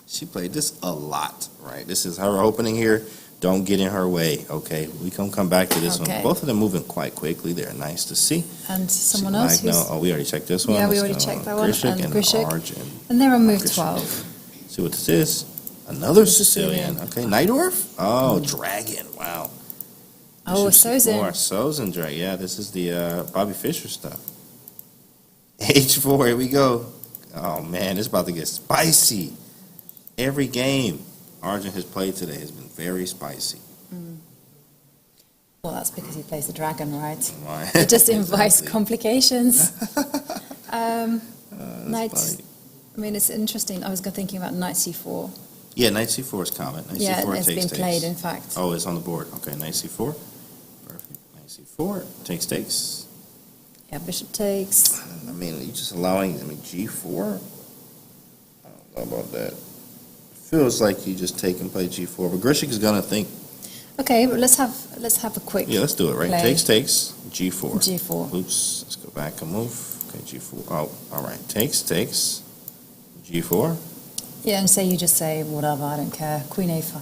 She played this a lot, right? This is her opening here. Don't get in her way, okay? We can come back to this one. Both of them moving quite quickly. They're nice to see. And someone else who's... Oh, we already checked this one. Yeah, we already checked that one. And Grishik. And they're on move 12. See what this is? Another Sicilian. Okay, Neidorf. Oh, Dragon. Wow. Oh, Sozin. Sozin Dragon. Yeah, this is the Bobby Fischer stuff. H4, here we go. Oh, man, it's about to get spicy. Every game Arjun has played today has been very spicy. Well, that's because he plays the dragon, right? It just invites complications. Knight. I mean, it's interesting. I was thinking about knight c4. Yeah, knight c4 is common. Knight c4 it's been played, in fact. Oh, it's on the board. Okay, knight c4. Perfect. Knight c4 takes. Yeah, bishop takes. I mean, you're just allowing. I mean, g4. I don't know about that. Feels like you just take and play g4, but Grishik is gonna think. Okay, but let's have a quick. Yeah, let's do it. Right, play. Takes g4. G4. Oops, let's go back a move. Okay, g4. Oh, all right. Takes g4. Yeah, and say you just say whatever. I don't care. Queen a5.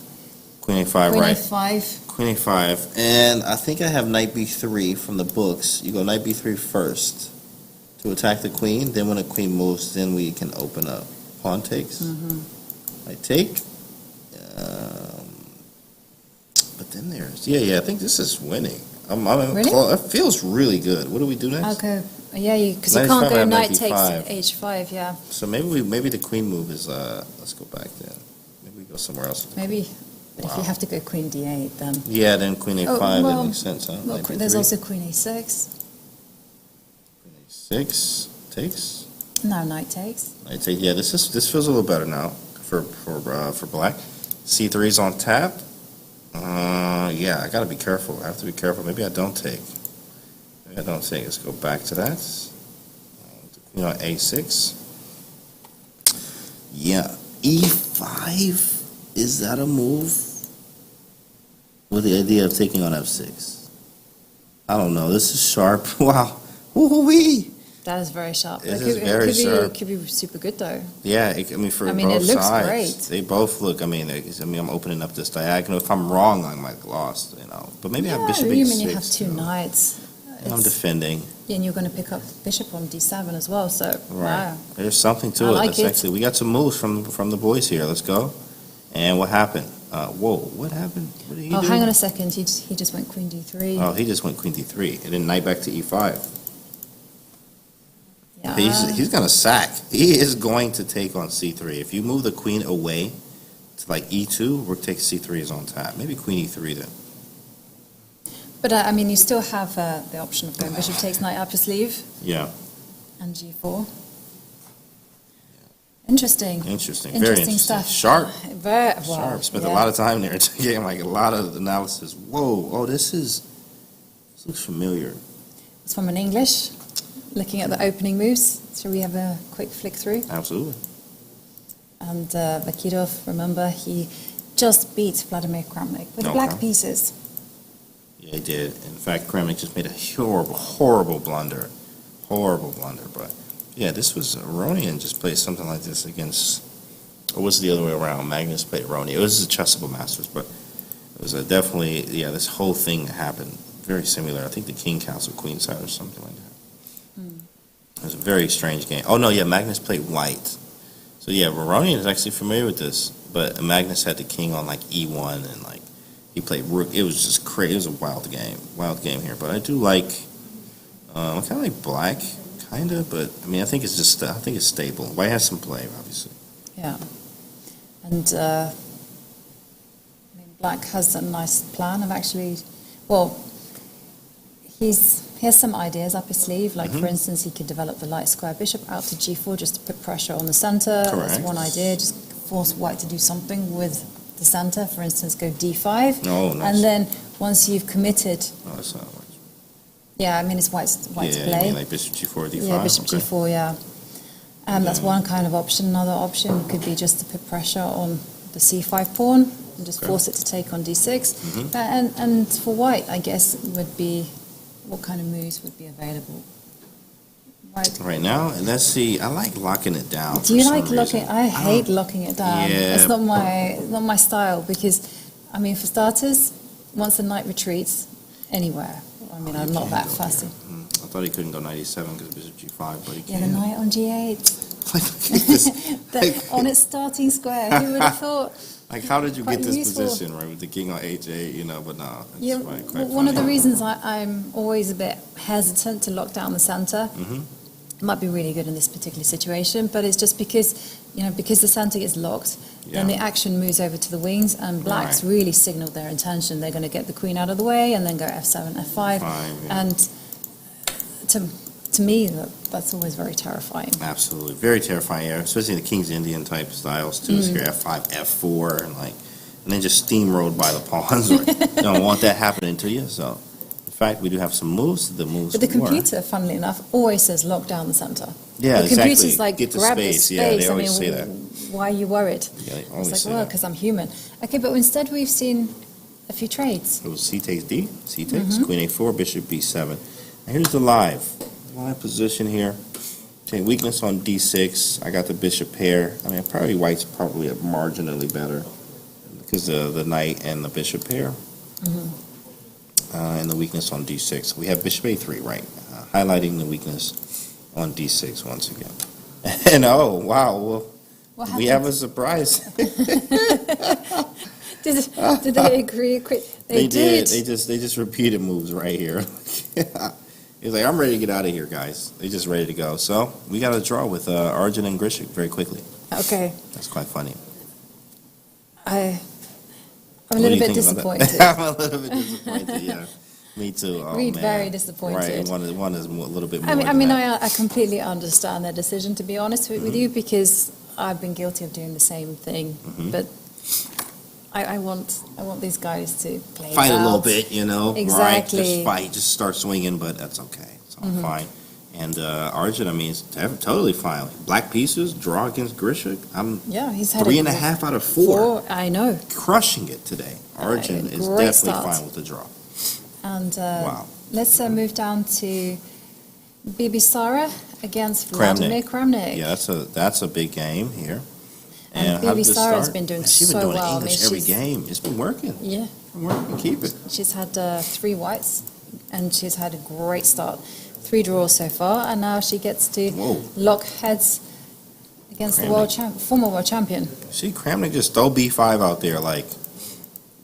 Queen a5, Queen right? a5. Queen a5, and I think I have knight b3 from the books. You go knight b3 first to attack the queen. Then when the queen moves, then we can open up. Pawn takes. I take, but then there's I think this is winning. Really? It feels really good. What do we do next? Okay, yeah, because you can't go knight takes h5. Yeah. So maybe the queen move is let's go back then. Maybe we go somewhere else. Maybe, but if you have to go queen d8, then then queen a5 that makes sense, huh? Well, there's also queen a6. Queen a6 takes. No, knight takes. Knight takes. Yeah, this feels a little better now. For black. C3 is on tap. I gotta be careful. I have to be careful. Maybe I don't take. Let's go back to that. A6. Yeah, E5. Is that a move? With the idea of taking on F6. I don't know. This is sharp. Wow. Woo-wee. That is very sharp. It could be super good though. Yeah, I mean both it looks sides, great. they both look. I'm opening up this diagonal. If I'm wrong, I might lost. But maybe I have bishop you h6. have two knights. I'm defending. Yeah, and you're going to pick up bishop on d7 as well. So right, there's something to I it. like it. Actually, we got some moves from the boys here. Let's go. And what happened? Whoa, what happened? What did he do? Hang on a second. He just went queen d3. Oh, he just went queen d3 and then knight back to e5. Yeah. He's going to sack. He is going to take on c3. If you move the queen away to like e2, rook takes c3 is on tap. Maybe queen e3 then. But you still have the option of going bishop takes knight up your sleeve. Yeah. And g4. Interesting. Very interesting stuff. Sharp. Very well, Sharp. Spent a lot of time there. Getting like a lot of analysis. Whoa. Oh, this looks familiar. It's from an English. Looking at the opening moves, shall we have a quick flick through? Absolutely. And Vakirov, remember, he just beat Vladimir Kramnik with the black pieces. Yeah, he did. In fact, Kramnik just made a horrible blunder. But yeah, this was Aronian just played something like this against, or was it the other way around? Magnus played Aronian. It was the Chessable Masters, but it was definitely, this whole thing happened very similar. I think the king castle queenside or something like that. It was a very strange game. Oh, no, yeah, Magnus played white. So, yeah, Aronian is actually familiar with this, but Magnus had the king on, like, e1, and, he played rook. It was just crazy. It was a wild game here. But I do like, I kind of like black, kind of, but, I think it's just, it's stable. White has some play, obviously. Yeah. And, black has a nice plan of actually, he has some ideas up his sleeve, for instance, he could develop the light square bishop out to g4 just to put pressure on the center. Correct. That's one idea, just force white to do something with the center. For instance, go d5. Oh, nice. And then once you've committed, Oh, that's not much. yeah, I mean it's white's Yeah, play. you mean like bishop g4, d5? Yeah, bishop okay. g4, yeah. That's one kind of option. Another option could be just to put pressure on the c5 pawn and just Okay. force it to take on d6. Mhm. And for white, I guess, would be, what kind of moves would be available? White. Right now, let's see. I like locking it down. Do you for some like locking? reason. I hate don't- locking it down. Yeah. It's not my style because, I mean, for starters, once the knight retreats anywhere, I mean, I'm not that fussy. I thought he couldn't go 97 because bishop g5, but he Yeah, can. the knight on g8. Like, look at this. On its starting square, who would have thought? Like, how did you Quite get this useful. position, right, with the king on h8, but no. It's Yeah, quite one of the funny. reasons I'm always a bit hesitant to lock down the center, it might be really good in this particular situation, but it's just because, because the center is locked, then the Yeah. action moves over to the wings, and blacks Right. really signaled their intention. They're going to get the queen out of the way and then go f7, f5. Five, yeah. And to me, that's always very terrifying. Absolutely. Very terrifying area, especially the King's Indian type styles, too. So you're f5, f4, and then just steamrolled by the pawns. Right? You don't want that happening to you, so. In fact, we do have some moves. The moves But the were- computer, funnily enough, always says lock down the center. Yeah, the exactly. computer's like, Get the grab space. the Yeah, space. they always say that. Why are you worried? Yeah, they It's always like, say well, that. because I'm human. Okay, but instead we've seen a few trades. It was c takes d, c takes, queen a4, bishop b7. And here's the live position here. Okay, weakness on d6. I got the bishop pair. I mean, probably white's probably marginally better because of the knight and the bishop pair. And the weakness on d6. We have bishop a3, right? Highlighting the weakness on d6 once again. And oh, wow, well, What we have a surprise. Did they agree? They did. They just repeated moves right here. He's like, I'm ready to get out of here, guys. They're just ready to go. So we got a draw with Arjun and Grishik very quickly. Okay. That's quite funny. I'm a What do little you bit think about that? disappointed. I'm a little bit disappointed. Yeah, me too. Oh, Reed man. very disappointed. Right, one is a little bit more. I than mean, that. I completely understand their decision, to be honest with you, because I've been guilty of doing the same thing. But I want these guys to play Fight it a little out. bit, Right? Exactly. Just fight, just start swinging, but that's okay. It's all fine. And Arjun, I mean, it's totally fine. Black pieces, draw against Grishik. I'm Yeah, he's had 3.5 out of 4. I know. Crushing it today. Arjun is great definitely start. fine with the draw. And Wow. let's move down to Bibisara against Vladimir Kramnik. Yeah, that's a big game here. And how did this Bibisara's start? been doing She's so been doing well. I mean, English every she's- game. It's been working. Yeah, Been working. Keep it. she's had 3 whites, and she's had a great start. 3 draws so far, and now she gets to Whoa. lock heads against the former world champion. See, Kramnik just throw b5 out there like,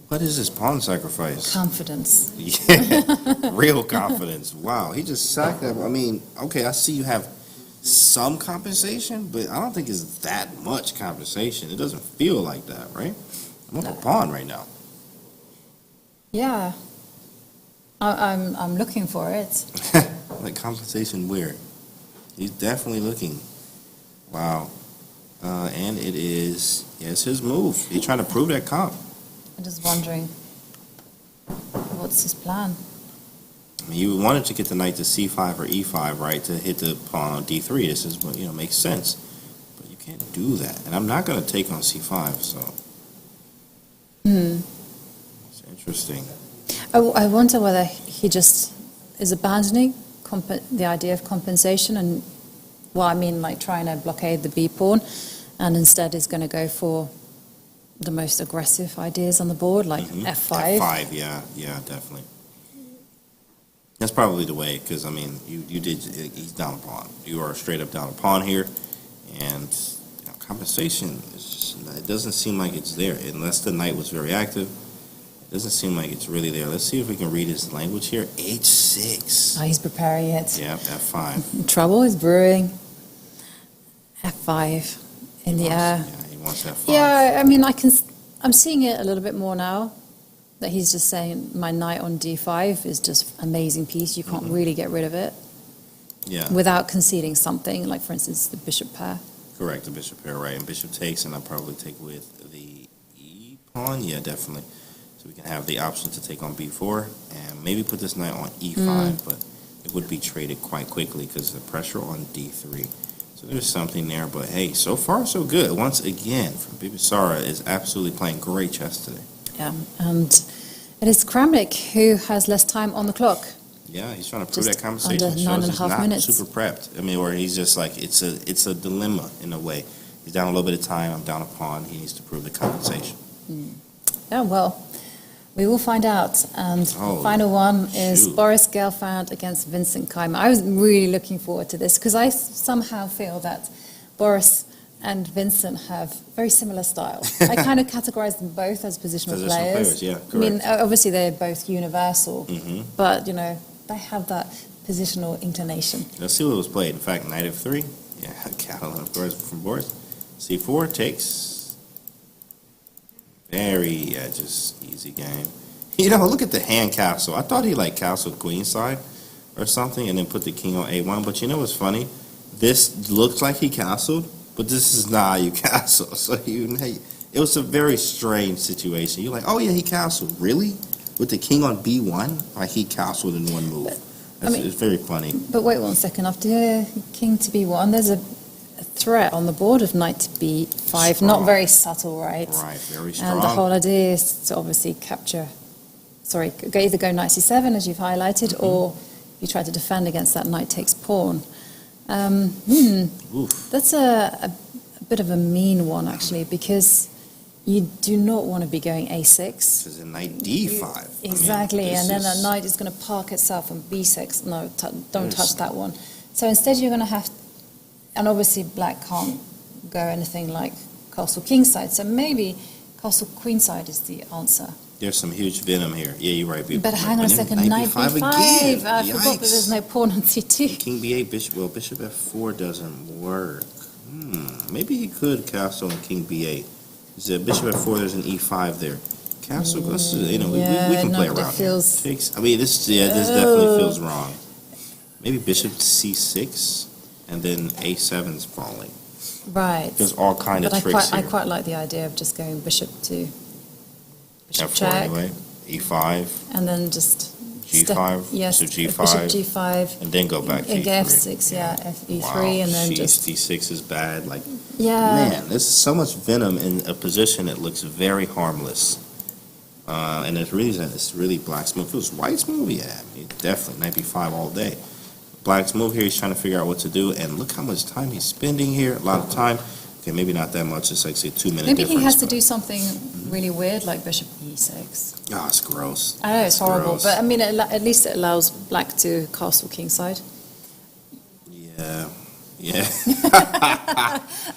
what is this pawn sacrifice? Confidence. Yeah, real confidence. Wow, he just sacked that. I mean, okay, I see you have some compensation, but I don't think it's that much compensation. It doesn't feel like that, right? I'm up a pawn right now. Yeah, I'm looking for it. Like compensation weird. He's definitely looking. Wow. And it is, it's his move. He's trying to prove that comp. I'm just wondering, what's his plan? I mean, you wanted to get the knight to c5 or e5, right, to hit the pawn on d3. This is what, makes sense. But you can't do that. And I'm not going to take on c5, so. It's interesting. I wonder whether he just is abandoning the idea of compensation and, well, I mean, like trying to blockade the b pawn, and instead is going to go for the most aggressive ideas on the board, like f5. F5, yeah, definitely. That's probably the way, because, I mean, he's down a pawn. You are straight up down a pawn here, and compensation, it doesn't seem like it's there, unless the knight was very active. It doesn't seem like it's really there. Let's see if we can read his language here. H6. Oh, he's preparing it. Yeah, F5. Trouble is brewing. f5 in the air. Yeah, he wants F5. Yeah, I mean, I'm seeing it a little bit more now, that he's just saying my knight on d5 is just amazing piece. You can't really get rid of it Yeah. without conceding something, like, for instance, the bishop pair. Correct, the bishop pair, right? And bishop takes, and I'll probably take with the e pawn. Yeah, definitely. So we can have the option to take on b4 and maybe put this knight on e5, but it would be traded quite quickly because the pressure on d3. So there's something there, but hey, so far so good. Once again, from Bibisara is absolutely playing great chess today. Yeah, and it is Kramnik who has less time on the clock. Yeah, he's trying to prove Just that conversation. under Shows he's 9.5 not minutes. super prepped. I mean, or he's just like, it's a dilemma in a way. He's down a little bit of time, I'm down a pawn, he needs to prove the compensation. Yeah, well, we will find out. And Oh, the final one is shoot. Boris Gelfand against Vincent Keimer. I was really looking forward to this because I somehow feel that Boris and Vincent have very similar styles. I kind of categorize them both as positional players. Yeah, I mean, correct. obviously they're both universal, Mhm. but, you know, they have that positional inclination. Let's see what was played. In fact, knight f3. Yeah, Catalan, of course, from Boris. c4 takes. Very, just easy game. You know, look at the hand castle. I thought he like castled queenside or something and then put the king on a1. But you know what's funny? This looks like he castled, but this is not how you castle. So it was a very strange situation. You're like, oh yeah, he castled. Really? With the king on b1? Like he castled in one move. It's very funny. But wait 1 second. After king to b1, there's a threat on the board of knight to b5. Strong. Not very subtle, right? Right, very strong. And the whole idea is to obviously either go knight c7 as you've highlighted, or you try to defend against that knight takes pawn. Oof. That's a bit of a mean one actually, because you do not want to be going a6. This is a knight d5. Exactly, and then that that knight is going to park itself on b6. No, don't touch that one. So instead you're going to have, and obviously black can't go anything like castle kingside, so maybe castle queenside is the answer. There's some huge venom here. Yeah, you're right. But hang on a second, knight b5. Again. I forgot that there's no pawn on c2. King b8, bishop f4 doesn't work. Maybe he could castle on king b8. Is it bishop f4? There's an e5 there. Castle. We can play around here. This definitely feels wrong. Maybe bishop c6, and then a7's falling. Right. There's all kind of tricks I here. quite like the idea of just going bishop to bishop F4 check, anyway. E5, and then just G5, yes, so G5, bishop g5, and then go back to again E3. f6, fe3, Wow, and then just d6 is bad. Like, yeah. man, there's so much venom in a position that looks very harmless. And there's reason it's really black's move. If it was white's move, yeah, definitely knight b5 all day. Black's move here, he's trying to figure out what to do, and look how much time he's spending here. A lot of time. Okay, maybe not that much. It's like, say, 2 minute Maybe difference. he has to do something really weird like bishop e6. Oh, it's gross. I know it's horrible, gross. but I mean, at least it allows black to castle kingside. Yeah. Yeah.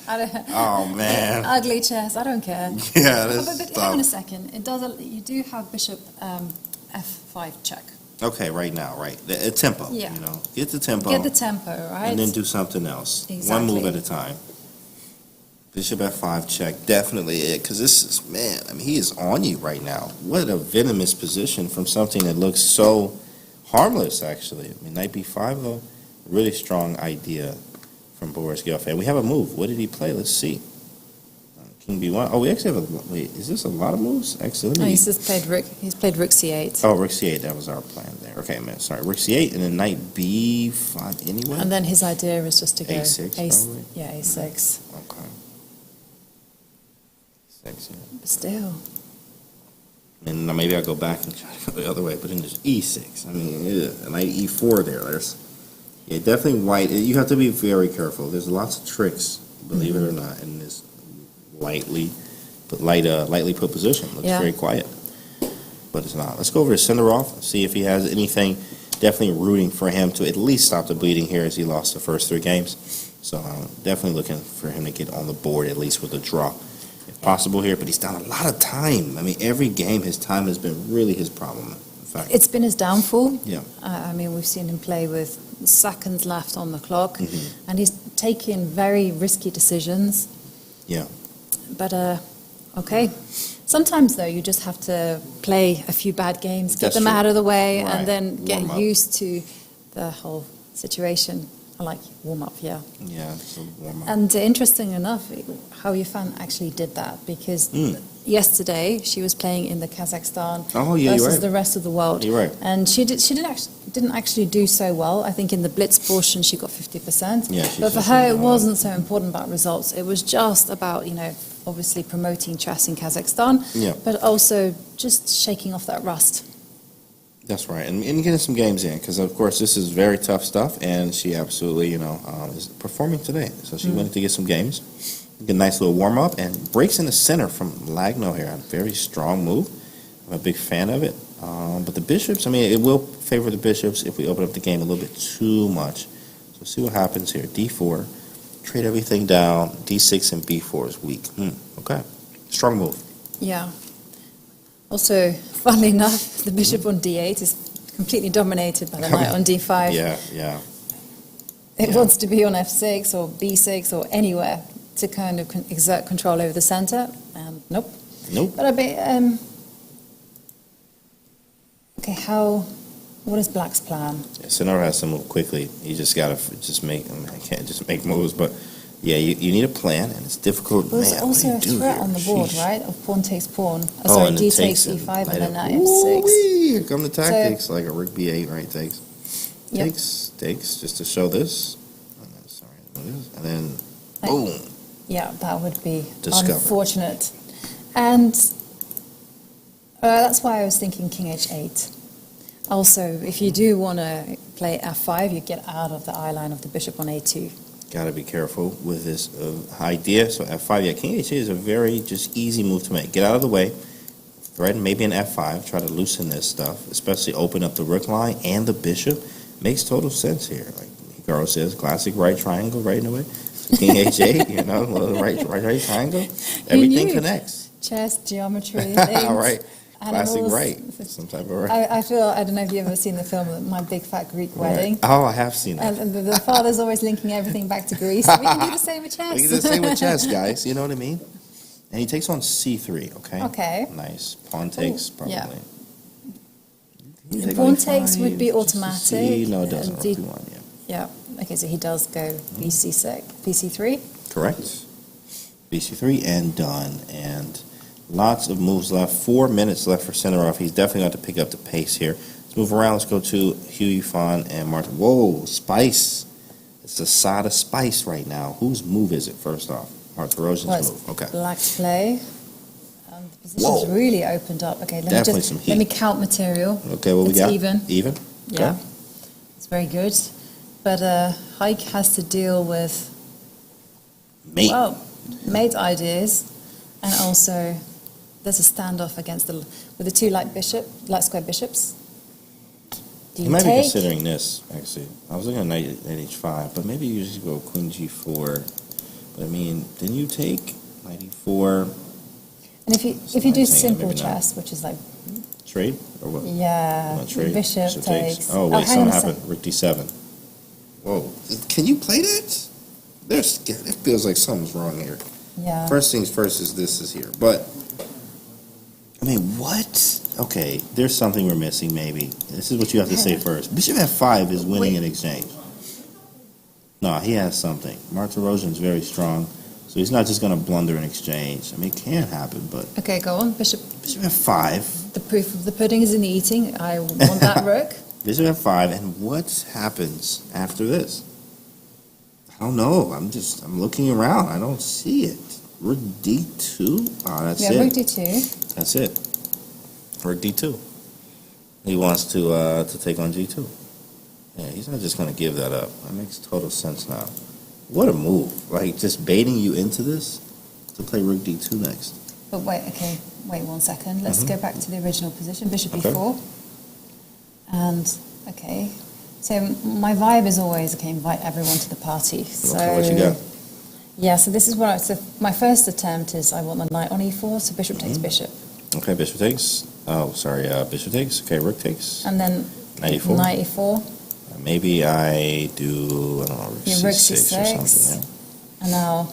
I don't, Oh, man. ugly chess. I don't care. Yeah, But that's hang on a tough. second. You do have bishop f5 check. Okay, right now, right. The tempo, Yeah. you know. Get the tempo. Get the tempo, right? And then do something else. Exactly. One move at a time. Bishop f5 check, definitely it. Because this is, man, I mean, he is on you right now. What a venomous position from something that looks so harmless, actually. I mean, knight b5, though, really strong idea from Boris Gelfand. We have a move. What did he play? Let's see. King b1. Oh, we actually have a, wait, is this a lot of moves? Actually, let No, me. he's played rook c8. Oh, rook c8, that was our plan there. Okay, man, sorry. Rook c8 and then knight b5 anyway? And then his idea is just to go A6 probably? Yeah, a6. Okay. 6, yeah. But still, And maybe I'll go back and try to go the other way, but then there's e6. I mean, knight e4 there. Yeah, definitely white. You have to be very careful. There's lots of tricks, believe it or not, in this lightly put position. Looks Yeah. very quiet, but it's not. Let's go over to Senderov, see if he has anything. Definitely rooting for him to at least stop the bleeding here, as he lost the first 3 games. So definitely looking for him to get on the board at least with a draw, if possible here. But he's down a lot of time. I mean, every game his time has been really his problem. In fact, it's been his downfall. Yeah. I mean, we've seen him play with seconds left on the clock, Mhm. and he's taking very risky decisions. Yeah. But, okay. Sometimes, though, you just have to play a few bad games, get That's them true. out of the way, Right. and then get Warm up. used to the whole situation. I like warm-up, yeah. Yeah, it's a warm up. And interesting enough, how Yifan actually did that, because yesterday she was playing in the Kazakhstan Oh, yeah, you're versus right. the rest of the world. You're right. And she didn't actually do so well. I think in the Blitz portion she got 50%. Yeah, she but for just her, didn't it know. wasn't so important about results. It was just about, obviously promoting chess in Kazakhstan, Yeah. but also just shaking off that rust. That's right, and getting some games in, because of course this is very tough stuff, and she absolutely, is performing today. So she went to get some games, get a nice little warm up, and breaks in the center from Lagno here. A very strong move. I'm a big fan of it. But the bishops, it will favor the bishops if we open up the game a little bit too much. So see what happens here. D4, trade everything down. D6 and B4 is weak. Okay, strong move. Yeah. Also, funnily enough, the bishop on d8 is completely dominated by the knight on d5. Yeah. It wants to be on f6 or b6 or anywhere to kind of exert control over the center, and nope. But okay, what is Black's plan? Sinner has to move quickly. You just gotta can't just make moves, but yeah, you need a plan, and it's difficult. There's Man, also a what do you do threat here? on the board, Sheesh. right? Of pawn takes pawn. And d it takes takes e5 and then knight Ooh-wee, f6. here come the tactics, like a rook b8, right? Takes. Yep. Takes, just to show this. And then, sorry, what is it? And then, boom. Yeah, that would be Discover. unfortunate. And that's why I was thinking king h8. Also, if you do want to play f5, you get out of the eye line of the bishop on a2. Got to be careful with this idea. So f5, yeah, king h8 is a very just easy move to make. Get out of the way, threaten maybe an f5, try to loosen this stuff, especially open up the rook line and the bishop. Makes total sense here. Like Hikaru says, classic right triangle right in the way. So king h8, right triangle. Everything knew. connects. Chess, geometry, things. All right. Classic animals. right. Some type of right. I don't know if you've ever seen the film My Big Fat Greek Wedding. Right. Oh, I have seen that. And the father's always linking everything back to Greece. We can do the same with chess. We can do the same with chess, guys. You know what I mean? And he takes on c3, okay? Okay. Nice. Pawn takes, probably. yeah. You take Pawn on takes e5, would be just to automatic. see. No, it doesn't. D- Rook d1, yeah. Yeah. Okay, so he does go bc6, bc3. Correct. bc3 and done. And lots of moves left. 4 minutes left for Sinarov. He's definitely going to pick up the pace here. Let's move around. Let's go to Hugh Yifan and Martin. Whoa, Spice. It's a side of Spice right now. Whose move is it, first off? Martin Rosen's move. Okay. Black's play. The position's Whoa. really opened up. Okay, Definitely some heat. let me count material. Okay, what we It's got? even. Even? Yeah. Okay. It's very good. But Hike has to deal with, Mate. mate ideas, and also there's a standoff with the two light square bishops. Do You you might be take? considering this, actually. I was looking at knight h5, but maybe you just go queen g4. But didn't you take knight e4, And if you Something do saying simple maybe not. chess, which is like, trade? Or what? yeah, Not trade. bishop takes. Oh, wait, hang on something a happened. Rook d7. Whoa. Can you play that? It feels like something's wrong here. Yeah. First things first is this is here. But, what? Okay, there's something we're missing, maybe. This is what you have to say first. Bishop f5 is winning an exchange. No, he has something. Marta Rosen's very strong, so he's not just going to blunder an exchange. It can happen, but Okay, go on. Bishop. Bishop f5. The proof of the pudding is in the eating. I want that rook. Bishop f5, and what happens after this? I don't know. I'm looking around. I don't see it. Rook d2? Oh, that's Yeah, it. rook d2. That's it. Rook d2. He wants to take on g2. Yeah, he's not just going to give that up. That makes total sense now. What a move. Like, just baiting you into this to play rook d2 next. But wait 1 second. Let's go back to the original position. Bishop Okay. e4. And, okay. So my vibe is always, invite everyone to the party. So, Okay, what you got? Yeah, so this is so my first attempt is I want the knight on e4, so bishop takes bishop. Okay, bishop takes. Oh, sorry, bishop takes. Okay, rook takes. And then Knight e4. Knight e4. Maybe I do, I don't know, rook Yeah, c6 rook or c6. something. And now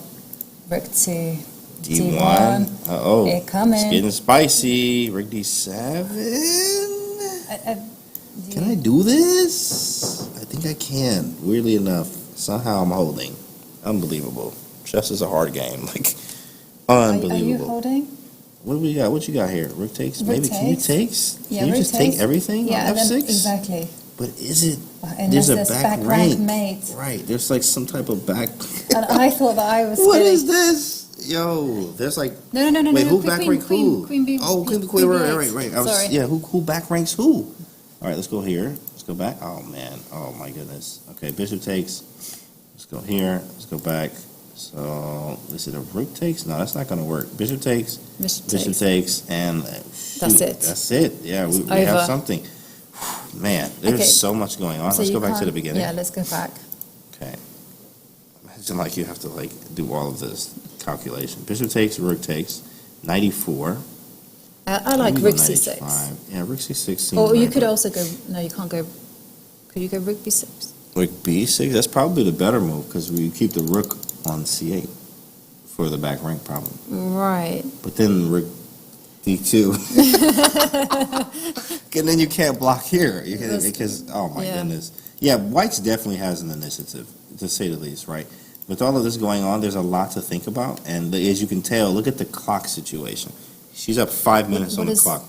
rook to D1. Uh-oh. It coming. It's getting spicy. Rook d7. Can I do this? I think I can, weirdly enough. Somehow I'm holding. Unbelievable. Chess is a hard game. Like, Are unbelievable. you holding? What do we got? What you got here? Rook takes? Rook Maybe. Can you takes. take? Yeah, Can you rook just takes. take everything Yeah, on and then, F6? exactly. But is it? Unless There's a there's back rank rank. mate. Right. There's like some type of back. And I thought that I was What spinning. is this? Yo, there's like. No. Wait, who Queen, back rank who? Queen B. Oh, Queen B8. right. I was, Sorry. yeah, who back ranks who? All right, let's go here. Let's go back. Oh man. Oh my goodness. Okay, bishop takes. Let's go here. Let's go back. So is it a rook takes? No, that's not going to work. Bishop takes. Bishop takes, and That's it. That's it. Yeah, we over. have something. Man, there's Okay. so much going on. So Let's you go back to the can't- beginning. Yeah, let's go back. Okay. Imagine like you have to like do all of this calculation. Bishop takes, rook takes, 94. I like Maybe rook 95. c6. Yeah, rook c6 seems Or you right, could but also go. No, you can't go. Could you go rook b6? rook b6. That's probably the better move because we keep the rook on c8 for the back rank problem. Right. But then rook d2. And then you can't block here because oh my Yeah. goodness. Yeah, white's definitely has an initiative, to say the least, right? With all of this going on, there's a lot to think about, and as you can tell, look at the clock situation. She's up 5 minutes What on the is- clock.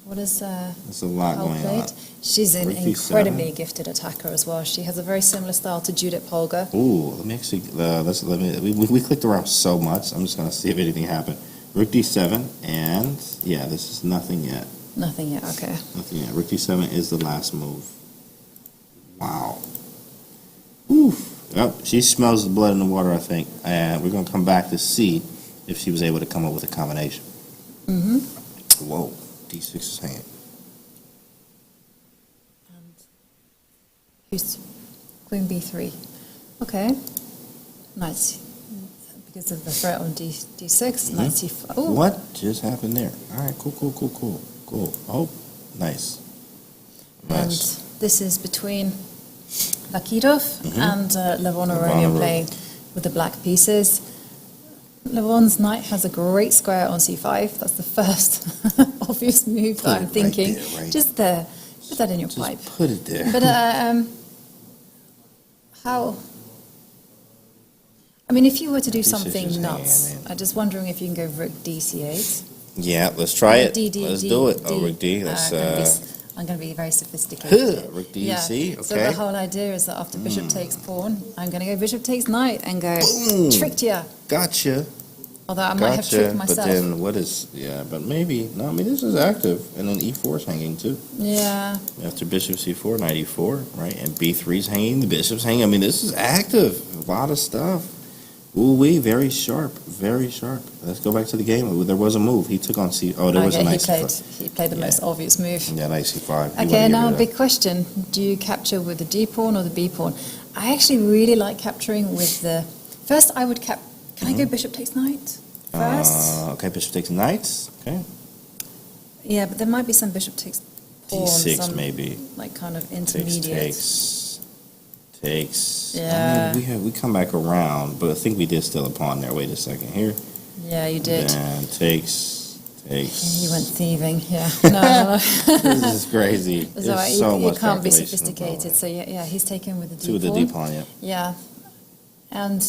What is There's a lot Hull going played? on. She's an Rook d7. incredibly gifted attacker as well. She has a very similar style to Judith Polgar. Ooh, let me actually we clicked around so much. I'm just gonna see if anything happened. Rook d7, and yeah, this is nothing yet. Nothing yet. Okay. Nothing yet. Rook d7 is the last move. Wow. Oof. Yep, she smells the blood in the water, I think. And we're going to come back to see if she was able to come up with a combination. Mm-hmm. Whoa, d6 is hanging. And who's Queen b3? Okay. Nice. Because of the threat on d6, knight c5. Ooh. What just happened there? All right, cool. Oh, nice. And Nice. this is between Lakidov and Levon Aronian Levon playing with the black pieces. Levon's knight has a great square on c5. That's the first obvious move Put that it I'm right thinking. there, right? Just there. Put that in your pipe. Just put it there. But how? I mean, if you were to do D6 is something hanging, nuts, man. I'm just wondering if you can go rook d c8. Yeah, let's try it. D, Let's do it. Oh, rook D. I'm going to be very sophisticated. Rook D, Yeah. C, So okay. the whole idea is that after bishop takes pawn, I'm going to go bishop takes knight and go Boom. tricked you. Gotcha. Although I might have tricked But myself. then what is, but maybe, no, I mean, this is active. And then E4 is hanging too. Yeah. After bishop C4, knight E4, right? And B3 is hanging, the bishop's hanging. I mean, this is active. A lot of stuff. Ooh-wee, very sharp, very sharp. Let's go back to the game. There was a move. He took on C. Oh, there was a Okay, nice he played the Yeah. most obvious move. Yeah, knight C5. You Okay, wanna now a get rid big of question. Do you capture with the D pawn or the B pawn? I actually really like capturing with the... First, I would Can I go bishop takes knight that. first? Okay, bishop takes knight. Okay. Yeah, but there might be some bishop takes pawn. D6 some, maybe. like kind of intermediate. Takes. Yeah. I mean, we come back around, but I think we did steal a pawn there. Wait a second here. Yeah, you did. Then takes. You went thieving, yeah. No. This is crazy. It's There's all right, so you much can't be calculation sophisticated. involved. So yeah, he's taken with the D Two with the pawn. D pawn, yeah. Yeah. And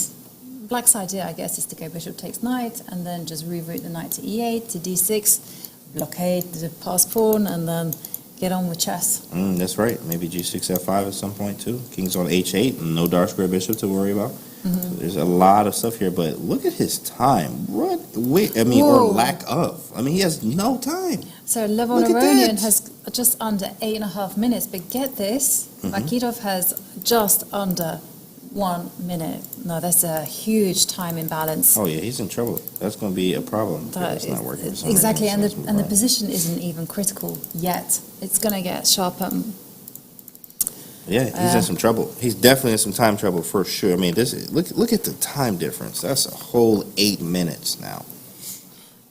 black's idea, I guess, is to go bishop takes knight and then just reroute the knight to E8 to D6, blockade the passed pawn, and then get on with chess. That's right. Maybe G6 F5 at some point too. King's on H8 and no dark square bishop to worry about. So there's a lot of stuff here, but look at his time. What? Wait, I mean, or Whoa. lack of. I mean, he has no time. So Levon Look at Aronian that. has just under 8.5 minutes, but get this, Makidov has just under 1 minute. No, that's a huge time imbalance. Oh yeah, he's in trouble. That's going to be a problem. if That it's not is- working. for some exactly, reason. and So let's the move on. position isn't even critical yet. It's going to get sharper. Yeah, he's in some trouble. He's definitely in some time trouble for sure. I mean, look at the time difference. That's a whole 8 minutes now.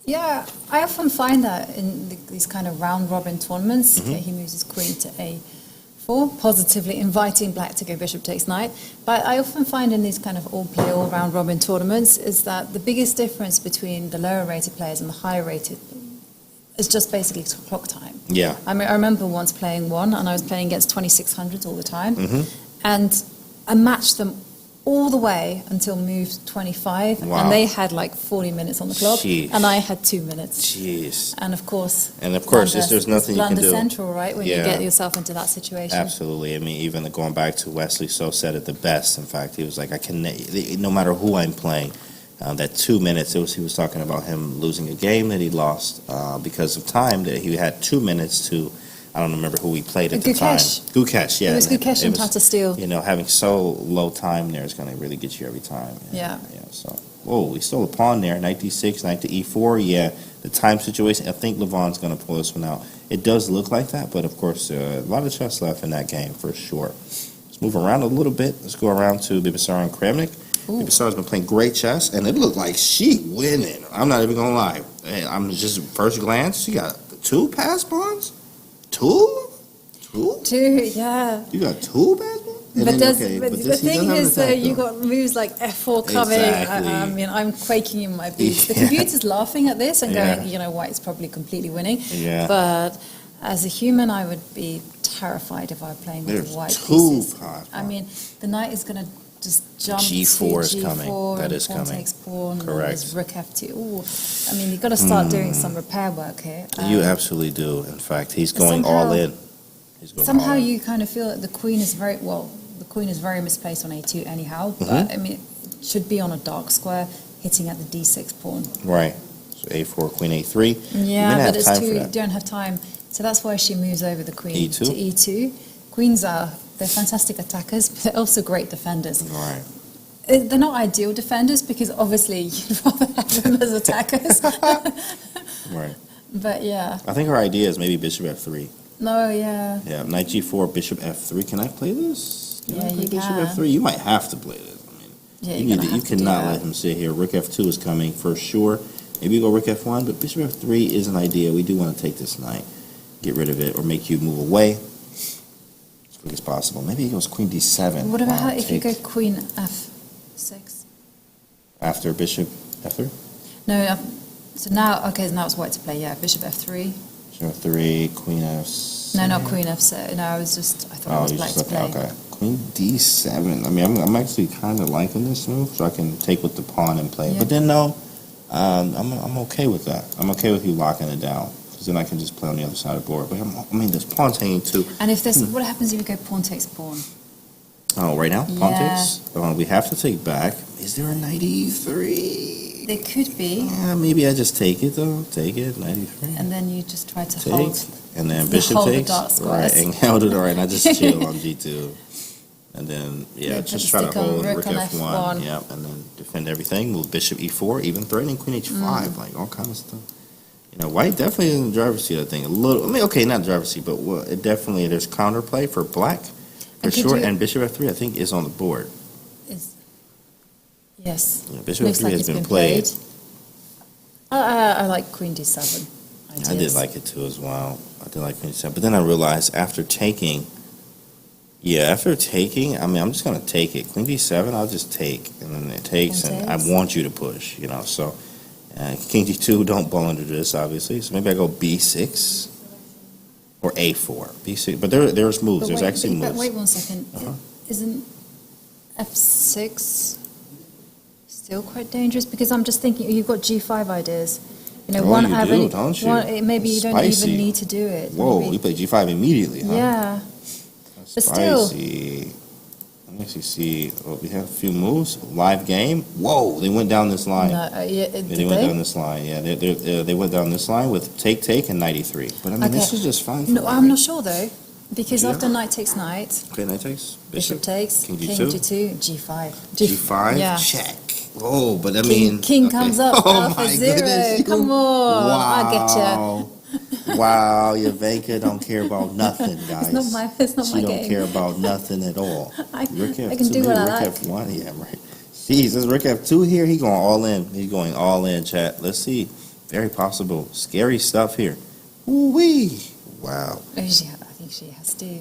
Yeah, I often find that in these kind of round robin tournaments, okay, he moves his queen to A4, positively inviting black to go bishop takes knight. But I often find in these kind of all play, all round robin tournaments is that the biggest difference between the lower rated players and the higher rated is just basically clock time. Yeah. I mean, I remember once playing one, and I was playing against 2600s all the time, and I matched them all the way until move 25, Wow. and they had like 40 minutes on the clock, Jeez. and I had 2 minutes. Jeez. And of course, There's nothing you can blunder do. central, right? When you Yeah. get yourself into that situation. Absolutely. I mean, even going back to Wesley So said it the best. In fact, he was like, no matter who I'm playing, that 2 minutes, he was talking about him losing a game that he lost because of time, that he had 2 minutes to, I don't remember who he played at the time. Gukesh, yeah. It was Gukesh and was, Tata Steele. Having so low time there is going to really get you every time. Yeah. So, we stole a pawn there, knight d6, knight to e4. Yeah, the time situation, I think Levon's going to pull this one out. It does look like that, but of course, a lot of chess left in that game for sure. Let's move around a little bit. Let's go around to Bibisar and Kramnik. Bibisar's been playing great chess, and it looked like she winning. I'm not even going to lie. I'm just, first glance, she got 2 pass pawns? 2? 2, yeah. You got 2 pass pawns? But the thing is, you got moves like F4 coming. Exactly. I mean, I'm quaking in my boots. The computer's laughing at this and going, White's probably completely winning. Yeah. But as a human, I would be terrified if I were playing with There's white 2 pieces. pass I mean, the knight is going to just jump G4 is to G4 coming. That and is pawn coming. takes pawn. Correct. And there's rook F2. Ooh, I mean, you've got to start doing some repair work here. You absolutely do. In fact, he's going all in. Somehow you kind of feel that the queen is very misplaced on A2 anyhow, but I mean, it should be on a dark square, hitting at the D6 pawn. Right. So A4, Queen A3. Yeah, but it's too, you don't have time. So that's why she moves over the queen E2? to E2. Queens they're fantastic attackers, but they're also great defenders. Right. They're not ideal defenders because obviously you'd rather have them as attackers. Right. But yeah. I think her idea is maybe Bishop F3. No, yeah. Yeah, Knight G4, Bishop F3. Can I play this? Yeah, I play you Bishop can. F3? You might have to play this. I mean, Yeah, you cannot let him sit here. Rook F2 is coming for sure. Maybe you go Rook F1, but Bishop F3 is an idea. We do want to take this knight, get rid of it, or make you move away as quick as possible. Maybe he goes Queen D7. What about if you go Queen F6? After Bishop F3? No, so now it's white to play, yeah. Bishop F3. Bishop F3, Queen F6. No, not Queen F6. No, I thought it was black to play. Okay. Queen D7. I mean, I'm actually kind of liking this move, so I can take with the pawn and play. Yeah. But then, no, I'm okay with that. I'm okay with you locking it down, because then I can just play on the other side of the board. But this pawn's hanging too. And if there's, what happens if you go pawn takes pawn? Oh, right now? Pawn Yeah. takes? We have to take back. Is there a knight E3? There could be. Yeah, maybe I just take it, though. Take it, knight E3. And then you just try to Take. hold. And then You bishop hold the takes. dark Right, squares. and held it, all right, and I just chill on G2. And then, Yeah, just put try the to stick on hold rook rook on F1. F1. Yep, and then defend everything. Move bishop E4, even threatening queen H5, like all kind of stuff. White definitely in the driver's seat, I think. A little, okay, not driver's seat, but it definitely, there's counterplay for black, for And could sure. you- And bishop F3, I think, is on the board. Yes. Yeah, bishop Looks F3 like has it's been played. I like Queen D7. I did like it too as well. I did like Queen D7. But then I realized after taking, I'm just going to take it. Queen D7, I'll just take. And then it takes, Pawn and I takes. want you to push, So King D2, don't ball under this, obviously. So maybe I go B6 or A4. B6. But there's moves. There's actually moves. But wait 1 second. Uh-huh. Isn't F6 still quite dangerous? Because I'm just thinking, you've got G5 ideas. One you avenue. do, don't you? Maybe you don't Spicy. even need to do it. Whoa, Maybe- you play G5 immediately, huh? Yeah. That's But still. spicy. Let me actually see. We have a few moves. Live game. Whoa, they went down this line. No, did They went down this line. Yeah, they went down this line with take and 93. But I mean, this Okay. is just fine. No, I'm not sure though. Because Yeah. after knight takes knight, Okay, knight takes. bishop takes, King king G2. G2, G5. G5. Yeah. Check. Oh, but I King- mean, king comes up, Oh alpha my zero. goodness! Come on, Wow. I get ya. Wow, Yavenka don't care about nothing, guys. It's not She my don't game. care about nothing at all. I Rook can F2, do what maybe I Rook like. F1, yeah, right. Jeez, this Rook F2 here, he's going all in. He's going all in, chat. Let's see. Very possible. Scary stuff here. Ooh-wee. Wow. I think she has to.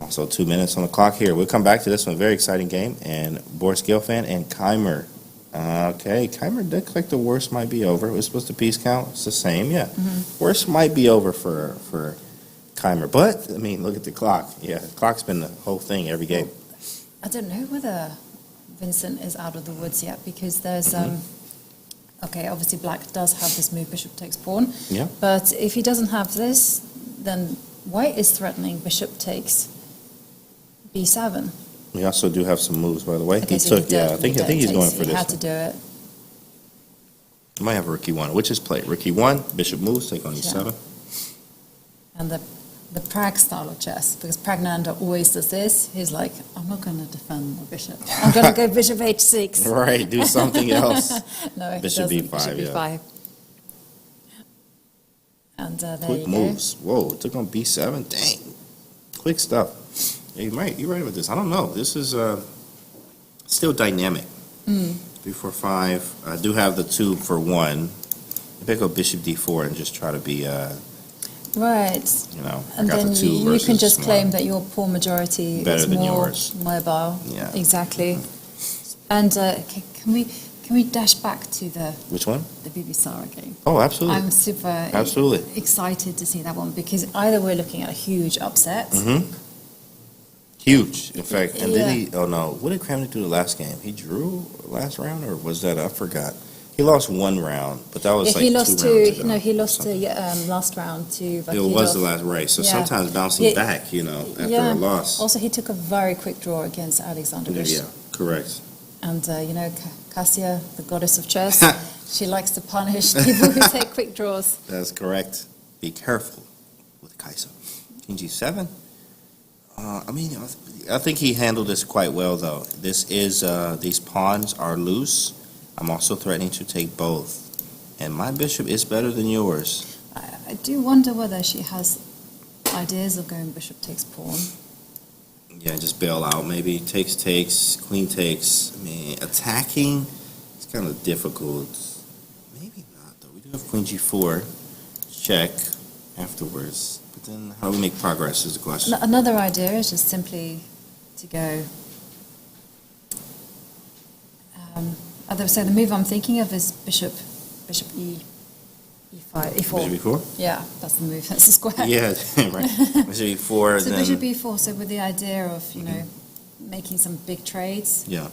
Also 2 minutes on the clock here. We'll come back to this one. Very exciting game. And Boris Gelfand and Keimer. Okay, Keimer looks like the worst might be over. It was supposed to piece count. It's the same, yeah. Worst might be over for Keimer. But, I mean, look at the clock. Yeah, the clock's been the whole thing every game. I don't know whether Vincent is out of the woods yet because there's okay, obviously black does have this move bishop takes pawn. Yeah. But if he doesn't have this, then white is threatening bishop takes b7. We also do have some moves, by the way. Okay, He so took, yeah, I think he's going for He this had to one. do it. I might have a rook e1, which is play. Rook e1, bishop moves, take on e7. And the Prague style of chess, because Pragnanda always does this. He's like, I'm not going to defend my bishop. I'm going to go bishop h6. Right, do something else. No, he Bishop doesn't. b5, Bishop yeah. b5. And there Quick you moves. Whoa, took on b7. Dang. Quick stuff. Yeah, you're right about this. I don't know. This is still dynamic. 3-4-5. I do have the 2 for 1. Maybe I go bishop d4 and just try to be, go. Right. you know, I And got then the 2 you versus can just 1. claim that your pawn majority Better is than more yours. mobile. Yeah. Exactly. And can we dash back to the Which one? Bibisara game? Oh, absolutely. I'm super Absolutely. excited to see that one because either we're looking at a huge upset. Mm-hmm. Huge, in fact. And Yeah. did he? Oh no! What did Kramnik do the last game? He drew last round, or was that? I forgot. He lost one round, but that was Yeah, like he lost 2 rounds ago. no, he lost Something. last round to It Vakidov. was the last race. So Yeah. sometimes bouncing Yeah. back, you know, after Yeah. a loss. Also, he took a very quick draw against Alexander Yeah, Bush. correct. And, Cassia, the goddess of chess, she likes to punish people who take quick draws. That's correct. Be careful with Kaiser. King G7. I think he handled this quite well, though. This is, these pawns are loose. I'm also threatening to take both. And my bishop is better than yours. I do wonder whether she has ideas of going bishop takes pawn. Yeah, just bail out maybe. Takes, queen takes. I mean, attacking, it's kind of difficult. Maybe not, though. We do have queen G4. Check afterwards. But then how do we make progress is the question. Another idea is just simply to go... so the move I'm thinking of is bishop e5, e4. Bishop E4? Yeah, that's the move. That's the square. Yeah, right. Bishop E4, So then... bishop e4, so with the idea of, making some big trades, Yeah.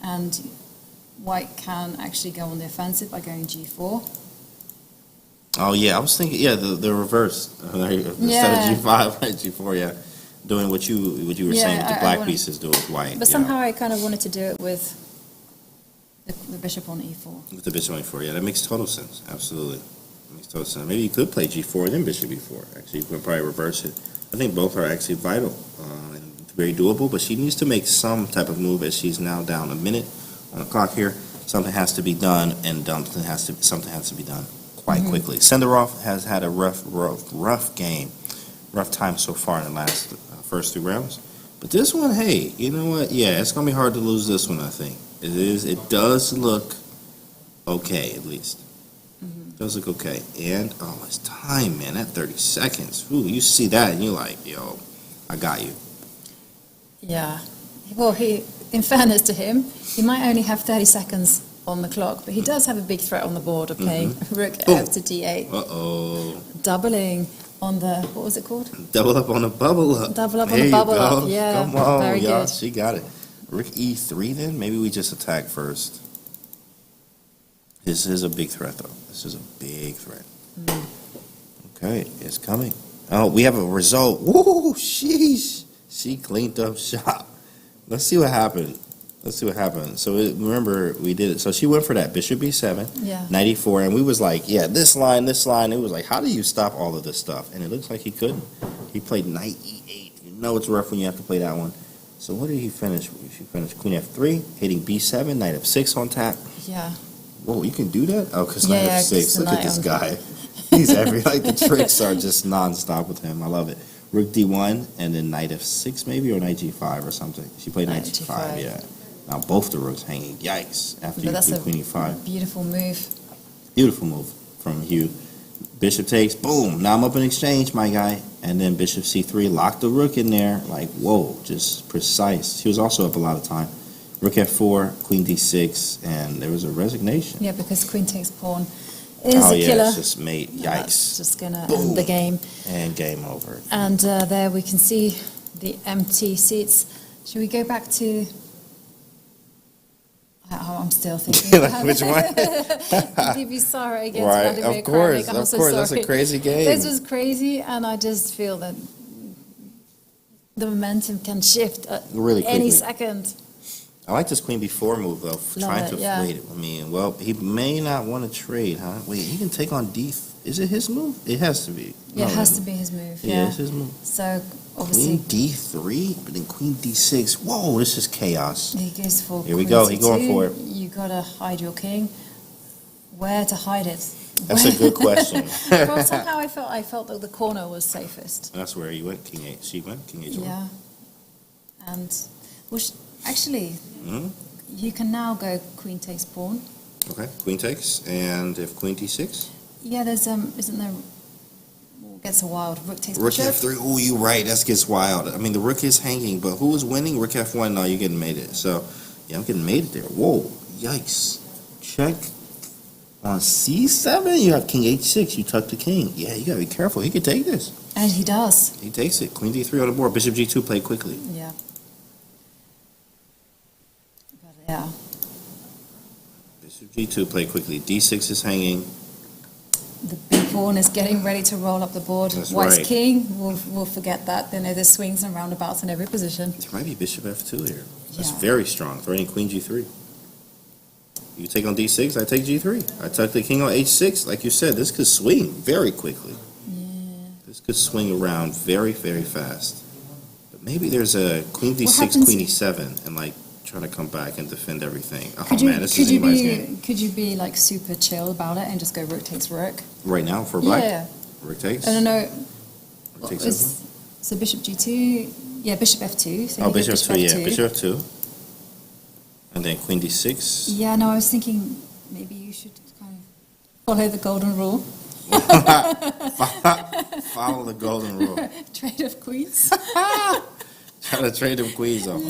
and white can actually go on the offensive by going g4. Oh, yeah, I was thinking, the reverse. Instead Yeah. of G5, right, G4, yeah. Doing what you were Yeah, saying with the I black wanna- pieces do with white. But yeah. somehow I kind of wanted to do it with the bishop on e4. With the bishop on E4, yeah, that makes total sense. Absolutely. That makes total sense. Maybe you could play G4 and then bishop E4. Actually, you could probably reverse it. I think both are actually vital and very doable, but she needs to make some type of move as she's now down a minute on the clock here. Something has to be done, and something has to be done quite quickly. Senderov has had a rough game, rough time so far in the last first 2 rounds. But this one, hey, you know what? Yeah, it's going to be hard to lose this one, I think. It is. It does look okay, at least. It does look okay. And, it's time, man. That 30 seconds. Ooh, you see that, and you're like, yo, I got you. Yeah. Well, in fairness to him, he might only have 30 seconds on the clock, but he does have a big threat on the board of playing rook Boom. f to d8. Uh-oh. Doubling on the, what was it called? Double up on the bubble up. Double up on There the you bubble go. up, yeah, Come on, very y'all. good. She got it. Rook E3 then? Maybe we just attack first. This is a big threat, though. This is a big threat. Okay, it's coming. Oh, we have a result. Woo, sheesh. She cleaned up shop. Let's see what happened. So remember, we did it. So she went for that bishop B7, Yeah. 94, and we was like, yeah, this line. It was like, how do you stop all of this stuff? And it looks like he couldn't. He played knight E8. You know it's rough when you have to play that one. So what did he finish? She finished queen F3, hitting B7, knight F6 on tap. Yeah. Whoa, you can do that? Oh, because Yeah, knight yeah, F6. 'cause the Look at knight this on guy. He's the tricks are just nonstop with him. I love it. Rook D1 and then knight F6 maybe, or knight G5 or something. She played knight G5, yeah. Now both the rooks hanging. Yikes. After But you that's do a queen E5. beautiful move. Beautiful move from Hugh. Bishop takes, boom. Now I'm up in exchange, my guy. And then bishop C3, lock the rook in there. Like, whoa, just precise. She was also up a lot of time. Rook F4, queen D6, and there was a resignation. Yeah, because queen takes pawn is a yeah, killer. it's just mate. And Yikes. That's just going to Boom. end the game. And game over. And there we can see the empty seats. Should we go back to I'm still thinking. Like, which one? Divisara against Right, Vladimir of course, Kramnik. I'm of so course. That's sorry. a crazy game. This was crazy, and I just feel that the momentum can shift at Really any quickly. second. I like this queen b4 move though, trying to yeah. wait. I mean, well, he may not want to trade, huh? Wait, he can take on d. Is it his move? It has to be. Yeah, it has to be his move. Yeah, Yeah. it's his move. So obviously Queen d3, but then queen d6. Whoa, this is chaos. he goes for. Here we queen go, he c2. going for it. You gotta hide your king. Where to hide it? That's a good question. Well, somehow I felt that the corner was safest. That's where he went. King 8. She went king 8. Yeah. And which actually Hmm? you can now go queen takes pawn. Okay, queen takes, and if queen d6, Yeah, there's isn't there? Well, gets a wild rook takes rook bishop. f3. Oh, you right. That gets wild. I mean, the rook is hanging, but who is winning? Rook f1. No, you're getting mated. So, yeah, I'm getting mated there. Whoa, yikes! Check on c7. You have king h6. You tuck the king. Yeah, you gotta be careful. He could take this. And he does. He takes it. Queen d3 on the board. Bishop g2. Play quickly. Yeah. But yeah. Bishop g2. Play quickly. d6 is hanging. The big pawn is getting ready to roll up the board. That's White's right. king, we'll forget that. They know there's swings and roundabouts in every position. There might be bishop f2 here. That's Yeah. very strong. Threatening queen g3. You take on d6, I take g3. I tuck the king on h6. Like you said, this could swing very quickly. Yeah. This could swing around very, very fast. But maybe there's a queen d6, happens- queen e7, and like trying to come back and defend everything. Oh Could you, man, this is anybody's game. could you be like super chill about it and just go rook takes rook? Right now for black, Yeah. rook takes. I don't know. Rook takes It's- f1. So bishop g2, yeah, bishop f2. So Oh, you go bishop f2, yeah, bishop f2. And then queen d6. Yeah, no, I was thinking maybe you should kind of follow the golden rule. Follow the golden rule. Trade of queens. Trying to trade them queens off.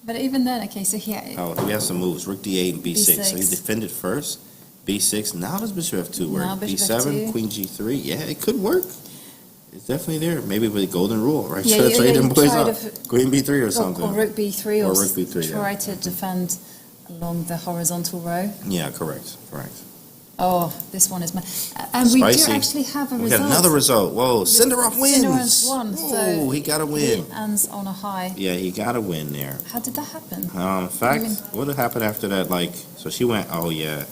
But even then, okay, so here, Oh, we have some moves. Rook d8 and b6. So he B6. defended first. b6. Now does bishop f2 work? Now bishop b7, F2. queen g3. Yeah, it could work. It's definitely there. Maybe with the golden rule, right? Yeah, Should have traded you them boys try up. to Queen b3 or something. or rook b3 Or or, rook B3, yeah. try to defend along the horizontal row. Yeah, correct. Correct. Oh, this one is my... And we do Spicy. actually have a We result. got another result. Whoa, Cinderov wins. Cinderov's won, so Whoa, he got a win. He ends on a high. Yeah, he got a win there. How did that happen? In fact, Even- what happened after that? Like, so she went, oh yeah,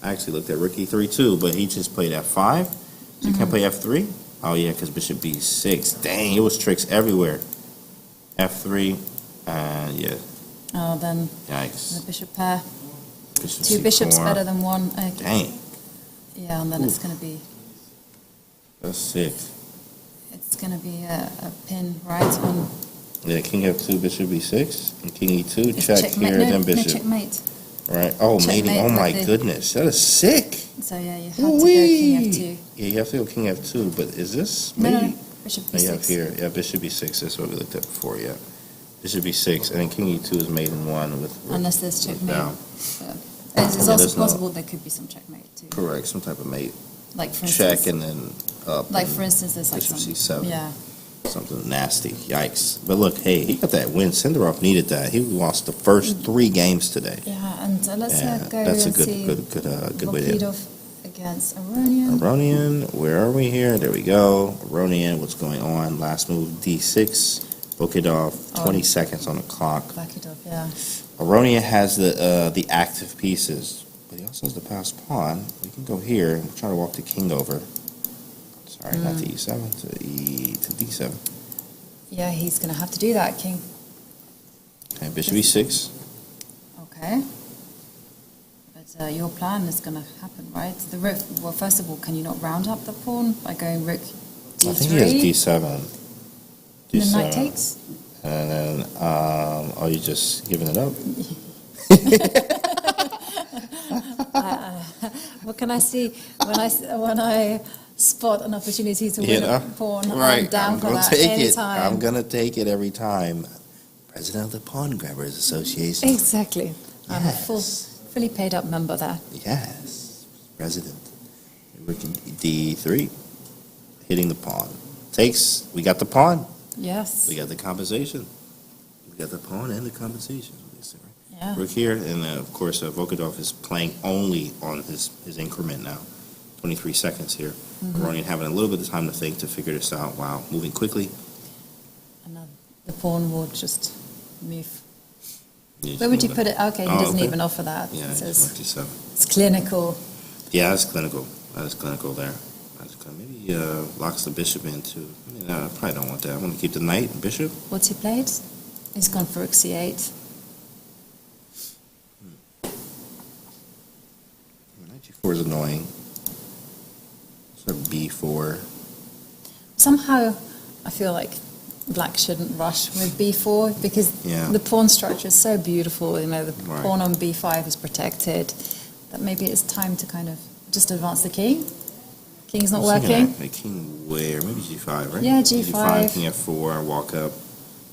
I actually looked at rook e3 too, but he just played f5. So you can't play f3? Oh yeah, because bishop b6. Dang, it was tricks everywhere. f3, and yeah, Oh, then the yikes. bishop pair. Bishop Two bishops c4. better than one. Dang, Yeah, and then it's going to be that's sick. a pin right on. Yeah, king f2, bishop b6, and king e2, It's check checkmate. here, No, then no, bishop. checkmate. Right? Oh, mating. Checkmate Oh my with the- goodness, that is sick. So yeah, you have to go king Wee. f2. Yeah, you have to go king f2, but is this No, maybe? no, bishop Oh, you have b6. here, yeah, bishop b6. That's what we looked at before. Yeah, bishop b6, and then king e2 is mate in one with. Unless there's with checkmate. down. It's Yeah, also there's no- possible there could be some checkmate too. Correct, some type of mate. Like for Check instance, and then up. like and for instance, there's like bishop some, c7. yeah. Something nasty. Yikes! But look, hey, he got that win. Cinderov needed that. He lost the first 3 games today. Yeah, and let's Yeah, go that's a and see good way to. Volkidov against Aronian. Aronian, where are we here? There we go. Aronian, what's going on? Last move, d6. Volkidov, 20 seconds on the clock. Volkidov, yeah. Aronian has the active pieces, but he also has the passed pawn. We can go here and try to walk the king over. Sorry, not to e7, to d7. Yeah, he's going to have to do that, king. Okay, bishop e6. Okay. But your plan is going to happen, right? The rook. Well, first of all, can you not round up the pawn by going rook d3? I think he has d7. And the knight takes. And then, are you just giving it up? What can I see when I spot an opportunity to win a pawn? Right. I'm down I'm for gonna that take it. anytime. I'm gonna take it every time. President of the Pawn Grabbers Association. Exactly. I'm a Yes. fully paid up member there. Yes, president. We can d3, hitting the pawn. Takes. We got the pawn. Yes. We got the compensation. We got the pawn and the compensation. Yeah, Yeah. rook here, and of course Volkodov is playing only on his increment now. 23 seconds here. Aronian having a little bit of time to think, to figure this out. Wow, moving quickly. And the pawn will just move. Yeah, Where would you put it? Okay, he doesn't okay. even offer that. Yeah, So it's 57. it's clinical. Yeah, that's clinical. That is clinical there. Maybe locks the bishop in too. I mean, I probably don't want that. I want to keep the knight and bishop. What's he played? He's gone for rook c8. Knight g4 is annoying. So b4. Somehow, I feel like black shouldn't rush with b4 because Yeah. the pawn structure is so beautiful. You know, the Right. pawn on b5 is protected. That maybe it's time to kind of just advance the king. King's not working. The king where? Maybe g5, right? Yeah, g5. King f4, walk up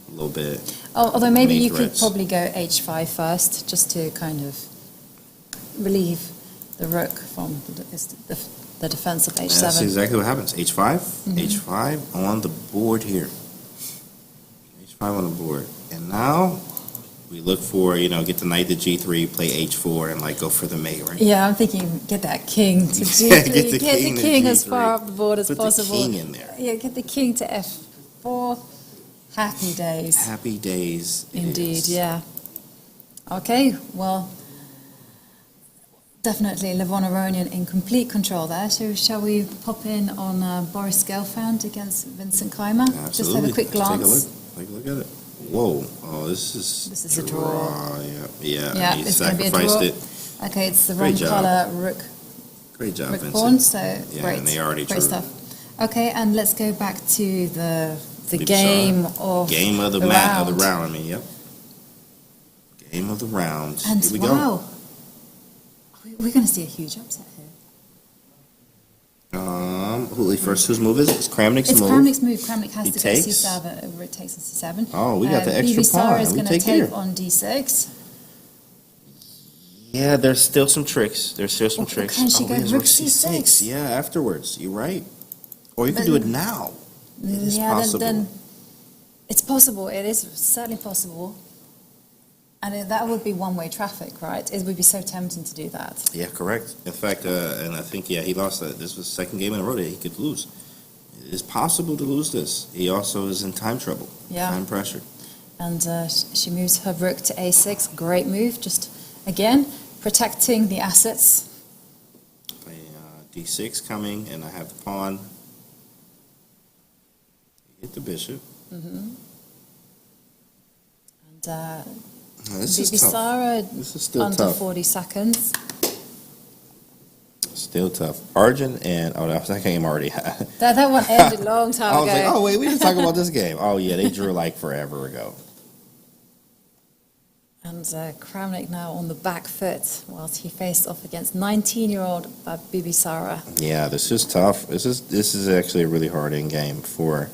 a little bit. Although maybe Main you could threats. probably go h5 first, just to kind of relieve the rook from the defense of And h7. that's exactly what happens. h5, h5 on the board here. h5 on the board. And now we look for, get the knight to g3, play h4, and go for the mate, right? Yeah, I'm thinking get that king to Yeah, g3. get the king to as G3. far up the board as Put possible. the king in there. Yeah, get the king to f4. Happy days. Happy days. it Indeed, is. yeah. Okay, well, definitely Levon Aronian in complete control there. So shall we pop in on Boris Gelfand against Vincent Keimer? Absolutely. Just have a quick glance. Take a look at it. Whoa. Oh, this is a draw. Yeah. Yeah, He it's going to be a sacrificed draw. it. Okay, it's the Great wrong job. colour rook Great job, Vincent. pawn, so Yeah, great. and they already great drew. stuff. Okay, and let's go back to the Maybe game of Game of the round. round. Yep. Game of the round. And Here we wow, we're going to see a huge upset here. Whose move is it? It's Kramnik's It's move. Kramnik's move. Kramnik has He to takes. go c7. Rook takes on c7. Oh, we got the extra Bibi Sara pawn. is We going to take take here. on d6. Yeah, there's still some tricks. There's still some Well, tricks. can she go there's rook c6? c6? Yeah, afterwards. You're right. Or you can But- do it now. It is Yeah, possible. then it's possible. It is certainly possible. And that would be one-way traffic, right? It would be so tempting to do that. Yeah, correct. In fact, and I think, he lost that. This was the second game in a row that he could lose. It is possible to lose this. He also is in time trouble. Yeah. Time pressure. And she moves her rook to a6. Great move. Just, again, protecting the assets. Play d6 coming, and I have the pawn. Hit the bishop. And This is Bibi tough. Sara This is still under tough. 40 seconds. Still tough. Arjun and that was that game already had. That one ended a long time I was ago. like, oh wait, we didn't talk about this game. Oh yeah, they drew forever ago. And Kramnik now on the back foot whilst he faced off against 19-year-old Bibi Sara. Yeah, this is tough. This is actually a really hard end game for.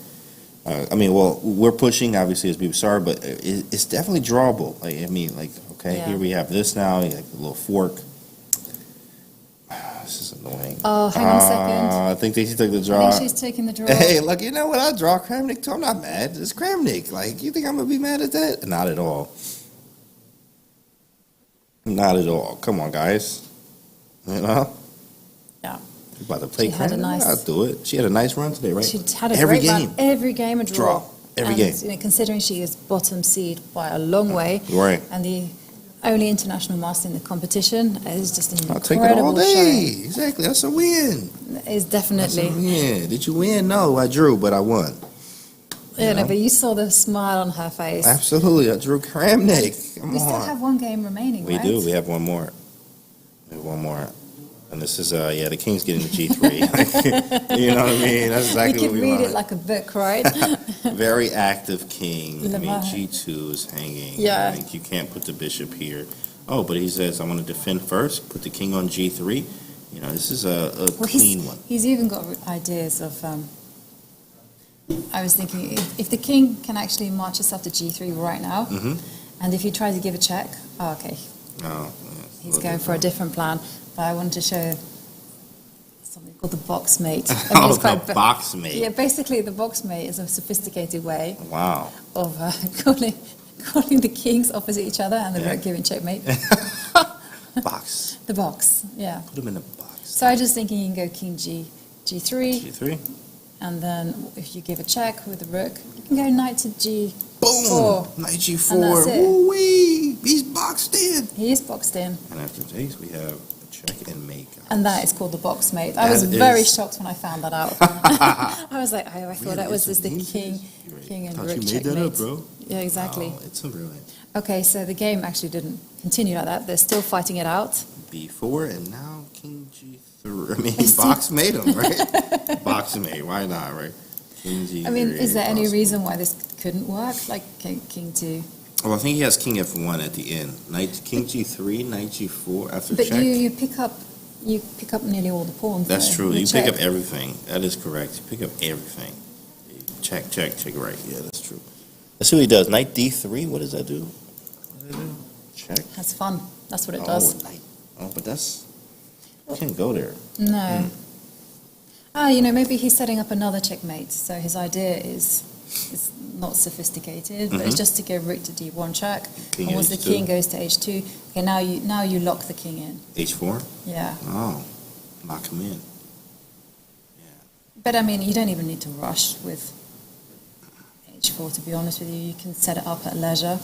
We're pushing obviously as Bibisar, but it's definitely drawable. Yeah. Here we have this now, a little fork. This is annoying. Oh, hang on a second. I think she took the I draw. think she's taking the draw. Hey, look, you know what? I draw Kramnik too. I'm not mad. It's Kramnik. You think I'm gonna be mad at that? Not at all. Not at all. Come on, guys. Yeah. You're about to play She had a Kramnik. nice- I'll do it. She had a nice run today, right? She had a Every great game. run. Every game a draw. Every And, game. considering she is bottom seed by a long way, Right. and the only international master in the competition is just an I'll take it all incredible day. showing. Exactly. That's a win. Is That's a definitely. win. Did you win? No, I drew, but I won. Yeah, no, know? but you saw the smile on her face. Absolutely. I drew Kramnik. Come We still on. have one game remaining, We right? do. We have one more. We have one more. And this is, the king's getting the G3. You know what I mean? That's We exactly could what we read want. it like a book, right? Very active king. Levant. G2 is hanging. Yeah. You can't put the bishop here. Oh, but he says, I want to defend first, put the king on G3. This is a Well, clean one. He's even got ideas of. I was thinking if the king can actually march us up to G3 right now, Mm-hmm. and if he tries to give a check, okay, Oh, he's going for a different plan. But I wanted to show something called the box mate. Oh, the box mate. Yeah, basically the box mate is a sophisticated way Wow. of calling calling the kings opposite each other and the rook giving checkmate. Box. The box, yeah. Put him in the box. So I was just thinking you can go king g3, G3. and then if you give a check with the rook, you can go knight to g4. Boom! Knight G4. And that's it. Woo-wee! He's boxed in. He is boxed in. And after takes, we have a check and mate. Guys. And that is called the box mate. I That was is- very shocked when I found that out. I was like, I thought Really? that was It's just the amazing. king and Thought rook you made checkmate. that up, bro. Yeah, exactly. Wow, it's a brilliant. Okay, so the game actually didn't continue like that. They're still fighting it out. B4 and now King G3. I mean, It's box made him, right? Box made. Why not, right? King G3. I mean, is there any possible. reason why this couldn't work? Like king to... Well, I think he has King F1 at the end. King G3, Knight G4 after But check. you pick up nearly all the pawns. That's though, true. with You check. pick up everything. That is correct. You pick up everything. Check, check, check. Right. Yeah, that's true. Let's see what he does. Knight D3. What does that do? What does that do? Check. That's fun. That's what it does. Knight. Oh, but that's. You can't go there. No. Maybe he's setting up another checkmate. So his idea is not sophisticated, but it's just to go rook to D1 check. King and once the H2. king goes to H2, okay, now you lock the king in. H4. Yeah. Oh, lock him in. But I mean, you don't even need to rush with H4, to be honest with you. You can set it up at leisure.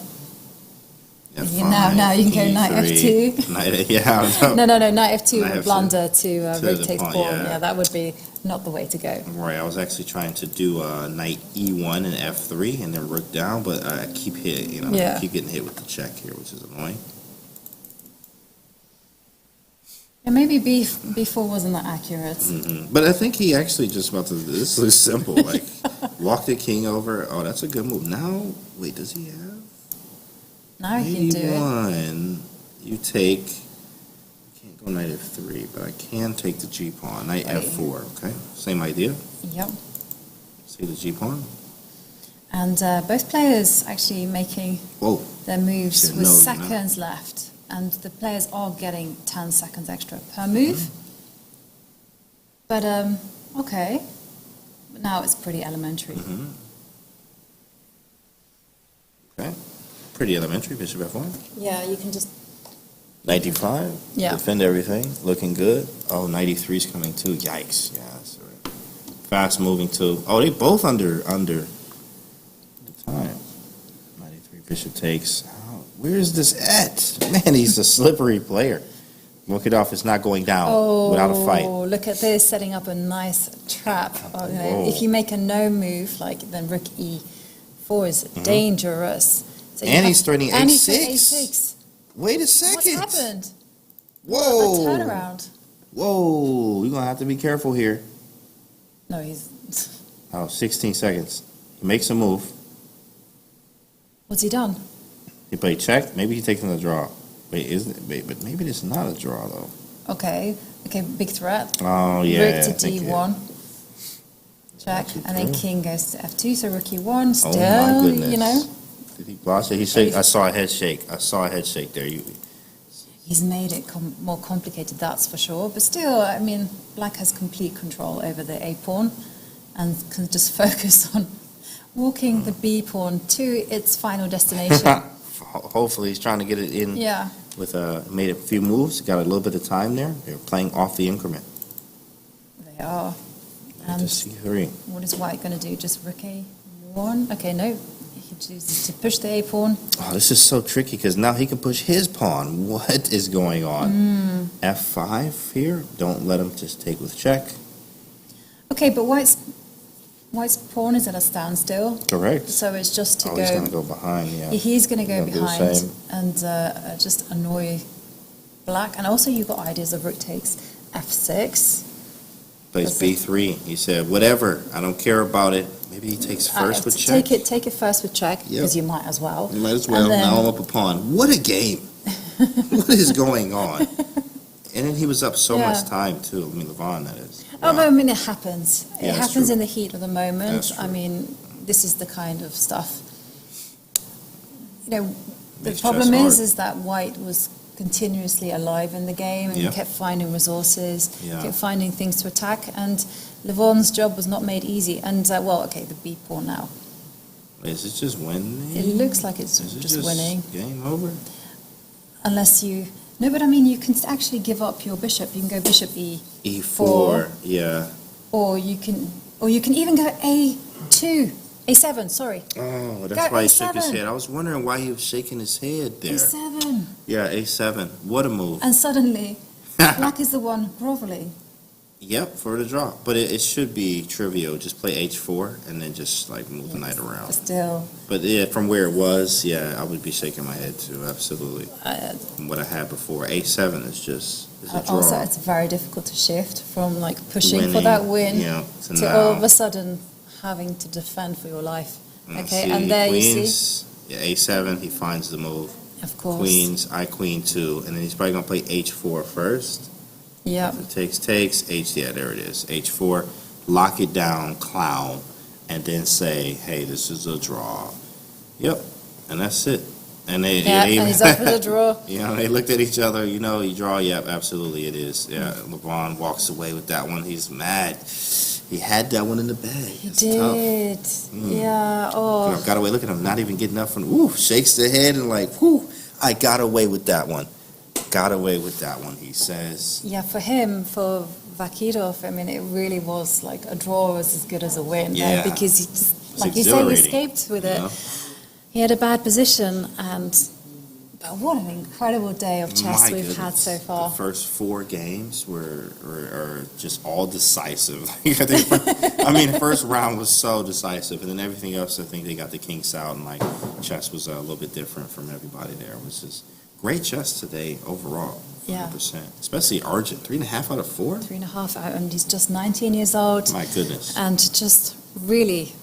F5, Now you can go knight E3. F2. Knight, yeah. No, knight F2 Knight would F2 blunder to to rook the takes pawn, pawn. yeah. Yeah, that would be not the way to go. Right, I was actually trying to do Knight E1 and F3 and then rook down, but I keep hitting, Yeah. I keep getting hit with the check here, which is annoying. And maybe B4 wasn't that accurate. But I think he actually just about to. This is simple, like walk the king over. Oh, that's a good move. Now, wait, does he have? Now you can do it. E1, you take. I can't go knight F3, but I can take the G pawn. Knight Right. F4. Okay, same idea. Yep. See the G pawn. And both players actually making Whoa. their moves Said with no, seconds left. And the players are getting 10 seconds extra per move. But, okay. But now it's pretty elementary. Okay, pretty elementary. Bishop F1. Yeah, you can just... 95. Yeah. Defend everything. Looking good. Oh, 93 is coming too. Yikes. Yeah, that's all right. Fast moving too. Oh, they both under the time. 93 bishop takes. Oh, where is this at? Man, he's a slippery player. Look it off. It's not going down without a fight. Oh, look at this, setting up a nice trap. Oh, Whoa. if you make a no move, like then rook E4 is dangerous. So you And have- he's threatening and he's A6. threatening A6. Wait a What's second. happened? Whoa. A turnaround. Whoa. You're going to have to be careful here. No, he's... Oh, 16 seconds. He makes a move. What's he done? He played check. Maybe he takes another draw. Wait, isn't it? Wait, but maybe this is not a draw though. Okay, big threat. Oh yeah. Rook to I think, D1. Check, Rook to and then D2. king goes to F2, so rook E1, Oh still, my goodness. you know. Did he block it? He said, I saw a head shake. I saw a head shake there. He's made it more complicated, that's for sure. But still, I mean, black has complete control over the A pawn and can just focus on walking the B pawn to its final destination. Hopefully he's trying to get it in Yeah, with made a few moves. Got a little bit of time there. They're playing off the increment. they are. Knight to And C3. what is white going to do? Just rook A1? Okay, no. He chooses to push the A pawn. Oh, this is so tricky because now he can push his pawn. What is going on? F5 here. Don't let him just take with check. Okay, but white's pawn is at a standstill, Correct. so it's just to Oh, go. he's going to go behind, yeah. He's going to go He's gonna do the behind same. and just annoy black. And also, you've got ideas of rook takes F6. Plays That's it. B3. He said, whatever, I don't care about it. Maybe he takes first with check. Take it first with check, because you might as well. You might as well. And then- Now I'm up a pawn. What a game. What is going on? And then he was up so much Yeah. time, too. I mean, Levon, that is. Oh, Wow. no, I mean, it happens. Yeah, It that's happens true. in the heat of the moment. That's true. I mean, this is the kind of stuff. You know, the Makes problem chess hard. is that white was continuously alive in the game and Yeah. kept finding resources, Yeah. kept finding things to attack, and Levon's job was not made easy. And, the B pawn now. Is it just winning? It looks like it's Is it just winning. Game over? Unless you... No, but I mean, you can actually give up your bishop. You can go bishop E4, yeah. or you can even go A2, A7, sorry. Oh, that's Go why he shook his A7. head. I was wondering why he was shaking his head there. A7. Yeah, A7. What a move. And suddenly, black is the one groveling. Yep, for the draw. But it should be trivial. Just play H4 and then just like move the knight But around. still, But yeah, from where it was, yeah, I would be shaking my head too, absolutely. From what I had before. A7 is just a draw. also it's very difficult to shift from like pushing for Winning, that win yeah, to now. all of a sudden having to defend for your life. Okay, See, and there queens, you see, yeah, A7, he finds the move. of course. Queens, I queen 2, and then he's probably going to play H4 first. Yeah. If it takes, yeah, there it is. H4, lock it down, clown, and then say, hey, this is a draw. Yep, and that's it. And they And he's up for the draw. You know, they looked at each other, you draw, yep, absolutely it is. Yeah, LeBron walks away with that one. He's mad. He had that one in the bag. He It's did. tough. Yeah. Oh. Got away. Look at him, not even getting up from, shakes the head and like, I got away with that one. Got away with that one, he says. Yeah, for him, for Vakirov, I mean, it really was like a draw was as good as a win. Yeah. Because he just, It's like you say, he exhilarating, escaped with you it. know? He had a bad position, but what an incredible day of chess My we've had goodness. so far. The first 4 games are just all decisive. The first round was so decisive, and then everything else, I think they got the kinks out, and like chess was a little bit different from everybody there. It was just great chess today overall. Yeah. 100%. Especially Arjun, 3.5 out of 4. 3.5, and he's just 19 years old. My goodness. And just really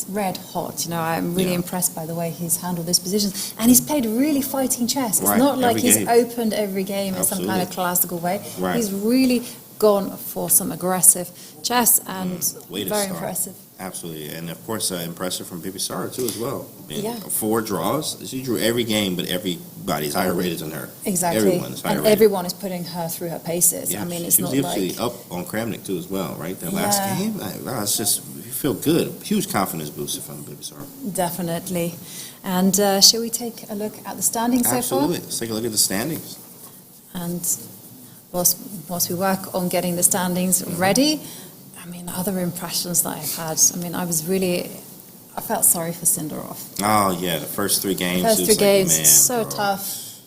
red hot. I'm really Yeah. impressed by the way he's handled this position. And he's played really fighting chess. It's Right, not like every he's game. opened every game in some kind of Absolutely. classical way. Right. He's really gone for some aggressive chess and Way to very start. impressive. Absolutely. And of course, impressive from Bibi Sara too as well. Yeah. 4 draws. She drew every game, but everybody's higher rated than her. Exactly. Everyone is higher And rated. everyone is putting her through her paces. Yeah, It's she was not actually like... up on Kramnik too as well, right? That last Yeah. game, it's just you feel good. Huge confidence booster from Bibi Sara. Definitely. And shall we take a look at the standings so far? Absolutely. Let's take a look at the standings. And whilst we work on getting the standings ready, other impressions that I've had, I felt sorry for Sindarov. Oh yeah, the first 3 games. First it 3 was games, like, man, so bro, tough.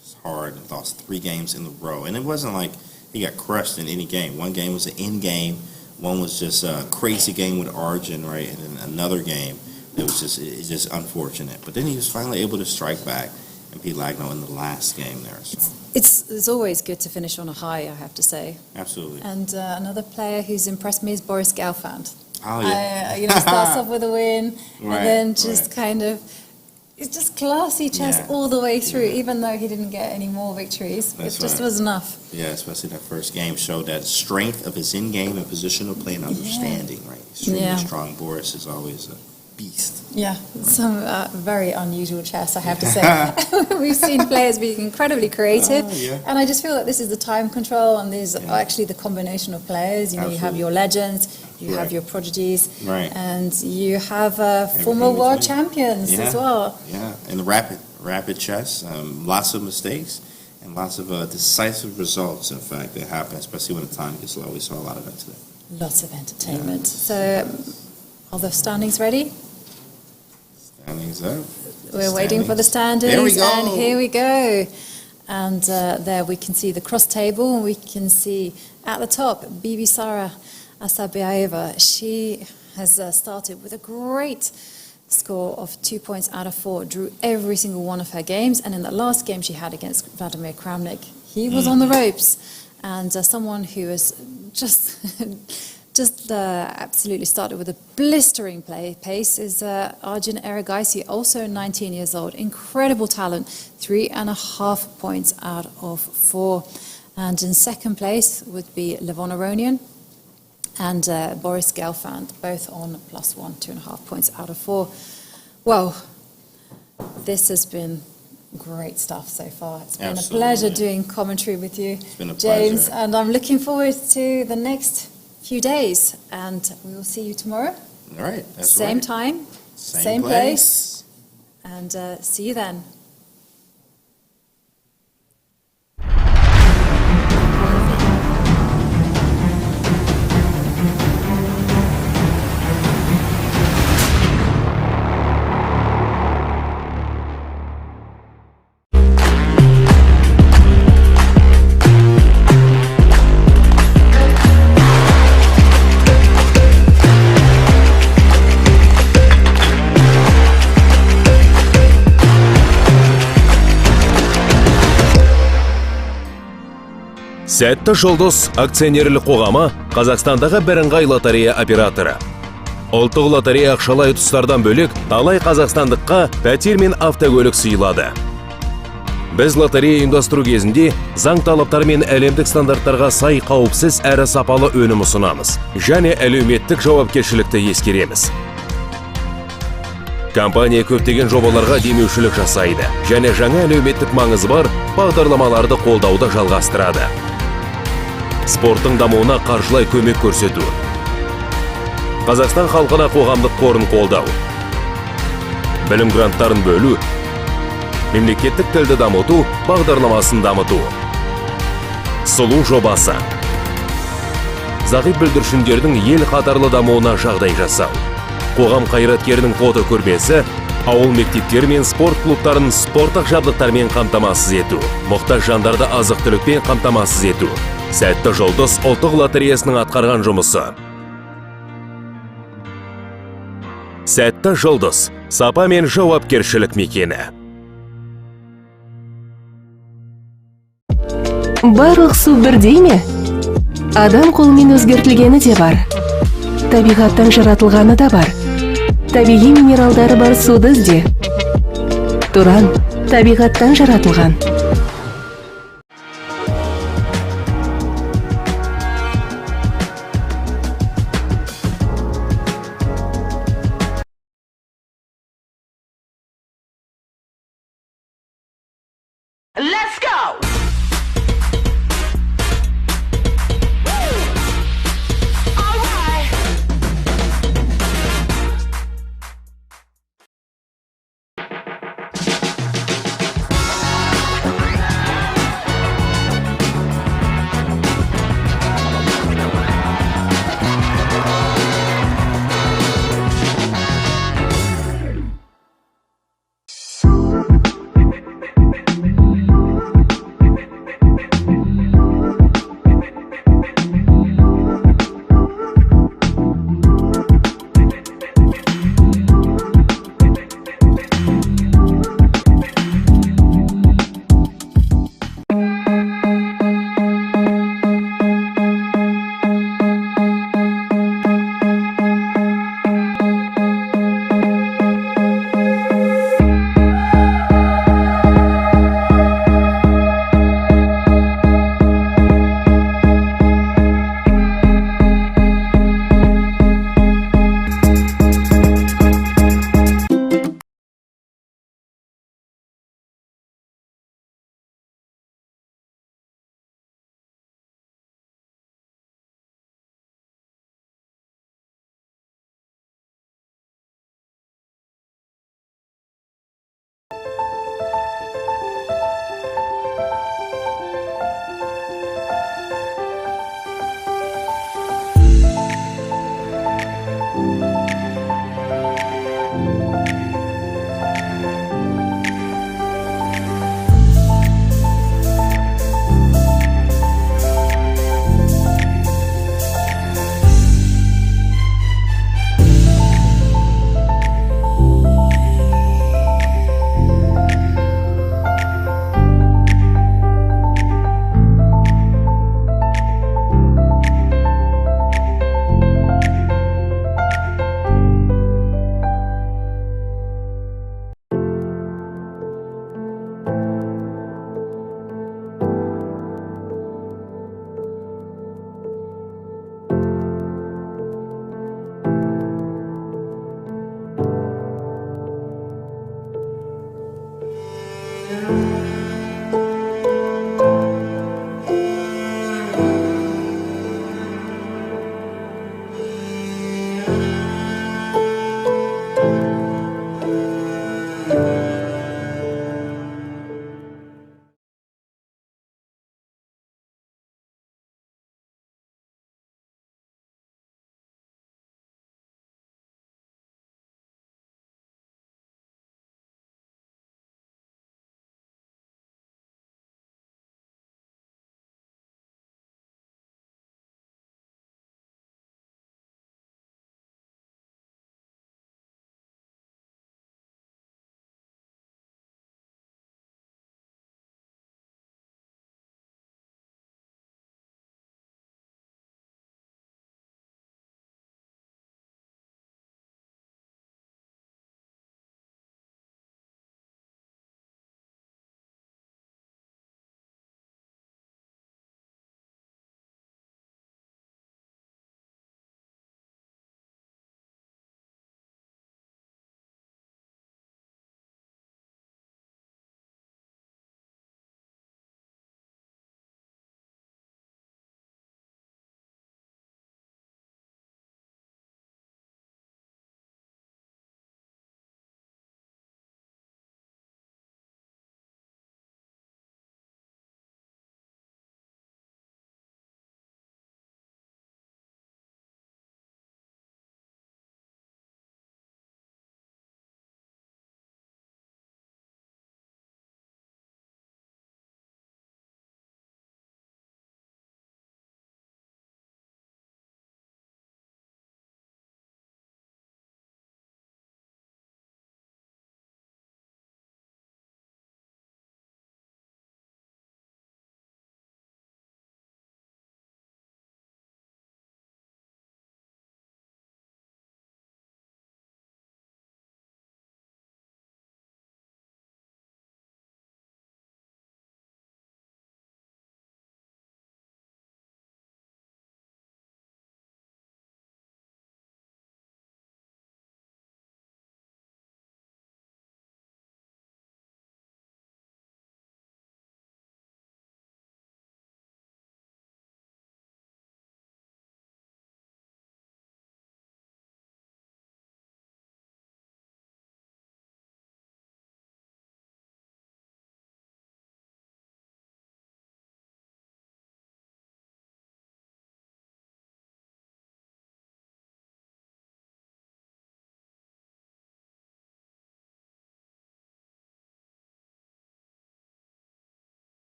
It's hard. And lost 3 games in a row, and it wasn't like he got crushed in any game. One game was an end game. One was just a crazy game with Arjun, right, and then another game that was just unfortunate. But then he was finally able to strike back and beat Lagno in the last game there. So. It's always good to finish on a high, I have to say. Absolutely. And another player who's impressed me is Boris Gelfand. Oh yeah. Starts off with a win, Right, and then just right. kind of, it's just classy chess Yeah. all the way through, Yeah. even though he didn't get any more victories. That's it just right. was enough. Yeah, especially that first game showed that strength of his in-game and positional play and understanding, right? Extremely Yeah. strong. Boris is always a beast. Yeah, some very unusual chess, I have to say. We've seen players be incredibly creative, Yeah. and I just feel that this is the time control, and these are Yeah. actually the combination of players. You have Absolutely. your legends, you have Right. your prodigies, Right. and you have former Everything world between. champions as well. Yeah, and the rapid chess, lots of mistakes and lots of decisive results, in fact, that happen, especially when the time gets low. We saw a lot of that today. Lots of entertainment. So, are the standings ready? Standings up. We're waiting for the standings, There we go. and here we go. And there we can see the cross table, and we can see at the top, Bibi Sara Asabiaeva. She has started with a great score of 2 points out of 4, drew every single one of her games, and in the last game she had against Vladimir Kramnik, he was on the ropes. And someone who was just absolutely started with a blistering pace is Arjun Erigaisi, also 19 years old. Incredible talent, 3.5 points out of 4. And in second place would be Levon Aronian and Boris Gelfand, both on +1, 2.5 points out of 4. Well, this has been great stuff so far. It's been Absolutely. a pleasure doing commentary with you, It's been a James, pleasure. and I'm looking forward to the next few days, and we will see you tomorrow. All right. That's Same right. time, Same place. And see you then. Сәтті жұлдыз акционерлік қоғамы Қазақстандағы бірыңғай лотерея операторы. Ұлттық лотерея ақшалай ұтыстардан бөлек талай қазақстандыққа пәтер мен автокөлік сыйлады. Біз лотерея ұйымдастыру кезінде заң талаптары мен әлемдік стандарттарға сай қауіпсіз әрі сапалы өнім ұсынамыз. Және әлеуметтік жауапкершілікті ескереміз. Компания көптеген жобаларға демеушілік жасайды және жаңа әлеуметтік маңызы бар бағдарламаларды қолдауды жалғастырады. Спорттың дамуына қаржылай көмек көрсету. Қазақстан халқына қоғамдық қорын қолдау. Білім гранттарын бөлу. Мемлекеттік тілді дамыту бағдарламасын дамыту. Сұлу жобасы. Зағип бүлдіршіндердің ел қатарлы дамуына жағдай жасау. Қоғам қайраткерінің фото көрмесі, ауыл мектептері мен спорт клубтарын спорттық жабдықтармен қамтамасыз ету. Мұқтаж жандарды азық-түлікпен қамтамасыз ету. Сәтті жұлдыз ұлттық лотереясының атқарған жұмысы. Сәтті жұлдыз, сапа мен жауапкершілік мекені. Барлық су бірдей ме? Адам қолымен өзгертілгені де бар. Табиғаттан жаратылғаны да бар. Табиғи минералдары бар суды ізде. Туран табиғаттан жаратылған.